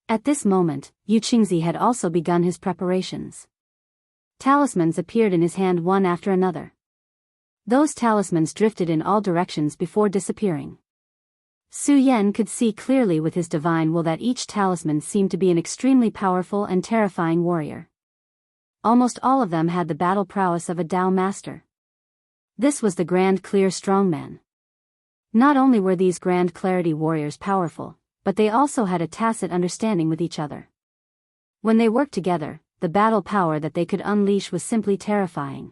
At this moment, Yu Qingzi had also begun his preparations. Talismans appeared in his hand one after another. Those talismans drifted in all directions before disappearing. Su Yan could see clearly with his divine will that each talisman seemed to be an extremely powerful and terrifying warrior. Almost all of them had the battle prowess of a Dao master. This was the Grand Clear Strongman. Not only were these Grand Clarity warriors powerful, but they also had a tacit understanding with each other. When they worked together, the battle power that they could unleash was simply terrifying.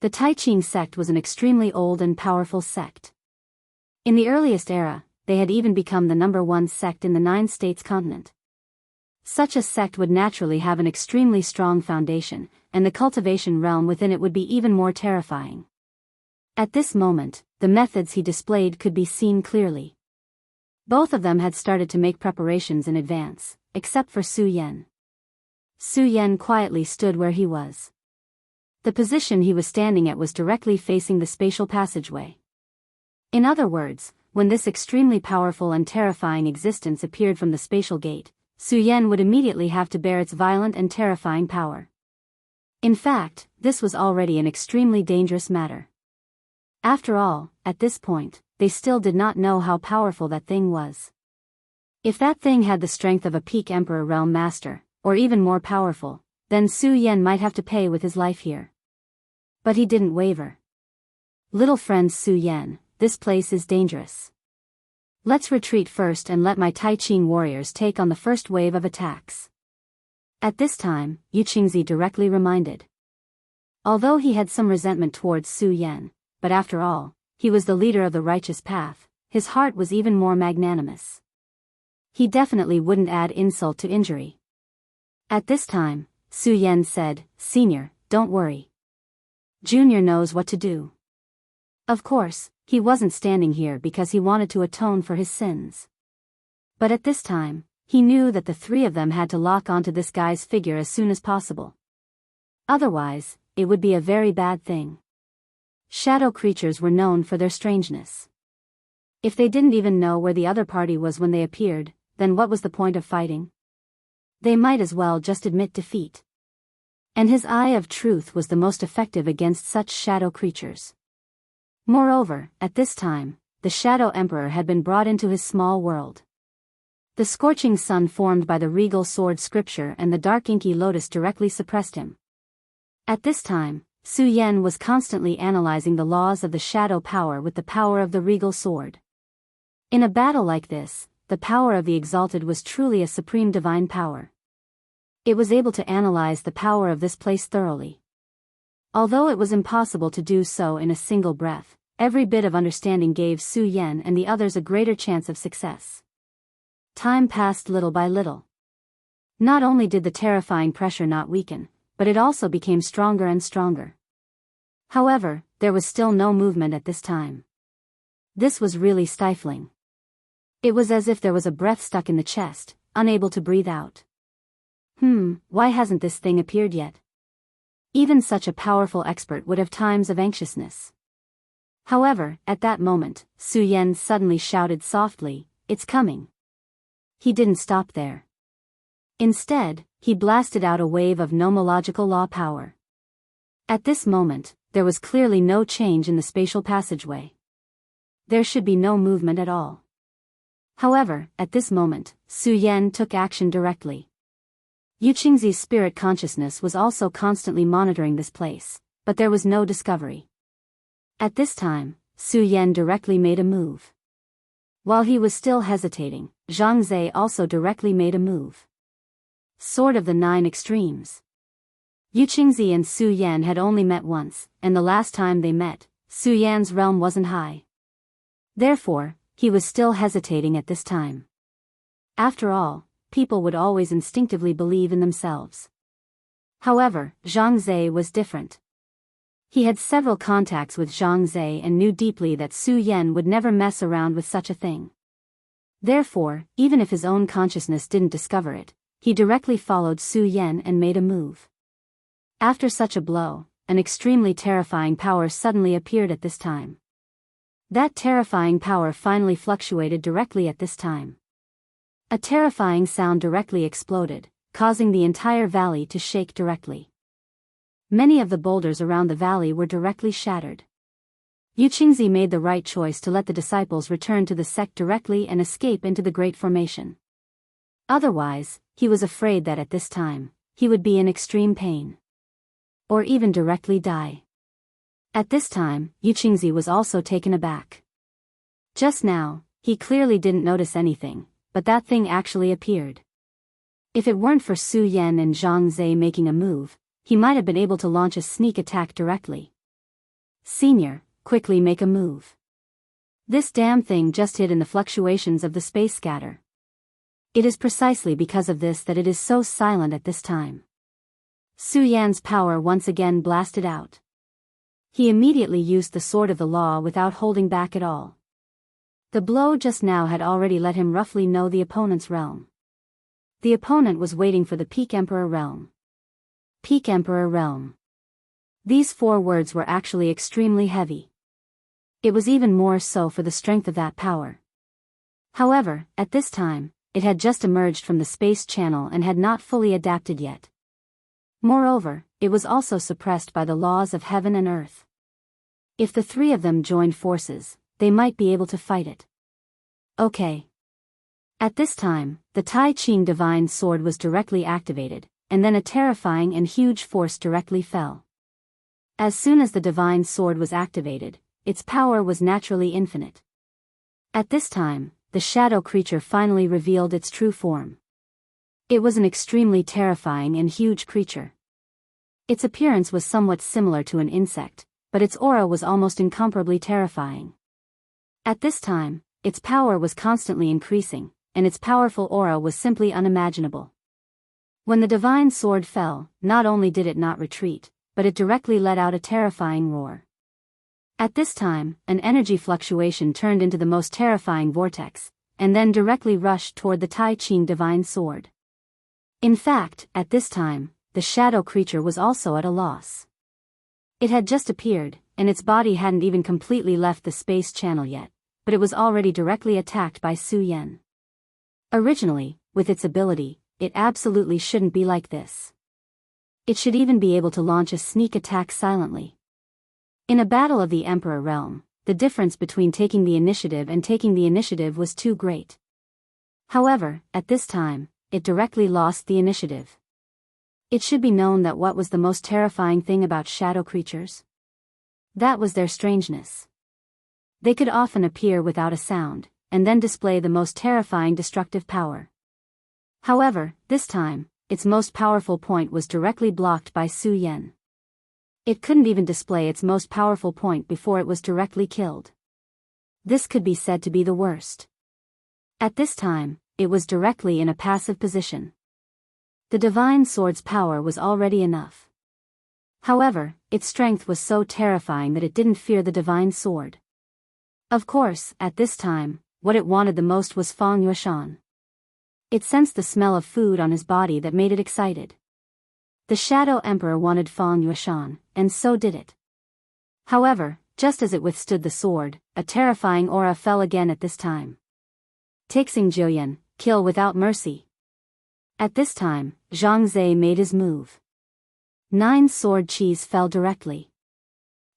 The Taiqing sect was an extremely old and powerful sect. In the earliest era, they had even become the #1 sect in the 9 states continent. Such a sect would naturally have an extremely strong foundation, and the cultivation realm within it would be even more terrifying. At this moment, the methods he displayed could be seen clearly. Both of them had started to make preparations in advance, except for Su Yan. Su Yan quietly stood where he was. The position he was standing at was directly facing the spatial passageway. In other words, when this extremely powerful and terrifying existence appeared from the spatial gate, Su Yan would immediately have to bear its violent and terrifying power. In fact, this was already an extremely dangerous matter. After all, at this point, they still did not know how powerful that thing was. If that thing had the strength of a peak Emperor Realm Master, or even more powerful, then Su Yan might have to pay with his life here. But he didn't waver. Little friend Su Yan, this place is dangerous. Let's retreat first and let my Taiqing warriors take on the first wave of attacks. At this time, Yu Qingzi directly reminded. Although he had some resentment towards Su Yan, but after all, he was the leader of the righteous path, his heart was even more magnanimous. He definitely wouldn't add insult to injury. At this time, Su Yan said, "Senior, don't worry. Junior knows what to do." Of course, he wasn't standing here because he wanted to atone for his sins. But at this time, he knew that the three of them had to lock onto this guy's figure as soon as possible. Otherwise, it would be a very bad thing. Shadow creatures were known for their strangeness. If they didn't even know where the other party was when they appeared, then what was the point of fighting? They might as well just admit defeat. And his eye of truth was the most effective against such shadow creatures. Moreover, at this time, the Shadow Emperor had been brought into his small world. The scorching sun formed by the regal sword scripture and the dark inky lotus directly suppressed him. At this time, Su Yan was constantly analyzing the laws of the shadow power with the power of the regal sword. In a battle like this, the power of the exalted was truly a supreme divine power. It was able to analyze the power of this place thoroughly. Although it was impossible to do so in a single breath, every bit of understanding gave Su Yan and the others a greater chance of success. Time passed little by little. Not only did the terrifying pressure not weaken, but it also became stronger and stronger. However, there was still no movement at this time. This was really stifling. It was as if there was a breath stuck in the chest, unable to breathe out. Why hasn't this thing appeared yet? Even such a powerful expert would have times of anxiousness. However, at that moment, Su Yan suddenly shouted softly, "It's coming." He didn't stop there. Instead, he blasted out a wave of nomological law power. At this moment, there was clearly no change in the spatial passageway. There should be no movement at all. However, at this moment, Su Yan took action directly. Yu Qingzi's spirit consciousness was also constantly monitoring this place, but there was no discovery. At this time, Su Yan directly made a move. While he was still hesitating, Zhang Zhe also directly made a move. Sword of the Nine Extremes. Yu Qingzi and Su Yan had only met once, and the last time they met, Su Yan's realm wasn't high. Therefore, he was still hesitating at this time. After all, people would always instinctively believe in themselves. However, Zhang Zhe was different. He had several contacts with Zhang Zhe and knew deeply that Su Yan would never mess around with such a thing. Therefore, even if his own consciousness didn't discover it, he directly followed Su Yan and made a move. After such a blow, an extremely terrifying power suddenly appeared at this time. That terrifying power finally fluctuated directly at this time. A terrifying sound directly exploded, causing the entire valley to shake directly. Many of the boulders around the valley were directly shattered. Yu Qingzi made the right choice to let the disciples return to the sect directly and escape into the Great Formation. Otherwise, he was afraid that at this time, he would be in extreme pain. Or even directly die. At this time, Yu Qingzi was also taken aback. Just now, he clearly didn't notice anything, but that thing actually appeared. If it weren't for Su Yan and Zhang Zhe making a move, he might have been able to launch a sneak attack directly. Senior, quickly make a move. This damn thing just hid in the fluctuations of the space scatter. It is precisely because of this that it is so silent at this time. Su Yan's power once again blasted out. He immediately used the Sword of the Law without holding back at all. The blow just now had already let him roughly know the opponent's realm. The opponent was waiting for the Peak Emperor realm. Peak Emperor realm. These 4 words were actually extremely heavy. It was even more so for the strength of that power. However, at this time, it had just emerged from the space channel and had not fully adapted yet. Moreover, it was also suppressed by the laws of heaven and earth. If the 3 of them joined forces, they might be able to fight it. Okay. At this time, the Tai Ching Divine Sword was directly activated, and then a terrifying and huge force directly fell. As soon as the Divine Sword was activated, its power was naturally infinite. At this time, the shadow creature finally revealed its true form. It was an extremely terrifying and huge creature. Its appearance was somewhat similar to an insect, but its aura was almost incomparably terrifying. At this time, its power was constantly increasing, and its powerful aura was simply unimaginable. When the divine sword fell, not only did it not retreat, but it directly let out a terrifying roar. At this time, an energy fluctuation turned into the most terrifying vortex, and then directly rushed toward the Tai Ching Divine Sword. In fact, at this time, the shadow creature was also at a loss. It had just appeared, and its body hadn't even completely left the space channel yet, but it was already directly attacked by Su Yan. Originally, with its ability, it absolutely shouldn't be like this. It should even be able to launch a sneak attack silently. In a battle of the Emperor realm, the difference between taking the initiative and taking the initiative was too great. However, at this time, it directly lost the initiative. It should be known that what was the most terrifying thing about shadow creatures? That was their strangeness. They could often appear without a sound, and then display the most terrifying destructive power. However, this time, its most powerful point was directly blocked by Su Yan. It couldn't even display its most powerful point before it was directly killed. This could be said to be the worst. At this time, it was directly in a passive position. The divine sword's power was already enough. However, its strength was so terrifying that it didn't fear the divine sword. Of course, at this time, what it wanted the most was Fang Yueshan. It sensed the smell of food on his body that made it excited. The Shadow Emperor wanted Fang Yueshan, and so did it. However, just as it withstood the sword, a terrifying aura fell again at this time. Taxing Jiuyan, kill without mercy. At this time, Zhang Zhe made his move. 9 sword chis fell directly.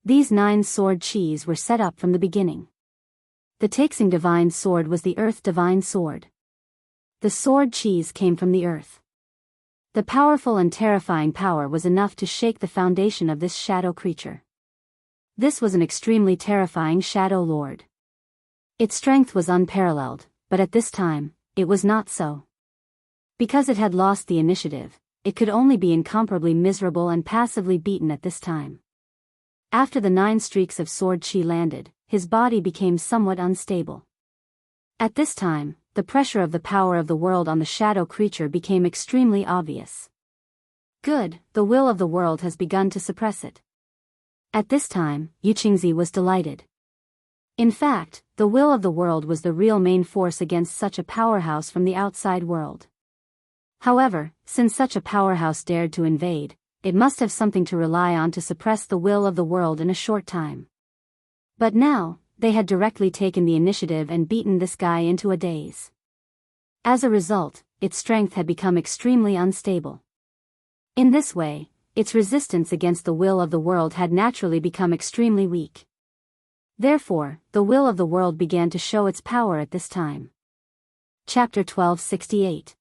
These 9 sword chis were set up from the beginning. The Taxing Divine Sword was the Earth Divine Sword. The sword chis came from the earth. The powerful and terrifying power was enough to shake the foundation of this shadow creature. This was an extremely terrifying shadow lord. Its strength was unparalleled, but at this time, it was not so. Because it had lost the initiative, it could only be incomparably miserable and passively beaten at this time. After the 9 streaks of sword chi landed, his body became somewhat unstable. At this time, the pressure of the power of the world on the shadow creature became extremely obvious. Good, the will of the world has begun to suppress it. At this time, Yuqingzi was delighted. In fact, the will of the world was the real main force against such a powerhouse from the outside world. However, since such a powerhouse dared to invade, it must have something to rely on to suppress the will of the world in a short time. But now, they had directly taken the initiative and beaten this guy into a daze. As a result, its strength had become extremely unstable. In this way, its resistance against the will of the world had naturally become extremely weak. Therefore, the will of the world began to show its power at this time. Chapter 1268.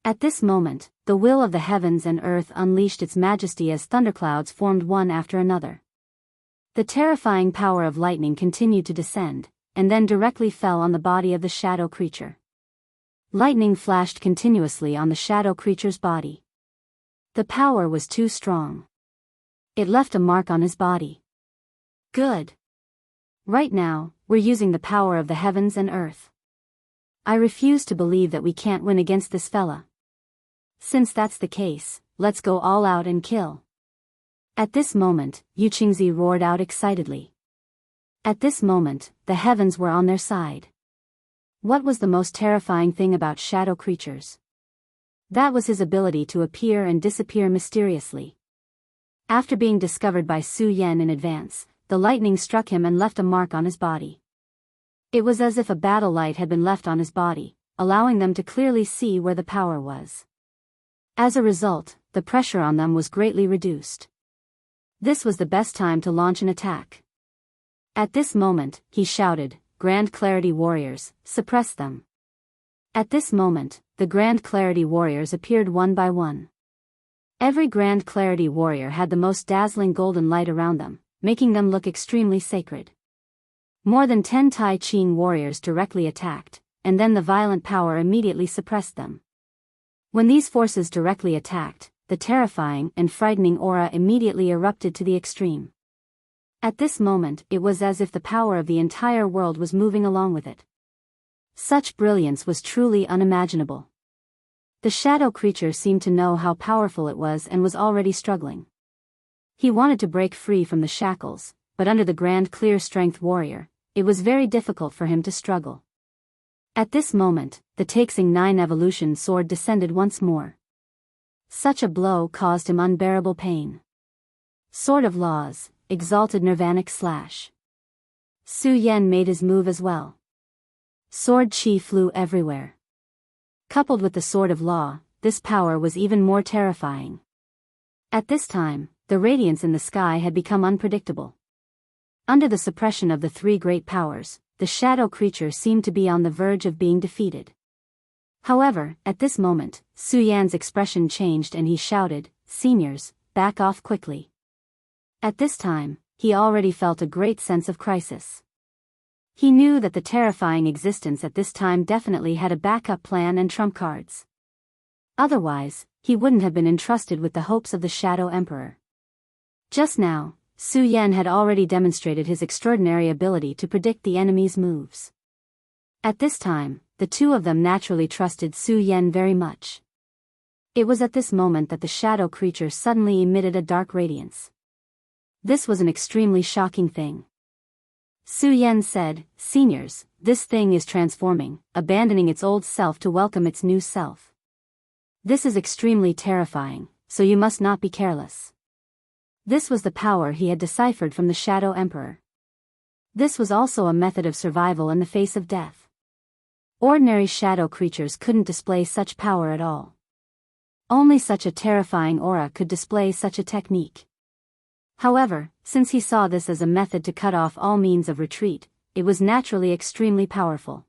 At this moment, the will of the heavens and earth unleashed its majesty as thunderclouds formed one after another. The terrifying power of lightning continued to descend, and then directly fell on the body of the shadow creature. Lightning flashed continuously on the shadow creature's body. The power was too strong. It left a mark on his body. Good. Right now, we're using the power of the heavens and earth. I refuse to believe that we can't win against this fella. Since that's the case, let's go all out and kill. At this moment, Yuqingzi roared out excitedly. At this moment, the heavens were on their side. What was the most terrifying thing about shadow creatures? That was his ability to appear and disappear mysteriously. After being discovered by Su Yan in advance, the lightning struck him and left a mark on his body. It was as if a battle light had been left on his body, allowing them to clearly see where the power was. As a result, the pressure on them was greatly reduced. This was the best time to launch an attack. At this moment, he shouted, "Grand Clarity Warriors, suppress them." At this moment, the Grand Clarity Warriors appeared one by one. Every Grand Clarity Warrior had the most dazzling golden light around them, making them look extremely sacred. More than 10 Tai Ching warriors directly attacked, and then the violent power immediately suppressed them. When these forces directly attacked, the terrifying and frightening aura immediately erupted to the extreme. At this moment, it was as if the power of the entire world was moving along with it. Such brilliance was truly unimaginable. The shadow creature seemed to know how powerful it was and was already struggling. He wanted to break free from the shackles, but under the Grand Clear Strength Warrior, it was very difficult for him to struggle. At this moment, the Taixing 9 evolution sword descended once more. Such a blow caused him unbearable pain. Sword of Laws, Exalted Nirvanic Slash. Su Yan made his move as well. Sword chi flew everywhere. Coupled with the Sword of Law, this power was even more terrifying. At this time, the radiance in the sky had become unpredictable. Under the suppression of the 3 great powers, the shadow creature seemed to be on the verge of being defeated. However, at this moment, Su Yan's expression changed and he shouted, "Seniors, back off quickly." At this time, he already felt a great sense of crisis. He knew that the terrifying existence at this time definitely had a backup plan and trump cards. Otherwise, he wouldn't have been entrusted with the hopes of the Shadow Emperor. Just now, Su Yan had already demonstrated his extraordinary ability to predict the enemy's moves. At this time, the two of them naturally trusted Su Yan very much. It was at this moment that the shadow creature suddenly emitted a dark radiance. This was an extremely shocking thing. Su Yan said, "Seniors, this thing is transforming, abandoning its old self to welcome its new self. This is extremely terrifying, so you must not be careless." This was the power he had deciphered from the Shadow Emperor. This was also a method of survival in the face of death. Ordinary shadow creatures couldn't display such power at all. Only such a terrifying aura could display such a technique. However, since he saw this as a method to cut off all means of retreat, it was naturally extremely powerful.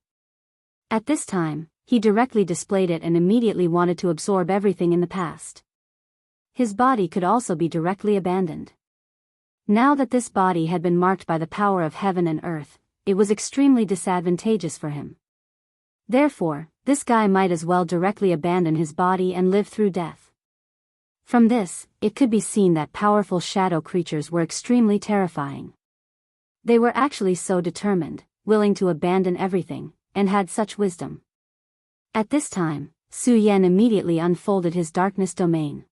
At this time, he directly displayed it and immediately wanted to absorb everything in the past. His body could also be directly abandoned. Now that this body had been marked by the power of heaven and earth, it was extremely disadvantageous for him. Therefore, this guy might as well directly abandon his body and live through death. From this, it could be seen that powerful shadow creatures were extremely terrifying. They were actually so determined, willing to abandon everything, and had such wisdom. At this time, Su Yan immediately unfolded his darkness domain.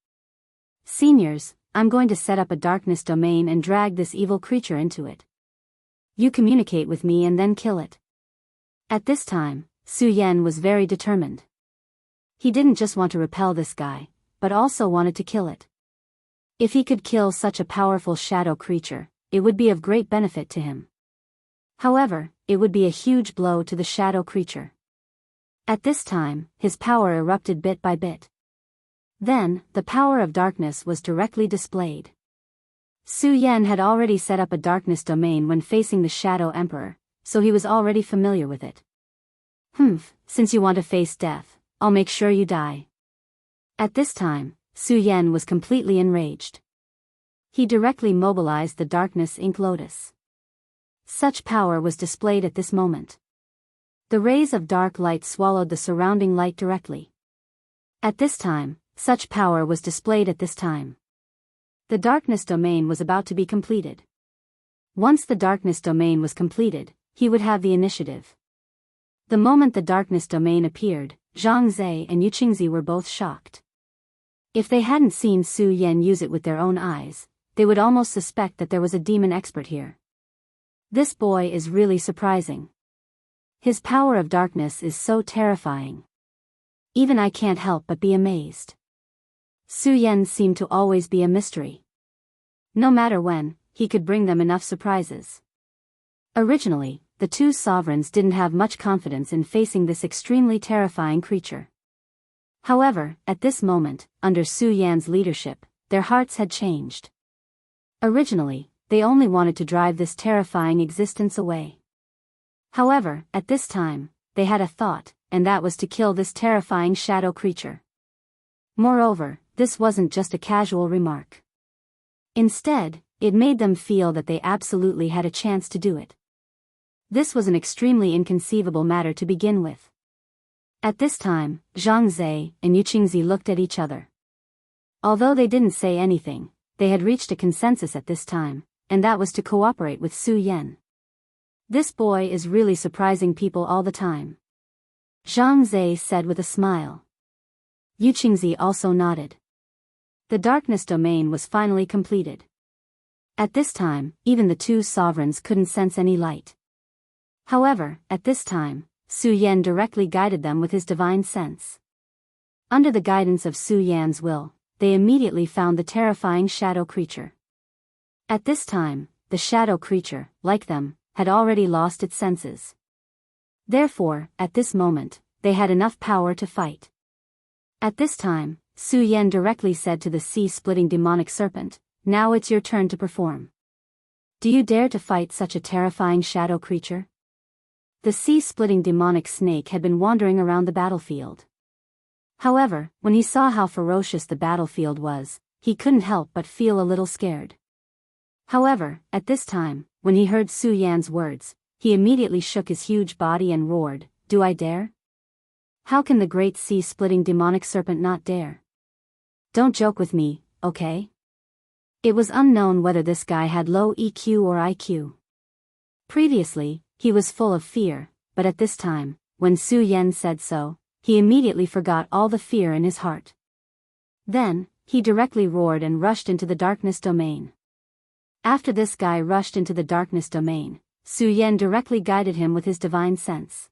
Seniors, I'm going to set up a darkness domain and drag this evil creature into it. You communicate with me and then kill it. At this time, Su Yan was very determined. He didn't just want to repel this guy, but also wanted to kill it. If he could kill such a powerful shadow creature, it would be of great benefit to him. However, it would be a huge blow to the shadow creature. At this time, his power erupted bit by bit. Then, the power of darkness was directly displayed. Su Yan had already set up a darkness domain when facing the Shadow Emperor, so he was already familiar with it. Since you want to face death, I'll make sure you die. At this time, Su Yan was completely enraged. He directly mobilized the Darkness Ink Lotus. Such power was displayed at this moment. The rays of dark light swallowed the surrounding light directly. At this time, such power was displayed at this time. The darkness domain was about to be completed. Once the darkness domain was completed, he would have the initiative. The moment the darkness domain appeared, Zhang Zhe and Yu Qingzi were both shocked. If they hadn't seen Su Yan use it with their own eyes, they would almost suspect that there was a demon expert here. This boy is really surprising. His power of darkness is so terrifying. Even I can't help but be amazed. Su Yan seemed to always be a mystery. No matter when, he could bring them enough surprises. Originally, the two sovereigns didn't have much confidence in facing this extremely terrifying creature. However, at this moment, under Su Yan's leadership, their hearts had changed. Originally, they only wanted to drive this terrifying existence away. However, at this time, they had a thought, and that was to kill this terrifying shadow creature. Moreover, this wasn't just a casual remark. Instead, it made them feel that they absolutely had a chance to do it. This was an extremely inconceivable matter to begin with. At this time, Zhang Zhe and Yu Qingzi looked at each other. Although they didn't say anything, they had reached a consensus at this time, and that was to cooperate with Su Yan. This boy is really surprising people all the time. Zhang Zhe said with a smile. Yu Qingzi also nodded. The darkness domain was finally completed. At this time, even the two sovereigns couldn't sense any light. However, at this time, Su Yan directly guided them with his divine sense. Under the guidance of Su Yan's will, they immediately found the terrifying shadow creature. At this time, the shadow creature, like them, had already lost its senses. Therefore, at this moment, they had enough power to fight. At this time, Su Yan directly said to the sea-splitting demonic serpent, "Now it's your turn to perform. Do you dare to fight such a terrifying shadow creature?" The sea-splitting demonic snake had been wandering around the battlefield. However, when he saw how ferocious the battlefield was, he couldn't help but feel a little scared. However, at this time, when he heard Su Yan's words, he immediately shook his huge body and roared, "Do I dare? How can the great sea-splitting demonic serpent not dare? Don't joke with me, okay?" It was unknown whether this guy had low EQ or IQ. Previously, he was full of fear, but at this time, when Su Yan said so, he immediately forgot all the fear in his heart. Then, he directly roared and rushed into the darkness domain. After this guy rushed into the darkness domain, Su Yan directly guided him with his divine sense.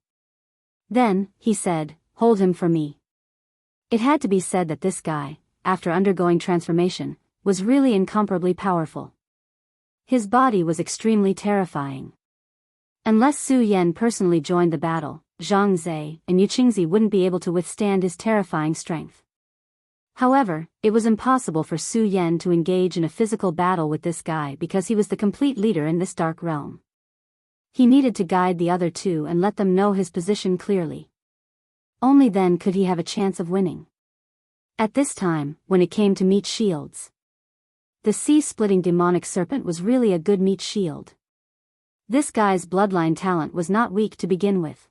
Then, he said, "Hold him for me." It had to be said that this guy, after undergoing transformation, was really incomparably powerful. His body was extremely terrifying. Unless Su Yan personally joined the battle, Zhang Zhe and Yu Qingzi wouldn't be able to withstand his terrifying strength. However, it was impossible for Su Yan to engage in a physical battle with this guy because he was the complete leader in this dark realm. He needed to guide the other two and let them know his position clearly. Only then could he have a chance of winning. At this time, when it came to meat shields, the sea-splitting demonic serpent was really a good meat shield. This guy's bloodline talent was not weak to begin with.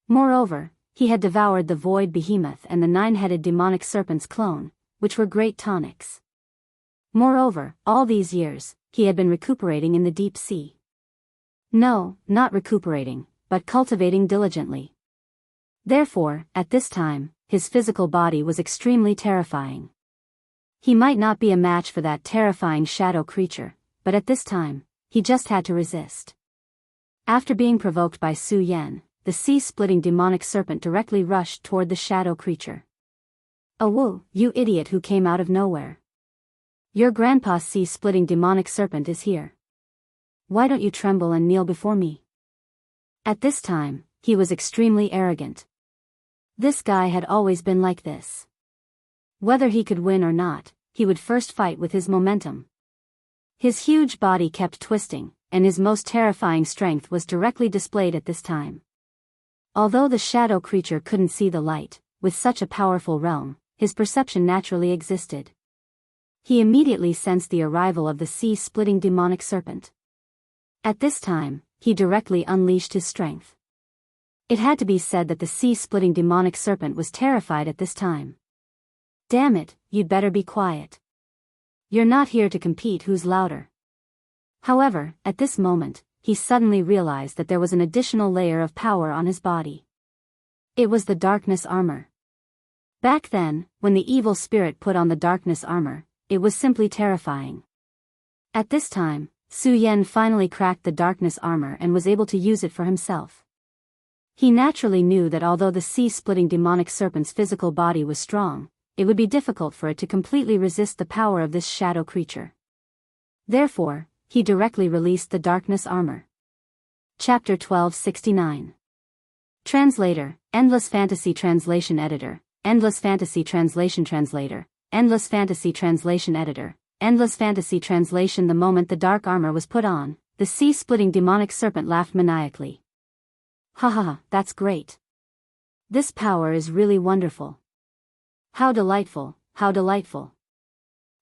Moreover, he had devoured the void behemoth and the 9-headed demonic serpent's clone, which were great tonics. Moreover, all these years, he had been recuperating in the deep sea. No, not recuperating, but cultivating diligently. Therefore, at this time, his physical body was extremely terrifying. He might not be a match for that terrifying shadow creature, but at this time, he just had to resist. After being provoked by Su Yan, the sea-splitting demonic serpent directly rushed toward the shadow creature. "Oh whoa, you idiot who came out of nowhere. Your grandpa's sea-splitting demonic serpent is here. Why don't you tremble and kneel before me?" At this time, he was extremely arrogant. This guy had always been like this. Whether he could win or not, he would first fight with his momentum. His huge body kept twisting, and his most terrifying strength was directly displayed at this time. Although the shadow creature couldn't see the light, with such a powerful realm, his perception naturally existed. He immediately sensed the arrival of the sea-splitting demonic serpent. At this time, he directly unleashed his strength. It had to be said that the sea-splitting demonic serpent was terrified at this time. "Damn it, you'd better be quiet. You're not here to compete who's louder." However, at this moment, he suddenly realized that there was an additional layer of power on his body. It was the darkness armor. Back then, when the evil spirit put on the darkness armor, it was simply terrifying. At this time, Su Yan finally cracked the darkness armor and was able to use it for himself. He naturally knew that although the sea-splitting demonic serpent's physical body was strong, it would be difficult for it to completely resist the power of this shadow creature. Therefore, he directly released the darkness armor. Chapter 1269. Translator, Endless Fantasy Translation Editor, Endless Fantasy Translation Translator, Endless Fantasy Translation Editor, Endless Fantasy Translation. The moment the dark armor was put on, the sea-splitting demonic serpent laughed maniacally. "Ha ha ha, that's great. This power is really wonderful. How delightful, how delightful."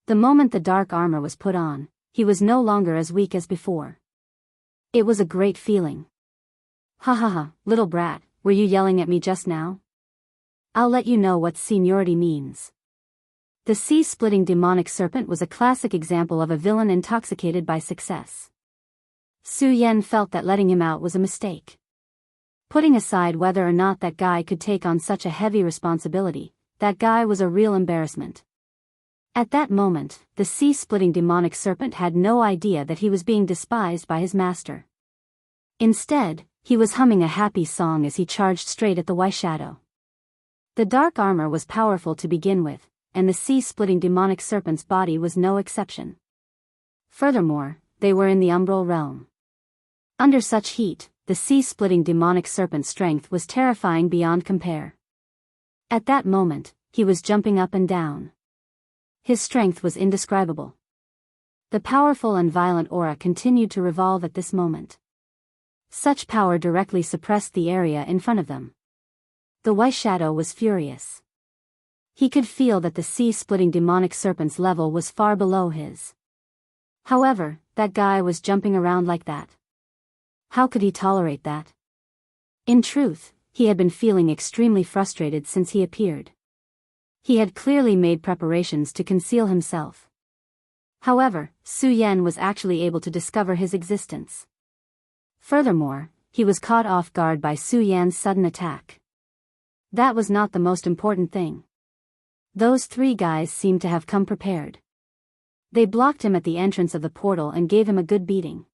The moment the dark armor was put on, he was no longer as weak as before. It was a great feeling. "Ha ha ha, little brat, were you yelling at me just now? I'll let you know what seniority means." The sea-splitting demonic serpent was a classic example of a villain intoxicated by success. Su Yan felt that letting him out was a mistake. Putting aside whether or not that guy could take on such a heavy responsibility, that guy was a real embarrassment. At that moment, the sea-splitting demonic serpent had no idea that he was being despised by his master. Instead, he was humming a happy song as he charged straight at the White Shadow. The dark armor was powerful to begin with, and the sea-splitting demonic serpent's body was no exception. Furthermore, they were in the umbral realm. Under such heat, the sea-splitting demonic serpent's strength was terrifying beyond compare. At that moment, he was jumping up and down. His strength was indescribable. The powerful and violent aura continued to revolve at this moment. Such power directly suppressed the area in front of them. The White Shadow was furious. He could feel that the sea-splitting demonic serpent's level was far below his. However, that guy was jumping around like that. How could he tolerate that? In truth, he had been feeling extremely frustrated since he appeared. He had clearly made preparations to conceal himself. However, Su Yan was actually able to discover his existence. Furthermore, he was caught off guard by Su Yan's sudden attack. That was not the most important thing. Those three guys seemed to have come prepared. They blocked him at the entrance of the portal and gave him a good beating.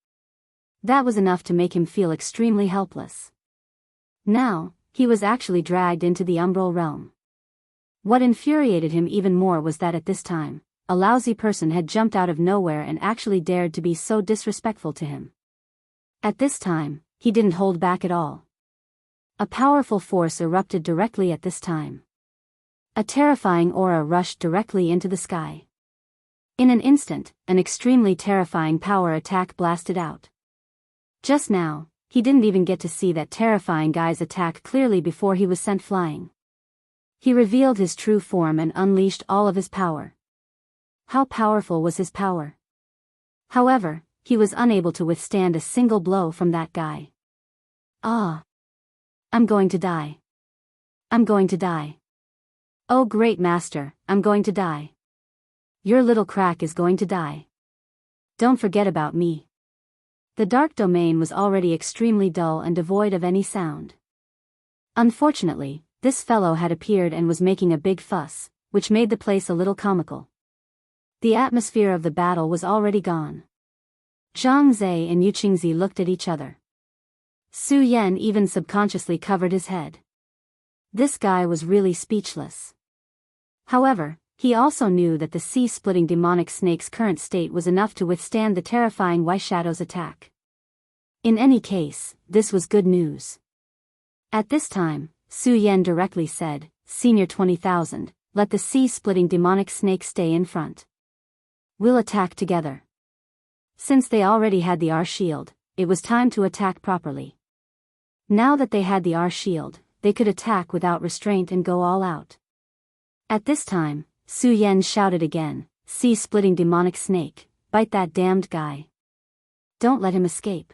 That was enough to make him feel extremely helpless. Now, he was actually dragged into the umbral realm. What infuriated him even more was that at this time, a lousy person had jumped out of nowhere and actually dared to be so disrespectful to him. At this time, he didn't hold back at all. A powerful force erupted directly at this time. A terrifying aura rushed directly into the sky. In an instant, an extremely terrifying power attack blasted out. Just now, he didn't even get to see that terrifying guy's attack clearly before he was sent flying. He revealed his true form and unleashed all of his power. How powerful was his power? However, he was unable to withstand a single blow from that guy. Ah! I'm going to die. I'm going to die. Oh great master, I'm going to die. Your little crack is going to die. Don't forget about me. The dark domain was already extremely dull and devoid of any sound. Unfortunately, this fellow had appeared and was making a big fuss, which made the place a little comical. The atmosphere of the battle was already gone. Zhang Zhe and Yu Qingzi looked at each other. Su Yan even subconsciously covered his head. This guy was really speechless. However, he also knew that the sea-splitting demonic snake's current state was enough to withstand the terrifying White Shadow's attack. In any case, this was good news. At this time, Su Yan directly said, Senior 20,000, let the sea-splitting demonic snake stay in front. We'll attack together. Since they already had the R-shield, it was time to attack properly. Now that they had the R-shield, they could attack without restraint and go all out. At this time, Su Yan shouted again, sea-splitting demonic snake, bite that damned guy. Don't let him escape.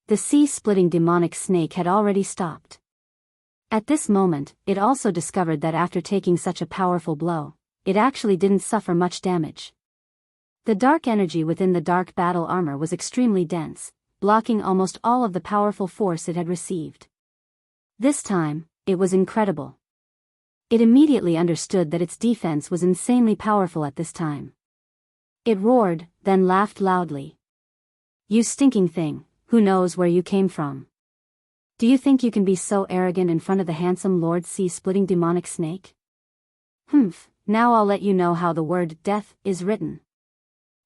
The sea-splitting demonic snake had already stopped. At this moment, it also discovered that after taking such a powerful blow, it actually didn't suffer much damage. The dark energy within the dark battle armor was extremely dense, blocking almost all of the powerful force it had received. This time, it was incredible. It immediately understood that its defense was insanely powerful at this time. It roared, then laughed loudly. You stinking thing, who knows where you came from? Do you think you can be so arrogant in front of the handsome Lord Sea-splitting demonic snake? Humph, now I'll let you know how the word death is written.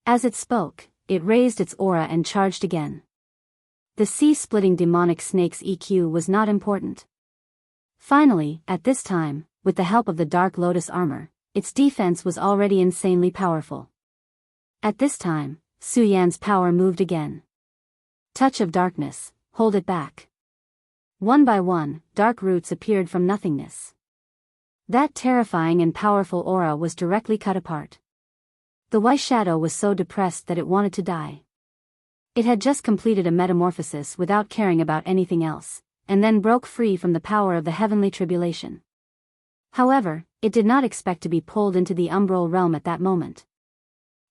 As it spoke, it raised its aura and charged again. The sea-splitting demonic snake's EQ was not important. Finally, at this time, with the help of the Dark Lotus armor, its defense was already insanely powerful. At this time, Su Yan's power moved again. Touch of darkness, hold it back. One by one, dark roots appeared from nothingness. That terrifying and powerful aura was directly cut apart. The White Shadow was so depressed that it wanted to die. It had just completed a metamorphosis without caring about anything else, and then broke free from the power of the heavenly tribulation. However, it did not expect to be pulled into the umbral realm at that moment.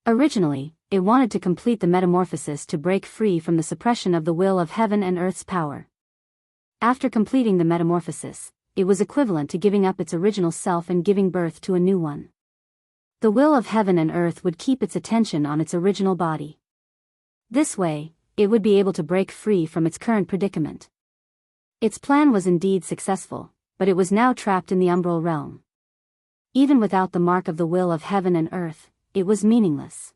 Originally, it wanted to complete the metamorphosis to break free from the suppression of the will of heaven and earth's power. After completing the metamorphosis, it was equivalent to giving up its original self and giving birth to a new one. The will of heaven and earth would keep its attention on its original body. This way, it would be able to break free from its current predicament. Its plan was indeed successful, but it was now trapped in the umbral realm. Even without the mark of the will of heaven and earth, it was meaningless.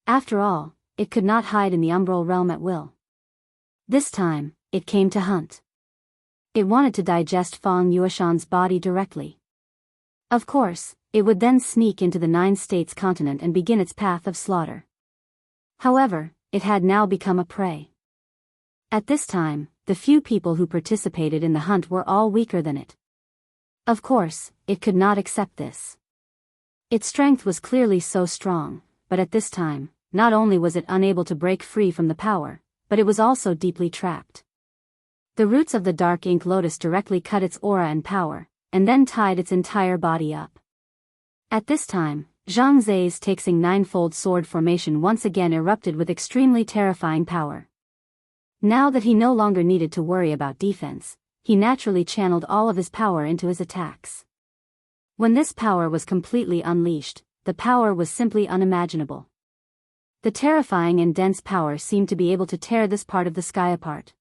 After all, it could not hide in the umbral realm at will. This time, it came to hunt. It wanted to digest Fang Yuashan's body directly. Of course, it would then sneak into the Nine States continent and begin its path of slaughter. However, it had now become a prey. At this time, the few people who participated in the hunt were all weaker than it. Of course, it could not accept this. Its strength was clearly so strong, but at this time, not only was it unable to break free from the power, but it was also deeply trapped. The roots of the dark ink lotus directly cut its aura and power, and then tied its entire body up. At this time, Zhang Zhe's Taxing Ninefold Sword formation once again erupted with extremely terrifying power. Now that he no longer needed to worry about defense, he naturally channeled all of his power into his attacks. When this power was completely unleashed, the power was simply unimaginable. The terrifying and dense power seemed to be able to tear this part of the sky apart.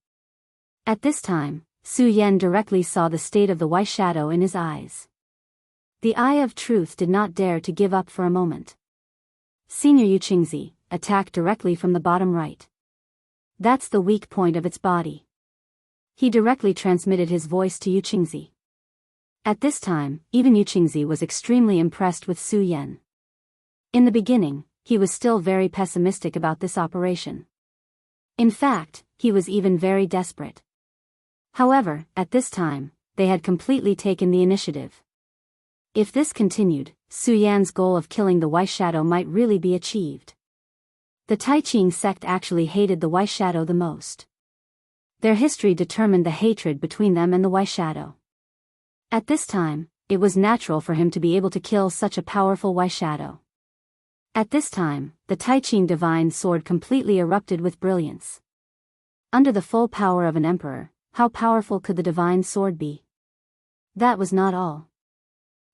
At this time, Su Yan directly saw the state of the White Shadow in his eyes. The Eye of Truth did not dare to give up for a moment. Senior Yu Qingzi, attacked directly from the bottom right. That's the weak point of its body. He directly transmitted his voice to Yu Qingzi. At this time, even Yu Qingzi was extremely impressed with Su Yan. In the beginning, he was still very pessimistic about this operation. In fact, he was even very desperate. However, at this time, they had completely taken the initiative. If this continued, Su Yan's goal of killing the White Shadow might really be achieved. The Taiqing sect actually hated the White Shadow the most. Their history determined the hatred between them and the White Shadow. At this time, it was natural for him to be able to kill such a powerful White Shadow. At this time, the Taiqing divine sword completely erupted with brilliance. Under the full power of an emperor, how powerful could the divine sword be? That was not all.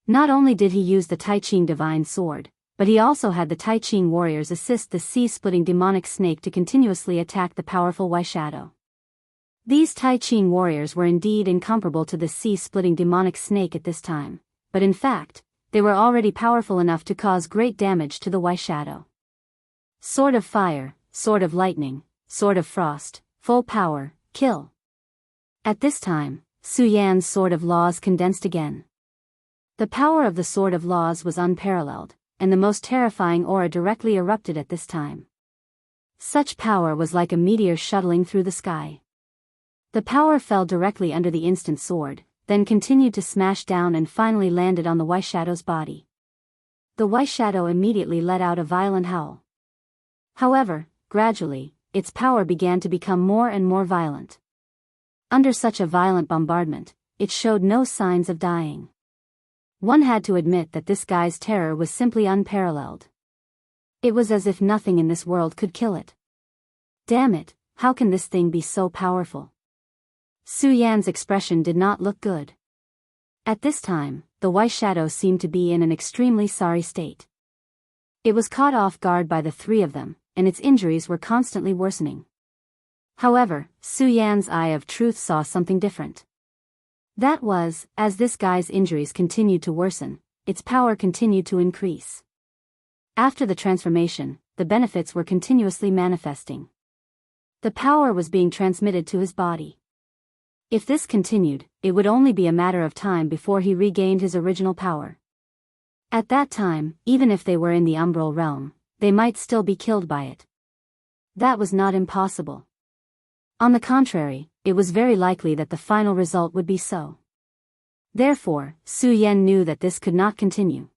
Not only did he use the Taiqing divine sword, but he also had the Taiqing warriors assist the sea-splitting demonic snake to continuously attack the powerful White Shadow. These Taiqing warriors were indeed incomparable to the sea-splitting demonic snake at this time, but in fact, they were already powerful enough to cause great damage to the White Shadow. Sword of fire, sword of lightning, sword of frost, full power, kill. At this time, Su Yan's sword of laws condensed again. The power of the sword of laws was unparalleled, and the most terrifying aura directly erupted at this time. Such power was like a meteor shuttling through the sky. The power fell directly under the instant sword, then continued to smash down and finally landed on the White Shadow's body. The White Shadow immediately let out a violent howl. However, gradually, its power began to become more and more violent. Under such a violent bombardment, it showed no signs of dying. One had to admit that this guy's terror was simply unparalleled. It was as if nothing in this world could kill it. Damn it, how can this thing be so powerful? Su Yan's expression did not look good. At this time, the White Shadow seemed to be in an extremely sorry state. It was caught off guard by the three of them, and its injuries were constantly worsening. However, Su Yan's eye of truth saw something different. That was, as this guy's injuries continued to worsen, its power continued to increase. After the transformation, the benefits were continuously manifesting. The power was being transmitted to his body. If this continued, it would only be a matter of time before he regained his original power. At that time, even if they were in the umbral realm, they might still be killed by it. That was not impossible. On the contrary, it was very likely that the final result would be so. Therefore, Su Yan knew that this could not continue.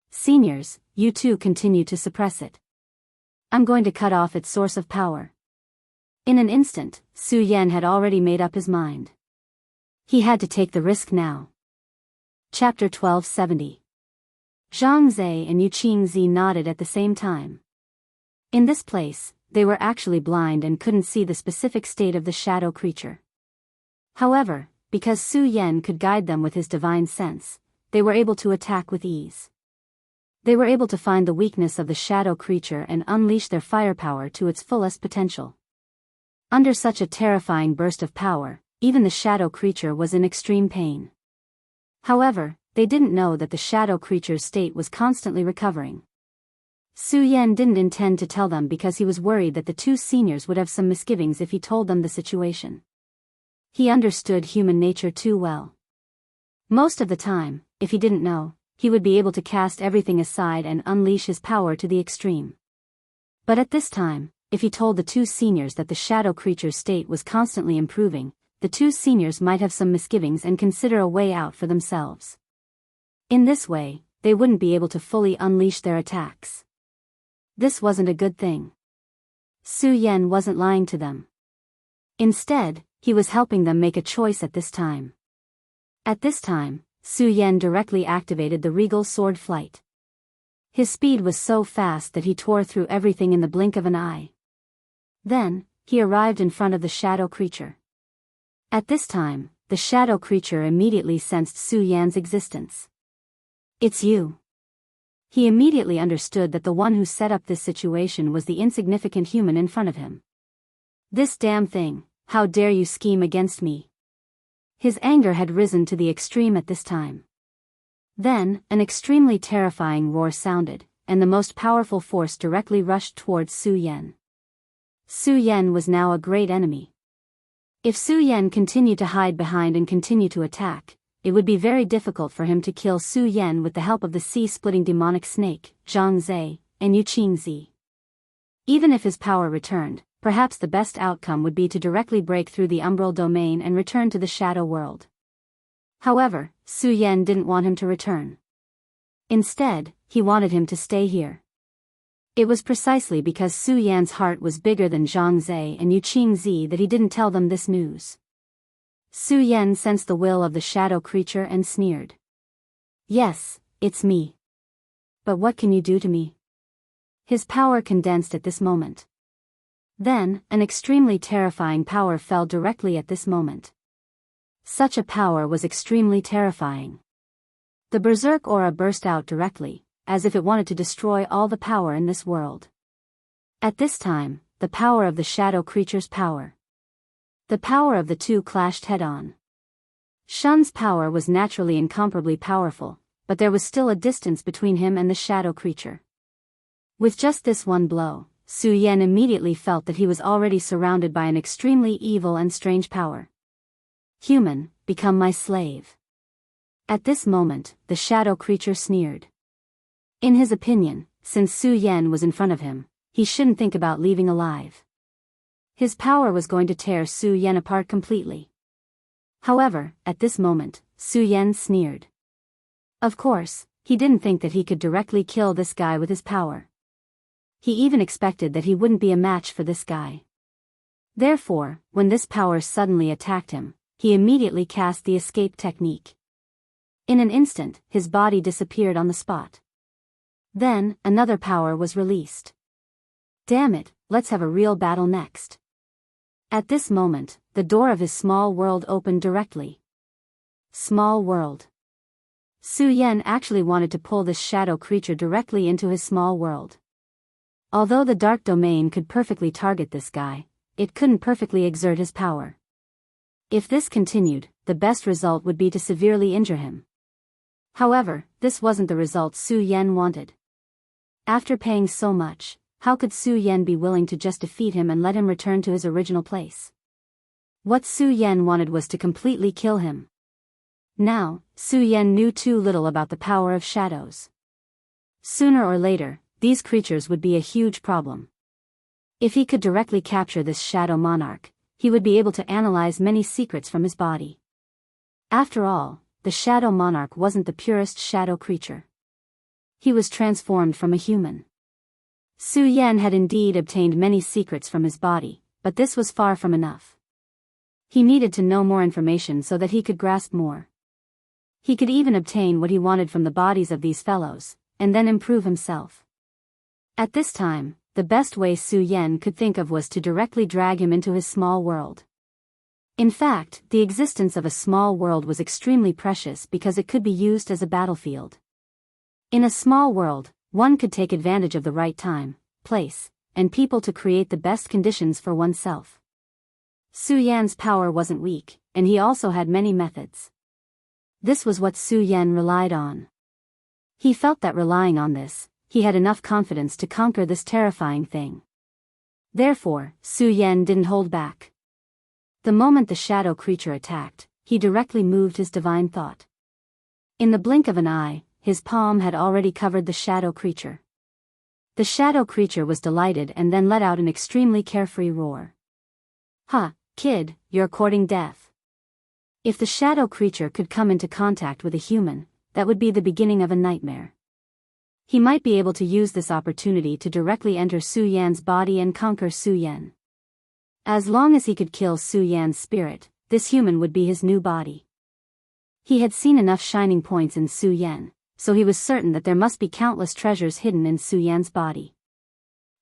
Seniors, you too continue to suppress it. I'm going to cut off its source of power. In an instant, Su Yan had already made up his mind. He had to take the risk now. Chapter 1270. Zhang Zhe and Yu Qingzi nodded at the same time. In this place, they were actually blind and couldn't see the specific state of the shadow creature. However, because Su Yan could guide them with his divine sense, they were able to attack with ease. They were able to find the weakness of the shadow creature and unleash their firepower to its fullest potential. Under such a terrifying burst of power, even the shadow creature was in extreme pain. However, they didn't know that the shadow creature's state was constantly recovering. Su Yan didn't intend to tell them because he was worried that the two seniors would have some misgivings if he told them the situation. He understood human nature too well. Most of the time, if he didn't know, he would be able to cast everything aside and unleash his power to the extreme. But at this time, if he told the two seniors that the shadow creature's state was constantly improving, the two seniors might have some misgivings and consider a way out for themselves. In this way, they wouldn't be able to fully unleash their attacks. This wasn't a good thing. Su Yan wasn't lying to them. Instead, he was helping them make a choice at this time. At this time, Su Yan directly activated the regal sword flight. His speed was so fast that he tore through everything in the blink of an eye. Then, he arrived in front of the shadow creature. At this time, the shadow creature immediately sensed Su Yan's existence. "It's you." He immediately understood that the one who set up this situation was the insignificant human in front of him. "This damn thing, how dare you scheme against me?" His anger had risen to the extreme at this time. Then, an extremely terrifying roar sounded, and the most powerful force directly rushed towards Su Yan. Su Yan was now a great enemy. If Su Yan continued to hide behind and continue to attack, it would be very difficult for him to kill Su Yan with the help of the sea-splitting demonic snake, Zhang Zhe, and Yu Qingzi. Even if his power returned, perhaps the best outcome would be to directly break through the umbral domain and return to the shadow world. However, Su Yan didn't want him to return. Instead, he wanted him to stay here. It was precisely because Su Yan's heart was bigger than Zhang Zhe and Yu Qingzi that he didn't tell them this news. Su Yan sensed the will of the shadow creature and sneered. Yes, it's me. But what can you do to me? His power condensed at this moment. Then, an extremely terrifying power fell directly at this moment. Such a power was extremely terrifying. The berserk aura burst out directly, as if it wanted to destroy all the power in this world. At this time, the power of the shadow creature's power. The power of the two clashed head-on. Shun's power was naturally incomparably powerful, but there was still a distance between him and the shadow creature. With just this one blow, Su Yan immediately felt that he was already surrounded by an extremely evil and strange power. Human, become my slave. At this moment, the shadow creature sneered. In his opinion, since Su Yan was in front of him, he shouldn't think about leaving alive. His power was going to tear Su Yan apart completely. However, at this moment, Su Yan sneered. Of course, he didn't think that he could directly kill this guy with his power. He even expected that he wouldn't be a match for this guy. Therefore, when this power suddenly attacked him, he immediately cast the escape technique. In an instant, his body disappeared on the spot. Then, another power was released. Damn it, let's have a real battle next. At this moment, the door of his small world opened directly. Small world. Su Yan actually wanted to pull this shadow creature directly into his small world. Although the dark domain could perfectly target this guy, it couldn't perfectly exert his power. If this continued, the best result would be to severely injure him. However, this wasn't the result Su Yan wanted. After paying so much, how could Su Yan be willing to just defeat him and let him return to his original place? What Su Yan wanted was to completely kill him. Now, Su Yan knew too little about the power of shadows. Sooner or later, these creatures would be a huge problem. If he could directly capture this shadow monarch, he would be able to analyze many secrets from his body. After all, the shadow monarch wasn't the purest shadow creature. He was transformed from a human. Su Yan had indeed obtained many secrets from his body, but this was far from enough. He needed to know more information so that he could grasp more. He could even obtain what he wanted from the bodies of these fellows, and then improve himself. At this time, the best way Su Yan could think of was to directly drag him into his small world. In fact, the existence of a small world was extremely precious because it could be used as a battlefield. In a small world, one could take advantage of the right time, place, and people to create the best conditions for oneself. Su Yan's power wasn't weak, and he also had many methods. This was what Su Yan relied on. He felt that relying on this, he had enough confidence to conquer this terrifying thing. Therefore, Su Yan didn't hold back. The moment the shadow creature attacked, he directly moved his divine thought. In the blink of an eye, his palm had already covered the shadow creature. The shadow creature was delighted and then let out an extremely carefree roar. "Ha, kid, you're courting death." If the shadow creature could come into contact with a human, that would be the beginning of a nightmare. He might be able to use this opportunity to directly enter Su Yan's body and conquer Su Yan. As long as he could kill Su Yan's spirit, this human would be his new body. He had seen enough shining points in Su Yan, so he was certain that there must be countless treasures hidden in Su Yan's body.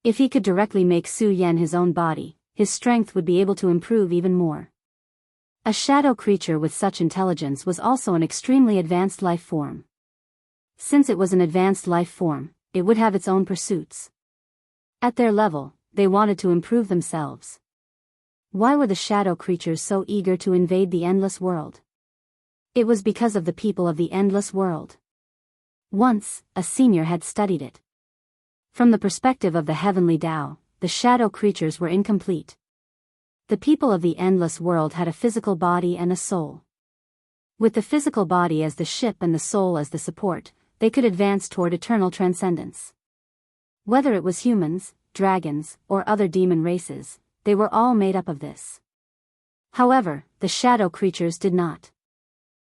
If he could directly make Su Yan his own body, his strength would be able to improve even more. A shadow creature with such intelligence was also an extremely advanced life form. Since it was an advanced life form, it would have its own pursuits. At their level, they wanted to improve themselves. Why were the shadow creatures so eager to invade the endless world? It was because of the people of the endless world. Once, a senior had studied it. From the perspective of the heavenly Tao, the shadow creatures were incomplete. The people of the endless world had a physical body and a soul. With the physical body as the ship and the soul as the support, they could advance toward eternal transcendence. Whether it was humans, dragons, or other demon races, they were all made up of this. However, the shadow creatures did not.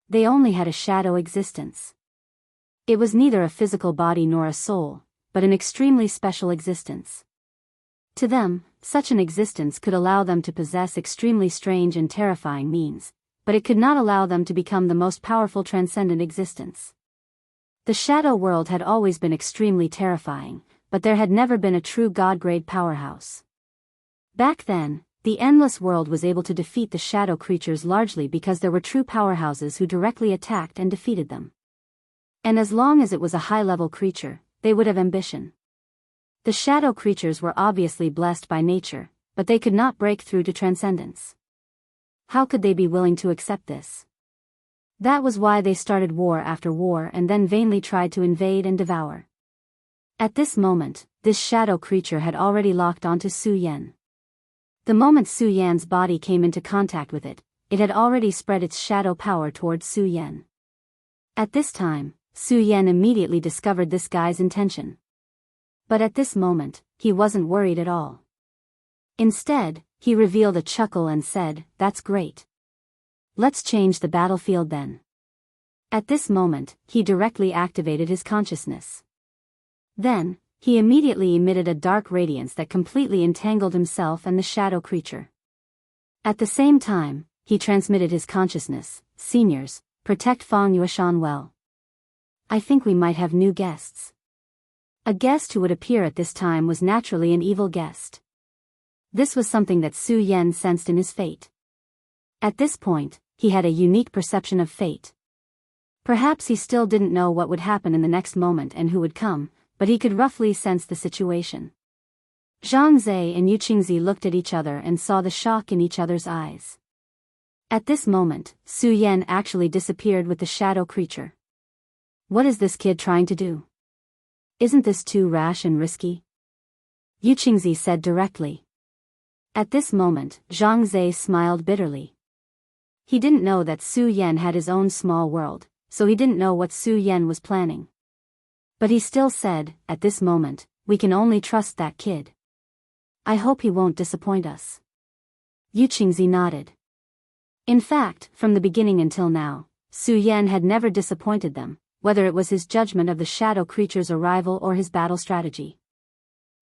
They only had a shadow existence. It was neither a physical body nor a soul, but an extremely special existence. To them, such an existence could allow them to possess extremely strange and terrifying means, but it could not allow them to become the most powerful transcendent existence. The shadow world had always been extremely terrifying, but there had never been a true god-grade powerhouse. Back then, the endless world was able to defeat the shadow creatures largely because there were true powerhouses who directly attacked and defeated them. And as long as it was a high-level creature, they would have ambition. The shadow creatures were obviously blessed by nature, but they could not break through to transcendence. How could they be willing to accept this? That was why they started war after war and then vainly tried to invade and devour. At this moment, this shadow creature had already locked onto Su Yan. The moment Su Yan's body came into contact with it, it had already spread its shadow power towards Su Yan. At this time, Su Yan immediately discovered this guy's intention. But at this moment, he wasn't worried at all. Instead, he revealed a chuckle and said, "That's great. Let's change the battlefield then." At this moment, he directly activated his consciousness. Then, he immediately emitted a dark radiance that completely entangled himself and the shadow creature. At the same time, he transmitted his consciousness. "Seniors, protect Fang Yueshan well. I think we might have new guests." A guest who would appear at this time was naturally an evil guest. This was something that Su Yan sensed in his fate. At this point, he had a unique perception of fate. Perhaps he still didn't know what would happen in the next moment and who would come, but he could roughly sense the situation. Zhang Zhe and Yu Qingzi looked at each other and saw the shock in each other's eyes. At this moment, Su Yan actually disappeared with the shadow creature. What is this kid trying to do? Isn't this too rash and risky? Yu Qingzi said directly. At this moment, Zhang Zhe smiled bitterly. He didn't know that Su Yan had his own small world, so he didn't know what Su Yan was planning. But he still said, "At this moment, we can only trust that kid. I hope he won't disappoint us." Yu Qingzi nodded. In fact, from the beginning until now, Su Yan had never disappointed them, whether it was his judgment of the shadow creature's arrival or his battle strategy.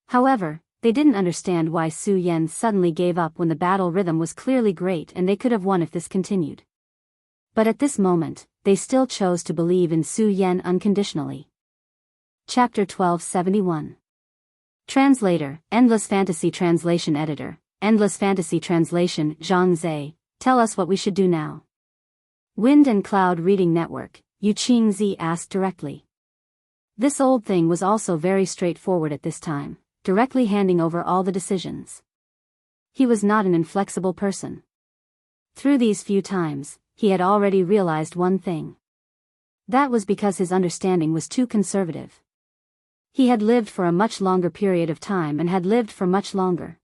However, they didn't understand why Su Yan suddenly gave up when the battle rhythm was clearly great and they could have won if this continued. But at this moment, they still chose to believe in Su Yan unconditionally. Chapter 1271. Translator, Endless Fantasy Translation Editor, Endless Fantasy Translation, Zhang Zhe, tell us what we should do now. Wind and Cloud Reading Network, Yu Qingzi asked directly. This old thing was also very straightforward at this time, directly handing over all the decisions. He was not an inflexible person. Through these few times, he had already realized one thing. That was because his understanding was too conservative. He had lived for a much longer period of time and had lived for much longer.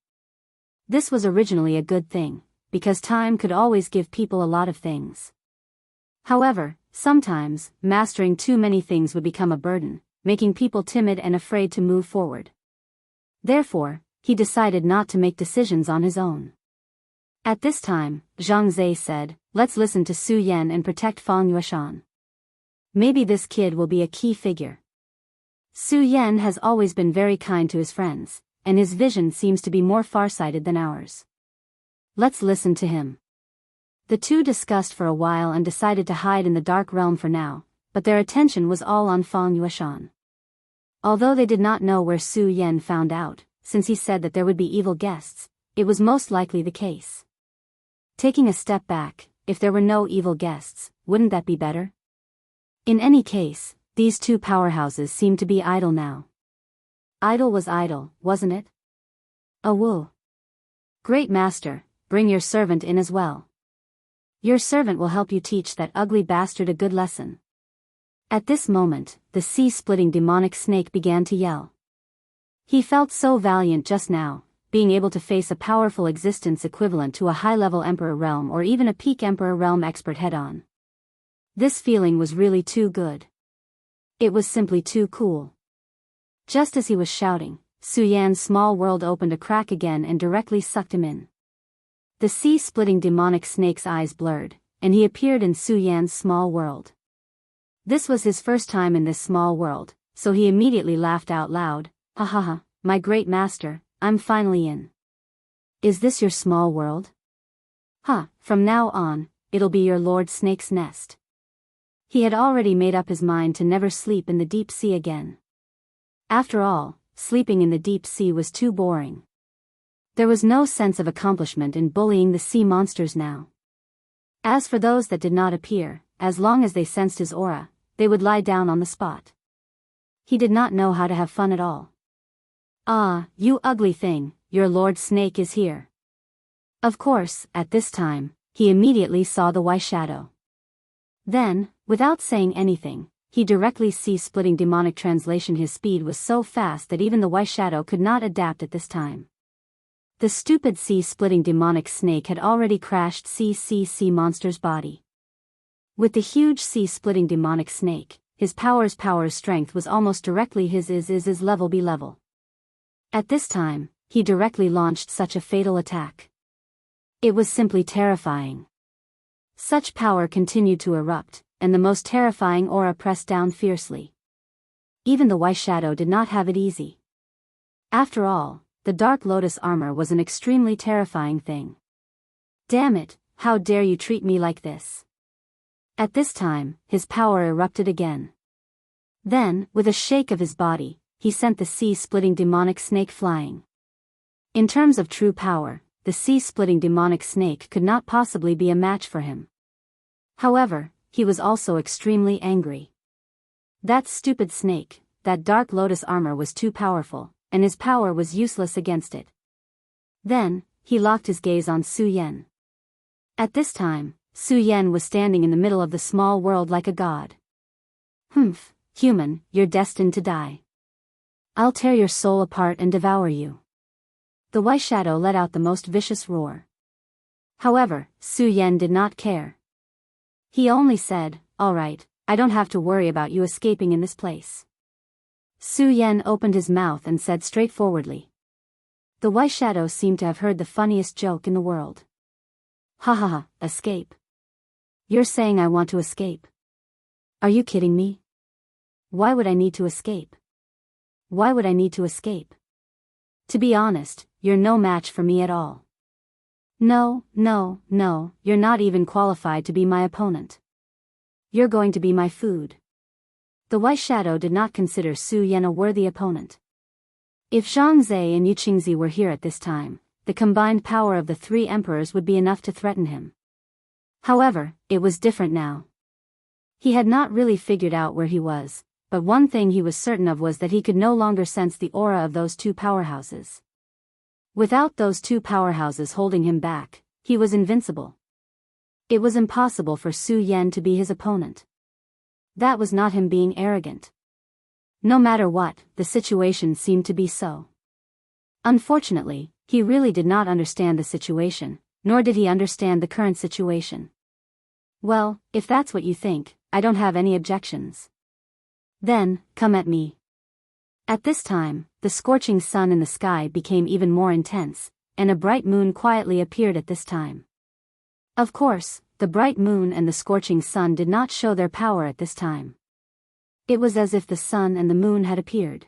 This was originally a good thing, because time could always give people a lot of things. However, sometimes, mastering too many things would become a burden, making people timid and afraid to move forward. Therefore, he decided not to make decisions on his own. At this time, Zhang Zhe said, "Let's listen to Su Yan and protect Fang Yueshan. Maybe this kid will be a key figure." Su Yan has always been very kind to his friends, and his vision seems to be more farsighted than ours. Let's listen to him. The two discussed for a while and decided to hide in the dark realm for now, but their attention was all on Fang Yueshan. Although they did not know where Su Yan found out, since he said that there would be evil guests, it was most likely the case. Taking a step back, if there were no evil guests, wouldn't that be better? In any case, these two powerhouses seemed to be idle now. Idle was idle, wasn't it? Awoo. Great master, bring your servant in as well. Your servant will help you teach that ugly bastard a good lesson. At this moment, the sea-splitting demonic snake began to yell. He felt so valiant just now, being able to face a powerful existence equivalent to a high-level Emperor Realm or even a peak Emperor Realm expert head-on. This feeling was really too good. It was simply too cool. Just as he was shouting, Su Yan's small world opened a crack again and directly sucked him in. The sea-splitting demonic snake's eyes blurred, and he appeared in Su Yan's small world. This was his first time in this small world, so he immediately laughed out loud. Ha ha ha, my great master, I'm finally in. Is this your small world? Ha, from now on, it'll be your Lord Snake's nest. He had already made up his mind to never sleep in the deep sea again. After all, sleeping in the deep sea was too boring. There was no sense of accomplishment in bullying the sea monsters now. As for those that did not appear, as long as they sensed his aura, they would lie down on the spot. He did not know how to have fun at all. Ah, you ugly thing, your Lord Snake is here. Of course, at this time, he immediately saw the Y shadow. Then, without saying anything, he directly C-splitting demonic translation. His speed was so fast that even the Y shadow could not adapt at this time. The stupid C-splitting demonic snake had already crashed sea monster's body. With the huge C-splitting demonic snake, his power's strength was almost directly his level B level. At this time, he directly launched such a fatal attack. It was simply terrifying. Such power continued to erupt, and the most terrifying aura pressed down fiercely. Even the Y shadow did not have it easy. After all, the Dark Lotus armor was an extremely terrifying thing. Damn it, how dare you treat me like this? At this time, his power erupted again. Then, with a shake of his body, he sent the sea-splitting demonic snake flying. In terms of true power, the sea-splitting demonic snake could not possibly be a match for him. However, he was also extremely angry. That stupid snake, that Dark Lotus armor was too powerful, and his power was useless against it. Then, he locked his gaze on Su Yan. At this time, Su Yan was standing in the middle of the small world like a god. Humph, human, you're destined to die. I'll tear your soul apart and devour you. The Y shadow let out the most vicious roar. However, Su Yan did not care. He only said, "All right, I don't have to worry about you escaping in this place." Su Yan opened his mouth and said straightforwardly. The Y shadow seemed to have heard the funniest joke in the world. Ha ha ha, escape. You're saying I want to escape? Are you kidding me? Why would I need to escape? Why would I need to escape? To be honest, you're no match for me at all. No, you're not even qualified to be my opponent. You're going to be my food. The Y shadow did not consider Su Yan a worthy opponent. If Zhang Zhe and Yu Qingzi were here at this time, the combined power of the three emperors would be enough to threaten him. However, it was different now. He had not really figured out where he was, but one thing he was certain of was that he could no longer sense the aura of those two powerhouses. Without those two powerhouses holding him back, he was invincible. It was impossible for Su Yan to be his opponent. That was not him being arrogant. No matter what, the situation seemed to be so. Unfortunately, he really did not understand the situation, nor did he understand the current situation. Well, if that's what you think, I don't have any objections. Then, come at me. At this time, the scorching sun in the sky became even more intense, and a bright moon quietly appeared at this time. Of course, the bright moon and the scorching sun did not show their power at this time. It was as if the sun and the moon had appeared.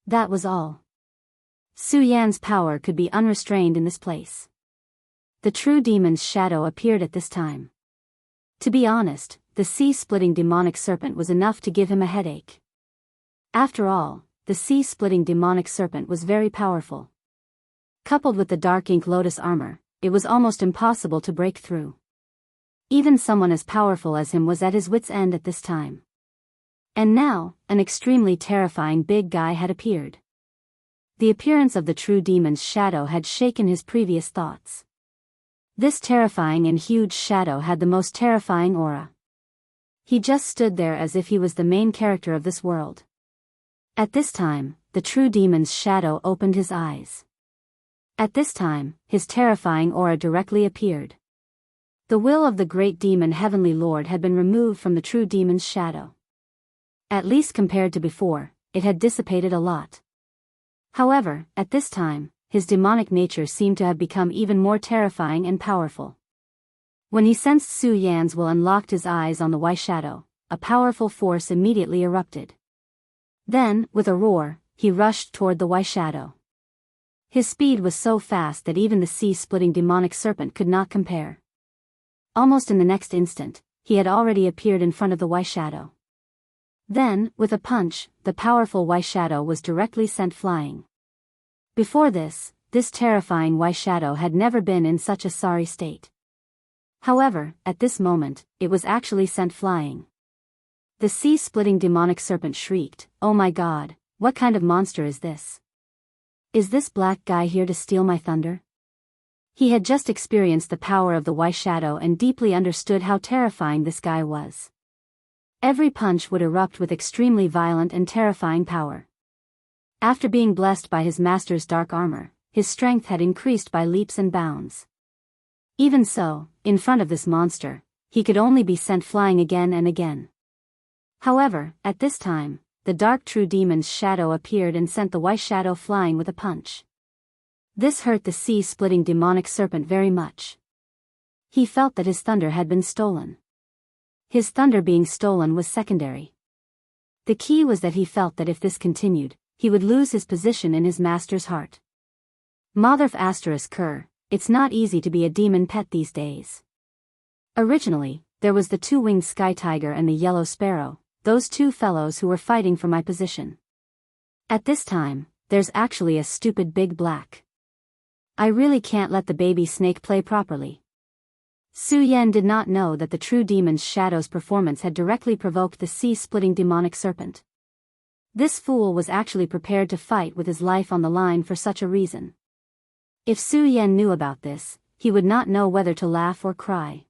That was all. Su Yan's power could be unrestrained in this place. The true demon's shadow appeared at this time. To be honest, the sea-splitting demonic serpent was enough to give him a headache. After all, the sea-splitting demonic serpent was very powerful. Coupled with the dark ink lotus armor, it was almost impossible to break through. Even someone as powerful as him was at his wit's end at this time. And now, an extremely terrifying big guy had appeared. The appearance of the true demon's shadow had shaken his previous thoughts. This terrifying and huge shadow had the most terrifying aura. He just stood there as if he was the main character of this world. At this time, the true demon's shadow opened his eyes. At this time, his terrifying aura directly appeared. The will of the great demon Heavenly Lord had been removed from the true demon's shadow. At least compared to before, it had dissipated a lot. However, at this time, his demonic nature seemed to have become even more terrifying and powerful. When he sensed Su Yan's will and locked his eyes on the Y shadow, a powerful force immediately erupted. Then, with a roar, he rushed toward the White Shadow. His speed was so fast that even the sea-splitting demonic serpent could not compare. Almost in the next instant, he had already appeared in front of the White Shadow. Then, with a punch, the powerful White Shadow was directly sent flying. Before this terrifying White Shadow had never been in such a sorry state. However, at this moment, it was actually sent flying. The sea-splitting demonic serpent shrieked, "Oh my God, what kind of monster is this? Is this black guy here to steal my thunder?" He had just experienced the power of the White Shadow and deeply understood how terrifying this guy was. Every punch would erupt with extremely violent and terrifying power. After being blessed by his master's dark armor, his strength had increased by leaps and bounds. Even so, in front of this monster, he could only be sent flying again and again. However, at this time, the dark true demon's shadow appeared and sent the White Shadow flying with a punch. This hurt the sea-splitting demonic serpent very much. He felt that his thunder had been stolen. His thunder being stolen was secondary. The key was that he felt that if this continued, he would lose his position in his master's heart. Motherf ***, it's not easy to be a demon pet these days. Originally, there was the two-winged sky tiger and the yellow sparrow, those two fellows who were fighting for my position. At this time, there's actually a stupid big black. I really can't let the baby snake play properly. Su Yan did not know that the true demon's shadow's performance had directly provoked the sea-splitting demonic serpent. This fool was actually prepared to fight with his life on the line for such a reason. If Su Yan knew about this, he would not know whether to laugh or cry.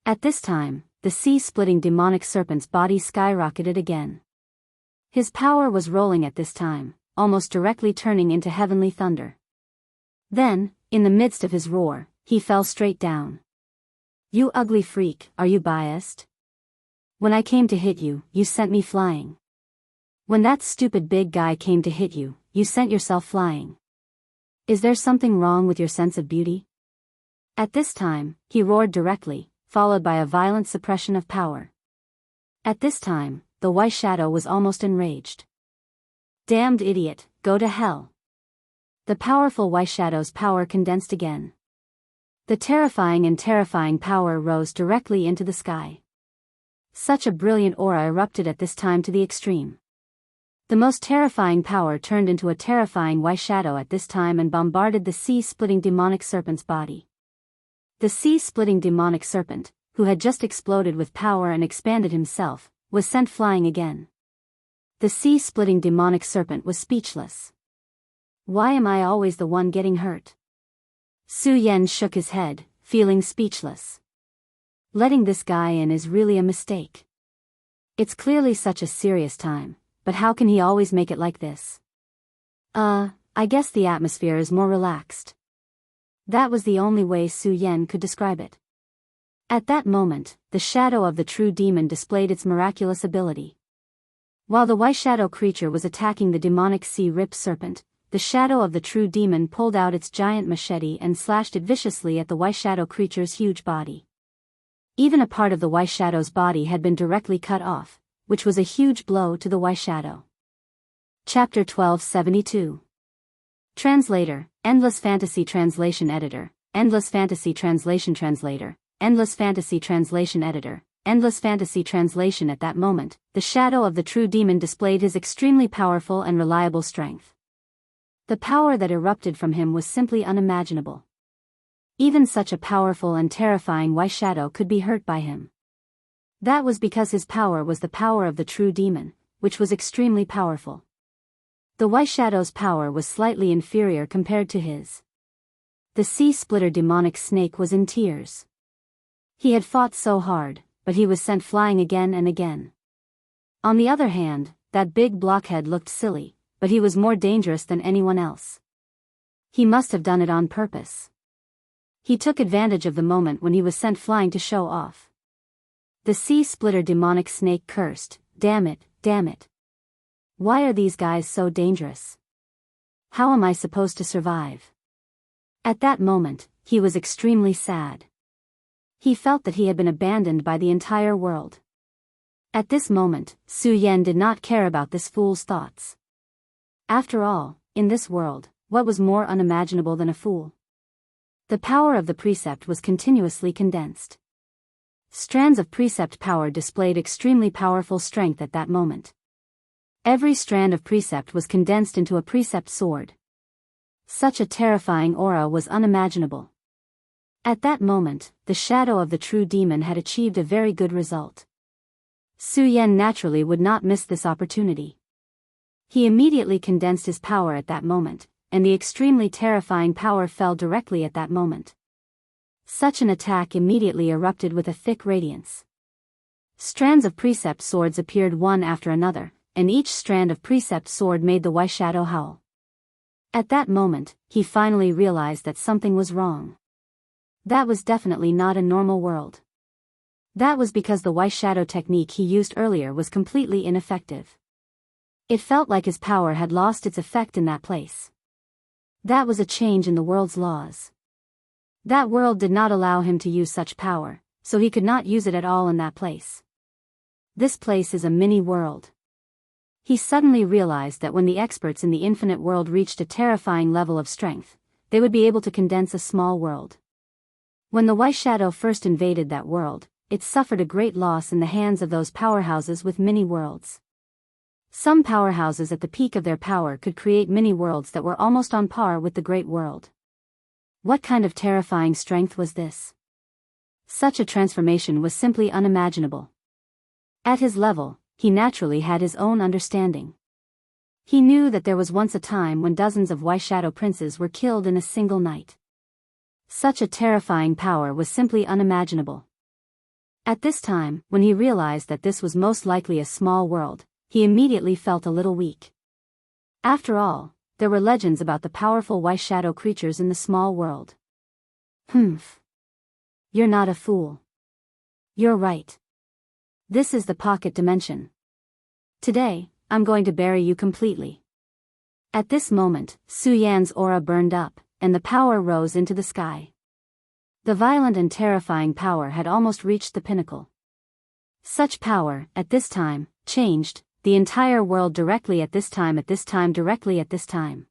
At this time, the sea-splitting demonic serpent's body skyrocketed again. His power was rolling at this time, almost directly turning into heavenly thunder. Then, in the midst of his roar, he fell straight down. "You ugly freak, are you biased? When I came to hit you, you sent me flying. When that stupid big guy came to hit you, you sent yourself flying. Is there something wrong with your sense of beauty?" At this time, he roared directly, followed by a violent suppression of power. At this time, the White Shadow was almost enraged. "Damned idiot, go to hell." The powerful White Shadow's power condensed again. The terrifying power rose directly into the sky. Such a brilliant aura erupted at this time to the extreme. The most terrifying power turned into a terrifying White Shadow at this time and bombarded the sea-splitting demonic serpent's body. The sea-splitting demonic serpent, who had just exploded with power and expanded himself, was sent flying again. The sea-splitting demonic serpent was speechless. Why am I always the one getting hurt? Su Yan shook his head, feeling speechless. Letting this guy in is really a mistake. It's clearly such a serious time, but how can he always make it like this? I guess the atmosphere is more relaxed. That was the only way Su Yan could describe it. At that moment, the shadow of the true demon displayed its miraculous ability. While the White Shadow creature was attacking the demonic sea-rip serpent, the shadow of the true demon pulled out its giant machete and slashed it viciously at the White Shadow creature's huge body. Even a part of the White Shadow's body had been directly cut off, which was a huge blow to the White Shadow. Chapter 1272. Translator, Endless Fantasy Translation Editor, Endless Fantasy Translation Translator, Endless Fantasy Translation Editor, Endless Fantasy Translation. At that moment, the shadow of the true demon displayed his extremely powerful and reliable strength. The power that erupted from him was simply unimaginable. Even such a powerful and terrifying White Shadow could be hurt by him. That was because his power was the power of the true demon, which was extremely powerful. The White Shadow's power was slightly inferior compared to his. The sea-splitter demonic snake was in tears. He had fought so hard, but he was sent flying again and again. On the other hand, that big blockhead looked silly, but he was more dangerous than anyone else. He must have done it on purpose. He took advantage of the moment when he was sent flying to show off. The sea-splitter demonic snake cursed, damn it. Why are these guys so dangerous? How am I supposed to survive?" At that moment, he was extremely sad. He felt that he had been abandoned by the entire world. At this moment, Su Yan did not care about this fool's thoughts. After all, in this world, what was more unimaginable than a fool? The power of the precept was continuously condensed. Strands of precept power displayed extremely powerful strength at that moment. Every strand of precept was condensed into a precept sword. Such a terrifying aura was unimaginable. At that moment, the shadow of the true demon had achieved a very good result. Su Yan naturally would not miss this opportunity. He immediately condensed his power at that moment, and the extremely terrifying power fell directly at that moment. Such an attack immediately erupted with a thick radiance. Strands of precept swords appeared one after another, and each strand of precept sword made the white shadow howl. At that moment, he finally realized that something was wrong. That was definitely not a normal world. That was because the white shadow technique he used earlier was completely ineffective. It felt like his power had lost its effect in that place. That was a change in the world's laws. That world did not allow him to use such power, so he could not use it at all in that place. This place is a mini-world. He suddenly realized that when the experts in the infinite world reached a terrifying level of strength, they would be able to condense a small world. When the white shadow first invaded that world, it suffered a great loss in the hands of those powerhouses with mini-worlds. Some powerhouses at the peak of their power could create mini-worlds that were almost on par with the great world. What kind of terrifying strength was this? Such a transformation was simply unimaginable. At his level, he naturally had his own understanding. He knew that there was once a time when dozens of white shadow princes were killed in a single night. Such a terrifying power was simply unimaginable. At this time, when he realized that this was most likely a small world, he immediately felt a little weak. After all, there were legends about the powerful white shadow creatures in the small world. Humph. You're not a fool. You're right. This is the pocket dimension. Today, I'm going to bury you completely. At this moment, Su Yan's aura burned up, and the power rose into the sky. The violent and terrifying power had almost reached the pinnacle. Such power, at this time, changed the entire world directly at this time directly at this time.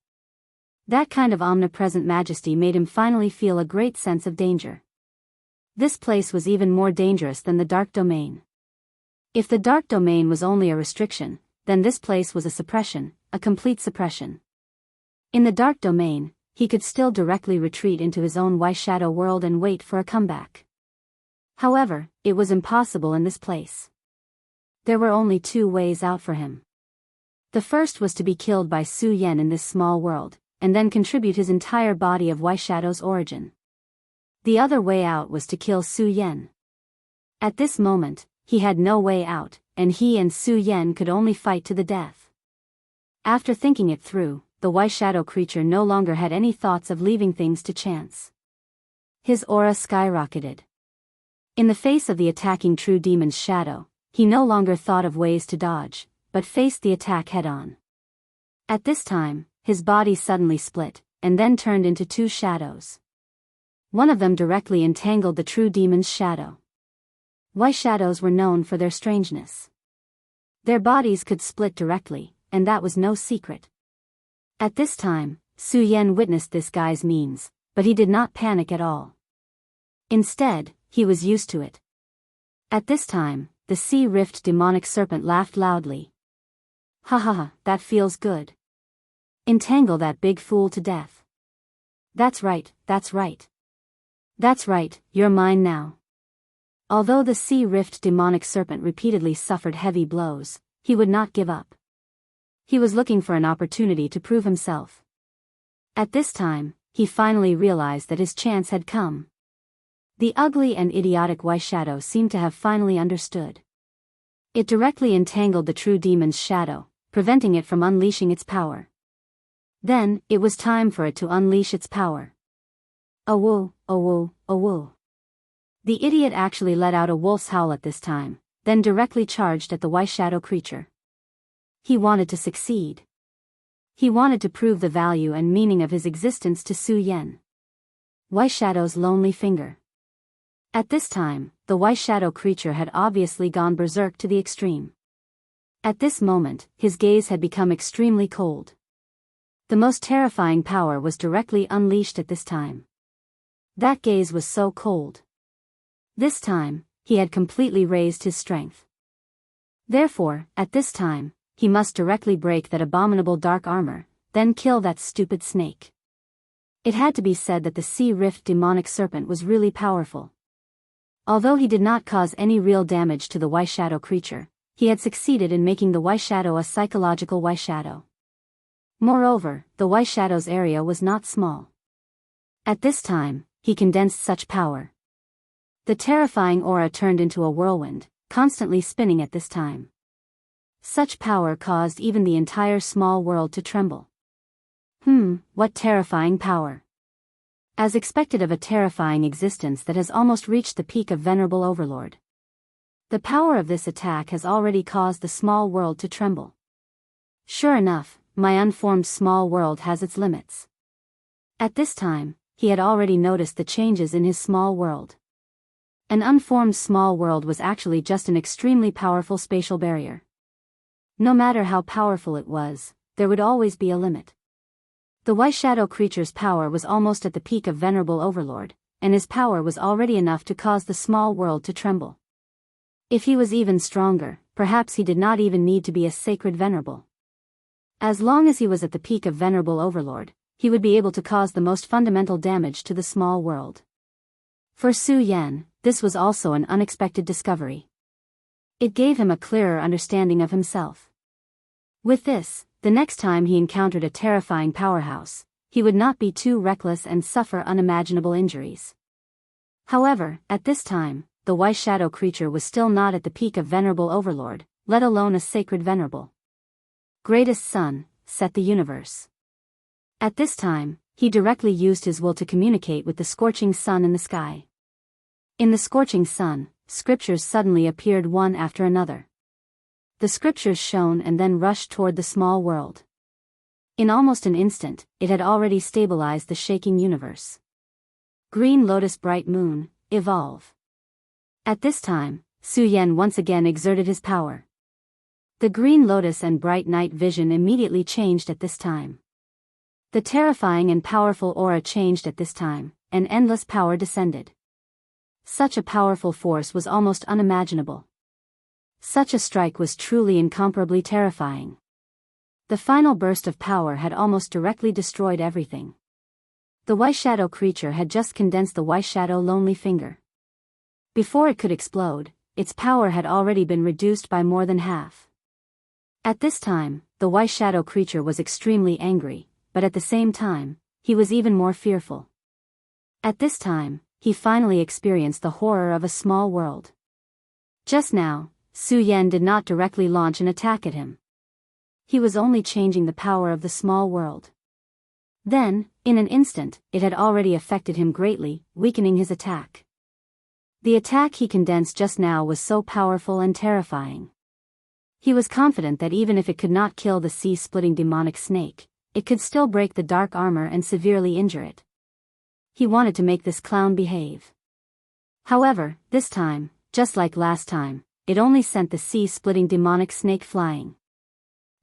That kind of omnipresent majesty made him finally feel a great sense of danger. This place was even more dangerous than the dark domain. If the dark domain was only a restriction, then this place was a suppression, a complete suppression. In the dark domain, he could still directly retreat into his own white shadow world and wait for a comeback. However, it was impossible in this place. There were only two ways out for him. The first was to be killed by Su Yan in this small world, and then contribute his entire body of white shadow's origin. The other way out was to kill Su Yan. At this moment, he had no way out, and he and Su Yan could only fight to the death. After thinking it through, the white shadow creature no longer had any thoughts of leaving things to chance. His aura skyrocketed. In the face of the attacking true demon's shadow, he no longer thought of ways to dodge, but faced the attack head-on. At this time, his body suddenly split, and then turned into two shadows. One of them directly entangled the true demon's shadow. White shadows were known for their strangeness. Their bodies could split directly, and that was no secret. At this time, Su Yan witnessed this guy's means, but he did not panic at all. Instead, he was used to it. At this time, the sea rift demonic serpent laughed loudly. Ha ha ha, that feels good. Entangle that big fool to death. That's right, that's right. That's right, you're mine now. Although the sea rift demonic serpent repeatedly suffered heavy blows, he would not give up. He was looking for an opportunity to prove himself. At this time, he finally realized that his chance had come. The ugly and idiotic white shadow seemed to have finally understood. It directly entangled the true demon's shadow, preventing it from unleashing its power. Then, it was time for it to unleash its power. Awoo, awoo, awoo. The idiot actually let out a wolf's howl at this time, then directly charged at the white shadow creature. He wanted to succeed. He wanted to prove the value and meaning of his existence to Su Yan. White Shadow's lonely finger. At this time, the white shadow creature had obviously gone berserk to the extreme. At this moment, his gaze had become extremely cold. The most terrifying power was directly unleashed at this time. That gaze was so cold. This time, he had completely raised his strength. Therefore, at this time, he must directly break that abominable dark armor, then kill that stupid snake. It had to be said that the Sea Rift demonic serpent was really powerful. Although he did not cause any real damage to the white shadow creature, he had succeeded in making the white shadow a psychological white shadow. Moreover, the white shadow's area was not small. At this time, he condensed such power. The terrifying aura turned into a whirlwind, constantly spinning at this time. Such power caused even the entire small world to tremble. What terrifying power! As expected of a terrifying existence that has almost reached the peak of venerable overlord. The power of this attack has already caused the small world to tremble. Sure enough, my unformed small world has its limits. At this time, he had already noticed the changes in his small world. An unformed small world was actually just an extremely powerful spatial barrier. No matter how powerful it was, there would always be a limit. The white shadow creature's power was almost at the peak of venerable overlord, and his power was already enough to cause the small world to tremble. If he was even stronger, perhaps he did not even need to be a sacred venerable. As long as he was at the peak of venerable overlord, he would be able to cause the most fundamental damage to the small world. For Su Yan, this was also an unexpected discovery. It gave him a clearer understanding of himself. With this, the next time he encountered a terrifying powerhouse, he would not be too reckless and suffer unimaginable injuries. However, at this time, the white shadow creature was still not at the peak of venerable overlord, let alone a sacred venerable. Greatest sun, set the universe. At this time, he directly used his will to communicate with the scorching sun in the sky. In the scorching sun, scriptures suddenly appeared one after another. The scriptures shone and then rushed toward the small world. In almost an instant, it had already stabilized the shaking universe. Green lotus bright moon, evolve. At this time, Su Yan once again exerted his power. The green lotus and bright night vision immediately changed at this time. The terrifying and powerful aura changed at this time, and endless power descended. Such a powerful force was almost unimaginable. Such a strike was truly incomparably terrifying. The final burst of power had almost directly destroyed everything. The white shadow creature had just condensed the white shadow lonely finger. Before it could explode, its power had already been reduced by more than half. At this time, the white shadow creature was extremely angry, but at the same time, he was even more fearful. At this time, he finally experienced the horror of a small world. Just now, Su Yan did not directly launch an attack at him. He was only changing the power of the small world. Then, in an instant, it had already affected him greatly, weakening his attack. The attack he condensed just now was so powerful and terrifying. He was confident that even if it could not kill the sea-splitting demonic snake, it could still break the dark armor and severely injure it. He wanted to make this clown behave. However, this time, just like last time, it only sent the sea-splitting demonic snake flying.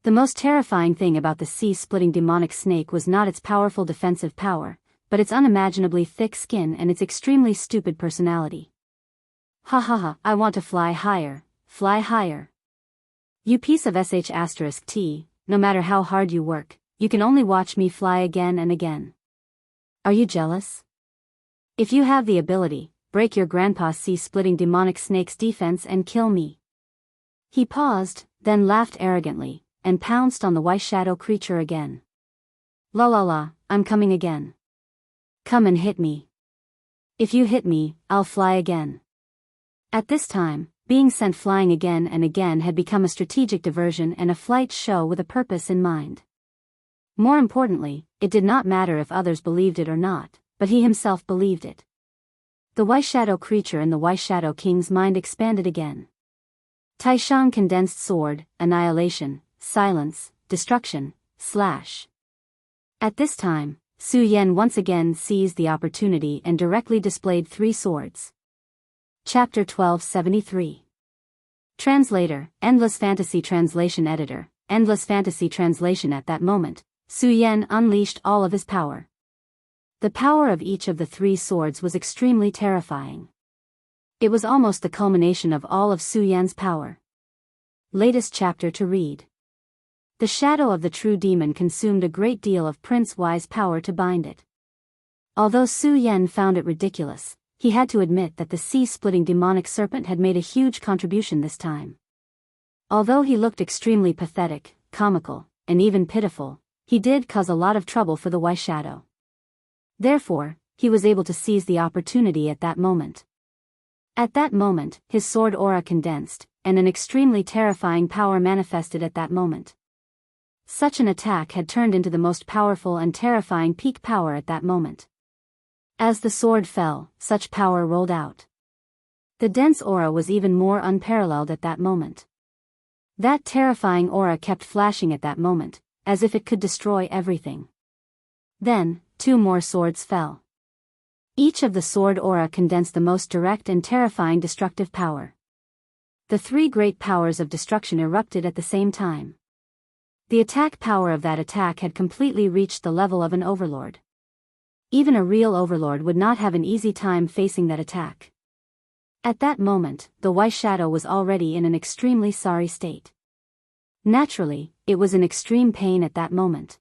The most terrifying thing about the sea-splitting demonic snake was not its powerful defensive power, but its unimaginably thick skin and its extremely stupid personality. Ha ha ha, I want to fly higher, fly higher. You piece of sh*t, no matter how hard you work, you can only watch me fly again and again. Are you jealous? If you have the ability, break your grandpa's sea-splitting demonic snake's defense and kill me. He paused, then laughed arrogantly, and pounced on the white shadow creature again. La la la, I'm coming again. Come and hit me. If you hit me, I'll fly again. At this time, being sent flying again and again had become a strategic diversion and a flight show with a purpose in mind. More importantly, it did not matter if others believed it or not, but he himself believed it. The white shadow creature in the white shadow king's mind expanded again. Taishan condensed sword, annihilation, silence, destruction, slash. At this time, Su Yan once again seized the opportunity and directly displayed 3 swords. Chapter 1273. Translator, Endless Fantasy Translation Editor, Endless Fantasy Translation. At that moment, Su Yan unleashed all of his power. The power of each of the three swords was extremely terrifying. It was almost the culmination of all of Su Yan's power. Latest chapter to read. The shadow of the true demon consumed a great deal of Prince Y's power to bind it. Although Su Yan found it ridiculous, he had to admit that the sea-splitting demonic serpent had made a huge contribution this time. Although he looked extremely pathetic, comical, and even pitiful, he did cause a lot of trouble for the Y Shadow. Therefore, he was able to seize the opportunity at that moment. At that moment, his sword aura condensed, and an extremely terrifying power manifested at that moment. Such an attack had turned into the most powerful and terrifying peak power at that moment. As the sword fell, such power rolled out. The dense aura was even more unparalleled at that moment. That terrifying aura kept flashing at that moment, as if it could destroy everything. Then, two more swords fell. Each of the sword aura condensed the most direct and terrifying destructive power. The three great powers of destruction erupted at the same time. The attack power of that attack had completely reached the level of an overlord. Even a real overlord would not have an easy time facing that attack. At that moment, the Y Shadow was already in an extremely sorry state. Naturally, it was in extreme pain at that moment.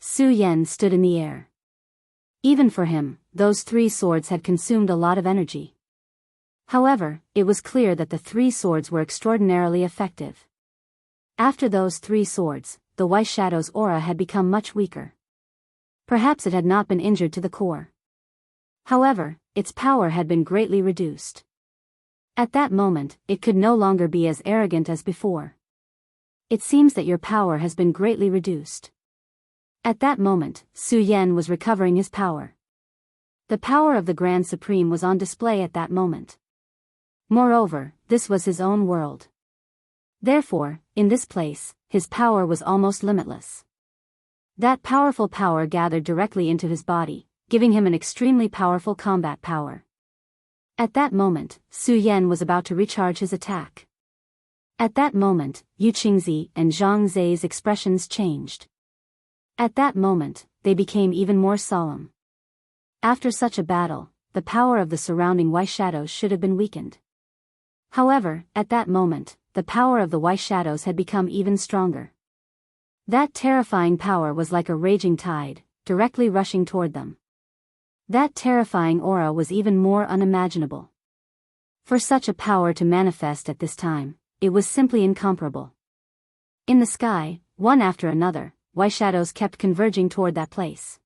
Su Yan stood in the air. Even for him, those three swords had consumed a lot of energy. However, it was clear that the three swords were extraordinarily effective. After those three swords, the Y Shadow's aura had become much weaker. Perhaps it had not been injured to the core. However, its power had been greatly reduced. At that moment, it could no longer be as arrogant as before. It seems that your power has been greatly reduced. At that moment, Su Yan was recovering his power. The power of the Grand Supreme was on display at that moment. Moreover, this was his own world. Therefore, in this place, his power was almost limitless. That powerful power gathered directly into his body, giving him an extremely powerful combat power. At that moment, Su Yan was about to recharge his attack. At that moment, Yu Qingzi and Zhang Zei's expressions changed. At that moment, they became even more solemn. After such a battle, the power of the surrounding Y Shadows should have been weakened. However, at that moment, the power of the Y Shadows had become even stronger. That terrifying power was like a raging tide, directly rushing toward them. That terrifying aura was even more unimaginable. For such a power to manifest at this time, it was simply incomparable. In the sky, one after another, Y Shadows kept converging toward that place.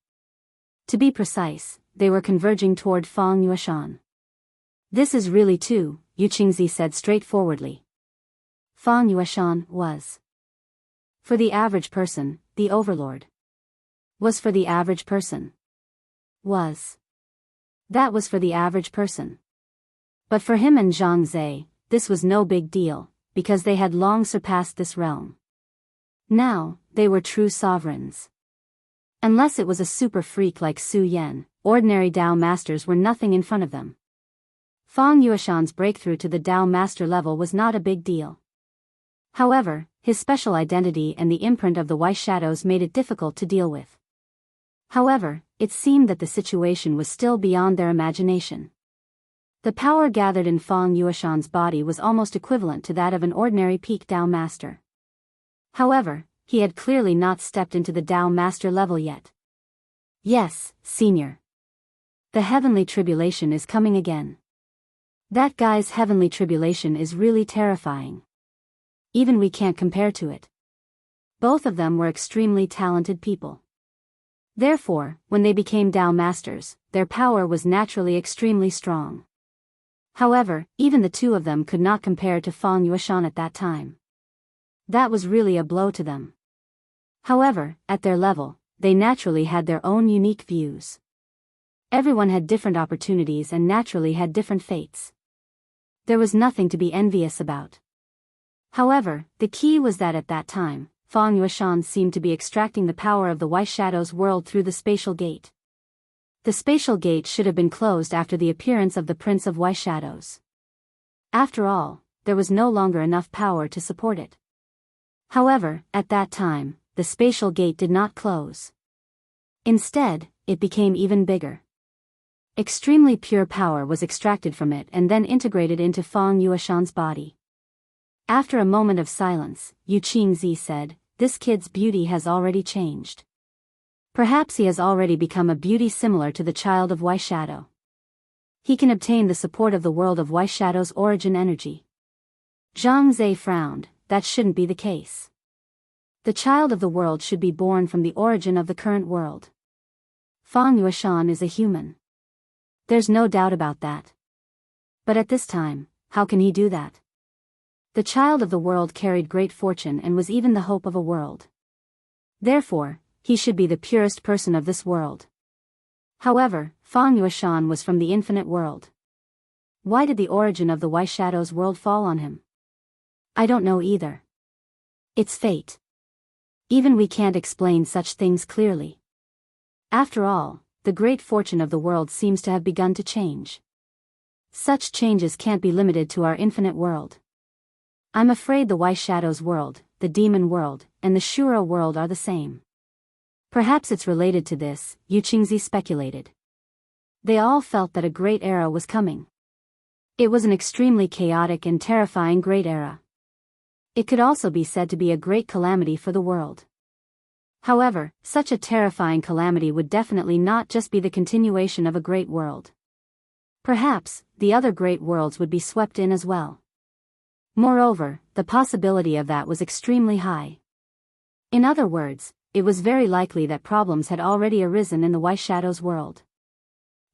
To be precise, they were converging toward Fang Yueshan. This is really too, Yu Qingzi said straightforwardly. Fang Yueshan was. For the average person, the overlord. Was for the average person. Was. That was for the average person. But for him and Zhang Zei, this was no big deal, because they had long surpassed this realm. Now, they were true sovereigns. Unless it was a super freak like Su Yan, ordinary Dao masters were nothing in front of them. Fang Yueshan's breakthrough to the Dao master level was not a big deal. However, his special identity and the imprint of the Y Shadows made it difficult to deal with. However, it seemed that the situation was still beyond their imagination. The power gathered in Fang Yueshan's body was almost equivalent to that of an ordinary peak Dao master. However, he had clearly not stepped into the Dao master level yet. Yes, senior. The heavenly tribulation is coming again. That guy's heavenly tribulation is really terrifying. Even we can't compare to it. Both of them were extremely talented people. Therefore, when they became Dao masters, their power was naturally extremely strong. However, even the two of them could not compare to Fang Yueshan at that time. That was really a blow to them. However, at their level, they naturally had their own unique views. Everyone had different opportunities and naturally had different fates. There was nothing to be envious about. However, the key was that at that time, Fang Yueshan seemed to be extracting the power of the Y Shadow's world through the spatial gate. The spatial gate should have been closed after the appearance of the Prince of White Shadows. After all, there was no longer enough power to support it. However, at that time, the spatial gate did not close. Instead, it became even bigger. Extremely pure power was extracted from it and then integrated into Fang Yueshan's body. After a moment of silence, Yu Qingzi said, "This kid's beauty has already changed. Perhaps he has already become a beauty similar to the child of White Shadow. He can obtain the support of the world of White Shadow's origin energy." Zhang Zhe frowned. That shouldn't be the case. The child of the world should be born from the origin of the current world. Fang Yueshan is a human. There's no doubt about that. But at this time, how can he do that? The child of the world carried great fortune and was even the hope of a world. Therefore, he should be the purest person of this world. However, Fang Yueshan was from the infinite world. Why did the origin of the White Shadow's world fall on him? I don't know either. It's fate. Even we can't explain such things clearly. After all, the great fortune of the world seems to have begun to change. Such changes can't be limited to our infinite world. I'm afraid the White Shadow's world, the demon world, and the Shuro world are the same. Perhaps it's related to this, Yu Qingzi speculated. They all felt that a great era was coming. It was an extremely chaotic and terrifying great era. It could also be said to be a great calamity for the world. However, such a terrifying calamity would definitely not just be the continuation of a great world. Perhaps, the other great worlds would be swept in as well. Moreover, the possibility of that was extremely high. In other words, it was very likely that problems had already arisen in the White Shadow's world.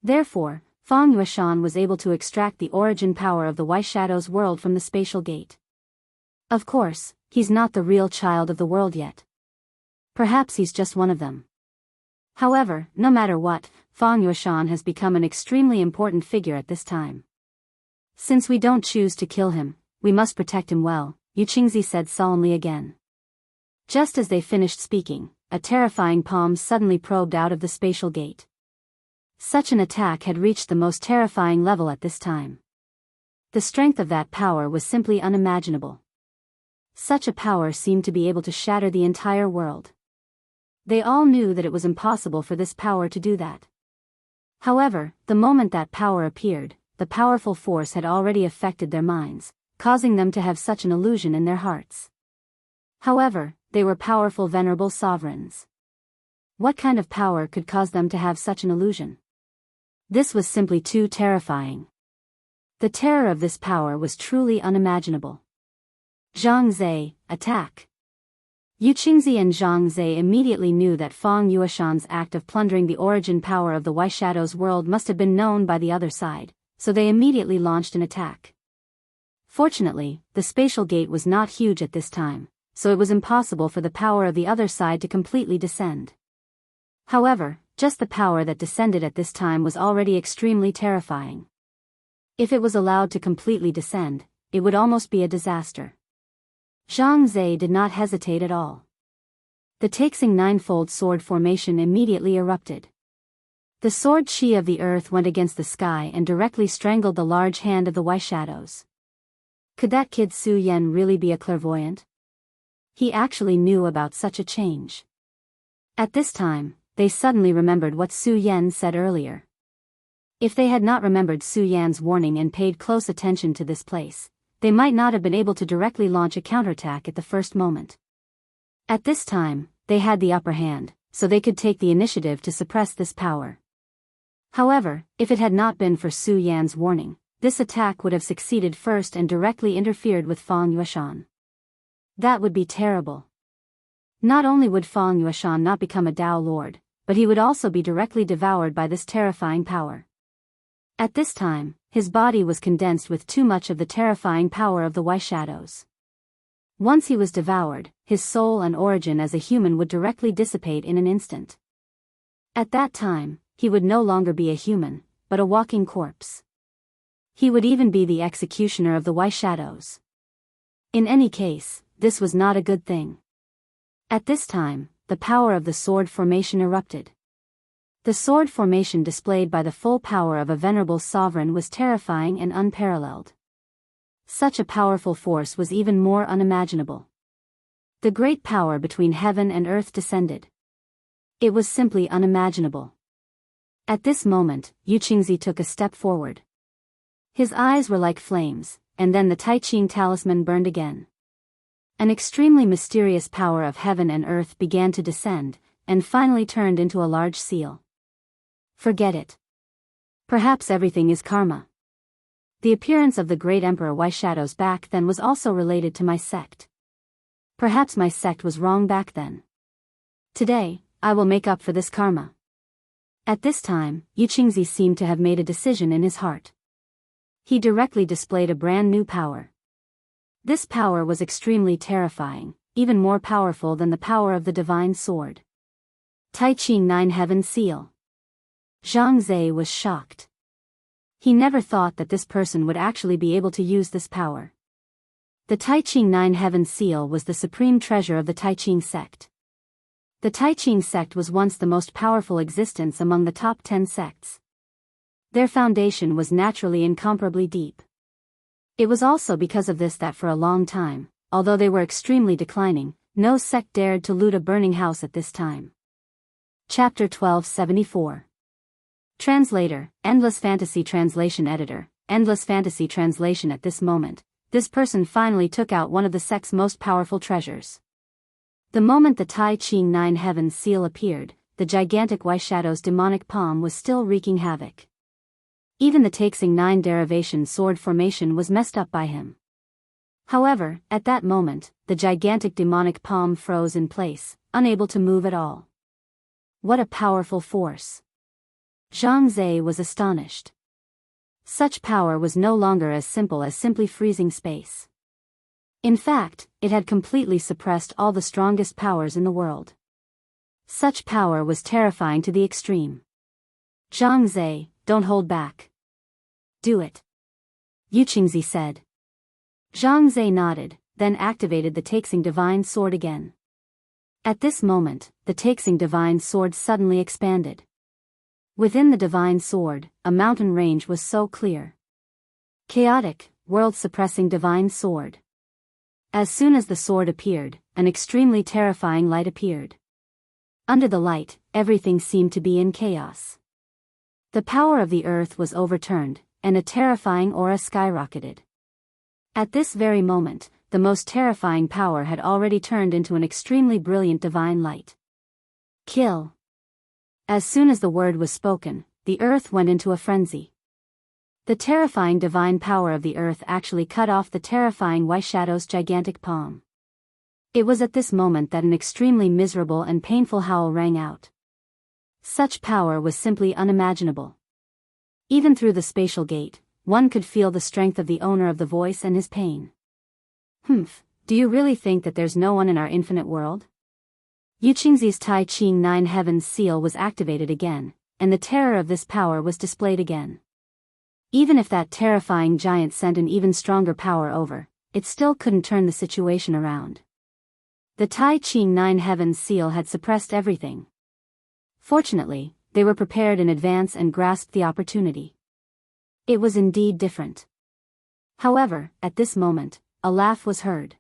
Therefore, Fang Yueshan was able to extract the origin power of the White Shadow's world from the spatial gate. Of course, he's not the real child of the world yet. Perhaps he's just one of them. However, no matter what, Fang Yueshan has become an extremely important figure at this time. Since we don't choose to kill him, we must protect him well, Yu Qingzi said solemnly again. Just as they finished speaking, a terrifying palm suddenly probed out of the spatial gate. Such an attack had reached the most terrifying level at this time. The strength of that power was simply unimaginable. Such a power seemed to be able to shatter the entire world. They all knew that it was impossible for this power to do that. However, the moment that power appeared, the powerful force had already affected their minds, causing them to have such an illusion in their hearts. However, they were powerful venerable sovereigns. What kind of power could cause them to have such an illusion? This was simply too terrifying. The terror of this power was truly unimaginable. Zhang Zhe, attack! Yu Qingzi and Zhang Zhe immediately knew that Fang Yueshan's act of plundering the origin power of the White Shadow's world must have been known by the other side, so they immediately launched an attack. Fortunately, the spatial gate was not huge at this time, so it was impossible for the power of the other side to completely descend. However, just the power that descended at this time was already extremely terrifying. If it was allowed to completely descend, it would almost be a disaster. Zhang Zhe did not hesitate at all. The Taixing ninefold sword formation immediately erupted. The sword chi of the earth went against the sky and directly strangled the large hand of the White Shadows. Could that kid Su Yan really be a clairvoyant? He actually knew about such a change. At this time, they suddenly remembered what Su Yan said earlier. If they had not remembered Su Yan's warning and paid close attention to this place, they might not have been able to directly launch a counterattack at the first moment. At this time, they had the upper hand, so they could take the initiative to suppress this power. However, if it had not been for Su Yan's warning, this attack would have succeeded first and directly interfered with Fang Yueshan. That would be terrible. Not only would Fang Yueshan not become a Dao Lord, but he would also be directly devoured by this terrifying power. At this time, his body was condensed with too much of the terrifying power of the White Shadows. Once he was devoured, his soul and origin as a human would directly dissipate in an instant. At that time, he would no longer be a human, but a walking corpse. He would even be the executioner of the White Shadows. In any case, this was not a good thing. At this time, the power of the sword formation erupted. The sword formation displayed by the full power of a venerable sovereign was terrifying and unparalleled. Such a powerful force was even more unimaginable. The great power between heaven and earth descended. It was simply unimaginable. At this moment, Yu Qingzi took a step forward. His eyes were like flames, and then the Tai Ching talisman burned again. An extremely mysterious power of heaven and earth began to descend, and finally turned into a large seal. Forget it. Perhaps everything is karma. The appearance of the great Emperor Wei Shadows back then was also related to my sect. Perhaps my sect was wrong back then. Today, I will make up for this karma. At this time, Yu Qingzi seemed to have made a decision in his heart. He directly displayed a brand new power. This power was extremely terrifying, even more powerful than the power of the divine sword. Tai Ching Nine Heaven Seal. Zhang Zhe was shocked. He never thought that this person would actually be able to use this power. The Tai Ching Nine Heaven Seal was the supreme treasure of the Tai Ching sect. The Tai Ching sect was once the most powerful existence among the top 10 sects. Their foundation was naturally incomparably deep. It was also because of this that for a long time, although they were extremely declining, no sect dared to loot a burning house at this time. Chapter 1274. Translator, Endless Fantasy Translation Editor, Endless Fantasy Translation. At this moment, this person finally took out one of the sect's most powerful treasures. The moment the Tai Ching Nine Heavens seal appeared, the gigantic Wei Shadow's demonic palm was still wreaking havoc. Even the Taixing Nine derivation sword formation was messed up by him. However, at that moment, the gigantic demonic palm froze in place, unable to move at all. What a powerful force! Zhang Zhe was astonished. Such power was no longer as simple as simply freezing space. In fact, it had completely suppressed all the strongest powers in the world. Such power was terrifying to the extreme. Zhang Zhe, don't hold back. Do it. Yu Qingzi said. Zhang Zhe nodded, then activated the Taixing Divine Sword again. At this moment, the Taixing Divine Sword suddenly expanded. Within the Divine Sword, a mountain range was so clear. Chaotic, world-suppressing Divine Sword. As soon as the sword appeared, an extremely terrifying light appeared. Under the light, everything seemed to be in chaos. The power of the earth was overturned, and a terrifying aura skyrocketed. At this very moment, the most terrifying power had already turned into an extremely brilliant divine light. Kill. As soon as the word was spoken, the earth went into a frenzy. The terrifying divine power of the earth actually cut off the terrifying Wei Shadow's gigantic palm. It was at this moment that an extremely miserable and painful howl rang out. Such power was simply unimaginable. Even through the spatial gate, one could feel the strength of the owner of the voice and his pain. Do you really think that there's no one in our infinite world? Yu Qingzi's Tai Ching Nine Heavens seal was activated again, and the terror of this power was displayed again. Even if that terrifying giant sent an even stronger power over, it still couldn't turn the situation around. The Tai Ching Nine Heavens seal had suppressed everything. Fortunately, they were prepared in advance and grasped the opportunity. It was indeed different. However, at this moment, a laugh was heard.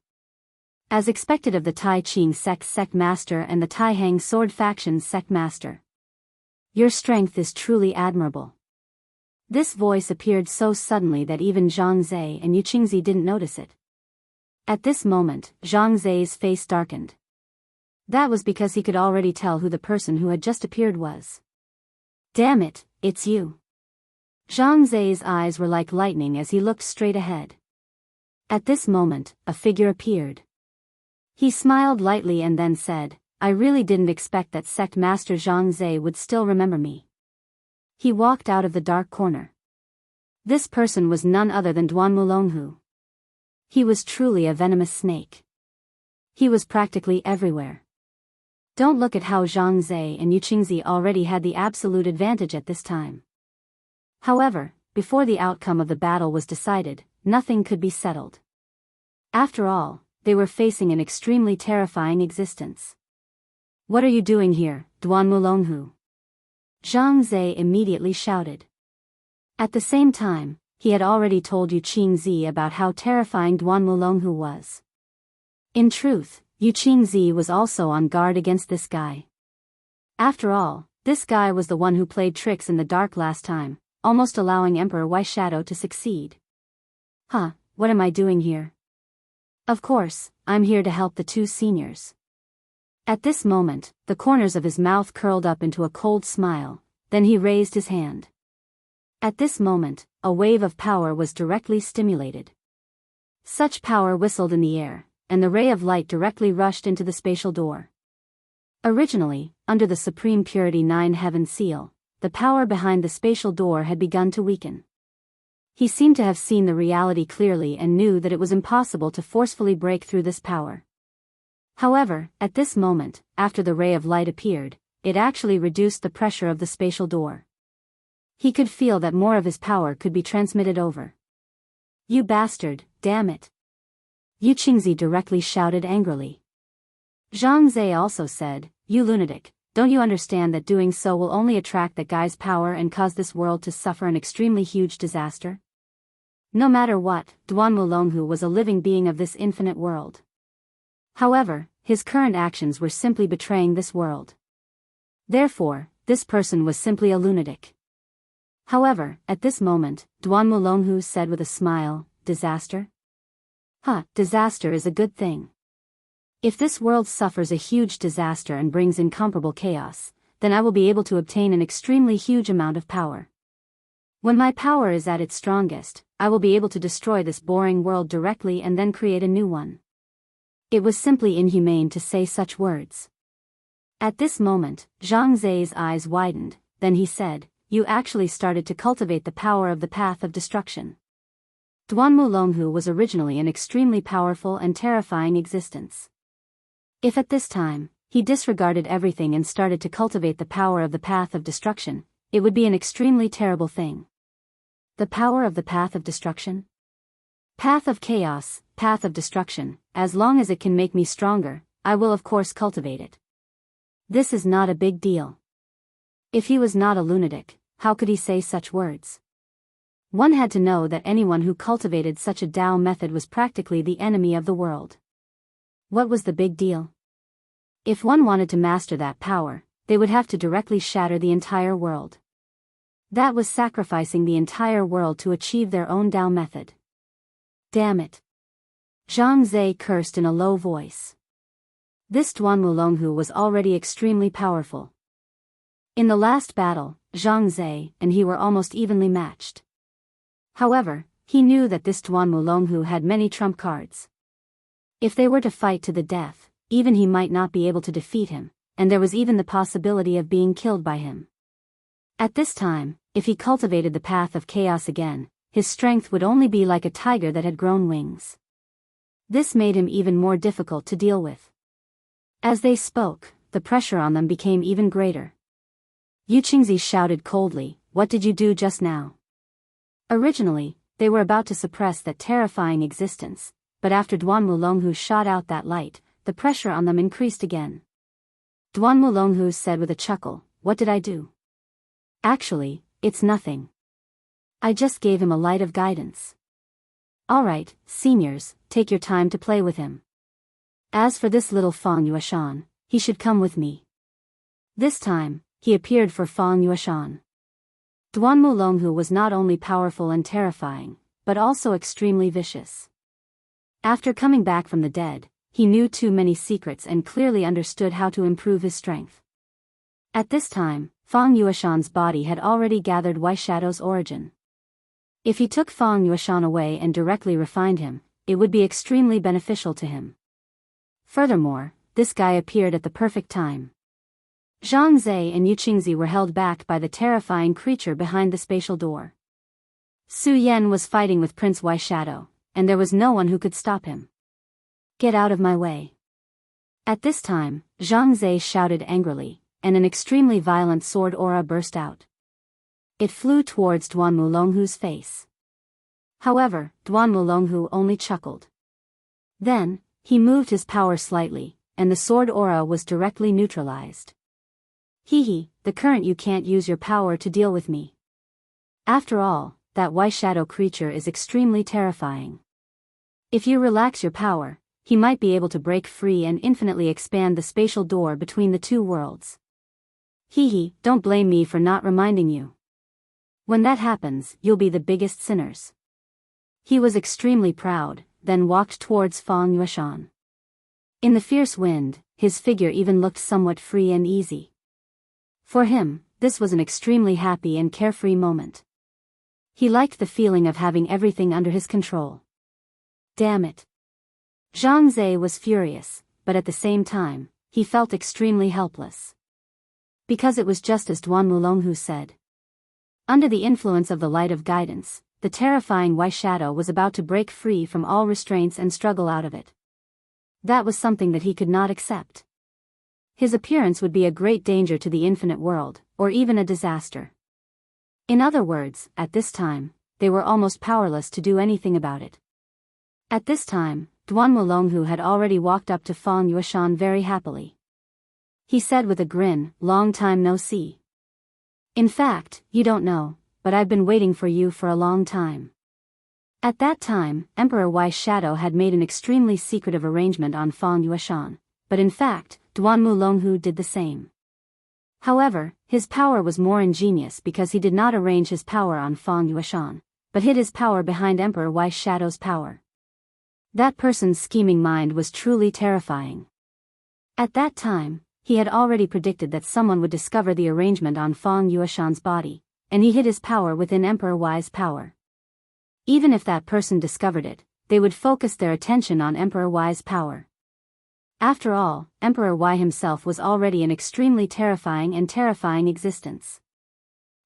As expected of the Tai Ching sect master and the Tai Hang sword faction's sect master. Your strength is truly admirable. This voice appeared so suddenly that even Zhang Zhe and Yu Qingzi didn't notice it. At this moment, Zhang Zhe's face darkened. That was because he could already tell who the person who had just appeared was. Damn it, it's you. Zhang Zhe's eyes were like lightning as he looked straight ahead. At this moment, a figure appeared. He smiled lightly and then said, I really didn't expect that sect master Zhang Zhe would still remember me. He walked out of the dark corner. This person was none other than Duan Mulonghu. He was truly a venomous snake. He was practically everywhere. Don't look at how Zhang Zhe and Yu Qingzi already had the absolute advantage at this time. However, before the outcome of the battle was decided, nothing could be settled. After all, they were facing an extremely terrifying existence. What are you doing here, Duan Mulonghu? Zhang Zhe immediately shouted. At the same time, he had already told Yu Qingzi about how terrifying Duan Wulonghu was. In truth, Yu Qingzi was also on guard against this guy. After all, this guy was the one who played tricks in the dark last time, almost allowing Emperor Wei Shadow to succeed. What am I doing here? Of course, I'm here to help the two seniors. At this moment, the corners of his mouth curled up into a cold smile, then he raised his hand. At this moment, a wave of power was directly stimulated. Such power whistled in the air, and the ray of light directly rushed into the spatial door. Originally, under the Supreme Purity 9 Heaven seal, the power behind the spatial door had begun to weaken. He seemed to have seen the reality clearly and knew that it was impossible to forcefully break through this power. However, at this moment, after the ray of light appeared, it actually reduced the pressure of the spatial door. He could feel that more of his power could be transmitted over. You bastard, damn it! Yu Qingzi directly shouted angrily. Zhang Zhe also said, You lunatic, don't you understand that doing so will only attract that guy's power and cause this world to suffer an extremely huge disaster? No matter what, Duan Wulonghu was a living being of this infinite world. However, his current actions were simply betraying this world. Therefore, this person was simply a lunatic. However, at this moment, Duan Wulonghu said with a smile, Disaster? Disaster is a good thing. If this world suffers a huge disaster and brings incomparable chaos, then I will be able to obtain an extremely huge amount of power. When my power is at its strongest, I will be able to destroy this boring world directly and then create a new one. It was simply inhumane to say such words. At this moment, Zhang Zhe's eyes widened, then he said, You actually started to cultivate the power of the path of destruction. Duan Wulonghu was originally an extremely powerful and terrifying existence. If at this time, he disregarded everything and started to cultivate the power of the path of destruction, it would be an extremely terrible thing. The power of the path of destruction? Path of chaos, path of destruction, as long as it can make me stronger, I will of course cultivate it. This is not a big deal. If he was not a lunatic, how could he say such words? One had to know that anyone who cultivated such a Tao method was practically the enemy of the world. What was the big deal? If one wanted to master that power, they would have to directly shatter the entire world. That was sacrificing the entire world to achieve their own Tao method. Damn it! Zhang Zhe cursed in a low voice. This Duan Wulonghu was already extremely powerful. In the last battle, Zhang Zhe and he were almost evenly matched. However, he knew that this Duan Wulonghu had many trump cards. If they were to fight to the death, even he might not be able to defeat him, and there was even the possibility of being killed by him. At this time, if he cultivated the path of chaos again, his strength would only be like a tiger that had grown wings. This made him even more difficult to deal with. As they spoke, the pressure on them became even greater. Yu Qingzi shouted coldly, What did you do just now? Originally, they were about to suppress that terrifying existence, but after Duan Wulonghu shot out that light, the pressure on them increased again. Duan Wulonghu said with a chuckle, What did I do? Actually, it's nothing. I just gave him a light of guidance. Alright, seniors, take your time to play with him. As for this little Fang Yuashan, he should come with me. This time, he appeared for Fang Yuashan. Duan Wulonghu was not only powerful and terrifying, but also extremely vicious. After coming back from the dead, he knew too many secrets and clearly understood how to improve his strength. At this time, Fang Yuashan's body had already gathered Wei Shadow's origin. If he took Fang Yuashan away and directly refined him, it would be extremely beneficial to him. Furthermore, this guy appeared at the perfect time. Zhang Zhe and Yu Qingzi were held back by the terrifying creature behind the spatial door. Su Yan was fighting with Prince Wei Shadow, and there was no one who could stop him. Get out of my way. At this time, Zhang Zhe shouted angrily, and an extremely violent sword aura burst out. It flew towards Duan Wulonghu's face. However, Duan Wulonghu only chuckled. Then, he moved his power slightly, and the sword aura was directly neutralized. Hee, the current you can't use your power to deal with me. After all, that white shadow creature is extremely terrifying. If you relax your power, he might be able to break free and infinitely expand the spatial door between the two worlds. Hee, don't blame me for not reminding you. When that happens, you'll be the biggest sinners. He was extremely proud, then walked towards Fang Yueshan. In the fierce wind, his figure even looked somewhat free and easy. For him, this was an extremely happy and carefree moment. He liked the feeling of having everything under his control. Damn it. Zhang Zhe was furious, but at the same time, he felt extremely helpless. Because it was just as Duan Mulonghu said. Under the influence of the light of guidance, the terrifying white shadow was about to break free from all restraints and struggle out of it. That was something that he could not accept. His appearance would be a great danger to the infinite world, or even a disaster. In other words, at this time, they were almost powerless to do anything about it. At this time, Duan Mulonghu had already walked up to Fang Yueshan very happily. He said with a grin, "Long time no see. In fact, you don't know, but I've been waiting for you for a long time." At that time, Emperor Wai Shadow had made an extremely secretive arrangement on Fang Yueshan, but in fact, Duan Mulonghu did the same. However, his power was more ingenious because he did not arrange his power on Fang Yueshan, but hid his power behind Emperor Wai Shadow's power. That person's scheming mind was truly terrifying. At that time, he had already predicted that someone would discover the arrangement on Fang Yueshan's body, and he hid his power within Emperor Wai's power. Even if that person discovered it, they would focus their attention on Emperor Wai's power. After all, Emperor Wai himself was already an extremely terrifying existence.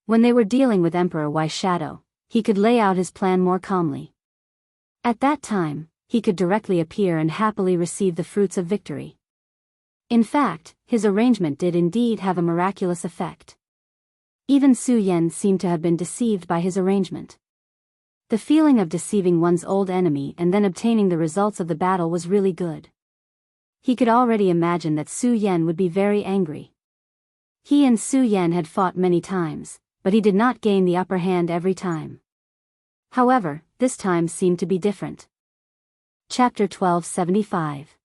When they were dealing with Emperor Wai Shadow, he could lay out his plan more calmly. At that time, he could directly appear and happily receive the fruits of victory. In fact, his arrangement did indeed have a miraculous effect. Even Su Yan seemed to have been deceived by his arrangement. The feeling of deceiving one's old enemy and then obtaining the results of the battle was really good. He could already imagine that Su Yan would be very angry. He and Su Yan had fought many times, but he did not gain the upper hand every time. However, this time seemed to be different. Chapter 1275.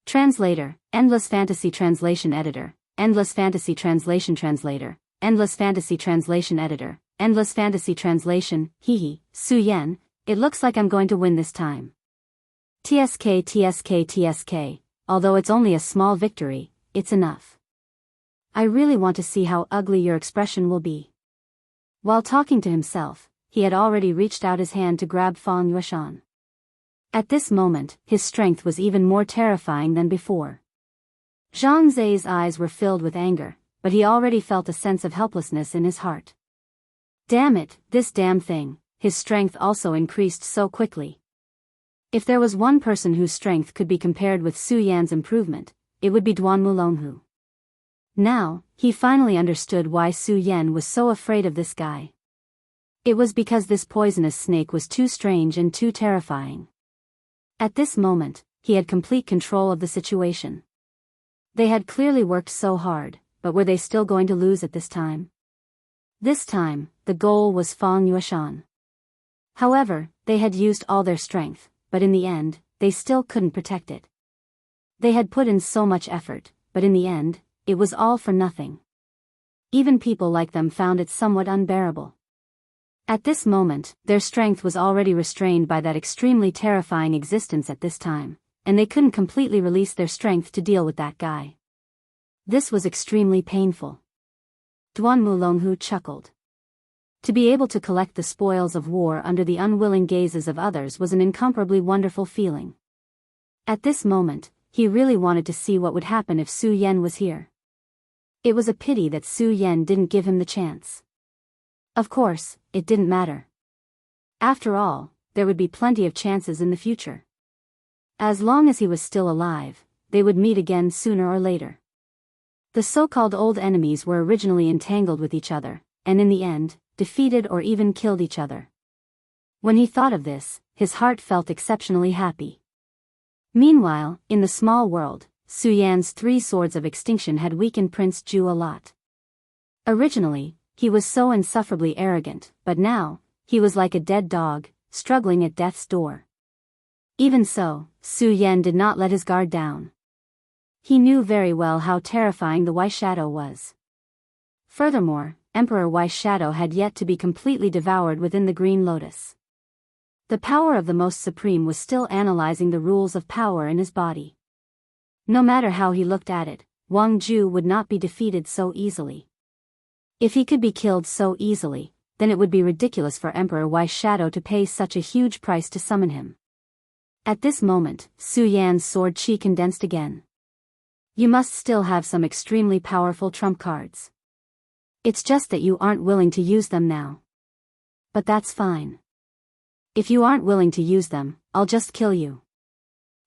Translator, Endless Fantasy Translation Editor, Endless Fantasy Translation Translator, Endless Fantasy Translation Editor, Endless Fantasy Translation, Hee, Su Yan, it looks like I'm going to win this time. TSK, although it's only a small victory, it's enough. I really want to see how ugly your expression will be. While talking to himself, he had already reached out his hand to grab Fang Yueshan. At this moment, his strength was even more terrifying than before. Zhang Zhe's eyes were filled with anger, but he already felt a sense of helplessness in his heart. Damn it, this damn thing, his strength also increased so quickly. If there was one person whose strength could be compared with Su Yan's improvement, it would be Duan Mulonghu. Now, he finally understood why Su Yan was so afraid of this guy. It was because this poisonous snake was too strange and too terrifying. At this moment, he had complete control of the situation. They had clearly worked so hard, but were they still going to lose at this time? This time, the goal was Fang Yueshan. However, they had used all their strength, but in the end, they still couldn't protect it. They had put in so much effort, but in the end, it was all for nothing. Even people like them found it somewhat unbearable. At this moment, their strength was already restrained by that extremely terrifying existence at this time, and they couldn't completely release their strength to deal with that guy. This was extremely painful. Duan Mulonghu chuckled. To be able to collect the spoils of war under the unwilling gazes of others was an incomparably wonderful feeling. At this moment, he really wanted to see what would happen if Su Yan was here. It was a pity that Su Yan didn't give him the chance. Of course, it didn't matter. After all, there would be plenty of chances in the future. As long as he was still alive, they would meet again sooner or later. The so-called old enemies were originally entangled with each other, and in the end, defeated or even killed each other. When he thought of this, his heart felt exceptionally happy. Meanwhile, in the small world, Su Yan's 3 swords of extinction had weakened Prince Ju a lot. Originally, he was so insufferably arrogant, but now, he was like a dead dog, struggling at death's door. Even so, Su Yan did not let his guard down. He knew very well how terrifying the White Shadow was. Furthermore, Emperor White Shadow had yet to be completely devoured within the Green Lotus. The power of the Most Supreme was still analyzing the rules of power in his body. No matter how he looked at it, Wang Ju would not be defeated so easily. If he could be killed so easily, then it would be ridiculous for Emperor White Shadow to pay such a huge price to summon him. At this moment, Su Yan's sword chi condensed again. You must still have some extremely powerful trump cards. It's just that you aren't willing to use them now. But that's fine. If you aren't willing to use them, I'll just kill you.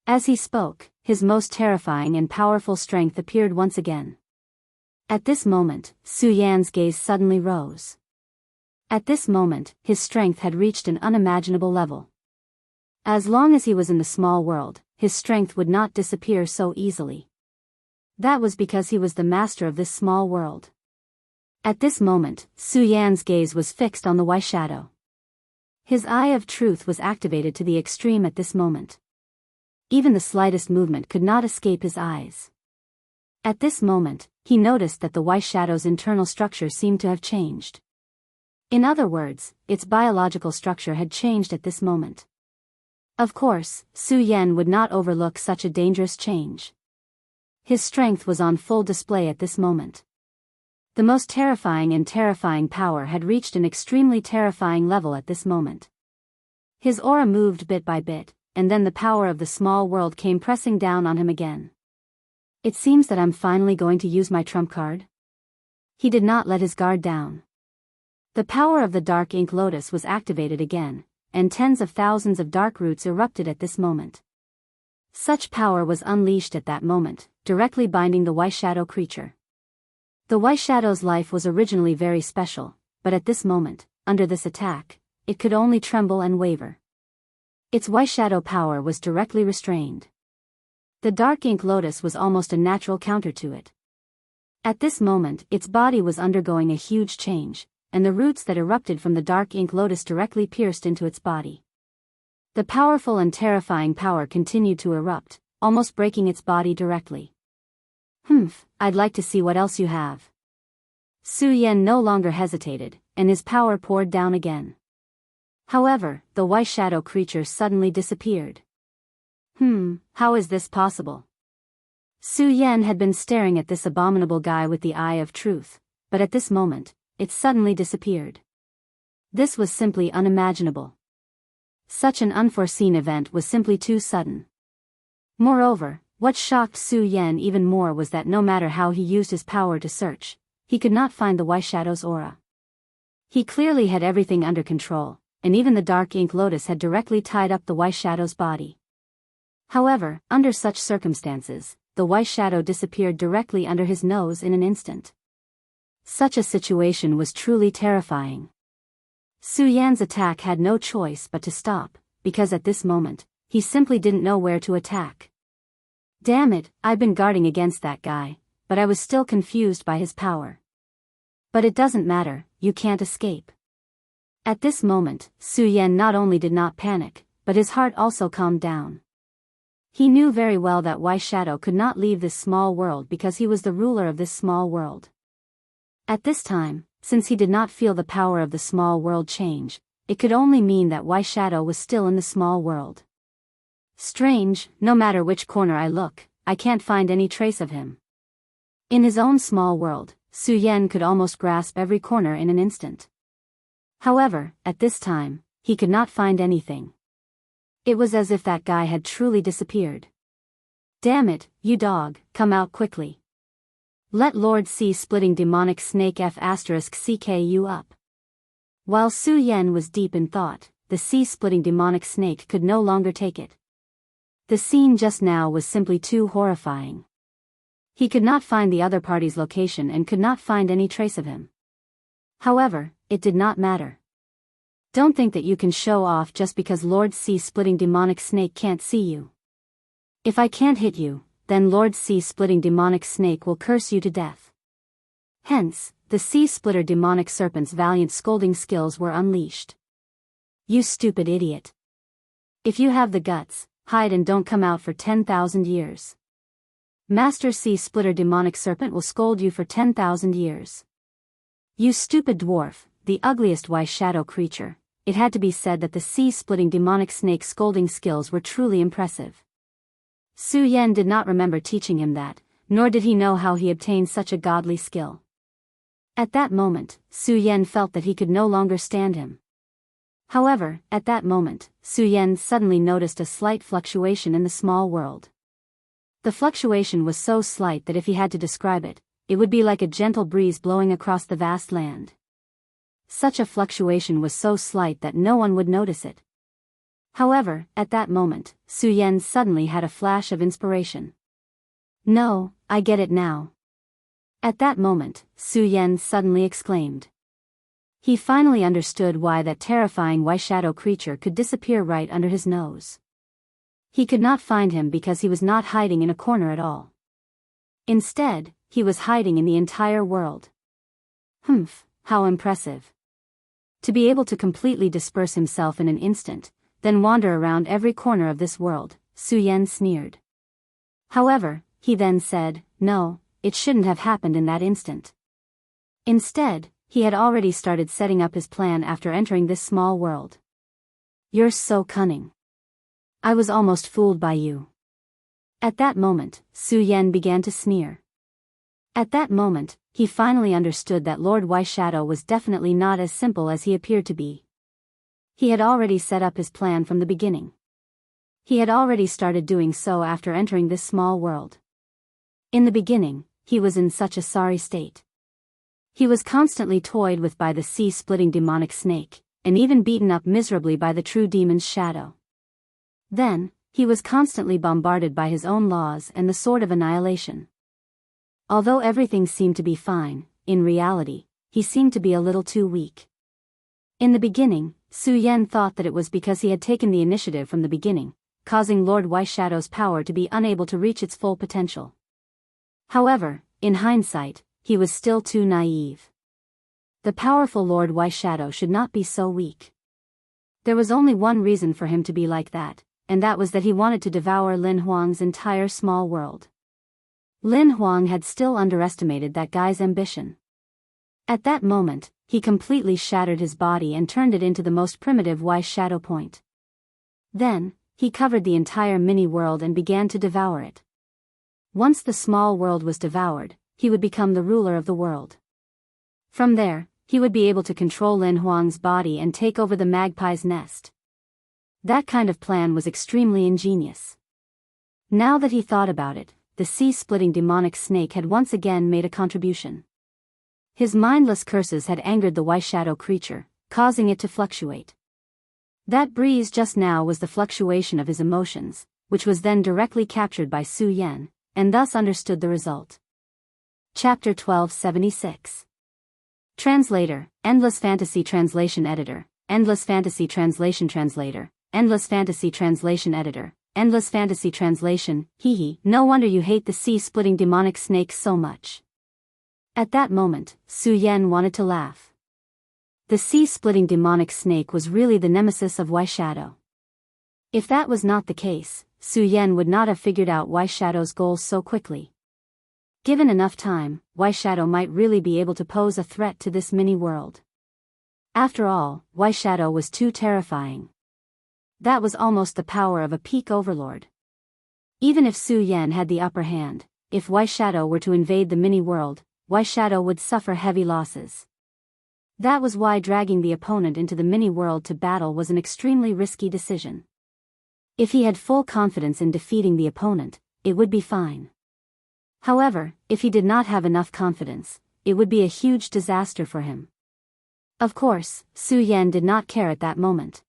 As he spoke, his most terrifying and powerful strength appeared once again. At this moment, Su Yan's gaze suddenly rose. At this moment, his strength had reached an unimaginable level. As long as he was in the small world, his strength would not disappear so easily. That was because he was the master of this small world. At this moment, Su Yan's gaze was fixed on the White Shadow. His eye of truth was activated to the extreme at this moment. Even the slightest movement could not escape his eyes. At this moment, he noticed that the White Shadow's internal structure seemed to have changed. In other words, its biological structure had changed at this moment. Of course, Su Yan would not overlook such a dangerous change. His strength was on full display at this moment. The most terrifying power had reached an extremely terrifying level at this moment. His aura moved bit by bit, and then the power of the small world came pressing down on him again. It seems that I'm finally going to use my trump card. He did not let his guard down. The power of the Dark Ink Lotus was activated again, and tens of thousands of dark roots erupted at this moment. Such power was unleashed at that moment, directly binding the White Shadow creature. The White Shadow's life was originally very special, but at this moment, under this attack, it could only tremble and waver. Its White Shadow power was directly restrained. The Dark Ink Lotus was almost a natural counter to it. At this moment, its body was undergoing a huge change, and the roots that erupted from the Dark Ink Lotus directly pierced into its body. The powerful and terrifying power continued to erupt, almost breaking its body directly. I'd like to see what else you have. Su Yan no longer hesitated, and his power poured down again. However, the White Shadow creature suddenly disappeared. How is this possible? Su Yan had been staring at this abominable guy with the eye of truth, but at this moment, it suddenly disappeared. This was simply unimaginable. Such an unforeseen event was simply too sudden. Moreover, what shocked Su Yan even more was that no matter how he used his power to search, he could not find the White Shadow's aura. He clearly had everything under control, and even the Dark Ink Lotus had directly tied up the White Shadow's body. However, under such circumstances, the White Shadow disappeared directly under his nose in an instant. Such a situation was truly terrifying. Su Yan's attack had no choice but to stop, because at this moment, he simply didn't know where to attack. Damn it, I've been guarding against that guy, but I was still confused by his power. But it doesn't matter, you can't escape. At this moment, Su Yan not only did not panic, but his heart also calmed down. He knew very well that White Shadow could not leave this small world because he was the ruler of this small world. At this time, since he did not feel the power of the small world change, it could only mean that White Shadow was still in the small world. Strange, no matter which corner I look, I can't find any trace of him. In his own small world, Su Yan could almost grasp every corner in an instant. However, at this time, he could not find anything. It was as if that guy had truly disappeared. Damn it, you dog, come out quickly. Let Lord Sea-splitting demonic snake F***ck you up. While Su Yan was deep in thought, the sea-splitting demonic snake could no longer take it. The scene just now was simply too horrifying. He could not find the other party's location and could not find any trace of him. However, it did not matter. Don't think that you can show off just because Lord Sea-splitting demonic snake can't see you. If I can't hit you, then Lord Sea-Splitting Demonic Snake will curse you to death. Hence, the Sea-Splitter Demonic Serpent's valiant scolding skills were unleashed. You stupid idiot. If you have the guts, hide and don't come out for 10,000 years. Master Sea-Splitter Demonic Serpent will scold you for 10,000 years. You stupid dwarf, the ugliest white shadow creature. It had to be said that the Sea-Splitting Demonic Snake's scolding skills were truly impressive. Su Yan did not remember teaching him that, nor did he know how he obtained such a godly skill. At that moment, Su Yan felt that he could no longer stand him. However, at that moment, Su Yan suddenly noticed a slight fluctuation in the small world. The fluctuation was so slight that if he had to describe it, it would be like a gentle breeze blowing across the vast land. Such a fluctuation was so slight that no one would notice it. However, at that moment, Su Yan suddenly had a flash of inspiration. No, I get it now. At that moment, Su Yan suddenly exclaimed. He finally understood why that terrifying white shadow creature could disappear right under his nose. He could not find him because he was not hiding in a corner at all. Instead, he was hiding in the entire world. Humph, how impressive. To be able to completely disperse himself in an instant, then wander around every corner of this world, Su Yan sneered. However, he then said, no, it shouldn't have happened in that instant. Instead, he had already started setting up his plan after entering this small world. You're so cunning. I was almost fooled by you. At that moment, Su Yan began to sneer. At that moment, he finally understood that Lord White Shadow was definitely not as simple as he appeared to be. He had already set up his plan from the beginning. He had already started doing so after entering this small world. In the beginning, he was in such a sorry state. He was constantly toyed with by the Sea-Splitting Demonic Snake, and even beaten up miserably by the true demon's shadow. Then, he was constantly bombarded by his own laws and the Sword of Annihilation. Although everything seemed to be fine, in reality, he seemed to be a little too weak. In the beginning, Su Yan thought that it was because he had taken the initiative from the beginning, causing Lord White Shadow's power to be unable to reach its full potential. However, in hindsight, he was still too naive. The powerful Lord White Shadow should not be so weak. There was only one reason for him to be like that, and that was that he wanted to devour Lin Huang's entire small world. Lin Huang had still underestimated that guy's ambition. At that moment, he completely shattered his body and turned it into the most primitive White Shadow point. Then, he covered the entire mini-world and began to devour it. Once the small world was devoured, he would become the ruler of the world. From there, he would be able to control Lin Huang's body and take over the magpie's nest. That kind of plan was extremely ingenious. Now that he thought about it, the Sea-Splitting Demonic Snake had once again made a contribution. His mindless curses had angered the White Shadow creature, causing it to fluctuate. That breeze just now was the fluctuation of his emotions, which was then directly captured by Su Yan, and thus understood the result. Chapter 1276. Translator, Endless Fantasy Translation Editor, Endless Fantasy Translation Translator, Endless Fantasy Translation Editor, Endless Fantasy Translation, no wonder you hate the Sea-Splitting Demonic Snake so much. At that moment, Su Yan wanted to laugh. The Sea-Splitting Demonic Snake was really the nemesis of White Shadow. If that was not the case, Su Yan would not have figured out White Shadow's goals so quickly. Given enough time, White Shadow might really be able to pose a threat to this mini-world. After all, White Shadow was too terrifying. That was almost the power of a peak overlord. Even if Su Yan had the upper hand, if White Shadow were to invade the mini-world, White Shadow would suffer heavy losses. That was why dragging the opponent into the mini-world to battle was an extremely risky decision. If he had full confidence in defeating the opponent, it would be fine. However, if he did not have enough confidence, it would be a huge disaster for him. Of course, Su Yan did not care at that moment.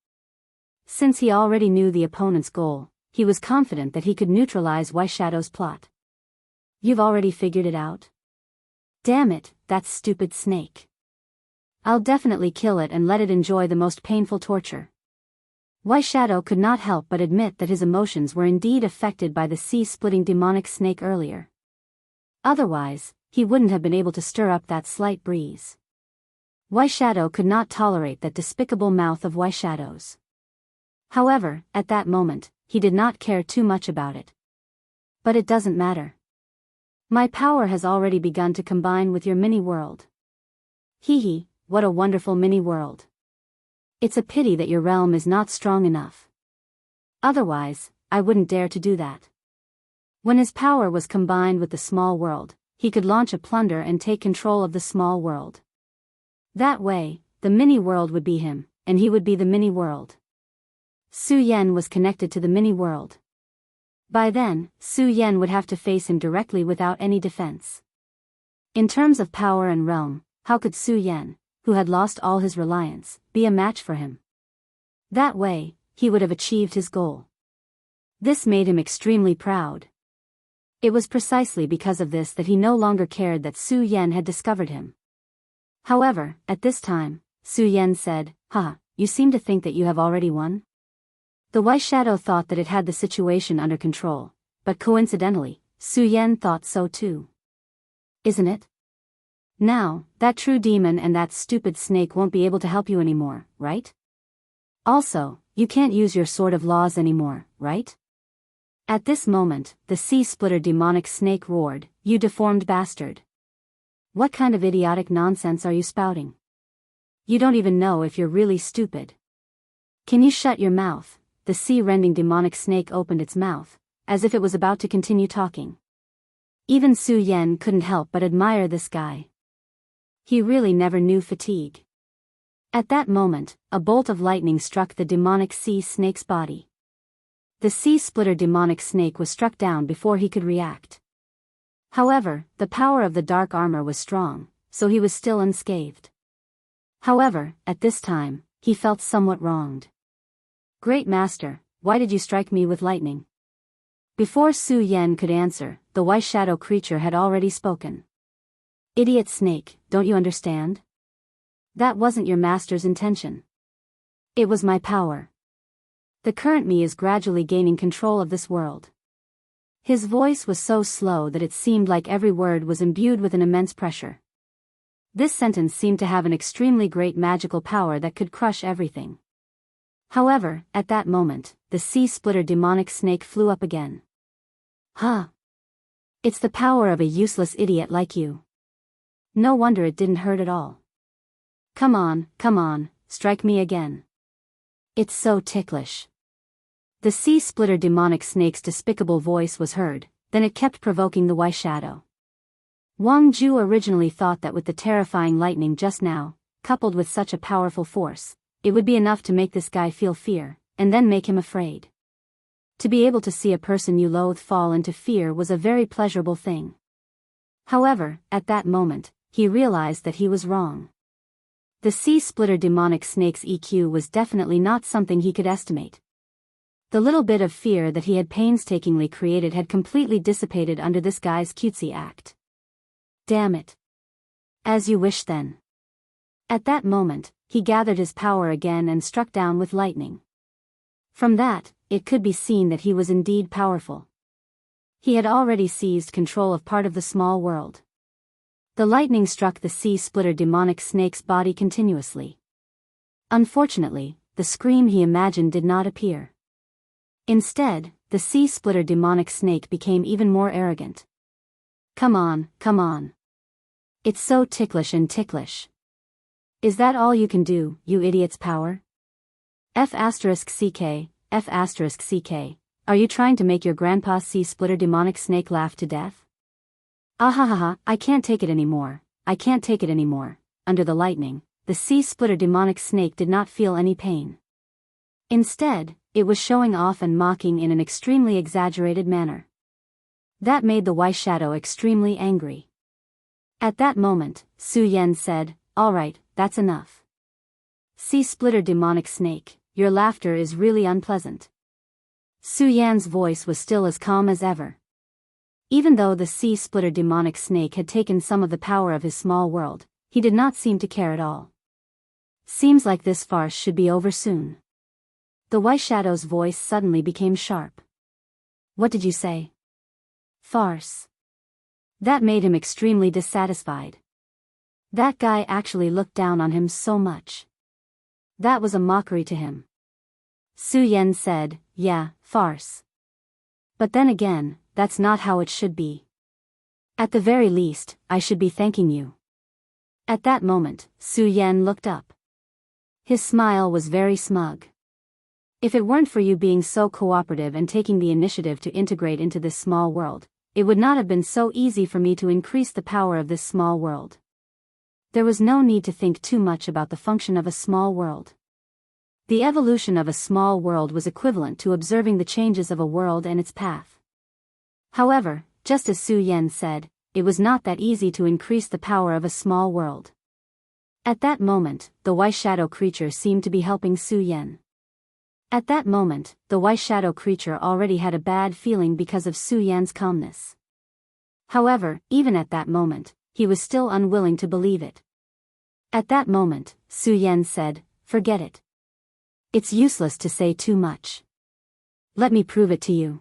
Since he already knew the opponent's goal, he was confident that he could neutralize White Shadow's plot. You've already figured it out? Damn it, that stupid snake. I'll definitely kill it and let it enjoy the most painful torture. Shadow could not help but admit that his emotions were indeed affected by the sea-splitting demonic snake earlier. Otherwise, he wouldn't have been able to stir up that slight breeze. Shadow could not tolerate that despicable mouth of Shadow's. However, at that moment, he did not care too much about it. But it doesn't matter. My power has already begun to combine with your mini-world. Hee, what a wonderful mini-world. It's a pity that your realm is not strong enough. Otherwise, I wouldn't dare to do that. When his power was combined with the small world, he could launch a plunder and take control of the small world. That way, the mini-world would be him, and he would be the mini-world. Su Yan was connected to the mini-world. By then, Su Yan would have to face him directly without any defense. In terms of power and realm, how could Su Yan, who had lost all his reliance, be a match for him? That way, he would have achieved his goal. This made him extremely proud. It was precisely because of this that he no longer cared that Su Yan had discovered him. However, at this time, Su Yan said, "Ha, you seem to think that you have already won?" The Shadow thought that it had the situation under control, but coincidentally, Su Yan thought so too. Isn't it? Now, that true demon and that stupid snake won't be able to help you anymore, right? Also, you can't use your sword of laws anymore, right? At this moment, the sea-splitter demonic snake roared, "You deformed bastard! What kind of idiotic nonsense are you spouting? You don't even know if you're really stupid. Can you shut your mouth?" The sea-rending demonic snake opened its mouth, as if it was about to continue talking. Even Su Yan couldn't help but admire this guy. He really never knew fatigue. At that moment, a bolt of lightning struck the demonic sea snake's body. The sea-splitter demonic snake was struck down before he could react. However, the power of the dark armor was strong, so he was still unscathed. However, at this time, he felt somewhat wronged. "Great Master, why did you strike me with lightning?" Before Su Yan could answer, the shadow creature had already spoken. "Idiot snake, don't you understand? That wasn't your master's intention. It was my power. The current me is gradually gaining control of this world." His voice was so slow that it seemed like every word was imbued with an immense pressure. This sentence seemed to have an extremely great magical power that could crush everything. However, at that moment, the sea-splitter demonic snake flew up again. "Huh! It's the power of a useless idiot like you. No wonder it didn't hurt at all. Come on, strike me again. It's so ticklish." The sea-splitter demonic snake's despicable voice was heard, then it kept provoking the shadow. Wang Ju originally thought that with the terrifying lightning just now, coupled with such a powerful force, it would be enough to make this guy feel fear, and then make him afraid. To be able to see a person you loathe fall into fear was a very pleasurable thing. However, at that moment, he realized that he was wrong. The sea-splitter demonic snake's EQ was definitely not something he could estimate. The little bit of fear that he had painstakingly created had completely dissipated under this guy's cutesy act. Damn it. As you wish then. At that moment, he gathered his power again and struck down with lightning. From that, it could be seen that he was indeed powerful. He had already seized control of part of the small world. The lightning struck the sea-splitter demonic snake's body continuously. Unfortunately, the scream he imagined did not appear. Instead, the sea-splitter demonic snake became even more arrogant. Come on. It's so ticklish and ticklish. Is that all you can do, you idiot's power? F***CK, are you trying to make your grandpa sea-splitter demonic snake laugh to death? Ahahaha, I can't take it anymore. Under the lightning, the sea-splitter demonic snake did not feel any pain. Instead, it was showing off and mocking in an extremely exaggerated manner. That made the shadow extremely angry. At that moment, Su Yan said, "All right, that's enough. Sea-splitter demonic snake, your laughter is really unpleasant." Su Yan's voice was still as calm as ever. Even though the sea-splitter demonic snake had taken some of the power of his small world, he did not seem to care at all. Seems like this farce should be over soon. The White Shadow's voice suddenly became sharp. What did you say? Farce. That made him extremely dissatisfied. That guy actually looked down on him so much. That was a mockery to him. Su Yan said, yeah, farce. But then again, that's not how it should be. At the very least, I should be thanking you. At that moment, Su Yan looked up. His smile was very smug. If it weren't for you being so cooperative and taking the initiative to integrate into this small world, it would not have been so easy for me to increase the power of this small world. There was no need to think too much about the function of a small world. The evolution of a small world was equivalent to observing the changes of a world and its path. However, just as Su Yan said, it was not that easy to increase the power of a small world. At that moment, the White Shadow creature seemed to be helping Su Yan. At that moment, the White Shadow creature already had a bad feeling because of Su Yan's calmness. However, even at that moment, he was still unwilling to believe it. At that moment, Su Yan said, forget it. It's useless to say too much. Let me prove it to you.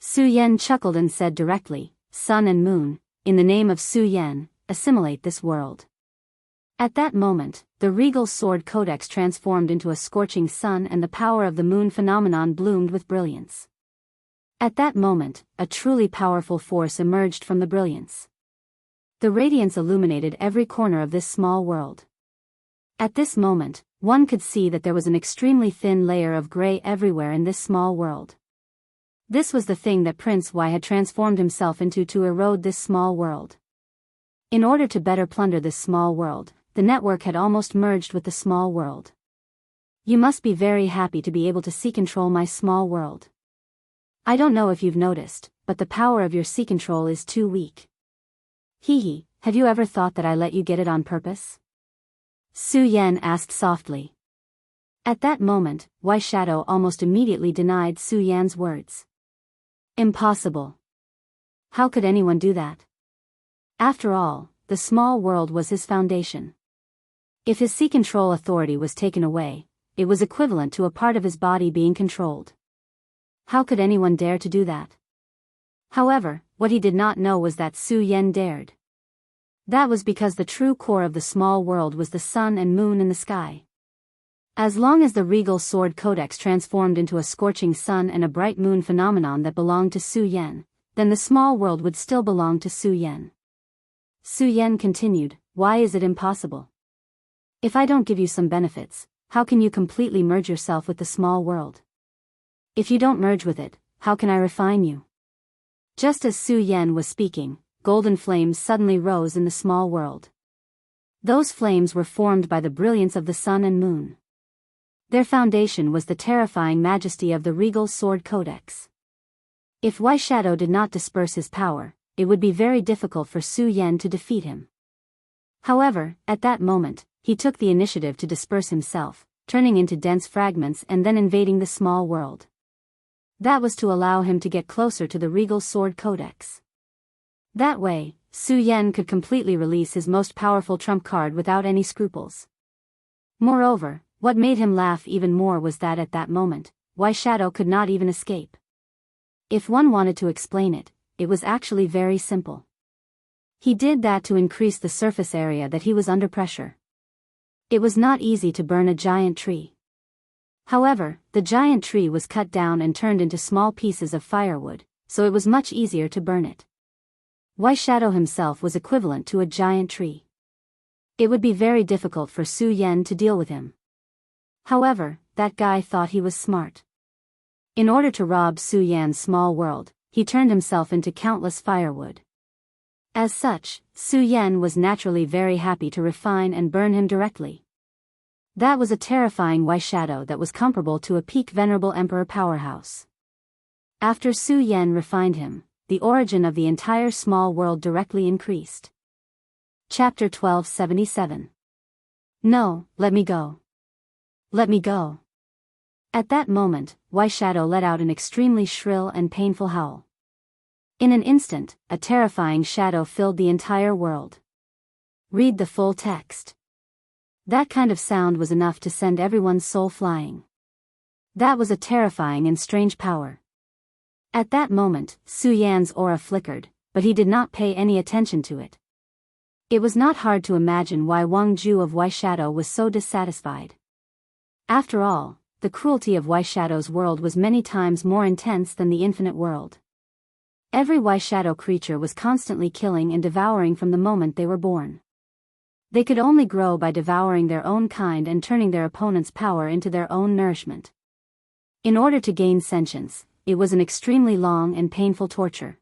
Su Yan chuckled and said directly, Sun and Moon, in the name of Su Yan, assimilate this world. At that moment, the regal sword codex transformed into a scorching sun and the power of the moon phenomenon bloomed with brilliance. At that moment, a truly powerful force emerged from the brilliance. The radiance illuminated every corner of this small world. At this moment, one could see that there was an extremely thin layer of gray everywhere in this small world. This was the thing that Prince Y had transformed himself into to erode this small world. In order to better plunder this small world, the network had almost merged with the small world. You must be very happy to be able to control my small world. I don't know if you've noticed, but the power of your control is too weak. Hee, have you ever thought that I let you get it on purpose? Su Yan asked softly. At that moment, White Shadow almost immediately denied Su Yan's words. Impossible. How could anyone do that? After all, the small world was his foundation. If his control authority was taken away, it was equivalent to a part of his body being controlled. How could anyone dare to do that? However, what he did not know was that Su Yan dared. That was because the true core of the small world was the sun and moon in the sky. As long as the regal sword codex transformed into a scorching sun and a bright moon phenomenon that belonged to Su Yan, then the small world would still belong to Su Yan. Su Yan continued, why is it impossible? If I don't give you some benefits, how can you completely merge yourself with the small world? If you don't merge with it, how can I refine you? Just as Su Yan was speaking, golden flames suddenly rose in the small world. Those flames were formed by the brilliance of the sun and moon. Their foundation was the terrifying majesty of the regal sword codex. If White Shadow did not disperse his power, it would be very difficult for Su Yan to defeat him. However, at that moment, he took the initiative to disperse himself, turning into dense fragments and then invading the small world. That was to allow him to get closer to the regal sword codex. That way, Su Yan could completely release his most powerful trump card without any scruples. Moreover, what made him laugh even more was that at that moment, White Shadow could not even escape. If one wanted to explain it, it was actually very simple. He did that to increase the surface area that he was under pressure. It was not easy to burn a giant tree. However, the giant tree was cut down and turned into small pieces of firewood, so it was much easier to burn it. White Shadow himself was equivalent to a giant tree. It would be very difficult for Su Yan to deal with him. However, that guy thought he was smart. In order to rob Su Yan's small world, he turned himself into countless firewood. As such, Su Yan was naturally very happy to refine and burn him directly. That was a terrifying White Shadow that was comparable to a peak venerable emperor powerhouse. After Su Yan refined him, the origin of the entire small world directly increased. Chapter 1277. No, let me go. Let me go. At that moment, White Shadow let out an extremely shrill and painful howl. In an instant, a terrifying shadow filled the entire world. Read the full text. That kind of sound was enough to send everyone's soul flying. That was a terrifying and strange power. At that moment, Su Yan's aura flickered, but he did not pay any attention to it. It was not hard to imagine why Wang Ju of Wai Shadow was so dissatisfied. After all, the cruelty of Wai Shadow's world was many times more intense than the infinite world. Every Wai Shadow creature was constantly killing and devouring from the moment they were born. They could only grow by devouring their own kind and turning their opponent's power into their own nourishment. In order to gain sentience, it was an extremely long and painful torture.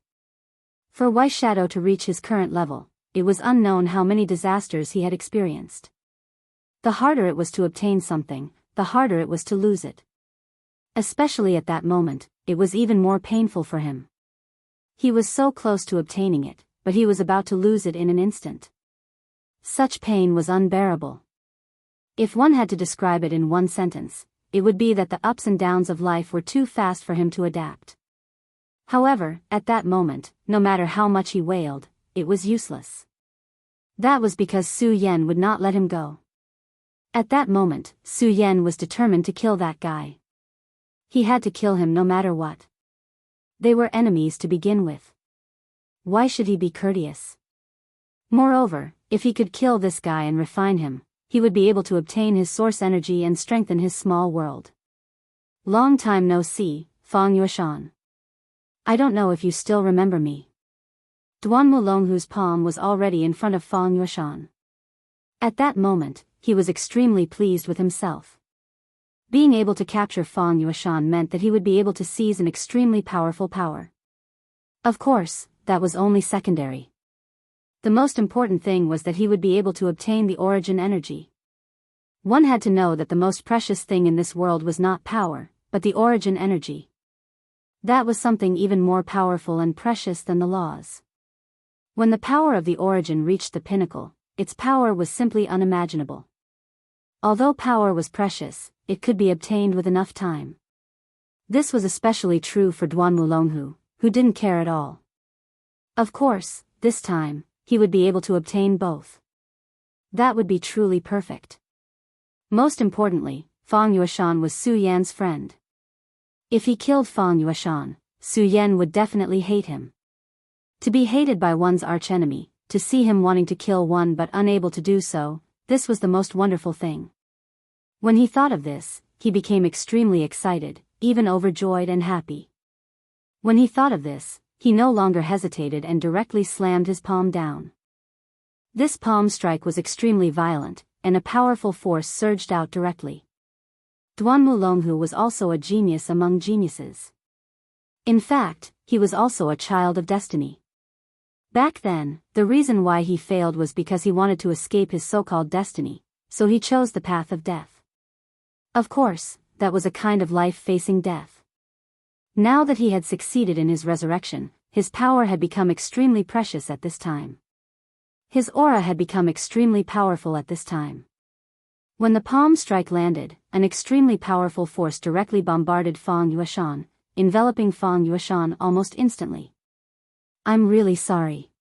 For Wai Shadow to reach his current level, it was unknown how many disasters he had experienced. The harder it was to obtain something, the harder it was to lose it. Especially at that moment, it was even more painful for him. He was so close to obtaining it, but he was about to lose it in an instant. Such pain was unbearable. If one had to describe it in one sentence, it would be that the ups and downs of life were too fast for him to adapt. However, at that moment, no matter how much he wailed, it was useless. That was because Su Yan would not let him go. At that moment, Su Yan was determined to kill that guy. He had to kill him no matter what. They were enemies to begin with. Why should he be courteous? Moreover, if he could kill this guy and refine him, he would be able to obtain his source energy and strengthen his small world. Long time no see, Fang Yueshan. I don't know if you still remember me. Duan Mulonghu's palm was already in front of Fang Yueshan. At that moment, he was extremely pleased with himself. Being able to capture Fang Yueshan meant that he would be able to seize an extremely powerful power. Of course, that was only secondary. The most important thing was that he would be able to obtain the origin energy. One had to know that the most precious thing in this world was not power, but the origin energy. That was something even more powerful and precious than the laws. When the power of the origin reached the pinnacle, its power was simply unimaginable. Although power was precious, it could be obtained with enough time. This was especially true for Duan Mulonghu, who didn't care at all. Of course, this time, he would be able to obtain both. That would be truly perfect. Most importantly, Fang Yueshan was Su Yan's friend. If he killed Fang Yueshan, Su Yan would definitely hate him. To be hated by one's archenemy, to see him wanting to kill one but unable to do so, this was the most wonderful thing. When he thought of this, he became extremely excited, even overjoyed and happy. When he thought of this, he no longer hesitated and directly slammed his palm down. This palm strike was extremely violent, and a powerful force surged out directly. Duan Mulonghu was also a genius among geniuses. In fact, he was also a child of destiny. Back then, the reason why he failed was because he wanted to escape his so-called destiny, so he chose the path of death. Of course, that was a kind of life facing death. Now that he had succeeded in his resurrection, his power had become extremely precious at this time. His aura had become extremely powerful at this time. When the palm strike landed, an extremely powerful force directly bombarded Fang Yueshan, enveloping Fang Yueshan almost instantly. I'm really sorry.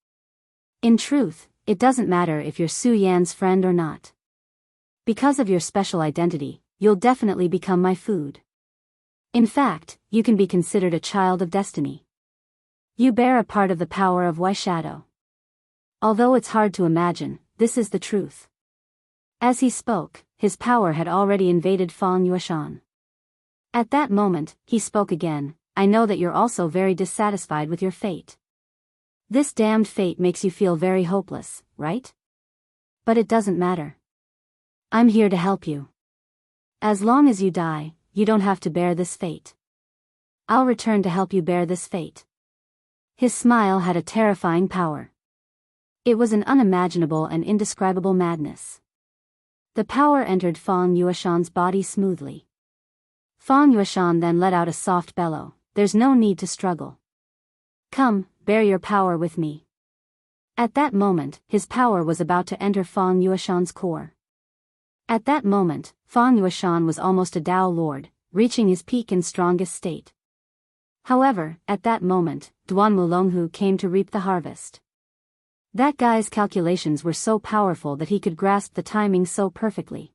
In truth, it doesn't matter if you're Su Yan's friend or not. Because of your special identity, you'll definitely become my food. In fact, you can be considered a child of destiny. You bear a part of the power of Wai Shadow. Although it's hard to imagine, this is the truth. As he spoke, his power had already invaded Fang Yueshan. At that moment, he spoke again. I know that you're also very dissatisfied with your fate. This damned fate makes you feel very hopeless, right? But it doesn't matter. I'm here to help you. As long as you die, you don't have to bear this fate. I'll return to help you bear this fate. His smile had a terrifying power. It was an unimaginable and indescribable madness. The power entered Fang Yueshan's body smoothly. Fang Yueshan then let out a soft bellow. There's no need to struggle. Come, bear your power with me. At that moment, his power was about to enter Fang Yueshan's core. At that moment, Fang Yueshan was almost a Dao Lord, reaching his peak and strongest state. However, at that moment, Duan Mulonghu came to reap the harvest. That guy's calculations were so powerful that he could grasp the timing so perfectly.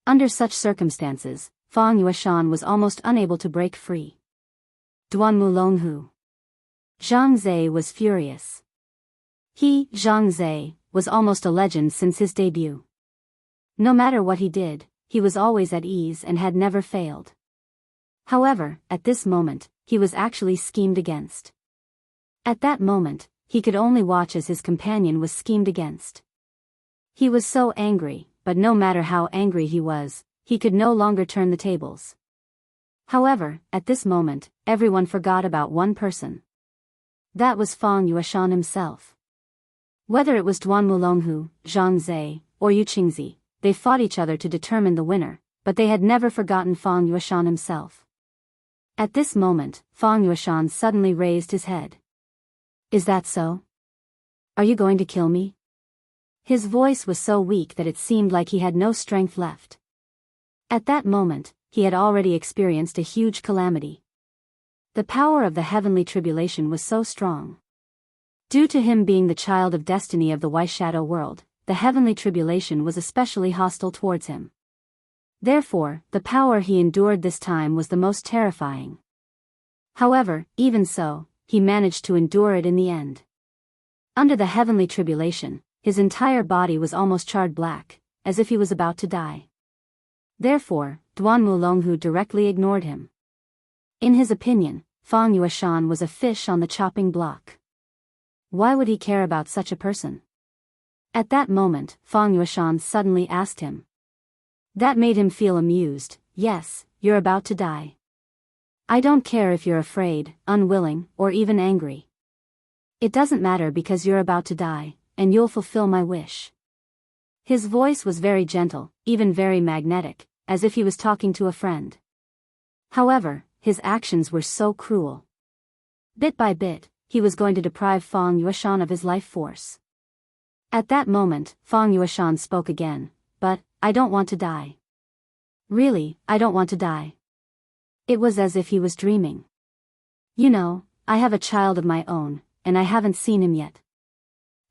Under such circumstances, Fang Yueshan was almost unable to break free. Duan Mulonghu. Zhang Zhe was furious. He, Zhang Zhe, was almost a legend since his debut. No matter what he did, he was always at ease and had never failed. However, at this moment, he was actually schemed against. At that moment, he could only watch as his companion was schemed against. He was so angry, but no matter how angry he was, he could no longer turn the tables. However, at this moment, everyone forgot about one person. That was Fang Yueshan himself. Whether it was Duan Mulonghu, Zhang Zhe, or Yu Qingzi, they fought each other to determine the winner, but they had never forgotten Fang Yueshan himself. At this moment, Fang Yueshan suddenly raised his head. Is that so? Are you going to kill me? His voice was so weak that it seemed like he had no strength left. At that moment, he had already experienced a huge calamity. The power of the heavenly tribulation was so strong. Due to him being the child of destiny of the White Shadow world, the heavenly tribulation was especially hostile towards him. Therefore, the power he endured this time was the most terrifying. However, even so, he managed to endure it in the end. Under the heavenly tribulation, his entire body was almost charred black, as if he was about to die. Therefore, Duan Mulonghu directly ignored him. In his opinion, Fang Yueshan was a fish on the chopping block. Why would he care about such a person? At that moment, Fang Yueshan suddenly asked him. That made him feel amused. Yes, you're about to die. I don't care if you're afraid, unwilling, or even angry. It doesn't matter because you're about to die, and you'll fulfill my wish. His voice was very gentle, even very magnetic, as if he was talking to a friend. However, his actions were so cruel. Bit by bit, he was going to deprive Fang Yueshan of his life force. At that moment, Fang Yueshan spoke again, but, I don't want to die. Really, I don't want to die. It was as if he was dreaming. You know, I have a child of my own, and I haven't seen him yet.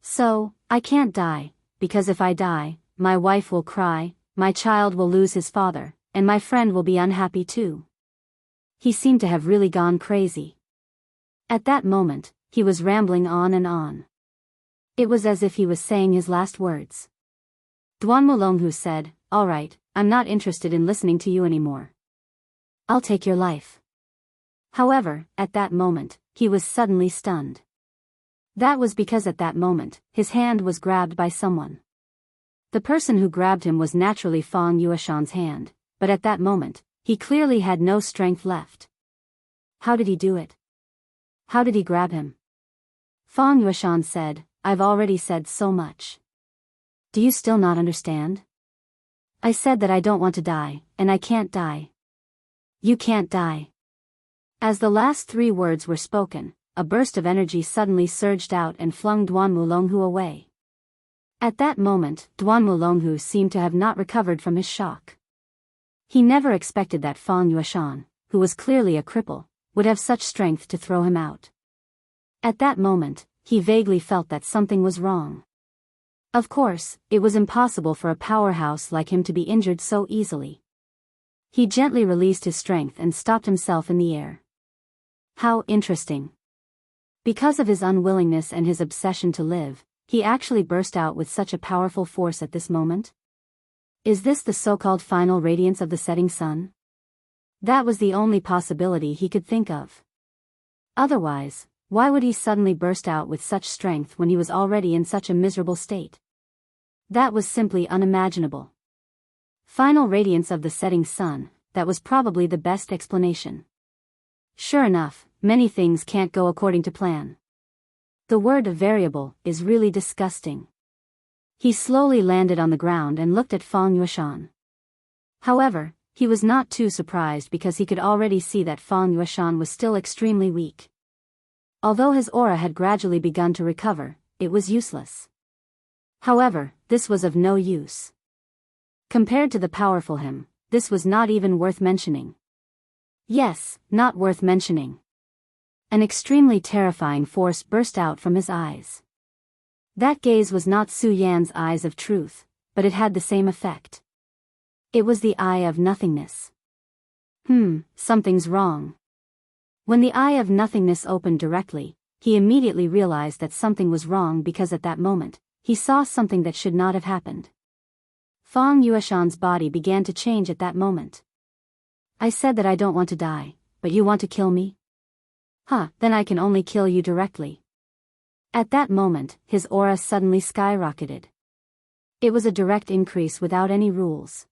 So, I can't die, because if I die, my wife will cry, my child will lose his father, and my friend will be unhappy too. He seemed to have really gone crazy. At that moment, he was rambling on and on. It was as if he was saying his last words. Duan Mulonghu said, All right, I'm not interested in listening to you anymore. I'll take your life. However, at that moment, he was suddenly stunned. That was because at that moment, his hand was grabbed by someone. The person who grabbed him was naturally Fang Yueshan's hand, but at that moment, he clearly had no strength left. How did he do it? How did he grab him? Fang Yueshan said, I've already said so much. Do you still not understand? I said that I don't want to die, and I can't die. You can't die. As the last 3 words were spoken, a burst of energy suddenly surged out and flung Duan Mulonghu away. At that moment, Duan Mulonghu seemed to have not recovered from his shock. He never expected that Fang Yueshan, who was clearly a cripple, would have such strength to throw him out. At that moment, he vaguely felt that something was wrong. Of course, it was impossible for a powerhouse like him to be injured so easily. He gently released his strength and stopped himself in the air. How interesting. Because of his unwillingness and his obsession to live, he actually burst out with such a powerful force at this moment? Is this the so-called final radiance of the setting sun? That was the only possibility he could think of. Otherwise, why would he suddenly burst out with such strength when he was already in such a miserable state? That was simply unimaginable. Final radiance of the setting sun, that was probably the best explanation. Sure enough, many things can't go according to plan. The word variable is really disgusting. He slowly landed on the ground and looked at Fang Yueshan. However, he was not too surprised because he could already see that Fang Yueshan was still extremely weak. Although his aura had gradually begun to recover, it was useless. However, this was of no use. Compared to the powerful him, this was not even worth mentioning. Yes, not worth mentioning. An extremely terrifying force burst out from his eyes. That gaze was not Su Yan's eyes of truth, but it had the same effect. It was the eye of nothingness. Something's wrong. When the eye of nothingness opened directly, he immediately realized that something was wrong because at that moment, he saw something that should not have happened. Fang Yueshan's body began to change at that moment. I said that I don't want to die, but you want to kill me? Then I can only kill you directly. At that moment, his aura suddenly skyrocketed. It was a direct increase without any rules.